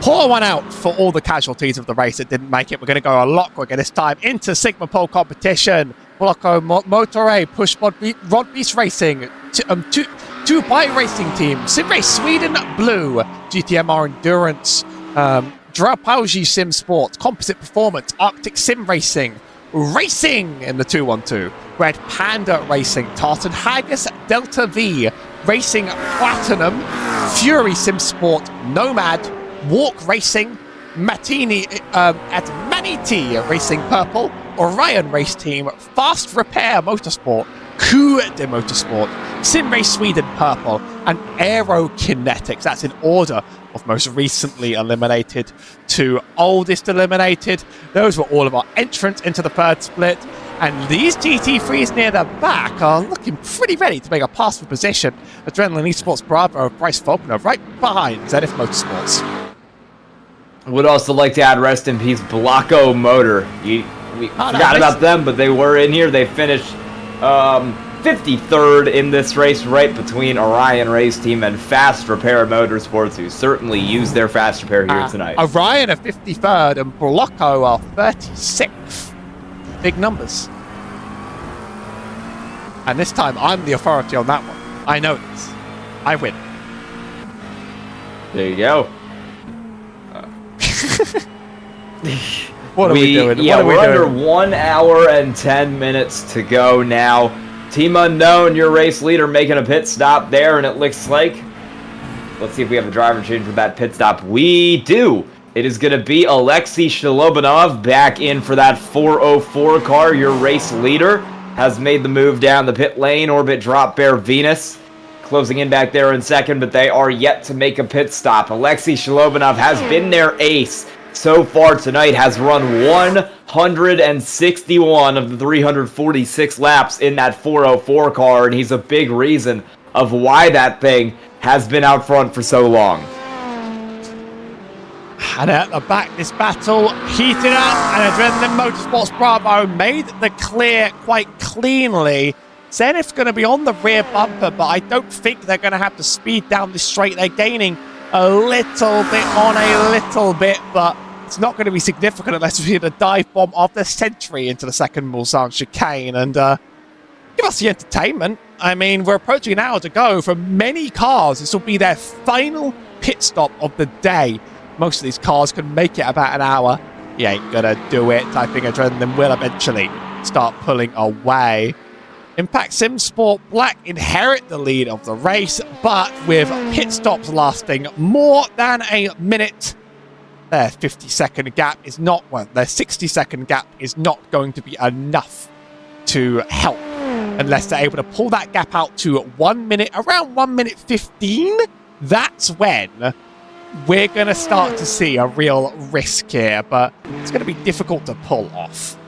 Pour one out for all the casualties of the race that didn't make it. We're gonna go a lot quicker this time into Sigma Pole competition. Blocko Motore, Push Rod Beast Racing, two bike racing teams, Sim Race Sweden Blue, GTMR Endurance, Draupauji Sim Sports, Composite Performance, Arctic Sim Racing, Racing in the 212, Red Panda Racing, Tartan Haggis Delta V, Racing Platinum, Fury Sim Sport, Nomad, Walk Racing, Matini at Maniti Racing Purple, Orion Race Team, Fast Repair Motorsport, Coup de Motorsport, Sim Race Sweden Purple, and Aero Kinetics. That's in order of most recently eliminated to oldest eliminated. Those were all of our entrants into the third split. And these GT3s near the back are looking pretty ready to make a pass for position. Adrenaline Esports Bravo, Bryce Faulkner right behind Zenith Motorsports. Would also like to add rest in peace Blocko Motor. We forgot about them, but they were in here. They finished 53rd in this race, right between Orion Race Team and Fast Repair Motorsports, who certainly used their Fast Repair here tonight. Orion are 53rd and Blocko are 36th. Big numbers. And this time I'm the authority on that one. I know this. I win. There you go. What are we doing? Yeah, we're under 1 hour and 10 minutes to go now. Team Unknown, your race leader, making a pit stop there, and it looks like... Let's see if we have a driver change with that pit stop. We do! It is going to be Alexei Shalobanov back in for that 404 car. Your race leader has made the move down the pit lane. Orbit Drop Bear Venus closing in back there in second, but they are yet to make a pit stop. Alexei Shalobanov has been their ace so far tonight, has run 161 of the 346 laps in that 404 car, and he's a big reason of why that thing has been out front for so long. And at the back, this battle heated up, and Adrenaline Motorsports Bravo made the clear quite cleanly. Zenith's going to be on the rear bumper, but I don't think they're going to have to speed down this straight. They're gaining a little bit on a little bit, but it's not going to be significant unless we hit a dive bomb of the century into the second Mulsanne chicane. And give us the entertainment. I mean, we're approaching an hour to go. For many cars, this will be their final pit stop of the day. Most of these cars can make it about an hour. You ain't gonna do it. I think Adrenaline will eventually start pulling away. Impact Sim Sport Black inherit the lead of the race, but with pit stops lasting more than a minute, their 50-second gap is not, well, their 60-second gap is not going to be enough to help unless they're able to pull that gap out to 1 minute, around 1 minute 15. That's when we're going to start to see a real risk here, but it's going to be difficult to pull off.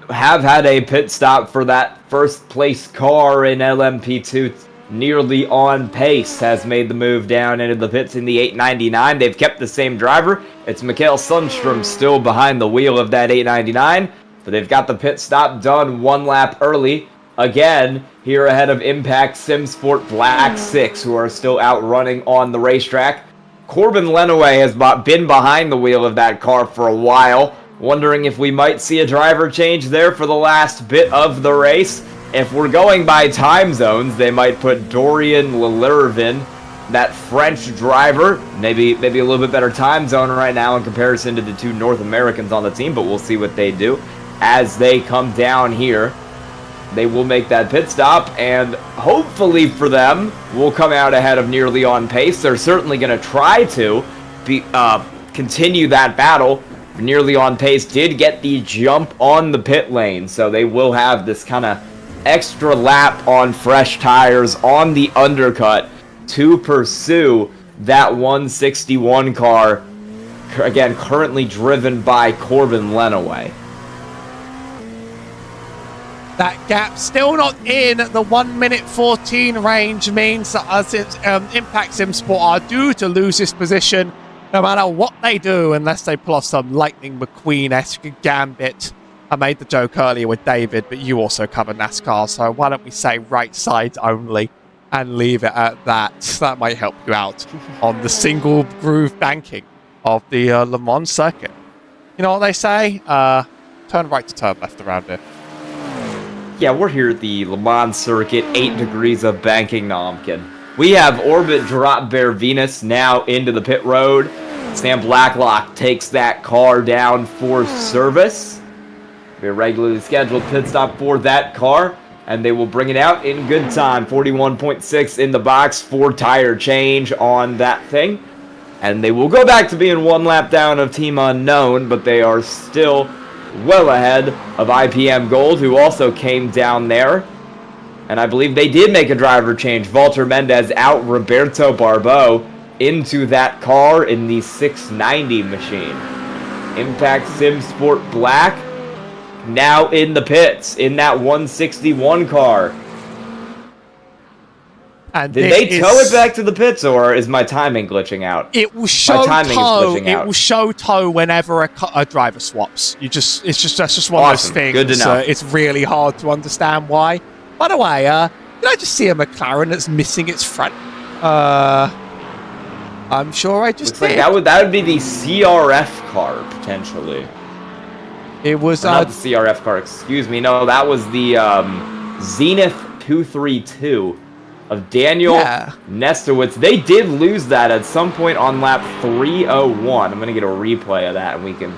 Have had a pit stop for that first place car in LMP2. Nearly on pace has made the move down into the pits in the 899. They've kept the same driver. It's Mikael Sundstrom still behind the wheel of that 899, but they've got the pit stop done 1 lap early. Again, here ahead of Impact Sim Sport Black 6, who are still out running on the racetrack. Corbin Lenaway has been behind the wheel of that car for a while. Wondering if we might see a driver change there for the last bit of the race. If we're going by time zones, they might put Dorian Lelervin, that French driver, maybe a little bit better time zone right now in comparison to the 2 North Americans on the team, but we'll see what they do. As they come down here, they will make that pit stop, and hopefully for them, we'll come out ahead of Nearly on Pace. They're certainly going to try to continue that battle. Nearly on Pace did get the jump on the pit lane, so they will have this kind of extra lap on fresh tires on the undercut to pursue that 161 car, again, currently driven by Corbin Lenaway. That gap still not in the 1 minute 14 range means that Impact Sim Sport are due to lose this position. no matter what they do, unless they pull off some Lightning McQueen-esque gambit. I made the joke earlier with David, but you also cover NASCAR, so why don't we say right side only and leave it at that? That might help you out on the single groove banking of the Le Mans circuit. You know what they say? Turn right to turn left around here. Yeah, we're here at the Le Mans circuit, 8 degrees of banking. No, I'm kidding. We have Orbit Drop Bear Venus now into the pit road. Sam Blacklock takes that car down for service. A regularly scheduled pit stop for that car, and they will bring it out in good time. 41.6 in the box, 4 tire change on that thing. And they will go back to being 1 lap down of Team Unknown, but they are still well ahead of IPM Gold, who also came down there. And I believe they did make a driver change. Walter Mendez out, Roberto Barbeau into that car in the 690 machine. Impact Sim Sport Black now in the pits in that 161 car. And did they tow it back to the pits, or is my timing glitching out? It will show tow. It will show tow whenever a driver swaps. That's just one of those things. Good to know. It's really hard to understand why. By the way, did I just see a McLaren that's missing its front? I'm sure I just did. Like that would be the CRF car potentially. It was not the CRF car. Excuse me. No, that was the Zenith 232 of Daniel Nestowitz. They did lose that at some point on lap 301. I'm gonna get a replay of that, and we can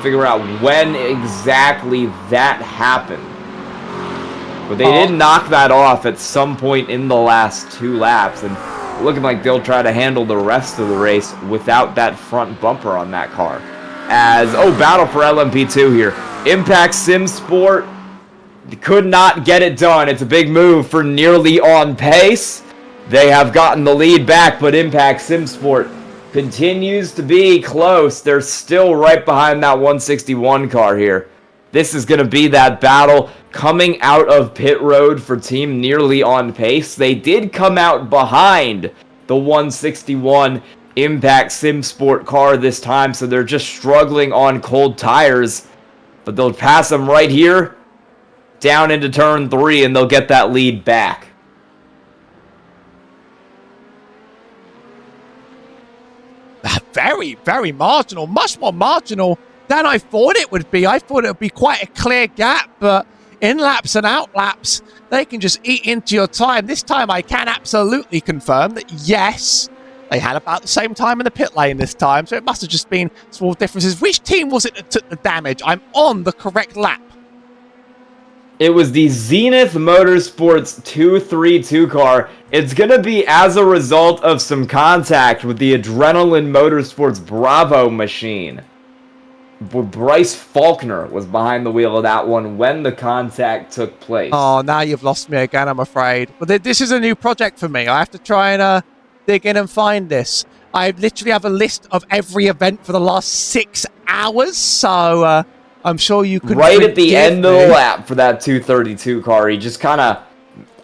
figure out when exactly that happened. But they did knock that off at some point in the last 2 laps, and looking like they'll try to handle the rest of the race without that front bumper on that car. Battle for LMP2 here. Impact Sim Sport could not get it done. It's a big move for Nearly On Pace. They have gotten the lead back, but Impact Sim Sport continues to be close. They're still right behind that 161 car here. This is going to be that battle coming out of pit road for Team Nearly On Pace. They did come out behind the 161 Impact Sim Sport car this time, so they're just struggling on cold tires. But they'll pass them right here, down into turn 3, and they'll get that lead back. Very, very marginal. Much more marginal than I thought it would be. I thought it would be quite a clear gap, but in laps and out laps, they can just eat into your time. This time I can absolutely confirm that, yes, they had about the same time in the pit lane this time, so it must have just been small differences. Which team was it that took the damage? I'm on the correct lap. It was the Zenith Motorsports 232 car. It's going to be as a result of some contact with the Adrenaline Motorsports Bravo machine. Bryce Faulkner was behind the wheel of that one when the contact took place. Oh, now you've lost me again, I'm afraid. But this is a new project for me. I have to try and dig in and find this. I literally have a list of every event for the last 6 hours, so I'm sure you could. Right at the end of the lap for that 232 car, he just kind of,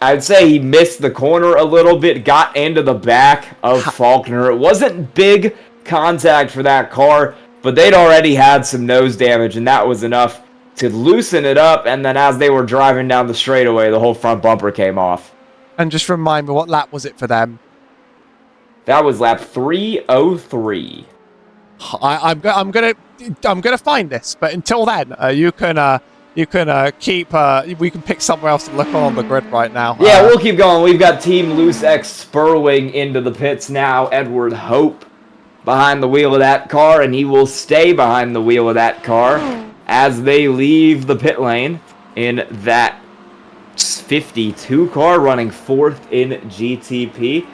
I'd say he missed the corner a little bit, got into the back of Faulkner. It wasn't big contact for that car, but they'd already had some nose damage, and that was enough to loosen it up, and then as they were driving down the straightaway, the whole front bumper came off. And just remind me, what lap was it for them? That was lap 303. I'm gonna find this, but until then, you can keep. We can pick somewhere else to look on the grid right now. Yeah, we'll keep going. We've got Team Loose X Spurwing into the pits now. Edward Hope behind the wheel of that car, and he will stay behind the wheel of that car as they leave the pit lane in that 52 car, running 4th in GTP.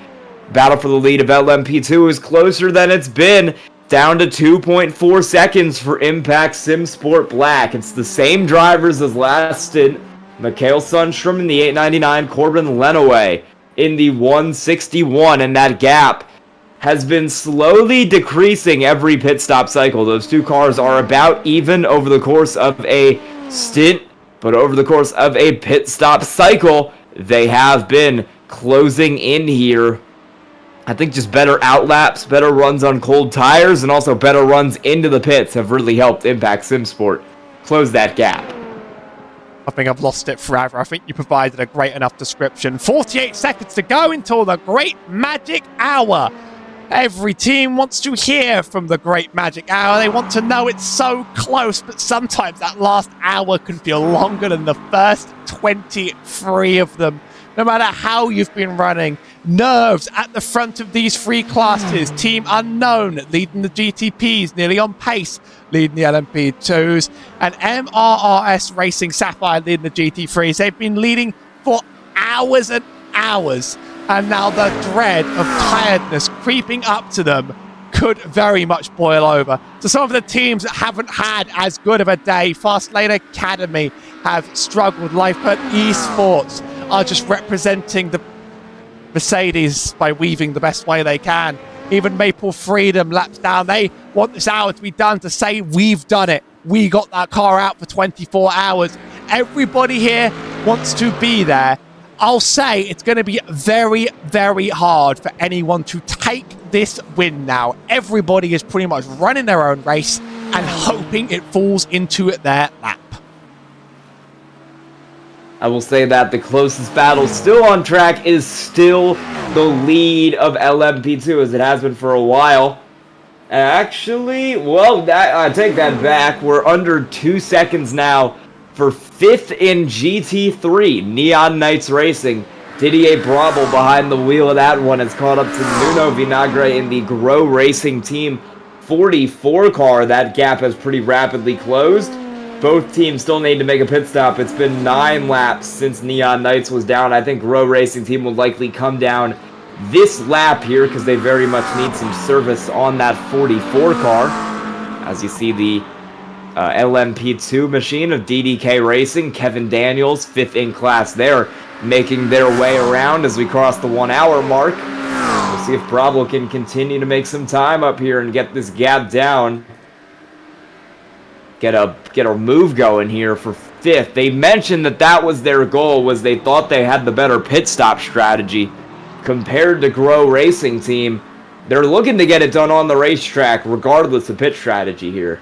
Battle for the lead of LMP2 is closer than it's been, down to 2.4 seconds for Impact Sim Sport Black. It's the same drivers as last stint. Mikhail Sundstrom in the 899, Corbin Lenaway in the 161, and that gap has been slowly decreasing every pit stop cycle. Those two cars are about even over the course of a stint, but over the course of a pit stop cycle, they have been closing in here I think just better outlaps, better runs on cold tires, and also better runs into the pits have really helped Impact SimSport close that gap. I think I've lost it forever. I think you provided a great enough description. 48 seconds to go until the Great Magic Hour. Every team wants to hear from the Great Magic Hour. They want to know it's so close, but sometimes that last hour can feel longer than the first 23 of them. No matter how you've been running, nerves at the front of these three classes. Team Unknown leading the GTPs, nearly on pace, leading the LMP2s, and MRRS Racing Sapphire leading the GT3s. They've been leading for hours and hours, and now the dread of tiredness creeping up to them could very much boil over. So some of the teams that haven't had as good of a day, Fastlane Academy have struggled. Lifebird Esports are just representing the Mercedes by weaving the best way they can. Even Maple Freedom laps down. They want this hour to be done to say, we've done it. We got that car out for 24 hours. Everybody here wants to be there. I'll say it's going to be very, very hard for anyone to take this win now. Everybody is pretty much running their own race and hoping it falls into their lap. I will say that the closest battle still on track is still the lead of LMP2, as it has been for a while. Actually, well, I take that back. We're under 2 seconds now for 5th in GT3, Neon Knights Racing. Didier Brabel behind the wheel of that one has caught up to Nuno Vinagre in the Grow Racing Team 44 car. That gap has pretty rapidly closed. Both teams still need to make a pit stop. It's been 9 laps since Neon Knights was down. I think Grow Racing Team will likely come down this lap here because they very much need some service on that 44 car. As you see the LMP2 machine of DDK Racing, Kevin Daniels, 5th in class there, making their way around as we cross the 1 hour mark. We'll see if Bravo can continue to make some time up here and get this gap down. Get a move going here for 5th. They mentioned that was their goal, was they thought they had the better pit stop strategy compared to Grow Racing Team. They're looking to get it done on the racetrack regardless of pit strategy here.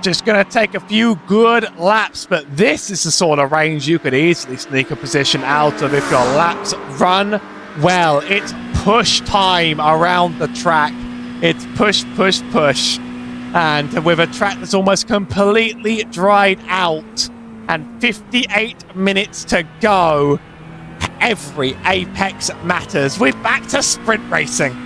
Just going to take a few good laps, but this is the sort of range you could easily sneak a position out of if your laps run well. It's push time around the track. It's push, push, push. And with a track that's almost completely dried out and 58 minutes to go, every apex matters. We're back to sprint racing.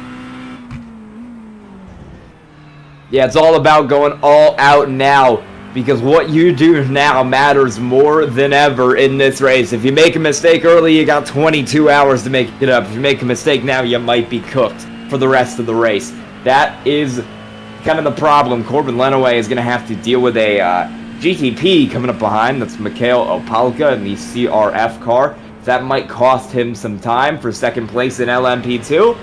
Yeah, it's all about going all out now, because what you do now matters more than ever in this race. If you make a mistake early, you got 22 hours to make it up. If you make a mistake now, you might be cooked for the rest of the race. That is kind of the problem. Corbin Lenaway is going to have to deal with a GTP coming up behind. That's Mikhail Opalka in the CRF car. That might cost him some time for second place in LMP2.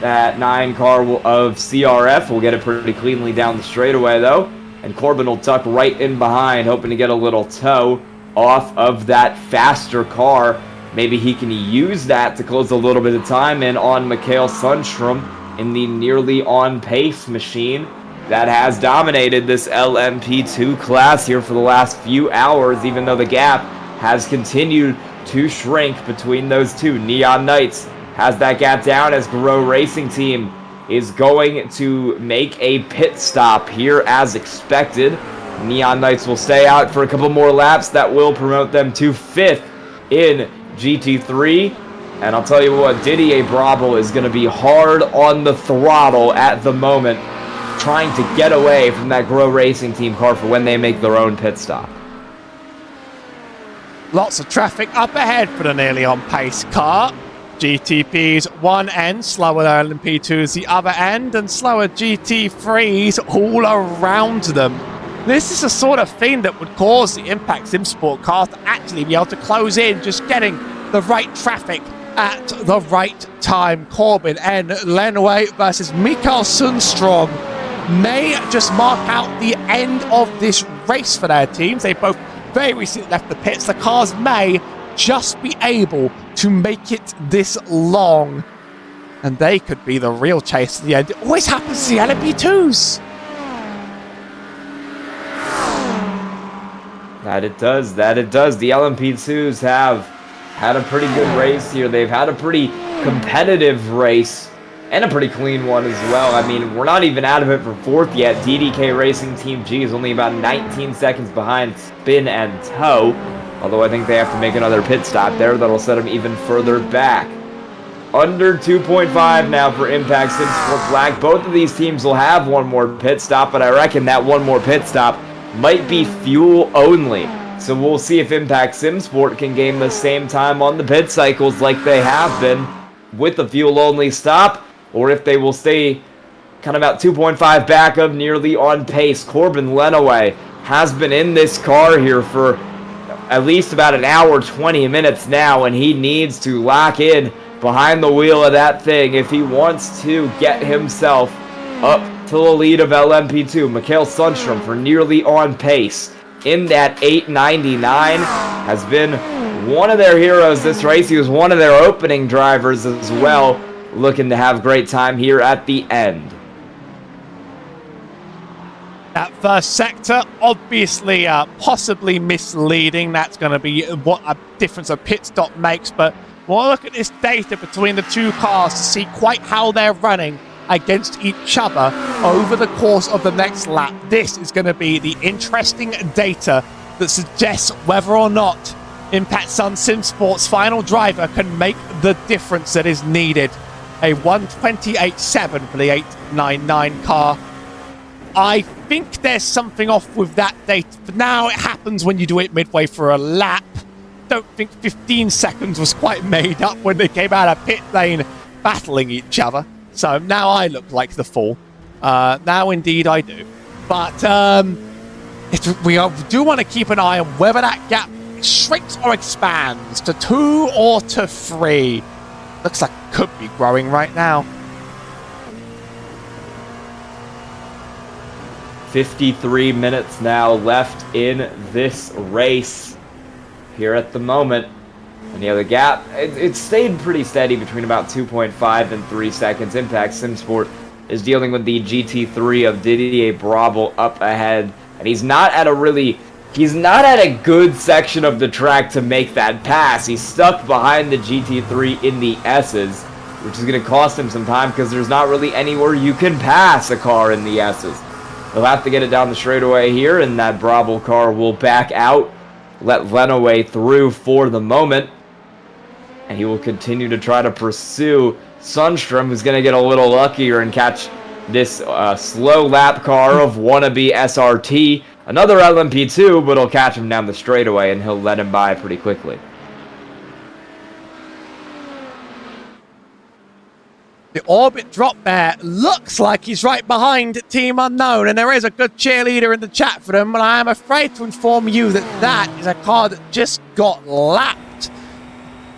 That 9 car of CRF will get it pretty cleanly down the straightaway, though. And Corbin will tuck right in behind, hoping to get a little toe off of that faster car. Maybe he can use that to close a little bit of time in on Mikhail Sundstrom in the nearly on-pace machine that has dominated this LMP2 class here for the last few hours, even though the gap has continued to shrink between those two. Neon Knights has that gap down as Grow Racing Team is going to make a pit stop here as expected. Neon Knights will stay out for a couple more laps. That will promote them to 5th in GT3. And I'll tell you what, Didier Brabel is going to be hard on the throttle at the moment, trying to get away from that Grow Racing Team car for when they make their own pit stop. Lots of traffic up ahead for the nearly on-pace car. GTP's one end, slower than LMP2's the other end, and slower GT3s all around them. This is the sort of thing that would cause the Impact SimSport car to actually be able to close in, just getting the right traffic at the right time. Corbin and Lenaway versus Mikael Sundstrom may just mark out the end of this race for their teams. They both very recently left the pits. The cars may just be able to make it this long. And they could be the real chase to the end. It always happens to the LMP2s. That it does. The LMP2s have had a pretty good race here. They've had a pretty competitive race and a pretty clean one as well. I mean, we're not even out of it for fourth yet. DDK Racing Team G is only about 19 seconds behind Spin and Toe. Although I think they have to make another pit stop there. That'll set them even further back. Under 2.5 now for Impact Sim Sport Black. Both of these teams will have one more pit stop, but I reckon that one more pit stop might be fuel only. So we'll see if Impact Sim Sport can gain the same time on the pit cycles like they have been with the fuel only stop, or if they will stay kind of about 2.5 back of nearly on pace. Corbin Lenaway has been in this car here for at least about an hour, 20 minutes now, and he needs to lock in behind the wheel of that thing if he wants to get himself up to the lead of LMP2. Mikael Sundstrom for nearly on pace in that 899 has been one of their heroes this race. He was one of their opening drivers as well, looking to have great time here at the end. That first sector, obviously possibly misleading. That's going to be what a difference a pit stop makes, but we'll look at this data between the two cars to see quite how they're running against each other over the course of the next lap. This is going to be the interesting data that suggests whether or not Impact Sun Sim Sports final driver can make the difference that is needed. A 128.7 for the 899 car. I think there's something off with that data. For now, it happens when you do it midway through a lap. Don't think 15 seconds was quite made up when they came out of pit lane battling each other. So now I look like the fool. Now indeed I do. But we do want to keep an eye on whether that gap shrinks or expands to 2 or to 3. Looks like it could be growing right now. 53 minutes now left in this race here at the moment. And yeah, the gap, it stayed pretty steady between about 2.5 and 3 seconds. Impact SimSport is dealing with the GT3 of Didier Brabel up ahead. And he's not at a good section of the track to make that pass. He's stuck behind the GT3 in the S's, which is going to cost him some time because there's not really anywhere you can pass a car in the S's. He'll have to get it down the straightaway here, and that Brabel car will back out, let Lenaway through for the moment. And he will continue to try to pursue Sundstrom, who's going to get a little luckier and catch this slow lap car of wannabe SRT. Another LMP2, but he'll catch him down the straightaway, and he'll let him by pretty quickly. The orbit drop there looks like he's right behind Team Unknown, and there is a good cheerleader in the chat for them, but I am afraid to inform you that that is a car that just got lapped.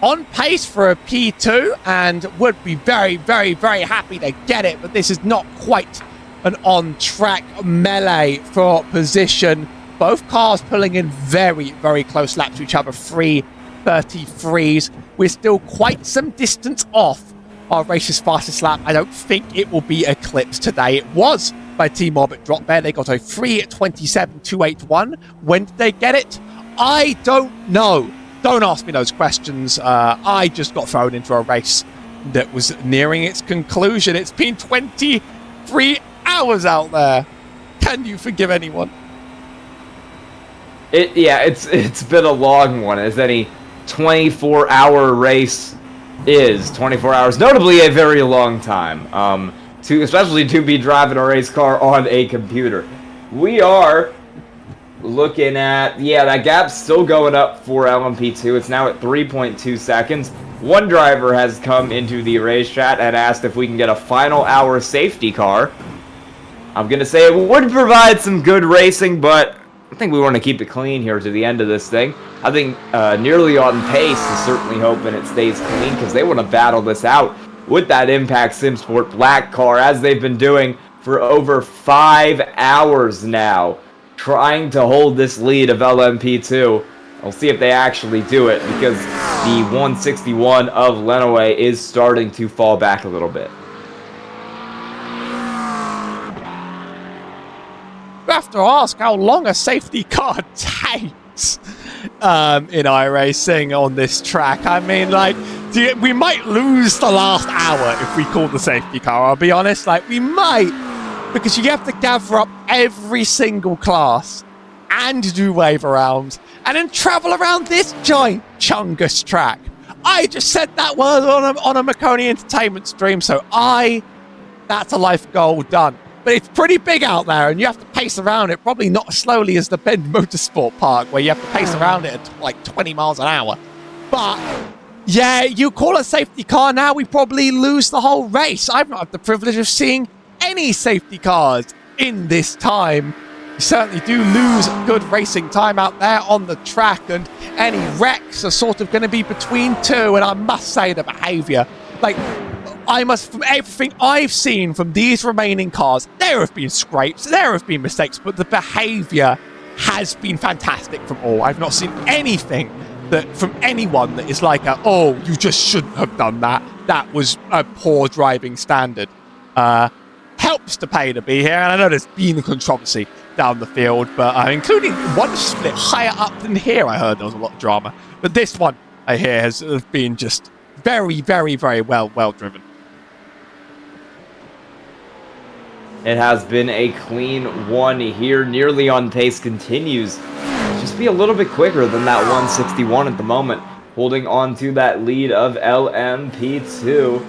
On pace for a P2 and would be very, very, very happy to get it, but this is not quite an on-track melee for position. Both cars pulling in very, very close laps to each other, 3:33s. We're still quite some distance off our race's fastest lap. I don't think it will be eclipsed today. It was by Team Orbit Drop Bear. They got a 3:27.281. When did they get it? I don't know. Don't ask me those questions. I just got thrown into a race that was nearing its conclusion. It's been 23 hours out there. Can you forgive anyone? It's been a long one, as any 24-hour race is. 24 hours, notably a very long time, especially to be driving a race car on a computer. We are looking at, that gap's still going up for LMP2. It's now at 3.2 seconds. One driver has come into the race chat and asked if we can get a final hour safety car. I'm going to say it would provide some good racing, but I think we want to keep it clean here to the end of this thing. I think Nearly On Pace is certainly hoping it stays clean because they want to battle this out with that Impact SimSport black car, as they've been doing for over 5 hours now. trying to hold this lead of LMP2. We'll see if they actually do it, because the 161 of Lenaway is starting to fall back a little bit. You have to ask how long a safety car takes in iRacing on this track. I mean, like, we might lose the last hour if we call the safety car, I'll be honest. Like, we might, because you have to gather up every single class and do wave arounds and then travel around this giant chungus track. I just said that word on a Maconi Entertainment stream, so that's a life goal done. But it's pretty big out there, and you have to pace around it, probably not as slowly as the Bend Motorsport Park, where you have to pace around it at like 20 miles an hour. But, yeah, you call a safety car now, we probably lose the whole race. I've not had the privilege of seeing any safety cars in this time. You certainly do lose good racing time out there on the track, and any wrecks are sort of going to be between two, and I must say the behaviour, like, from everything I've seen from these remaining cars, there have been scrapes, there have been mistakes, but the behaviour has been fantastic from all. I've not seen anything that from anyone that is like, oh, you just shouldn't have done that. That was a poor driving standard. Helps to pay to be here, and I know there's been controversy down the field, but including one split higher up than here, I heard there was a lot of drama. But this one, I hear, has been just very, very, very well driven. It has been a clean one here. Nearly on pace continues. Just be a little bit quicker than that 161 at the moment. Holding on to that lead of LMP2.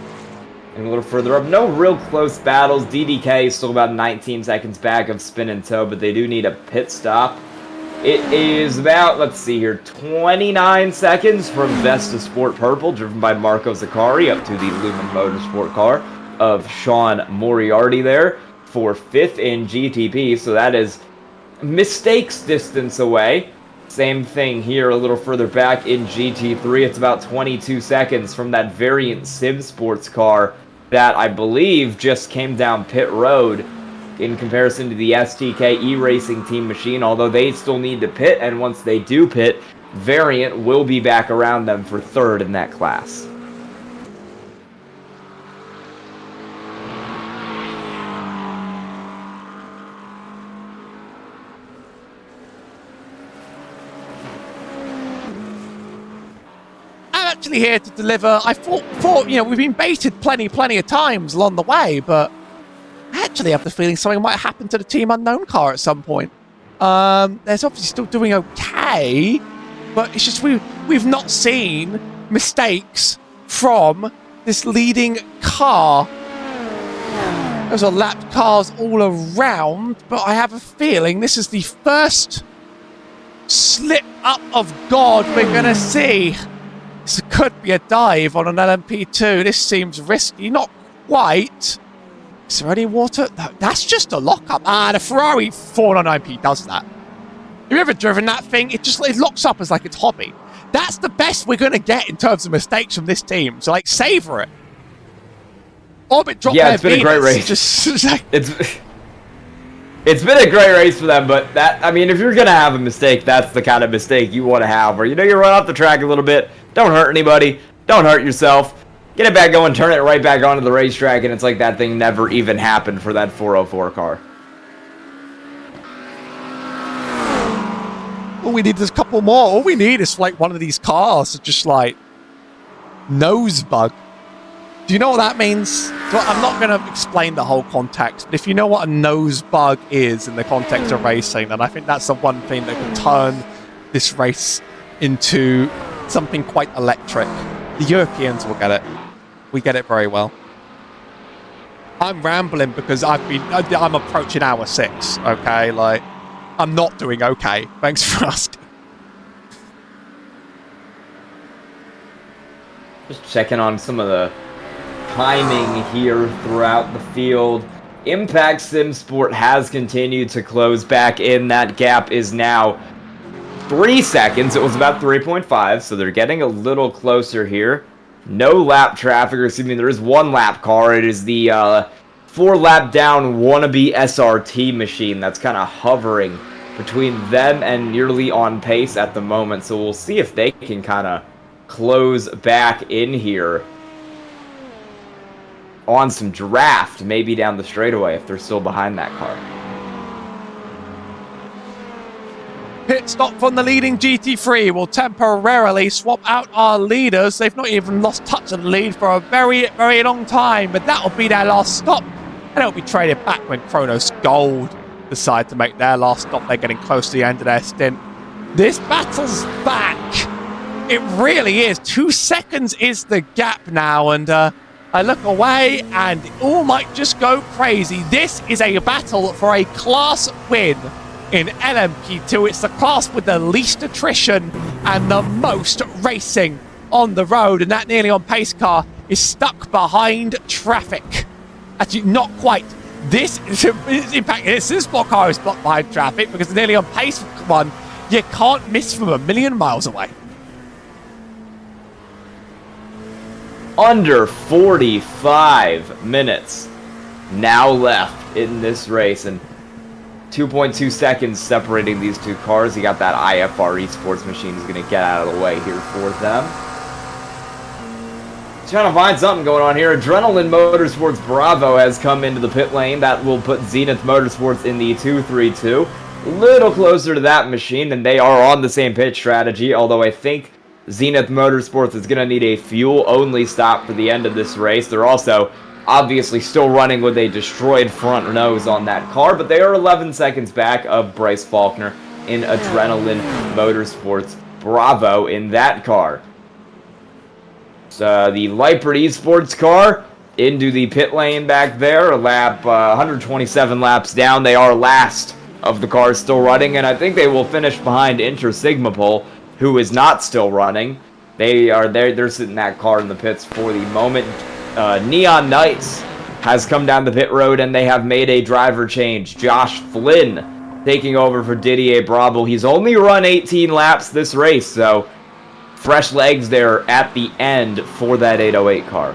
And a little further up. No real close battles. DDK is still about 19 seconds back of Spin and Toe, but they do need a pit stop. It is about, let's see here, 29 seconds from Vesta Sport Purple, driven by Marco Zaccari, up to the Lumen Motorsport car of Sean Moriarty there for 5th in GTP, so that is mistakes distance away. Same thing here a little further back in GT3. It's about 22 seconds from that Variant Sim Sports car that I believe just came down pit road in comparison to the STK E-Racing Team machine, although they still need to pit, and once they do pit, Variant will be back around them for 3rd in that class. Actually here to deliver. I thought we've been baited plenty of times along the way, but I actually have the feeling something might happen to the Team Unknown car at some point. There's obviously still doing okay, but it's just we've not seen mistakes from this leading car. Those are lapped cars all around, but I have a feeling this is the first slip up of God we're gonna see. This could be a dive on an LMP2. This seems risky. Not quite. Is there any water? No, that's just a lockup. The Ferrari 499P does that. Have you ever driven that thing? It locks up as like its hobby. That's the best we're going to get in terms of mistakes from this team. So, like, savor it. Orbit drop. Yeah, it's been a great race. It's been a great race for them, but if you're going to have a mistake, that's the kind of mistake you want to have, where, you run off the track a little bit, don't hurt anybody, don't hurt yourself, get it back going, turn it right back onto the racetrack, and it's like that thing never even happened for that 404 car. All we need is a couple more. All we need is, like, one of these cars to just, like, nose bug. Do you know what that means? I'm not going to explain the whole context, but if you know what a nose bug is in the context of racing, then I think that's the one thing that can turn this race into something quite electric. The Europeans will get it. We get it very well. I'm rambling because I'm approaching hour 6, okay? Like, I'm not doing okay. Thanks for asking. Just checking on some of the timing here throughout the field. Impact Sim Sport has continued to close back in. That gap is now 3 seconds. It was about 3.5, so they're getting a little closer here. No lap traffic, or excuse me, there is one lap car. It is the 4 lap down wannabe SRT machine that's kind of hovering between them and nearly on pace at the moment. So we'll see if they can kind of close back in here on some draft, maybe down the straightaway if they're still behind that car. Pit stop from the leading GT3 will temporarily swap out our leaders. They've not even lost touch of the lead for a very, very long time, but that'll be their last stop. And it'll be traded back when Kronos Gold decide to make their last stop. They're getting close to the end of their stint. This battle's back. It really is. 2 seconds is the gap now, and I look away and it all might just go crazy. This is a battle for a class win in LMP2. It's the class with the least attrition and the most racing on the road, and that nearly on pace car is stuck behind traffic. Actually, not quite. This is, in fact, this sport car is blocked behind traffic because the nearly on pace one, you can't miss from a million miles away. Under 45 minutes now left in this race, and 2.2 seconds separating these two cars. You got that IFRE sports machine is going to get out of the way here for them. Trying to find something going on here. Adrenaline Motorsports Bravo has come into the pit lane. That will put Zenith Motorsports in the 232. A little closer to that machine, and they are on the same pit strategy, although I think Zenith Motorsports is going to need a fuel-only stop for the end of this race. They're also obviously still running with a destroyed front nose on that car, but they are 11 seconds back of Bryce Faulkner in Adrenaline Motorsports Bravo in that car. So the Leipert Esports car into the pit lane back there, a lap 127 laps down. They are last of the cars still running, and I think they will finish behind Inter Sigma Pole, who is not still running. They're sitting that car in the pits for the moment. Neon Knights has come down the pit road, and they have made a driver change. Josh Flynn taking over for Didier Brabel. He's only run 18 laps this race, so fresh legs there at the end for that 808 car.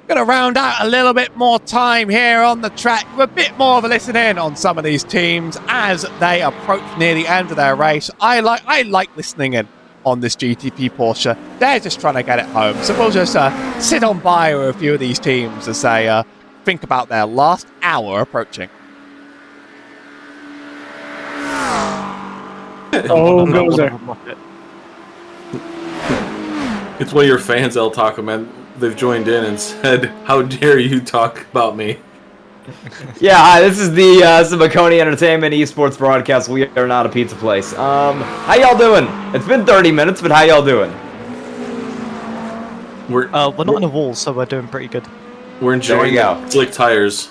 Going to round out a little bit more time here on the track, with a bit more of a listen in on some of these teams as they approach near the end of their race. I like listening in on this GTP Porsche. They're just trying to get it home, so we'll just sit on by with a few of these teams as they think about their last hour approaching. Oh, goes there. It's one of your fans, El Taco Man. They've joined in and said, "How dare you talk about me?" Yeah, hi, this is the Maconi Entertainment esports broadcast. We are not a pizza place. How y'all doing? It's been 30 minutes, but how y'all doing? We're not on a wall, so we're doing pretty good. We're enjoying it. Slick tires.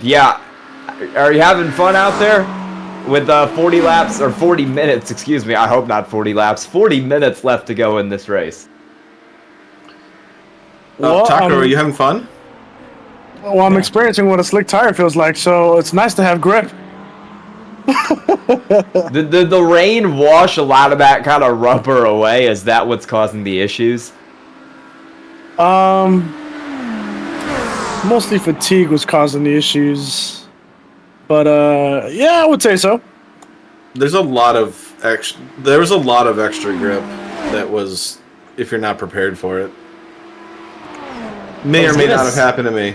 Yeah. Are you having fun out there? With 40 laps, or 40 minutes, excuse me. I hope not 40 laps. 40 minutes left to go in this race. Taco, are you having fun? Well, I'm experiencing what a slick tire feels like, so it's nice to have grip. Did the rain wash a lot of that kind of rubber away? Is that what's causing the issues? Mostly fatigue was causing the issues. But yeah, I would say so. There was a lot of extra grip that was, if you're not prepared for it. May or may not have happened to me.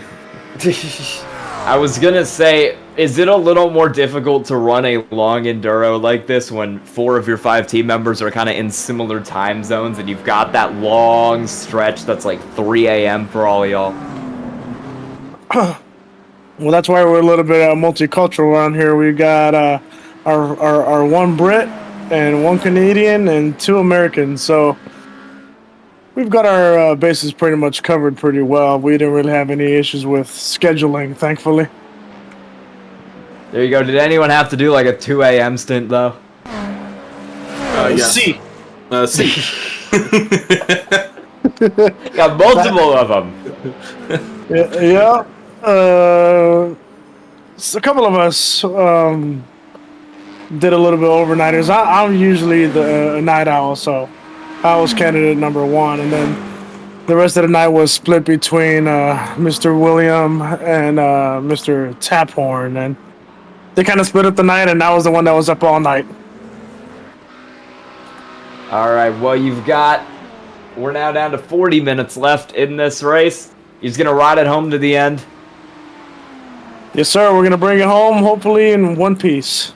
I was gonna say, is it a little more difficult to run a long enduro like this when 4 of your 5 team members are kind of in similar time zones and you've got that long stretch that's like 3 a.m. for all of y'all? Well, that's why we're a little bit multicultural around here. We got our 1 Brit and 1 Canadian and 2 Americans, so we've got our bases pretty much covered pretty well. We didn't really have any issues with scheduling, thankfully. There you go. Did anyone have to do like a 2 a.m. stint, though? Yeah. C. C. Got multiple of them. Yeah. So a couple of us did a little bit of overnighters. I'm usually the night owl, so I was candidate number 1, and then the rest of the night was split between Mr. William and Mr. Taphorn, and they kind of split up the night, and I was the one that was up all night. All right, well, we're now down to 40 minutes left in this race. You're just going to ride it home to the end? Yes, sir. We're going to bring it home, hopefully, in one piece.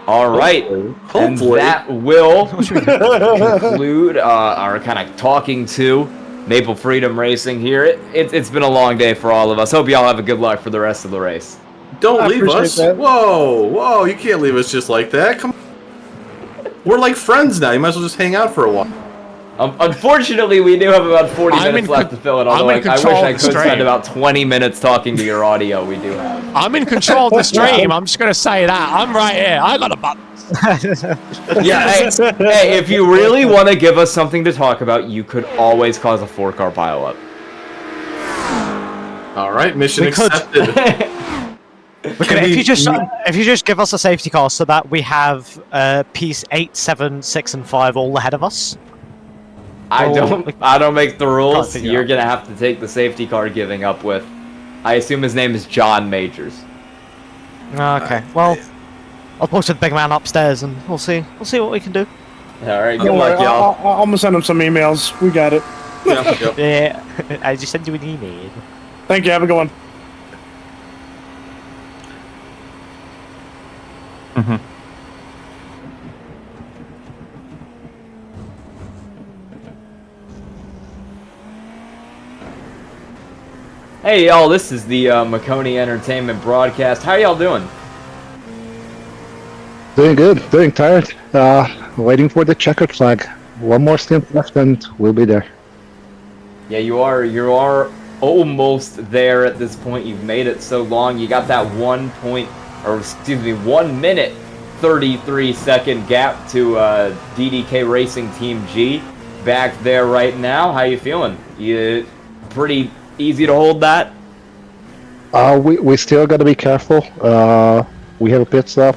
All right. And that will conclude our kind of talking to Maple Freedom Racing here. It's been a long day for all of us. Hope y'all have a good luck for the rest of the race. Don't leave us. That. Whoa, you can't leave us just like that. Come on. We're like friends now. You might as well just hang out for a while. Unfortunately, we do have about 40 minutes left to fill it, although I wish I could spend about 20 minutes talking to your audio. We do have. I'm in control of the stream. I'm just going to say that. I'm right here. I got a button. Yeah, hey, if you really want to give us something to talk about, you could always cause a 4-car pileup. All right, mission accepted. Okay, if you just give us a safety car so that we have piece 8, 7, 6, and 5 all ahead of us. I don't make the rules. You're gonna have to take the safety car giving up with. I assume his name is John Majors. Okay, well, I'll talk to the big man upstairs and we'll see what we can do. All right, good luck, y'all. I'm gonna send him some emails. We got it. Yeah, I just sent you an email. Thank you. Have a good one. Hey y'all, this is the Maconi Entertainment broadcast. How y'all doing? Doing good. Doing tired. Waiting for the checkered flag. One more stint left and we'll be there. Yeah, you are almost there at this point. You've made it so long. You got that 1 minute 33 second gap to DDK Racing Team G back there right now. How you feeling? You pretty easy to hold that? We still got to be careful. We have a pit stop.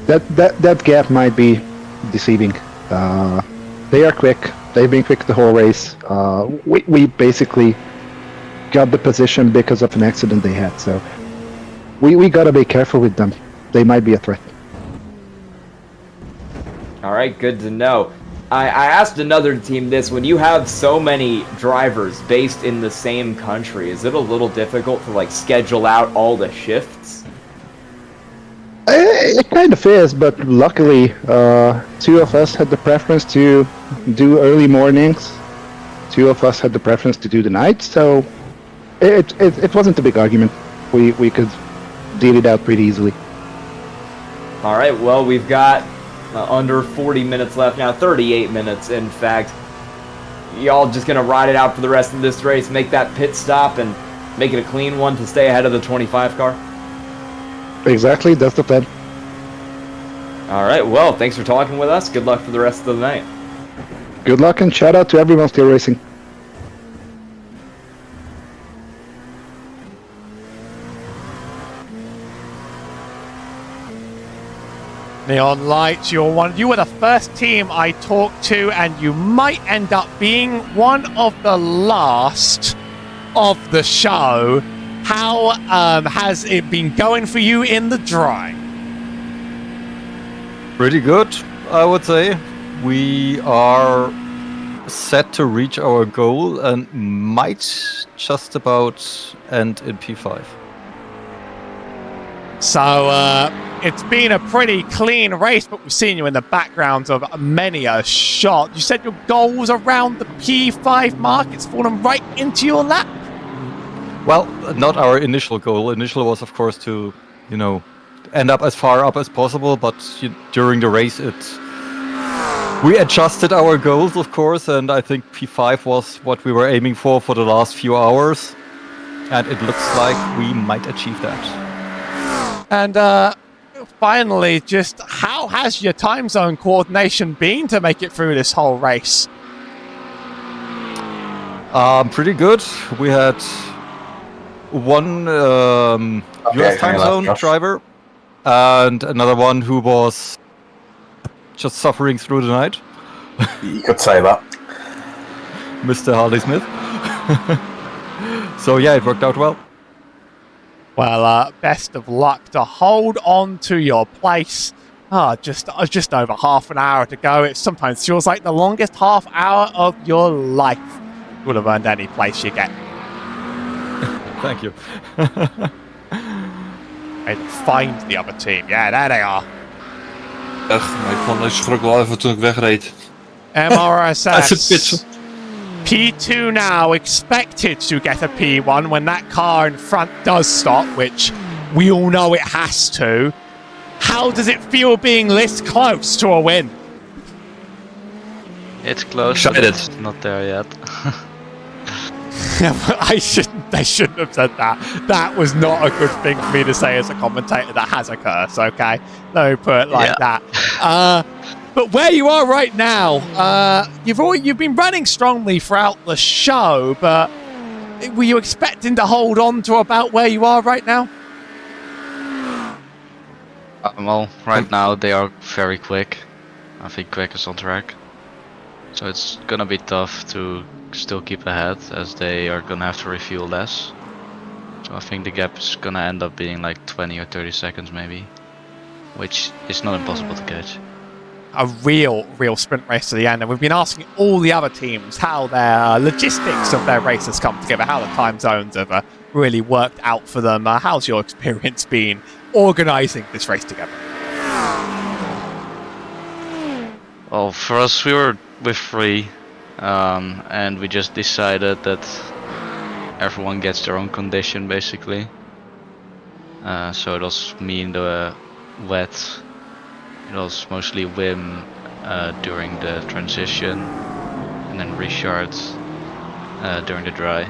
That gap might be deceiving. They are quick. They've been quick the whole race. We basically got the position because of an accident they had. So we got to be careful with them. They might be a threat. All right, good to know. I asked another team this: when you have so many drivers based in the same country, is it a little difficult to like schedule out all the shifts? It kind of is, but luckily, 2 of us had the preference to do early mornings. 2 of us had the preference to do the night, so it wasn't a big argument. We could deal it out pretty easily. All right, well, we've got under 40 minutes left now, 38 minutes in fact. Y'all just gonna ride it out for the rest of this race, make that pit stop, and make it a clean one to stay ahead of the 25 car? Exactly, that's the plan. All right, well, thanks for talking with us. Good luck for the rest of the night. Good luck and shout out to everyone still racing. Neon Lights, you were the first team I talked to, and you might end up being one of the last of the show. How has it been going for you in the drawing? Pretty good, I would say. We are set to reach our goal and might just about end in P5. So, it's been a pretty clean race, but we've seen you in the background of many a shot. You said your goal was around the P5 mark. It's fallen right into your lap. Well, not our initial goal. Initial was, of course, to, end up as far up as possible, but during the race, we adjusted our goals, of course, and I think P5 was what we were aiming for the last few hours, and it looks like we might achieve that. And finally, just how has your time zone coordination been to make it through this whole race? Pretty good. We had one US time zone driver and another one who was just suffering through the night. You could say that. Mr. Harley Smith. So yeah, it worked out well. Well, best of luck to hold on to your place. Just over half an hour to go. It sometimes feels like the longest half hour of your life. You would have earned any place you get. Thank you. And find the other team. Yeah, there they are. Echt, maar ik schrok wel even toen ik wegreed. MRSS. P2 now, expected to get a P1 when that car in front does stop, which we all know it has to. How does it feel being this close to a win? It's close, but it's not there yet. I shouldn't have said that. That was not a good thing for me to say as a commentator that has a curse, okay? Let me put it like that. But where you are right now, you've been running strongly throughout the show, but were you expecting to hold on to about where you are right now? Well, right now they are very quick. I think quick is on track. So it's gonna be tough to still keep ahead, as they are gonna have to refuel less. So I think the gap is gonna end up being like 20 or 30 seconds maybe, which is not impossible to catch. A real sprint race to the end, and we've been asking all the other teams how their logistics of their races come together, how the time zones have really worked out for them. How's your experience been organising this race together? Well, for us, we were with three, and we just decided that everyone gets their own condition basically. So it was me in the wet. It was mostly Wim during the transition, and then Richard during the dry.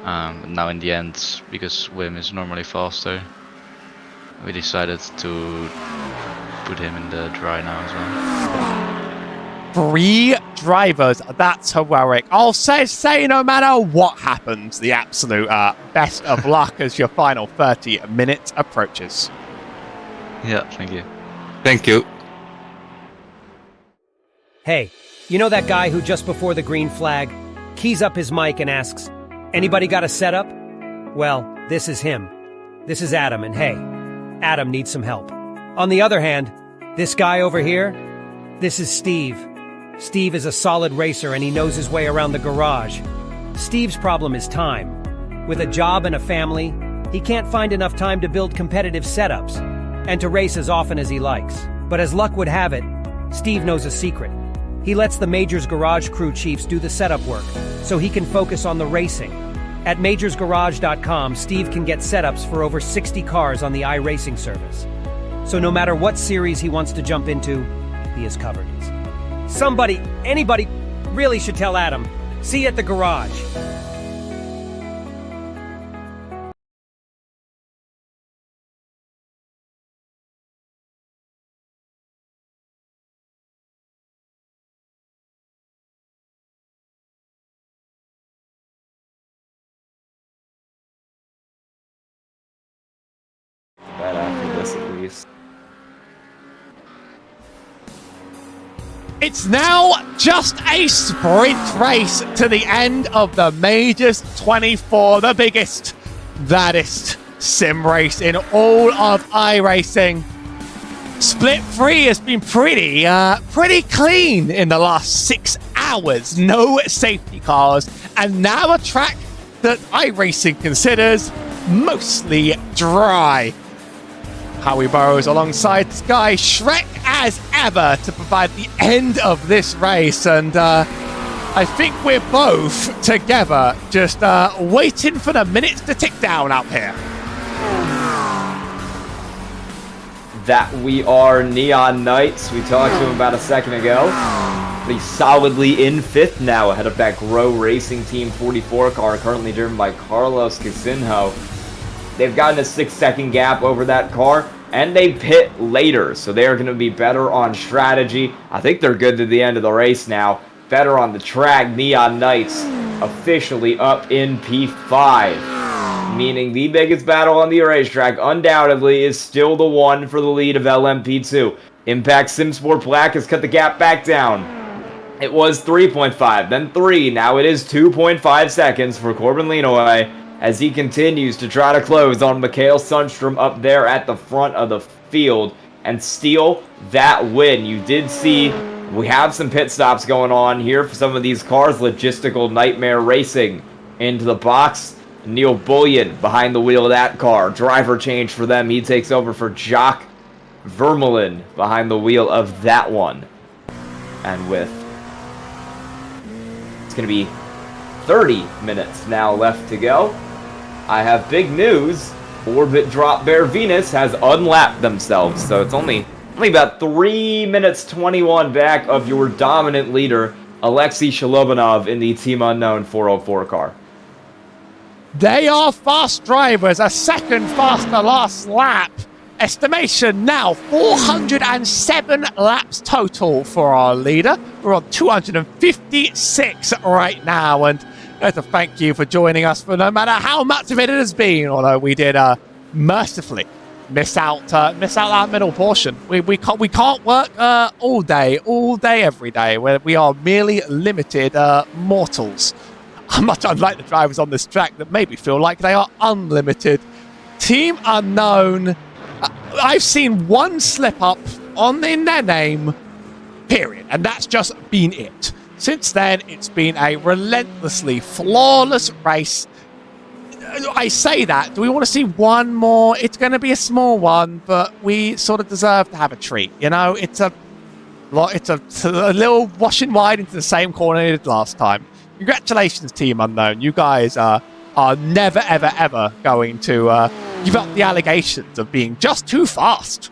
Now in the end, because Wim is normally faster, we decided to put him in the dry now as well. 3 drivers, that's heroic. I'll say no matter what happens, the absolute best of luck as your final 30 minutes approaches. Yeah, thank you. Thank you. Hey, you know that guy who just before the green flag keys up his mic and asks, "Anybody got a setup?" Well, this is him. This is Adam, and hey, Adam needs some help. On the other hand, this guy over here, this is Steve. Steve is a solid racer and he knows his way around the garage. Steve's problem is time. With a job and a family, he can't find enough time to build competitive setups and to race as often as he likes. But as luck would have it, Steve knows a secret. He lets the Majors Garage crew chiefs do the setup work, so he can focus on the racing. At majorsgarage.com, Steve can get setups for over 60 cars on the iRacing service. So no matter what series he wants to jump into, he is covered. Somebody, anybody, really should tell Adam. See you at the garage. That after this at least. It's now just a sprint race to the end of the Majors 24, the biggest, baddest sim race in all of iRacing. Split 3 has been pretty clean in the last 6 hours. No safety cars, and now a track that iRacing considers mostly dry. Howie Burrows alongside Sky Shrek as ever to provide the end of this race, and I think we're both together just waiting for the minutes to tick down out here. That we are Neon Knights. We talked to him about a second ago. He's solidly in 5th now ahead of that Grow Racing Team 44 car, currently driven by Carlos Casinho. They've gotten a 6-second gap over that car, and they pit later, so they are going to be better on strategy. I think they're good to the end of the race now. Better on the track. Neon Knights officially up in P5, meaning the biggest battle on the racetrack undoubtedly is still the one for the lead of LMP2. Impact SimSport Black has cut the gap back down. It was 3.5, then 3. Now it is 2.5 seconds for Corbin Leanaway as he continues to try to close on Mikhail Sundstrom up there at the front of the field and steal that win. You did see we have some pit stops going on here for some of these cars. Logistical Nightmare Racing into the box. Neil Bullion behind the wheel of that car. Driver change for them. He takes over for Jock Vermeulen behind the wheel of that one. And with... it's going to be 30 minutes now left to go. I have big news. Orbit Drop Bear Venus has unlapped themselves. So it's only about 3 minutes 21 back of your dominant leader, Alexei Sholobanov, in the Team Unknown 404 car. They are fast drivers, a second faster last lap. Estimation now 407 laps total for our leader. We're on 256 right now, and I have to thank you for joining us for no matter how much of it has been, although we did mercifully miss out that middle portion. We can't work all day, every day. We are merely limited mortals. Much unlike the drivers on this track that maybe feel like they are unlimited. Team Unknown, I've seen one slip up in their name, period, and that's just been it. Since then, it's been a relentlessly flawless race. I say that. Do we want to see one more? It's going to be a small one, but we sort of deserve to have a treat. You know, it's a little washing wide into the same corner it did last time. Congratulations, Team Unknown. You guys are never, ever, ever going to give up the allegations of being just too fast.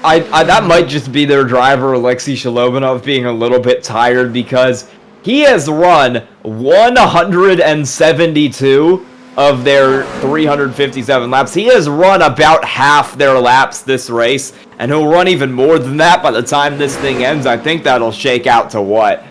That might just be their driver, Alexei Sholobanov, being a little bit tired because he has run 172 of their 357 laps. He has run about half their laps this race, and he'll run even more than that by the time this thing ends. I think that'll shake out to what?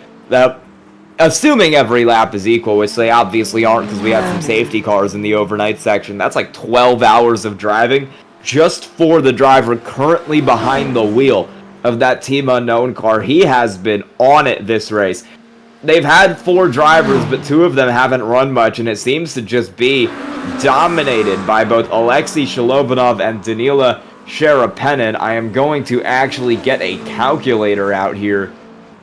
Assuming every lap is equal, which they obviously aren't because we had some safety cars in the overnight section. That's like 12 hours of driving just for the driver currently behind the wheel of that Team Unknown car. He has been on it this race. They've had 4 drivers, but 2 of them haven't run much, and it seems to just be dominated by both Alexei Sholobanov and Danila Sharapenin. I am going to actually get a calculator out here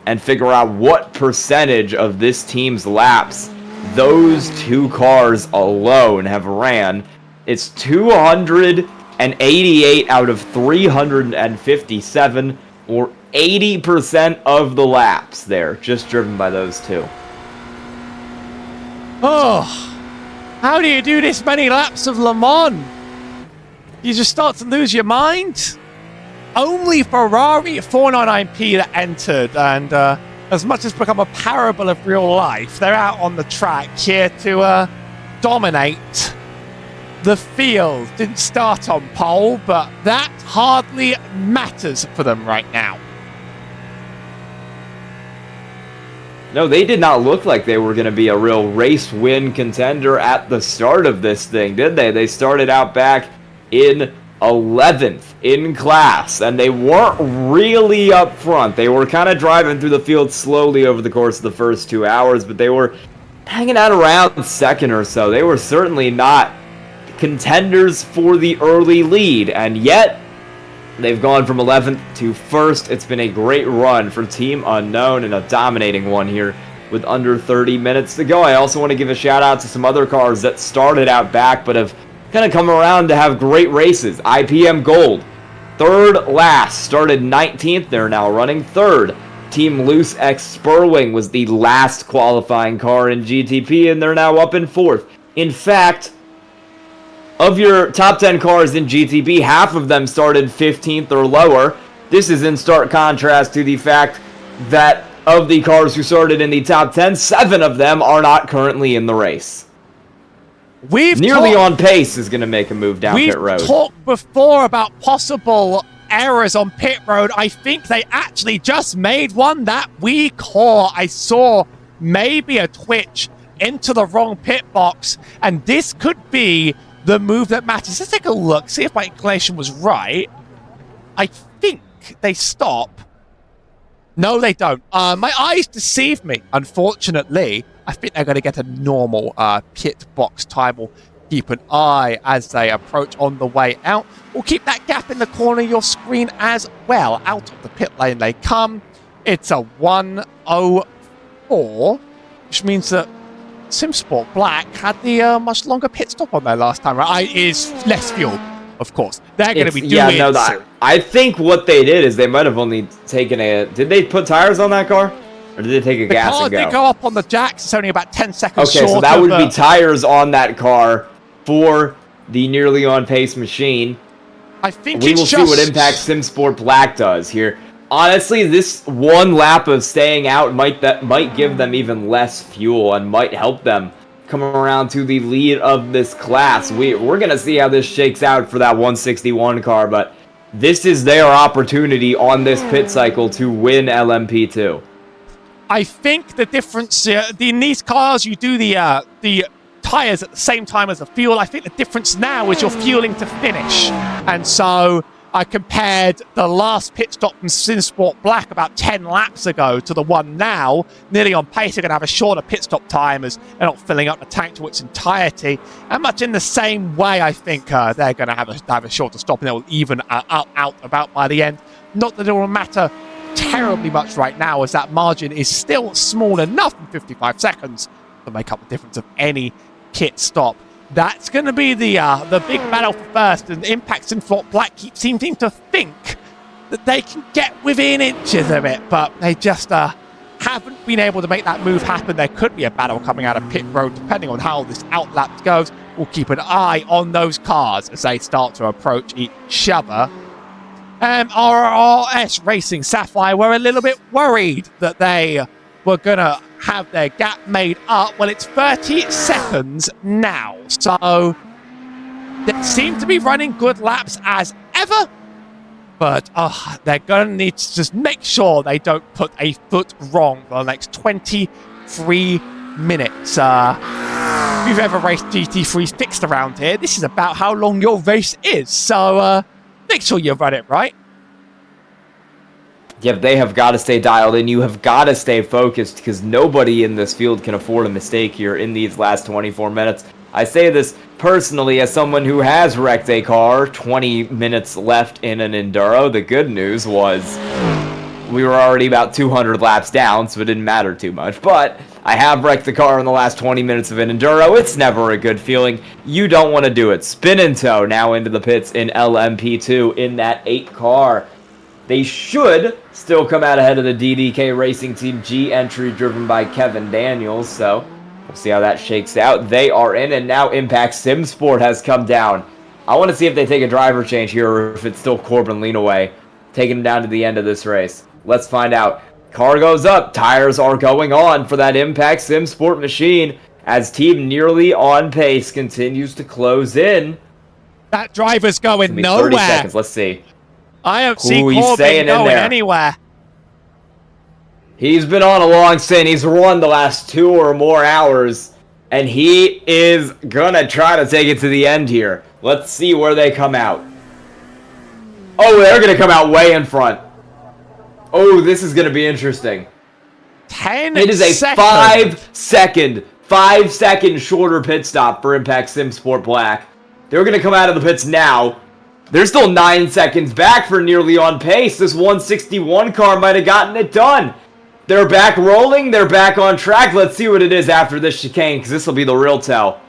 and figure out what percentage of this team's laps those 2 cars alone have ran. It's 288 out of 357, or 80% of the laps there, just driven by those 2. Oh, how do you do this many laps of Le Mans? You just start to lose your mind? Only Ferrari 499P that entered, and as much as become a parable of real life, they're out on the track here to dominate the field. Didn't start on pole, but that hardly matters for them right now. No, they did not look like they were going to be a real race win contender at the start of this thing, did they? They started out back in 11th in class, and they weren't really up front. They were kind of driving through the field slowly over the course of the first 2 hours, but they were hanging out around second or so. They were certainly not contenders for the early lead, and yet they've gone from 11th to 1st. It's been a great run for Team Unknown, and a dominating one here with under 30 minutes to go. I also want to give a shout out to some other cars that started out back but have kind of come around to have great races. IPM Gold, 3rd last, started 19th. They're now running 3rd. Team Loose X Spurwing was the last qualifying car in GTP, and they're now up in 4th. In fact, of your top 10 cars in GTP, half of them started 15th or lower. This is in stark contrast to the fact that of the cars who started in the top 10, 7 of them are not currently in the race. Nearly on pace is going to make a move down pit road. We've talked before about possible errors on pit road. I think they actually just made one that week. I saw maybe a twitch into the wrong pit box, and this could be the move that matters. Let's take a look, see if my inclination was right. I think they stop No, they don't. My eyes deceive me, unfortunately. I think they're going to get a normal pit box time. We'll keep an eye as they approach on the way out. We'll keep that gap in the corner of your screen as well. Out of the pit lane they come. It's a 1:04, which means that SimSport Black had the much longer pit stop on there last time, right? It is less fuel, of course. They're going to be doing it. I think what they did is they might have only taken a... Did they put tires on that car? Or did they take a gas and go? The car did go up on the jacks. It's only about 10 seconds short. Okay, so that would be tires on that car for the nearly on pace machine. I think we will see what Impact SimSport Black does here. Honestly, this one lap of staying out might give them even less fuel and might help them come around to the lead of this class. We're going to see how this shakes out for that 161 car, but this is their opportunity on this pit cycle to win LMP2. I think the difference in these cars, you do the tires at the same time as the fuel. I think the difference now is you're fueling to finish. And so I compared the last pit stop from SimSport Black about 10 laps ago to the one now. Nearly on pace, they're going to have a shorter pit stop time as they're not filling up the tank to its entirety. And much in the same way, I think they're going to have a shorter stop and they'll even out about by the end. Not that it will matter terribly much right now, as that margin is still small enough in 55 seconds to make up the difference of any pit stop. That's going to be the big battle for first, and Impact SimSport Black keep seeming to think that they can get within inches of it, but they just haven't been able to make that move happen. There could be a battle coming out of pit road, depending on how this outlap goes. We'll keep an eye on those cars as they start to approach each other. RRS Racing Sapphire were a little bit worried that they were going to have their gap made up. Well, it's 30 seconds now, so they seem to be running good laps as ever, but they're going to need to just make sure they don't put a foot wrong for the next 23 minutes. If you've ever raced GT3s fixed around here, this is about how long your race is, so make sure you run it right. Yeah, they have got to stay dialed in. You have got to stay focused because nobody in this field can afford a mistake here in these last 24 minutes. I say this personally as someone who has wrecked a car 20 minutes left in an Enduro. The good news was we were already about 200 laps down, so it didn't matter too much. But I have wrecked the car in the last 20 minutes of an Enduro. It's never a good feeling. You don't want to do it. Spin and tow now into the pits in LMP2 in that 8 car. They should still come out ahead of the DDK Racing Team G entry driven by Kevin Daniels, so we'll see how that shakes out. They are in, and now Impact SimSport has come down. I want to see if they take a driver change here or if it's still Corbin Leanaway taking him down to the end of this race. Let's find out. Car goes up. Tires are going on for that Impact SimSport machine as Team Nearly On Pace continues to close in. That driver's going nowhere. 30 seconds. Let's see. I don't see Corbin going anywhere. He's been on a long stint. He's run the last 2 or more hours, and he is gonna try to take it to the end here. Let's see where they come out. Oh, they're gonna come out way in front. Oh, this is gonna be interesting. 10 It is a seconds. 5 second shorter pit stop for Impact SimSport Black. They're gonna come out of the pits now. They're still 9 seconds back for Nearly On Pace. This 161 car might have gotten it done. They're back rolling. They're back on track. Let's see what it is after this chicane, because this will be the real tell.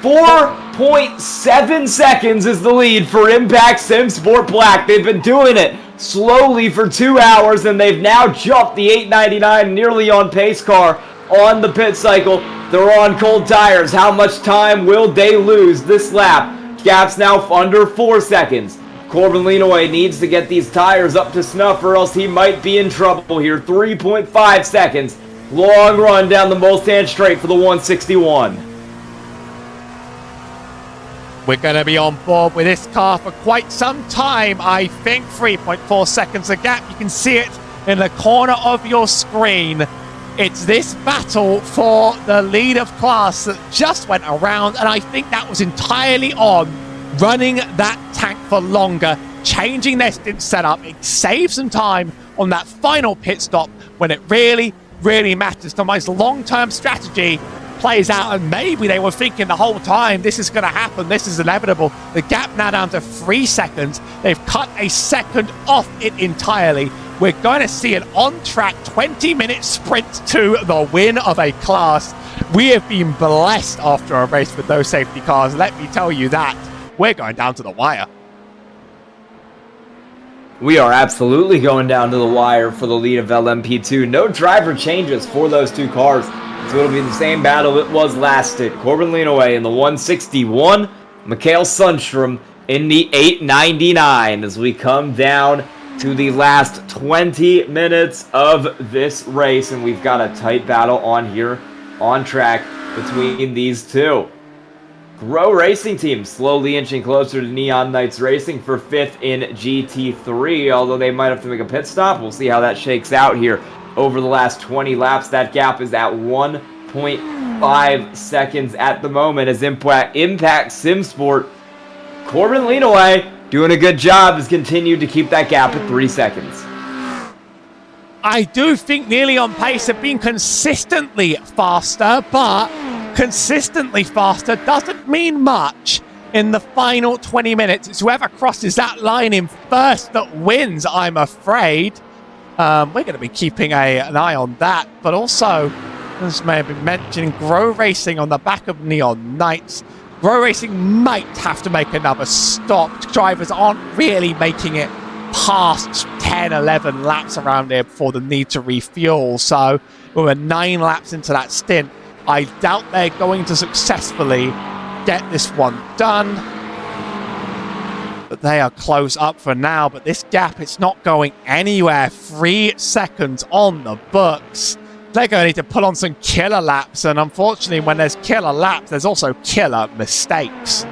4.7 seconds is the lead for Impact SimSport Black. They've been doing it slowly for 2 hours, and they've now jumped the 899 Nearly On Pace car on the pit cycle. They're on cold tires. How much time will they lose this lap? Gap's now under 4 seconds. Corbin Leanaway needs to get these tires up to snuff or else he might be in trouble here. 3.5 seconds. Long run down the Mulsanne straight for the 161. We're going to be on board with this car for quite some time, I think. 3.4 seconds a gap. You can see it in the corner of your screen. It's this battle for the lead of class that just went around, and I think that was entirely on running that tank for longer, changing their stint setup. It saves them time on that final pit stop when it really, really matters. Somebody's long-term strategy plays out, and maybe they were thinking the whole time, this is going to happen, this is inevitable. The gap now down to 3 seconds. They've cut a second off it entirely. We're going to see an on-track 20-minute sprint to the win of a class. We have been blessed after a race with no safety cars. Let me tell you that. We're going down to the wire. We are absolutely going down to the wire for the lead of LMP2. No driver changes for those two cars. So it'll be the same battle it was last stint. Corbin Leanaway in the 161. Mikhail Sundstrom in the 899 as we come down to the last 20 minutes of this race. And we've got a tight battle on here on track between these two. Grow Racing Team slowly inching closer to Neon Knights Racing for 5th in GT3, although they might have to make a pit stop. We'll see how that shakes out here over the last 20 laps. That gap is at 1.5 seconds at the moment as Impact SimSport, Corbin Leanaway, doing a good job, has continued to keep that gap at 3 seconds. I do think Nearly On Pace have been consistently faster, but consistently faster doesn't mean much in the final 20 minutes. It's whoever crosses that line in first that wins, I'm afraid. We're going to be keeping an eye on that, but also, as may have been mentioned, Grow Racing on the back of Neon Knights. Grow Racing might have to make another stop. Drivers aren't really making it past 10, 11 laps around here before the need to refuel. So we're 9 laps into that stint. I doubt they're going to successfully get this one done. But they are close up for now. But this gap, it's not going anywhere. 3 seconds on the books. They're going to need to put on some killer laps. And unfortunately, when there's killer laps, there's also killer mistakes.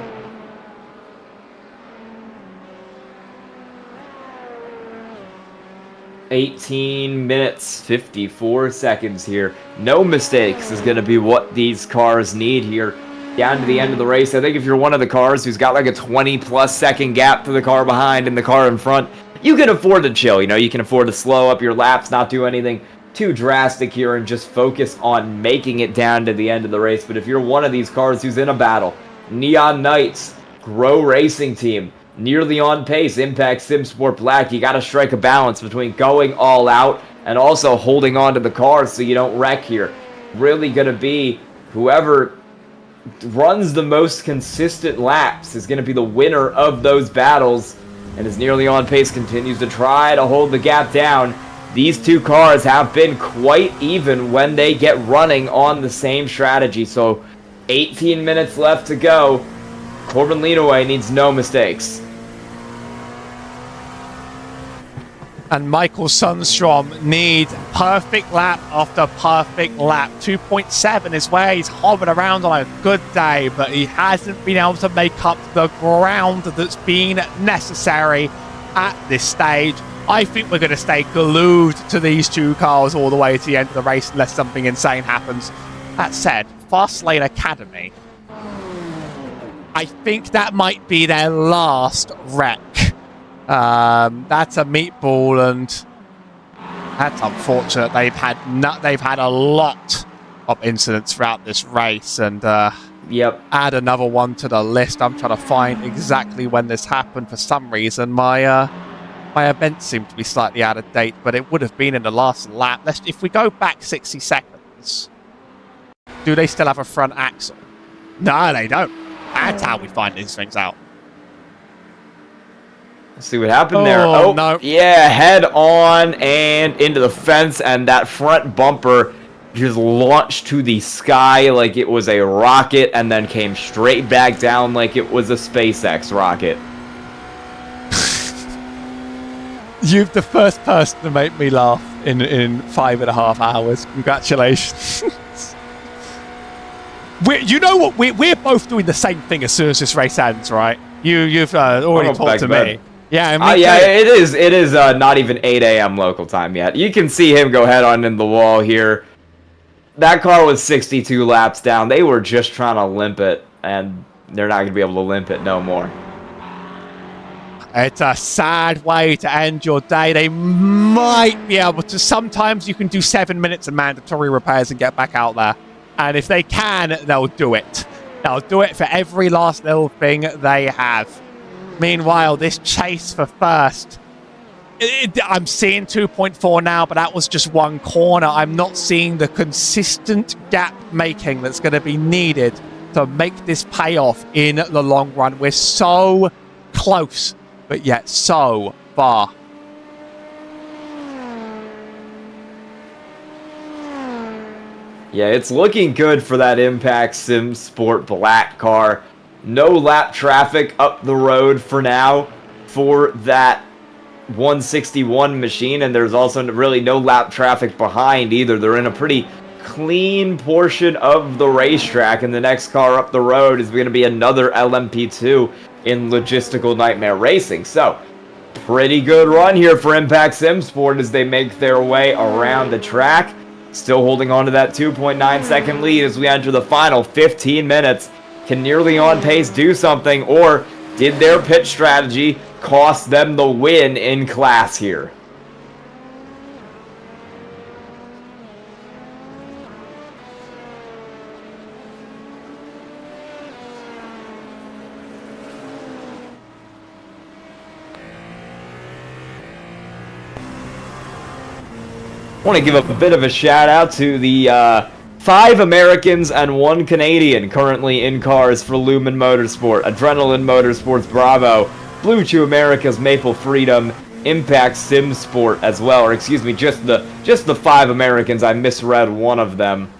$18 minutes, 54 seconds here. No mistakes is going to be what these cars need here. Down to the end of the race. I think if you're one of the cars who's got like a 20-plus second gap to the car behind and the car in front, you can afford to chill. You know, you can afford to slow up your laps, not do anything too drastic here, and just focus on making it down to the end of the race. But if you're one of these cars who's in a battle, Neon Knights, Grow Racing Team, Nearly On Pace, Impact SimSport Black, you got to strike a balance between going all out and also holding on to the car so you don't wreck here. Really going to be whoever runs the most consistent laps is going to be the winner of those battles. And as Nearly On Pace continues to try to hold the gap down, these two cars have been quite even when they get running on the same strategy. So 18 minutes left to go. Corbin Leanaway needs no mistakes. And Michael Sundstrom needs perfect lap after perfect lap. 2.7 is where he's hovering around on a good day, but he hasn't been able to make up the ground that's been necessary at this stage. I think we're going to stay glued to these two cars all the way to the end of the race unless something insane happens. That said, Fastlane Academy, I think that might be their last wreck. That's a meatball, and that's unfortunate. They've had a lot of incidents throughout this race, and add another one to the list. I'm trying to find exactly when this happened. For some reason, my event seemed to be slightly out of date, but it would have been in the last lap. If we go back 60 seconds, do they still have a front axle? No, they don't. That's how we find these things out. Let's see what happened there. Oh, no. Yeah, head on and into the fence, and that front bumper just launched to the sky like it was a rocket and then came straight back down like it was a SpaceX rocket. You're the first person to make me laugh in 5.5 hours. Congratulations. You know what? We're both doing the same thing as soon as this race ends, right? You've already talked to me. Yeah, yeah, it is not even 8 a.m. local time yet. You can see him go head on in the wall here. That car was 62 laps down. They were just trying to limp it, and they're not going to be able to limp it no more. it's a sad way to end your day. They might be able to. Sometimes you can do 7 minutes of mandatory repairs and get back out there. And if they can, they'll do it. They'll do it for every last little thing they have. Meanwhile, this chase for first, I'm seeing 2.4 now, but that was just one corner. I'm not seeing the consistent gap making that's going to be needed to make this pay off in the long run. We're so close, but yet so far. Yeah, it's looking good for that Impact Sim Sport black car. No lap traffic up the road for now for that 161 machine, and there's also really no lap traffic behind either. They're in a pretty clean portion of the racetrack, and the next car up the road is going to be another LMP2 in Logistical Nightmare Racing. So, pretty good run here for Impact Sim Sport as they make their way around the track. Still holding on to that 2.9 second lead as we enter the final 15 minutes. Can Nearly On Pace do something, or did their pit strategy cost them the win in class here? I want to give a bit of a shout out to the 5 Americans and 1 Canadian currently in cars for Lumen Motorsport, Adrenaline Motorsports Bravo, Blue Chew America's Maple Freedom, Impact Sim Sport as well, or excuse me, just the 5 Americans. I misread one of them.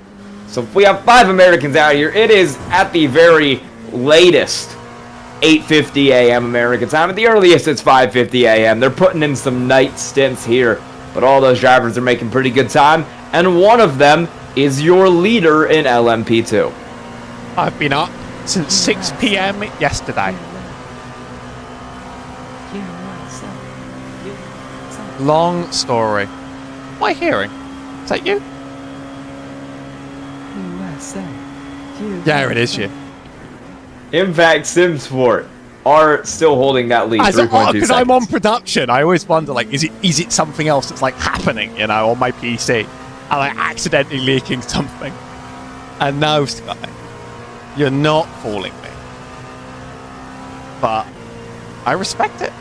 So if we have 5 Americans out here, it is at the very latest 8:50 a.m. American time. At the earliest, it's 5:50 a.m. They're putting in some night stints here, but all those drivers are making pretty good time, and one of them is your leader in LMP2. I've been up since 6 p.m. yesterday. Long story. What am I hearing? Is that you? Yeah, it is you. Impact Sim Sport are still holding that lead. 3.2 seconds. Because I'm on production, I always wonder, like, is it something else that's like happening, you know, on my PC? I'm like accidentally leaking something. And no, Sky, you're not fooling me. But I respect it.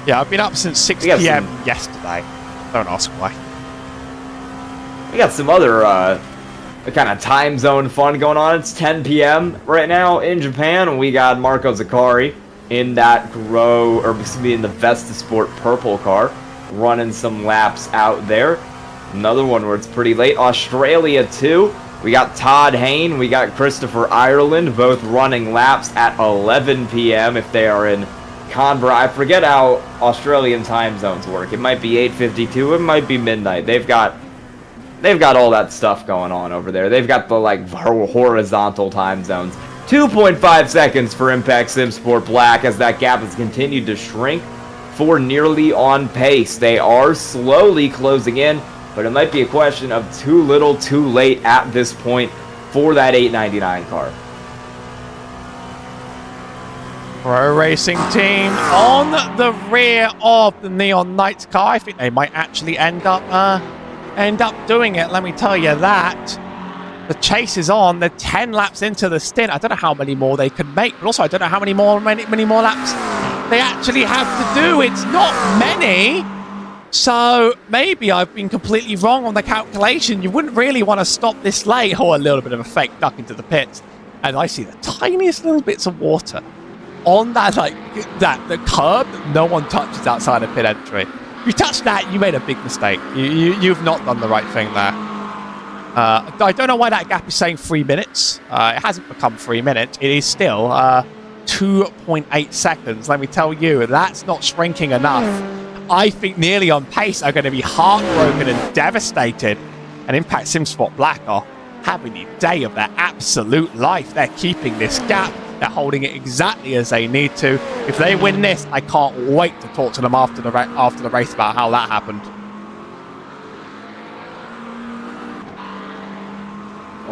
Yeah, I've been up since 6 p.m. yesterday. Don't ask why. We got some other kind of time zone fun going on. It's 10 p.m. right now in Japan, and we got Marco Zaccari in that in the Vesta Sport purple car, running some laps out there. Another one where it's pretty late. Australia too. We got Todd Hayne, we got Christopher Ireland, both running laps at 11 p.m. if they are in Canberra. I forget how Australian time zones work. It might be 8:52, it might be midnight. They've got all that stuff going on over there. They've got the like horizontal time zones. 2.5 seconds for Impact Sim Sport Black as that gap has continued to shrink for Nearly On Pace. They are slowly closing in, but it might be a question of too little too late at this point for that 899 car. Pro Racing Team on the rear of the Neon Knights car. I think they might actually end up doing it, let me tell you that. The chase is on. They're 10 laps into the stint. I don't know how many more they can make, but also I don't know how many more laps they actually have to do. It's not many. So maybe I've been completely wrong on the calculation. You wouldn't really want to stop this late. Or a little bit of a fake duck into the pits. And I see the tiniest little bits of water on that, the curb that no one touches outside of pit entry. If you touch that, you made a big mistake. You've not done the right thing there. I don't know why that gap is saying 3 minutes. It hasn't become 3 minutes. It is still 2.8 seconds. Let me tell you, that's not shrinking enough. I think Nearly On Pace are going to be heartbroken and devastated. And Impact Sim Sport Black are having the day of their absolute life. They're keeping this gap. They're holding it exactly as they need to. If they win this, I can't wait to talk to them after the race about how that happened.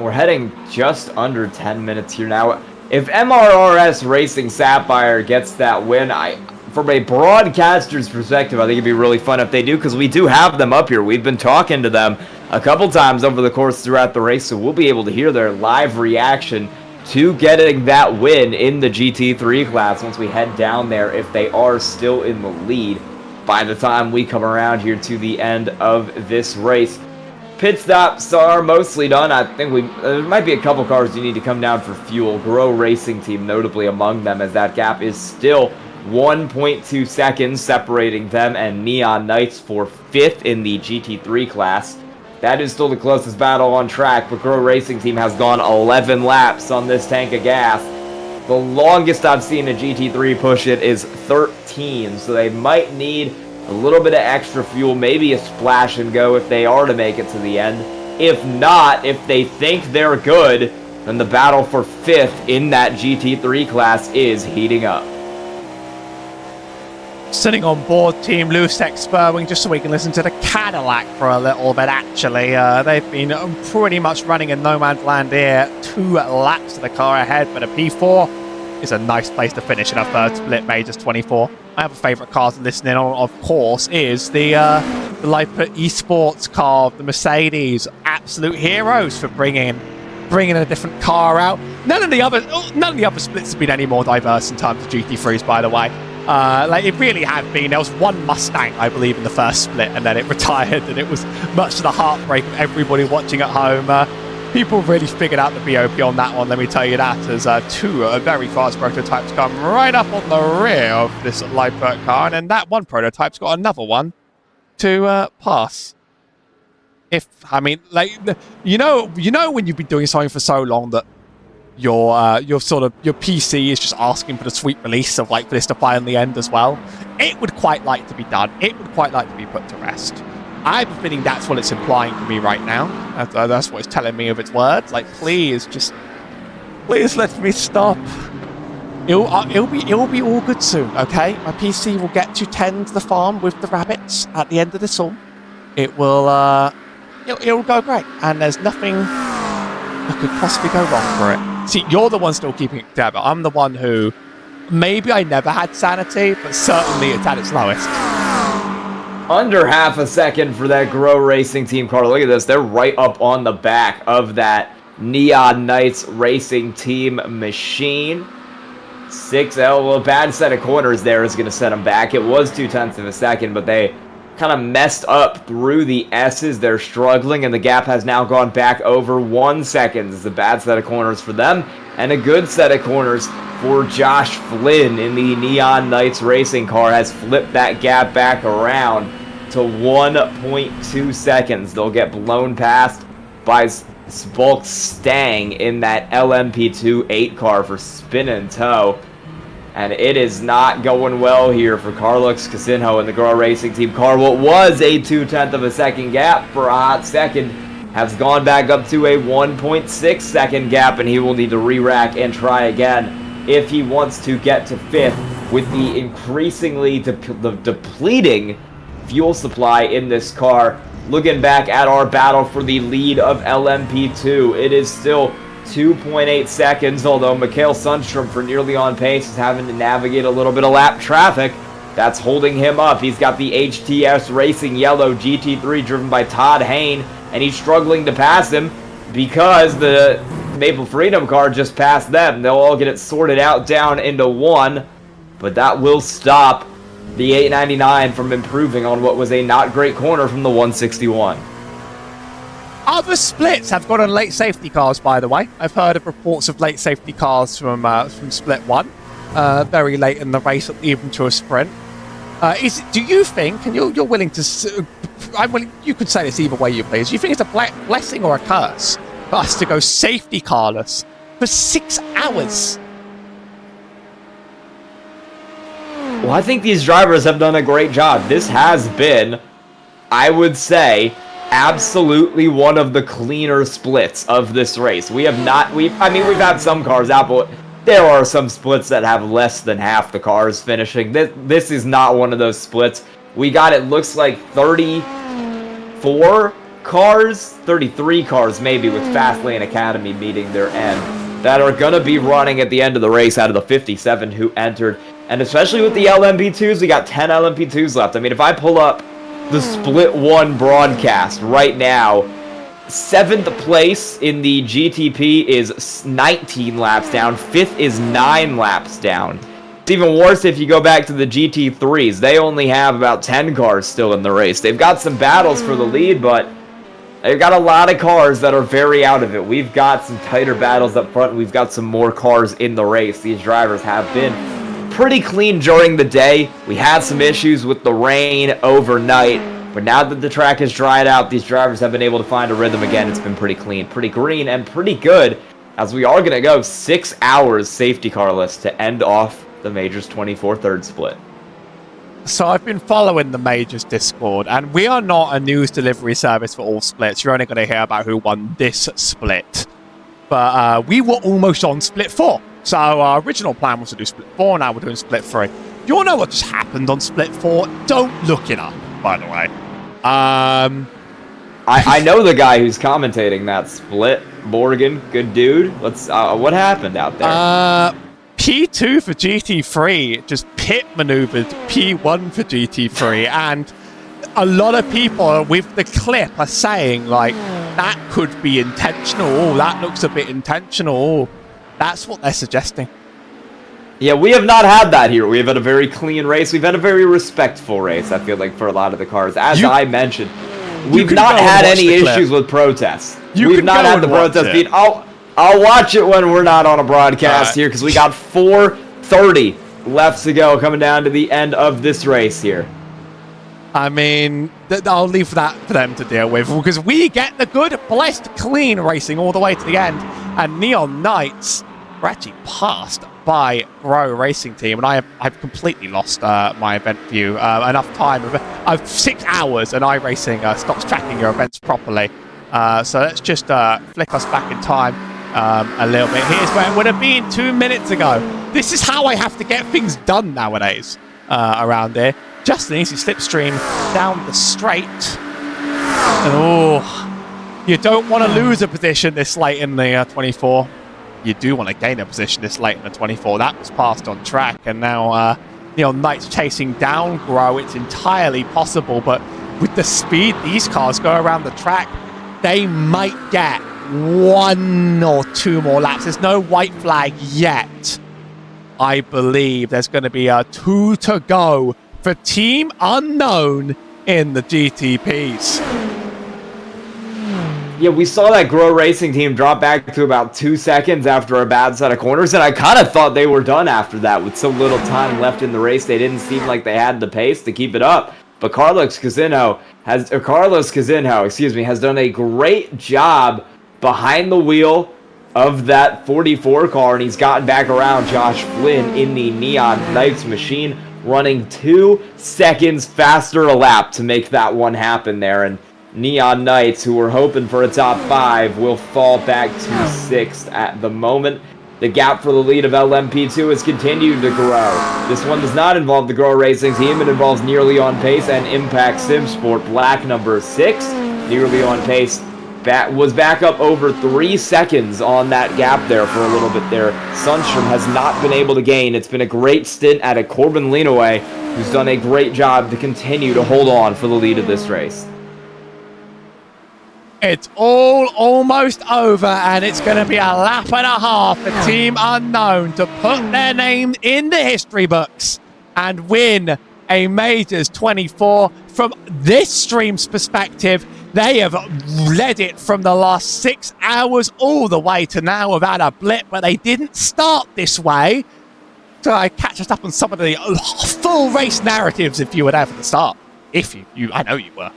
We're heading just under 10 minutes here now. if MRRS Racing Sapphire gets that win, from a broadcaster's perspective, I think it'd be really fun if they do, because we do have them up here. We've been talking to them a couple times over the course throughout the race, so we'll be able to hear their live reaction to getting that win in the GT3 class once we head down there, if they are still in the lead by the time we come around here to the end of this race. Pit stops are mostly done. I think there might be a couple cars you need to come down for fuel. Grow Racing Team notably among them, as that gap is still 1.2 seconds separating them and Neon Knights for 5th in the GT3 class. That is still the closest battle on track, but Grow Racing Team has gone 11 laps on this tank of gas. The longest I've seen a GT3 push it is 13, so they might need a little bit of extra fuel, maybe a splash and go if they are to make it to the end. If not, if they think they're good, then the battle for 5th in that GT3 class is heating up. Sitting on board Team Lusek Spurwing just so we can listen to the Cadillac for a little bit, actually. They've been pretty much running in no man's land here. 2 laps of the car ahead, but a P4 is a nice place to finish in our third split, Majors 24. My other favourite cars to listen in on, of course, is the Lipa Esports car of the Mercedes. Absolute heroes for bringing a different car out. None of the other splits have been any more diverse in terms of GT3s, by the way. It really have been. There was one Mustang, I believe, in the first split, and then it retired, and it was much to the heartbreak of everybody watching at home. People really figured out the BOP on that one, let me tell you that, as 2 very fast prototypes come right up on the rear of this Liebherr car, and then that one prototype's got another one to pass. You know when you've been doing something for so long that your PC is just asking for the sweet release of for this to finally end as well. It would quite like to be done. It would quite like to be put to rest. I have a feeling that's what it's implying to me right now. That's what it's telling me of its words. Please let me stop. It'll be all good soon, okay? My PC will get to tend the farm with the rabbits at the end of this all. It will it'll go great, and there's nothing that could possibly go wrong for it. See, you're the one still keeping it together. I'm the one who, maybe I never had sanity, but certainly it's at its lowest. Under half a second for that Grow Racing Team car. Look at this. They're right up on the back of that Neon Knights Racing Team machine. A bad set of corners there is going to set them back. It was 0.2 of a second, but they kind of messed up through the S's. They're struggling, and the gap has now gone back over 1 second. It's a bad set of corners for them, and a good set of corners for Josh Flynn in the Neon Knights Racing car. Has flipped that gap back around to 1.2 seconds. They'll get blown past by Spulk Stang in that LMP2 8 car for spin and tow. And it is not going well here for Carlos Casinho and the Grow Racing Team car. What was a 0.2 of a second gap for a hot second has gone back up to a 1.6 second gap, and he will need to re-rack and try again if he wants to get to 5th with the increasingly depleting fuel supply in this car. Looking back at our battle for the lead of LMP2, it is still 2.8 seconds, although Mikhail Sundstrom, for nearly on pace, is having to navigate a little bit of lap traffic. That's holding him up. He's got the HTS Racing Yellow GT3 driven by Todd Hayne, and he's struggling to pass him because the Maple Freedom car just passed them. They'll all get it sorted out down into 1, but that will stop the 899 from improving on what was a not great corner from the 161. Other splits have got on late safety cars, by the way. I've heard of reports of late safety cars from split 1, very late in the race, even to a sprint. Do you think, and you're willing to, you could say this either way you please, do you think it's a blessing or a curse for us to go safety carless for 6 hours? Well, I think these drivers have done a great job. This has been, I would say, absolutely one of the cleaner splits of this race. We've had some cars out, but there are some splits that have less than half the cars finishing. This is not one of those splits. We got, it looks like 34 cars, 33 cars maybe, with Fastlane Academy meeting their end. that are going to be running at the end of the race out of the 57 who entered. And especially with the LMP2s, we got 10 LMP2s left. I mean, if I pull up the Split 1 broadcast right now, 7th place in the GTP is 19 laps down. 5th is 9 laps down. It's even worse if you go back to the GT3s. They only have about 10 cars still in the race. They've got some battles for the lead, but they've got a lot of cars that are very out of it. We've got some tighter battles up front. We've got some more cars in the race. These drivers have been pretty clean during the day. We had some issues with the rain overnight, but now that the track has dried out, these drivers have been able to find a rhythm again. It's been pretty clean, pretty green, and pretty good, as we are going to go 6 hours safety carless to end off the Majors 24 third split. So I've been following the Majors Discord, and we are not a news delivery service for all splits. You're only going to hear about who won this split. But we were almost on split 4. So our original plan was to do split 4, now we're doing split 3. You all know what just happened on split 4? Don't look it up, by the way. I know the guy who's commentating that split. Morgan, good dude. What happened out there? P2 for GT3 just pit maneuvered P1 for GT3, and a lot of people with the clip are saying, like, that could be intentional. Oh, that looks a bit intentional. That's what they're suggesting. Yeah, we have not had that here. We've had a very clean race. We've had a very respectful race, I feel like, for a lot of the cars. As I mentioned, we've not had any issues with protests. We've not had the protest beat. I'll watch it when we're not on a broadcast here, because we got 4:30 left to go coming down to the end of this race here. I mean, I'll leave that for them to deal with, because we get the good, blessed, clean racing all the way to the end, and Neon Knights were actually passed by Grow Racing Team, and I've completely lost my event view. Enough time. I've 6 hours, and iRacing stops tracking your events properly. So let's just flick us back in time a little bit. Here's where it would have been 2 minutes ago. This is how I have to get things done nowadays around here. Just an easy slipstream down the straight. And you don't want to lose a position this late in the 24. You do want to gain a position this late in the 24. That was passed on track, and now Knight's chasing down Grow. It's entirely possible, but with the speed these cars go around the track, they might get 1 or 2 more laps. There's no white flag yet. I believe there's going to be 2 to go for Team Unknown in the GTPs. Yeah, we saw that Grow Racing Team drop back to about 2 seconds after a bad set of corners, and I kind of thought they were done after that. With so little time left in the race, they didn't seem like they had the pace to keep it up. But Carlos Casinho has done a great job behind the wheel of that 44 car, and he's gotten back around Josh Flynn in the Neon Knights machine, running 2 seconds faster a lap to make that one happen there. And Neon Knights, who were hoping for a top 5, will fall back to 6th at the moment. The gap for the lead of LMP2 has continued to grow. This one does not involve the Grow Racing Team. It involves Nearly On Pace and Impact Simsport. Black number 6, Nearly On Pace, was back up over 3 seconds on that gap there for a little bit there. Sundstrom has not been able to gain. It's been a great stint at a Corbin Leanaway, who's done a great job to continue to hold on for the lead of this race. It's all almost over, and it's going to be a lap and a half for Team Unknown to put their name in the history books and win a Majors 24. From this stream's perspective, they have led it from the last 6 hours all the way to now without a blip, but they didn't start this way. So I catch us up on some of the full race narratives if you were there for the start. If I know you were.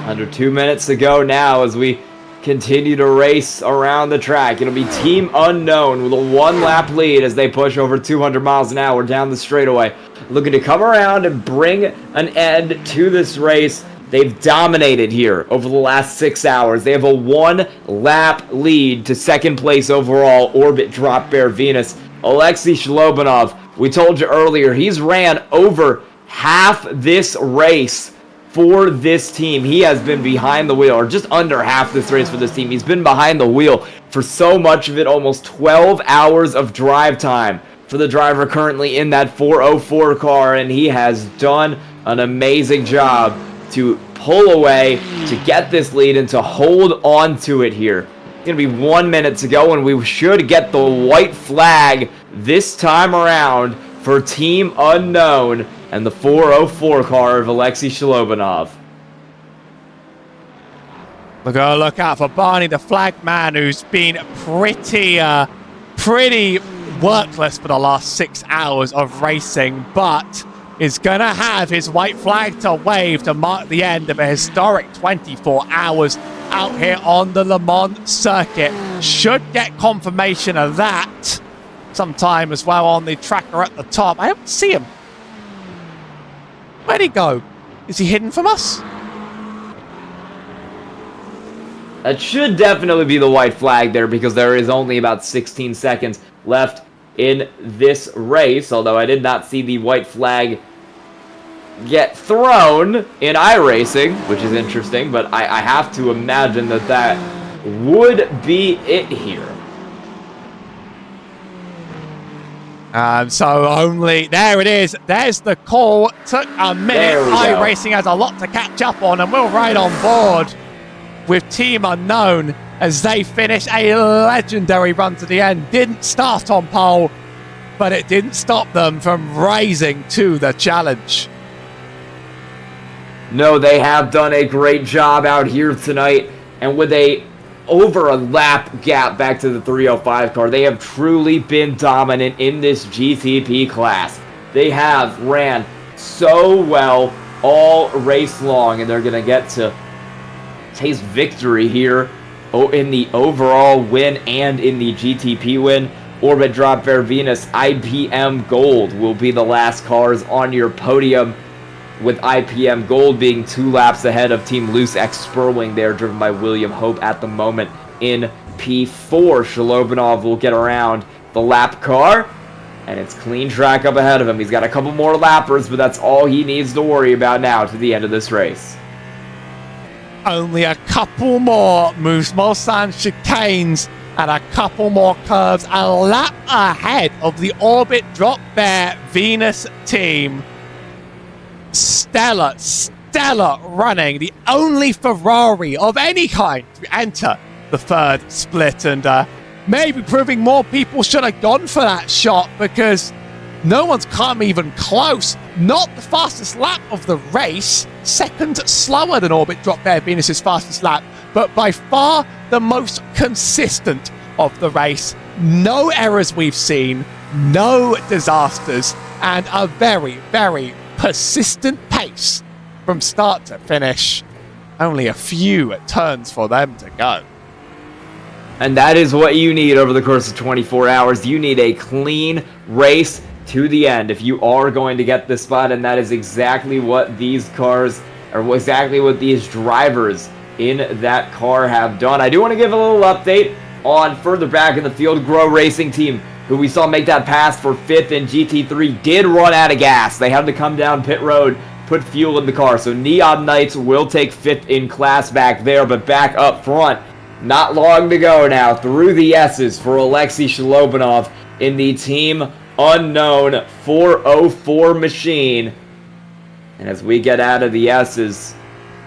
Under 2 minutes to go now as we continue to race around the track. It'll be Team Unknown with a 1-lap lead as they push over 200 miles an hour down the straightaway. Looking to come around and bring an end to this race. They've dominated here over the last 6 hours. They have a 1-lap lead to 2nd place overall, Orbit Drop Bear Venus. Alexei Shlobanov, we told you earlier, he's ran over half this race for this team. He has been behind the wheel, or just under half this race for this team. He's been behind the wheel for so much of it, almost 12 hours of drive time for the driver currently in that 404 car, and he has done an amazing job to pull away, to get this lead, and to hold on to it here. It's going to be 1 minute to go, and we should get the white flag this time around for Team Unknown and the 404 car of Alexei Sholobanov. We're going to look out for Barney, the flag man, who's been pretty workless for the last 6 hours of racing, but is going to have his white flag to wave to mark the end of a historic 24 hours out here on the Le Mans circuit. Should get confirmation of that sometime as well on the tracker at the top. I don't see him. Where'd he go? Is he hidden from us? That should definitely be the white flag there, because there is only about 16 seconds left in this race, although I did not see the white flag get thrown in iRacing, which is interesting, but I have to imagine that that would be it here. So only, there it is, there's the call. Took a minute. iRacing has a lot to catch up on, and we're right on board with Team Unknown as they finish a legendary run to the end. Didn't start on pole, but it didn't stop them from rising to the challenge. No, they have done a great job out here tonight, and with over a lap gap back to the 305 car, they have truly been dominant in this GTP class. They have ran so well all race long, and they're going to get to taste victory here in the overall win and in the GTP win. Orbit Drop Fair Venus IPM Gold will be the last cars on your podium, with IPM Gold being 2 laps ahead of Team Loose X Sperling there, driven by William Hope at the moment in P4. Sholobanov will get around the lap car, and it's clean track up ahead of him. He's got a couple more lappers, but that's all he needs to worry about now to the end of this race. Only a couple more moves, Mulsanne chicanes, and a couple more curves. A lap ahead of the Orbit Drop Bear Venus team. Stellar running. The only Ferrari of any kind to enter the third split, and maybe proving more people should have gone for that shot, because no one's come even close. Not the fastest lap of the race. Second slower than Orbit Drop Bear Venus's fastest lap, but by far the most consistent of the race. No errors we've seen, no disasters, and a very, very persistent pace from start to finish. Only a few turns for them to go. And that is what you need over the course of 24 hours. You need a clean race to the end if you are going to get this spot, and that is exactly what these cars, or exactly what these drivers in that car have done. I do want to give a little update on further back in the field. Grow Racing Team, who we saw make that pass for 5th in GT3, did run out of gas. They had to come down pit road, put fuel in the car. So Neon Knights will take 5th in class back there, but back up front, not long to go now, through the S's for Alexei Sholobanov in the Team Unknown 404 machine. And as we get out of the S's,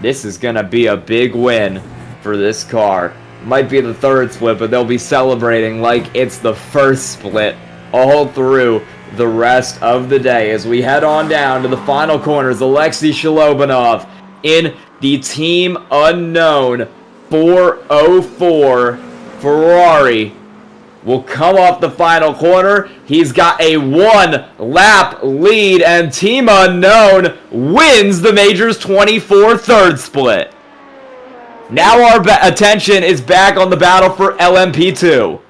this is going to be a big win for this car. Might be the third split, but they'll be celebrating like it's the first split all through the rest of the day. As we head on down to the final corners, Alexei Sholobanov in the Team Unknown 404 Ferrari will come off the final corner. He's got a 1-lap lead, and Team Unknown wins the Majors 24 third split. Now our attention is back on the battle for LMP2.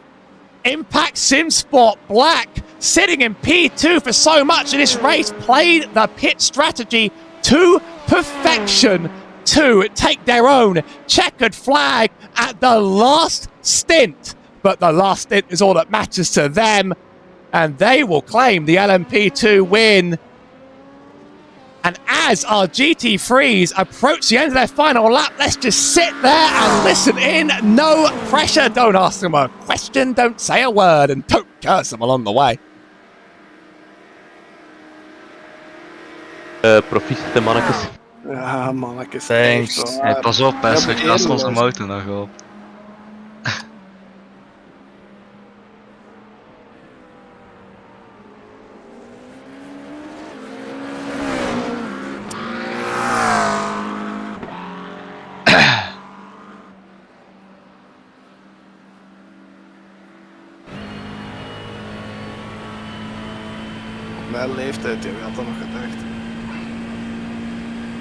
Impact Sim Sport Black, sitting in P2 for so much of this race, played the pit strategy to perfection to take their own checkered flag at the last stint. But the last stint is all that matters to them, and they will claim the LMP2 win. And as our GT3s approach the end of their final lap, let's just sit there and listen in. No pressure. Don't ask them a question. Don't say a word. And don't curse them along the way. Proficiat, mannetjes. Ja, mannetjes. Thanks. echt waar. Hey, pas op, hè. Ja, Straks gas onze eerlijk. motor nog op. Op mijn leeftijd, ja, wie had dat nog gedacht?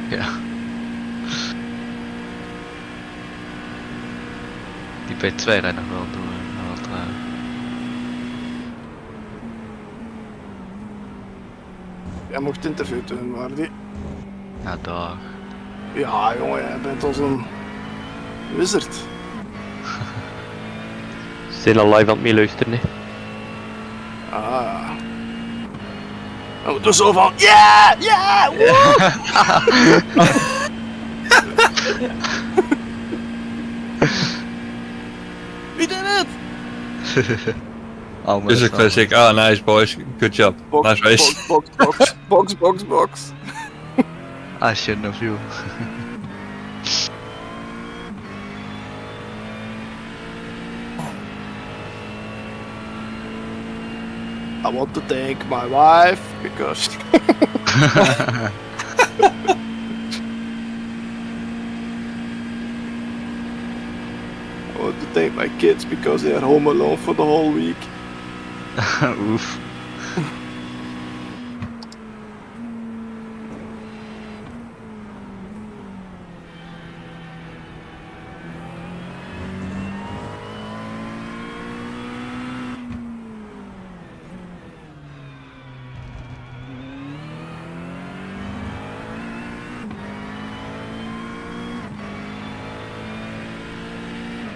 Ja. Die P2 rijdt nog wel door. Wel traag. Jij mocht interview doen, maar die... Ja, dag. Ja, jongen, jij bent als een wizard. Ze zijn al live aan het meeluisteren, hè. Ah. Dan moeten we zo van... Yeah! Yeah! Woe! We did it! Dus ik was ik, nice boys, good job, nice race. Box. I shouldn't have you. I want to thank my wife because... I want to thank my kids because they are home alone for the whole week. Oef.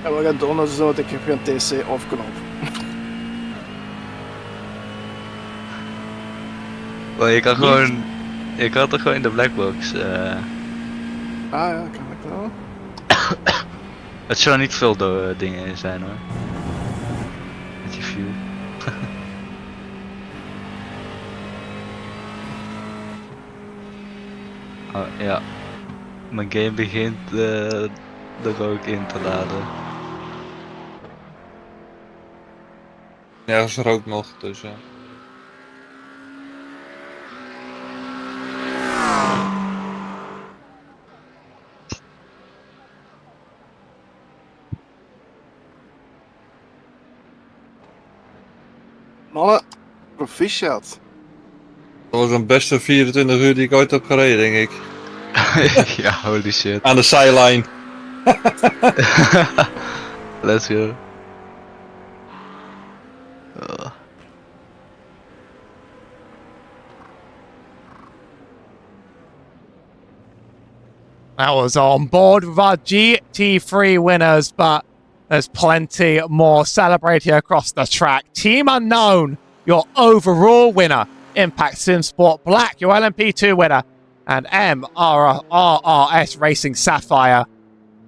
En we gaan doen als zo, want ik heb geen TC afknop. Oh, je kan gewoon... Je kan toch gewoon in de blackbox. Ah ja, kan ik wel. Het zullen niet veel dingen zijn hoor. Met je view. Oh ja. Mijn game begint er ook in te laden. Nergens rookt nog, dus ja. Mannen, proficiat. Dat was een beste 24 uur die ik ooit heb gereden, denk ik. Ja, holy shit. Aan de sideline. Let's go. That was on board with our GT3 winners, but there's plenty more celebrating across the track. Team Unknown, your overall winner. Impact Sim Sport Black, your LMP2 winner. And MRRS Racing Sapphire,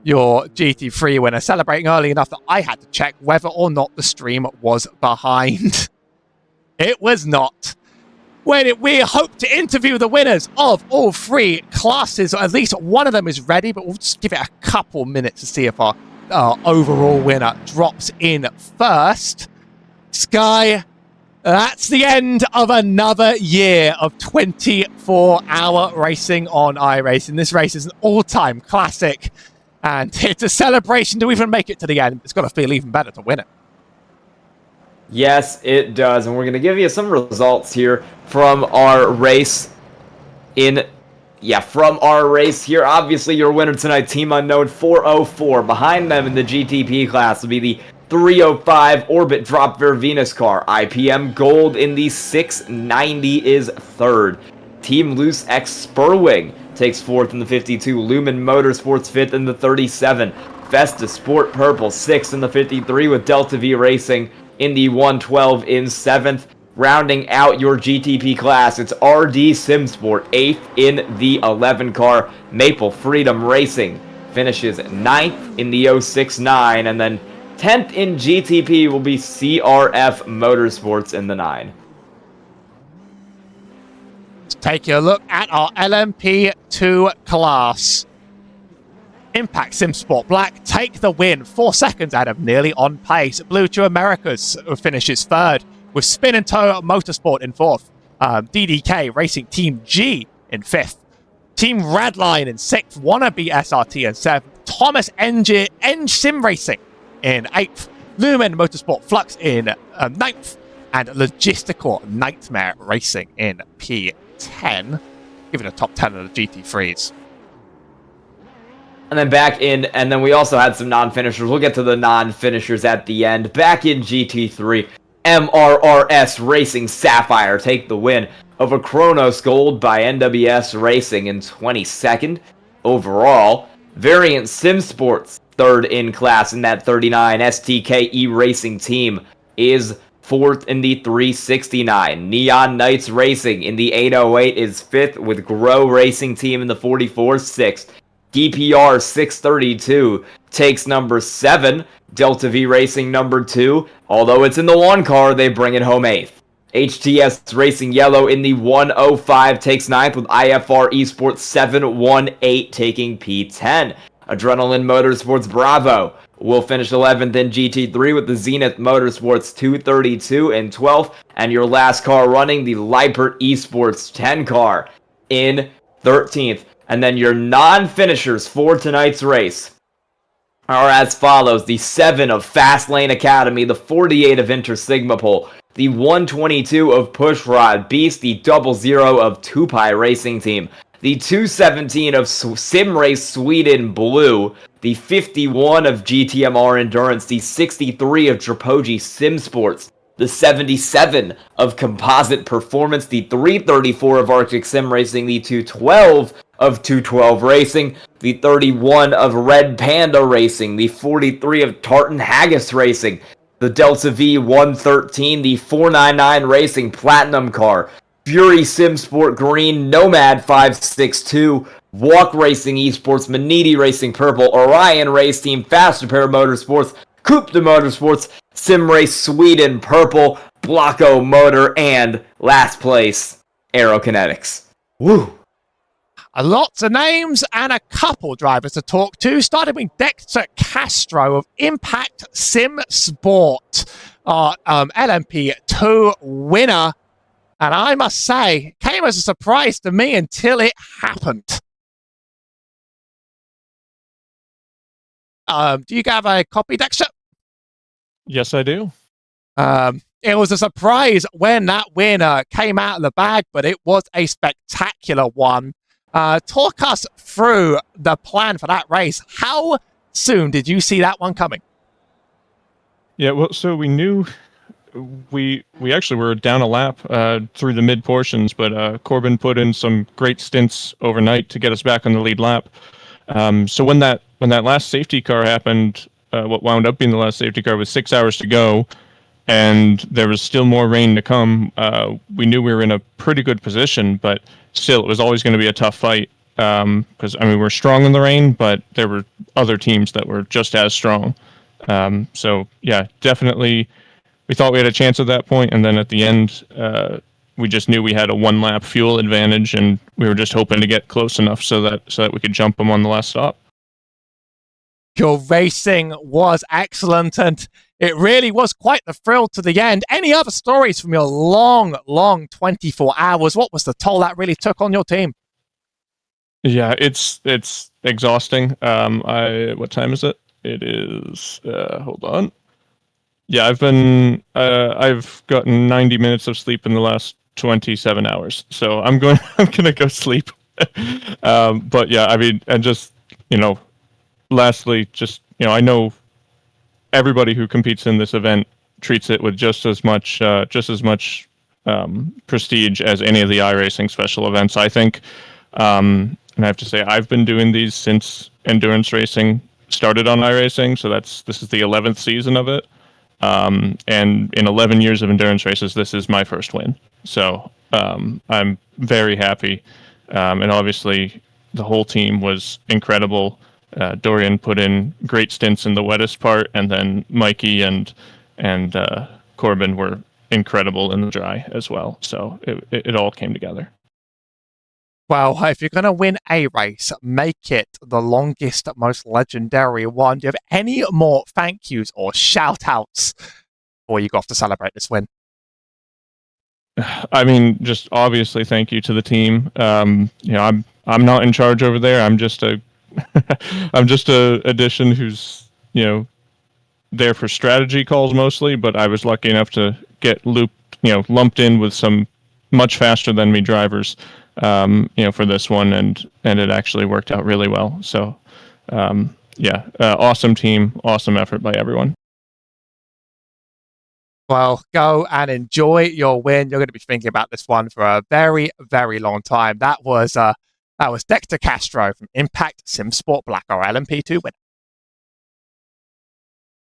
your GT3 winner. Celebrating early enough that I had to check whether or not the stream was behind. It was not. We hope to interview the winners of all three classes, or at least one of them is ready, but we'll just give it a couple minutes to see if our overall winner drops in first. Sky, that's the end of another year of 24-hour racing on iRacing. This race is an all-time classic, and it's a celebration to even make it to the end. It's got to feel even better to win it. Yes, it does. And we're going to give you some results here from our race from our race here. Obviously, your winner tonight, Team Unknown, 404. Behind them in the GTP class will be the 305 Orbit Drop Venus car. IPM Gold in the 690 is third. Team Loose X Spurwing takes fourth in the 52. Lumen Motorsports fifth in the 37. Festa Sport Purple sixth in the 53 with Delta V Racing in the 112 in 7th. Rounding out your GTP class, it's RD Simsport, 8th in the 11 car. Maple Freedom Racing finishes 9th in the 069, and then 10th in GTP will be CRF Motorsports in the 9. Let's take a look at our LMP2 class. Impact Simsport Black take the win. 4 seconds out of nearly on pace. Blue to Americas finishes 3rd, with Spin and Tow Motorsport in 4th. DDK Racing Team G in 5th. Team Radline in 6th. Wannabe SRT in 7th. Thomas Eng Sim Racing in 8th. Lumen Motorsport Flux in 9th. And Logistical Nightmare Racing in P10. Giving a top 10 of the GT3s. And then back in, and then we also had some non-finishers. We'll get to the non-finishers at the end. Back in GT3, MRRS Racing Sapphire take the win over Kronos Gold by NWS Racing in 22nd. Overall, Variant Sim Sports, 3rd in class in that 39. STKE Racing team is 4th in the 369. Neon Knights Racing in the 808 is 5th, with Grow Racing team in the 44, 6th. DPR 632 takes number 7. Delta V Racing number 2. Although it's in the 1 car, they bring it home 8th. HTS Racing Yellow in the 105 takes 9th, with IFR Esports 718 taking P10. Adrenaline Motorsports Bravo will finish 11th in GT3, with the Zenith Motorsports 232 in 12th. And your last car running, the Lippert Esports 10 car in 13th. And then your non-finishers for tonight's race are as follows. The 7 of Fastlane Academy, the 48 of Inter Sigma Pole, the 122 of Pushrod Beast, the 00 of Tupai Racing Team, the 217 of Sim Race Sweden Blue, the 51 of GTMR Endurance, the 63 of Drapogi Sim Sports, the 77 of Composite Performance, the 334 of Arctic Sim Racing, the 212 of 212 Racing, the 31 of Red Panda Racing, the 43 of Tartan Haggis Racing, the Delta V 113, the 499 Racing Platinum Car, Fury Sim Sport Green, Nomad 562, Walk Racing Esports, Maniti Racing Purple, Orion Race Team, Fast Repair Motorsports, Coupe de Motorsports, Sim Race Sweden Purple, Blocko Motor, and last place, Aerokinetics. Woo! Lots of names and a couple drivers to talk to, starting with Dexter Castro of Impact Sim Sport, our LMP2 winner. And I must say, came as a surprise to me until it happened. Do you have a copy, Dexter? Yes, I do. It was a surprise when that winner came out of the bag, but it was a spectacular one. Talk us through the plan for that race. How soon did you see that one coming? Yeah, well, so we knew we actually were down a lap through the mid portions, but Corbin put in some great stints overnight to get us back on the lead lap. So when that last safety car happened, what wound up being the last safety car was 6 hours to go, and there was still more rain to come. We knew we were in a pretty good position, but still, it was always going to be a tough fight because, I mean, we're strong in the rain, but there were other teams that were just as strong. So, yeah, definitely we thought we had a chance at that point, and then at the end, we just knew we had a one-lap fuel advantage, and we were just hoping to get close enough so that we could jump them on the last stop. Your racing was excellent, and it really was quite the thrill to the end. Any other stories from your long 24 hours? What was the toll that really took on your team? Yeah, it's exhausting. What time is it? It is, hold on. Yeah, I've gotten 90 minutes of sleep in the last 27 hours. So I'm gonna go sleep. But yeah, I mean, and just, lastly, I know everybody who competes in this event treats it with just as much prestige as any of the iRacing special events. I think, and I have to say, I've been doing these since endurance racing started on iRacing, so this is the 11th season of it. And in 11 years of endurance races, this is my first win. So I'm very happy. And obviously, the whole team was incredible. Dorian put in great stints in the wettest part, and then Mikey and Corbin were incredible in the dry as well. So it all came together. Well, if you're going to win a race, make it the longest, most legendary one. Do you have any more thank yous or shout outs before you go off to celebrate this win? I mean, just obviously thank you to the team. I'm not in charge over there. I'm just a addition who's there for strategy calls mostly. But I was lucky enough to get lumped in with some much faster than me drivers, for this one, and it actually worked out really well. So, awesome team, awesome effort by everyone. Well, go and enjoy your win. You're going to be thinking about this one for a very, very long time. That was Dexter Castro from Impact SimSport Black, our LMP2 winner.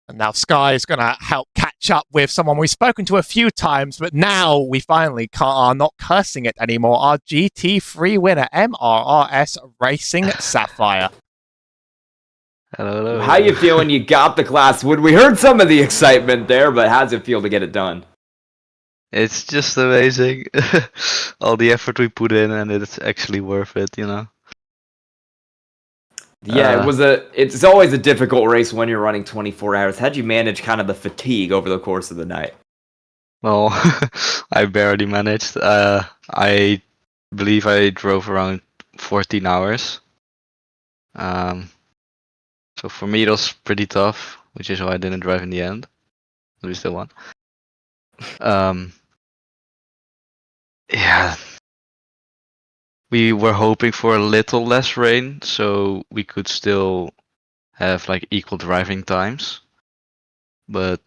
And now Sky is going to help catch up with someone we've spoken to a few times, but now we finally are not cursing it anymore. Our GT3 winner, MRRS Racing Sapphire. Hello. How you feeling? You got the class win. We heard some of the excitement there, but how's it feel to get it done? It's just amazing. All the effort we put in, and it's actually worth it, Yeah, it's always a difficult race when you're running 24 hours. How'd you manage kind of the fatigue over the course of the night? Well, I barely managed. I believe I drove around 14 hours. So for me it was pretty tough, which is why I didn't drive in the end. We still won. Yeah. We were hoping for a little less rain, so we could still have equal driving times. But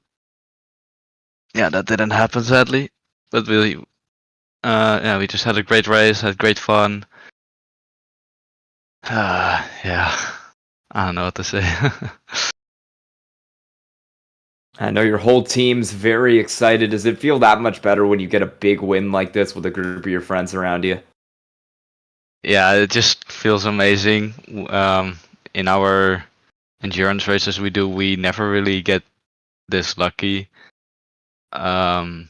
yeah, that didn't happen sadly. But we just had a great race, had great fun. Yeah. I don't know what to say. I know your whole team's very excited. Does it feel that much better when you get a big win like this with a group of your friends around you? Yeah, it just feels amazing. In our endurance races we never really get this lucky. I'm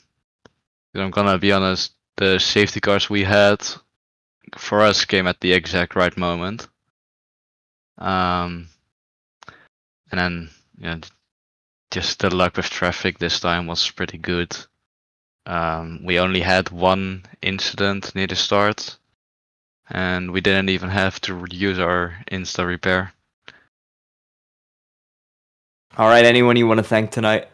gonna be honest, the safety cars we had for us came at the exact right moment. And then just the luck with traffic this time was pretty good. We only had one incident near the start, and we didn't even have to use our Insta repair. All right, anyone you want to thank tonight?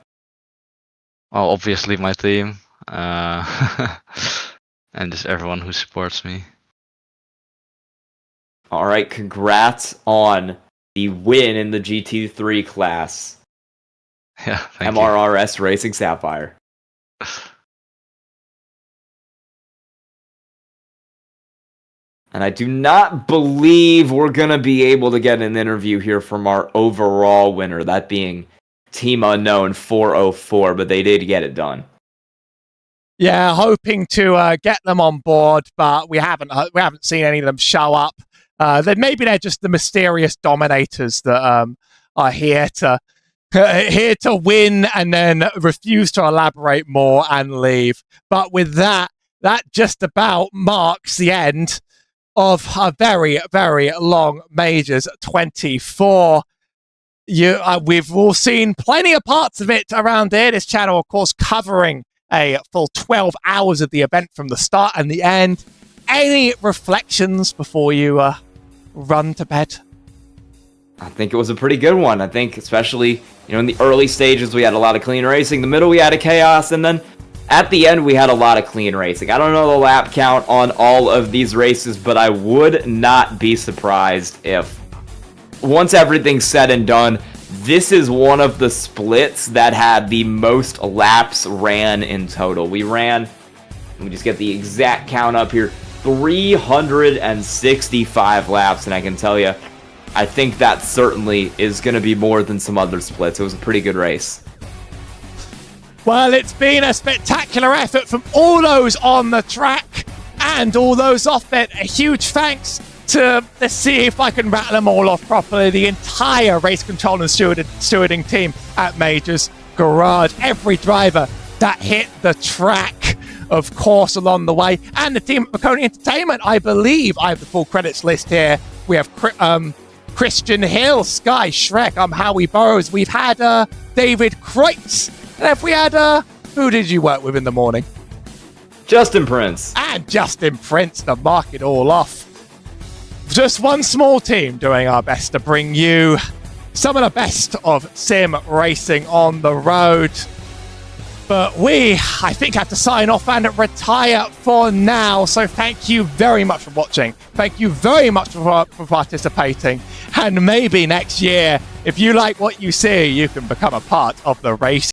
Well, obviously my team, and just everyone who supports me. All right, congrats on the win in the GT3 class. Yeah, thank MRRS Racing Sapphire. And I do not believe we're going to be able to get an interview here from our overall winner, that being Team Unknown 404, but they did get it done. Yeah, hoping to get them on board, but we haven't seen any of them show up. Maybe they're just the mysterious dominators that are here to win and then refuse to elaborate more and leave. But with that just about marks the end of a very, very long Majors 24. We've all seen plenty of parts of it around here. This channel, of course, covering a full 12 hours of the event from the start and the end. Any reflections before you run to bed? I think it was a pretty good one. I think especially, in the early stages we had a lot of clean racing. The middle we had a chaos, and then at the end we had a lot of clean racing. I don't know the lap count on all of these races, but I would not be surprised if, once everything's said and done, this is one of the splits that had the most laps ran in total. We ran, let me just get the exact count up here, 365 laps, and I can tell you, I think that certainly is going to be more than some other splits. It was a pretty good race. Well, it's been a spectacular effort from all those on the track and all those off it. A huge thanks to, let's see if I can rattle them all off properly, the entire race control and stewarding team at Majors Garage. Every driver that hit the track, of course, along the way. And the team at Maconi Entertainment, I believe I have the full credits list here. We have Christian Hill, Sky, Shrek, Howie Burrows. We've had David Kreutz. And if we had, who did you work with in the morning? Justin Prince. And Justin Prince to mark it all off. Just one small team doing our best to bring you some of the best of sim racing on the road. But we, I think, have to sign off and retire for now. So thank you very much for watching. Thank you very much for participating. And maybe next year, if you like what you see, you can become a part of the race.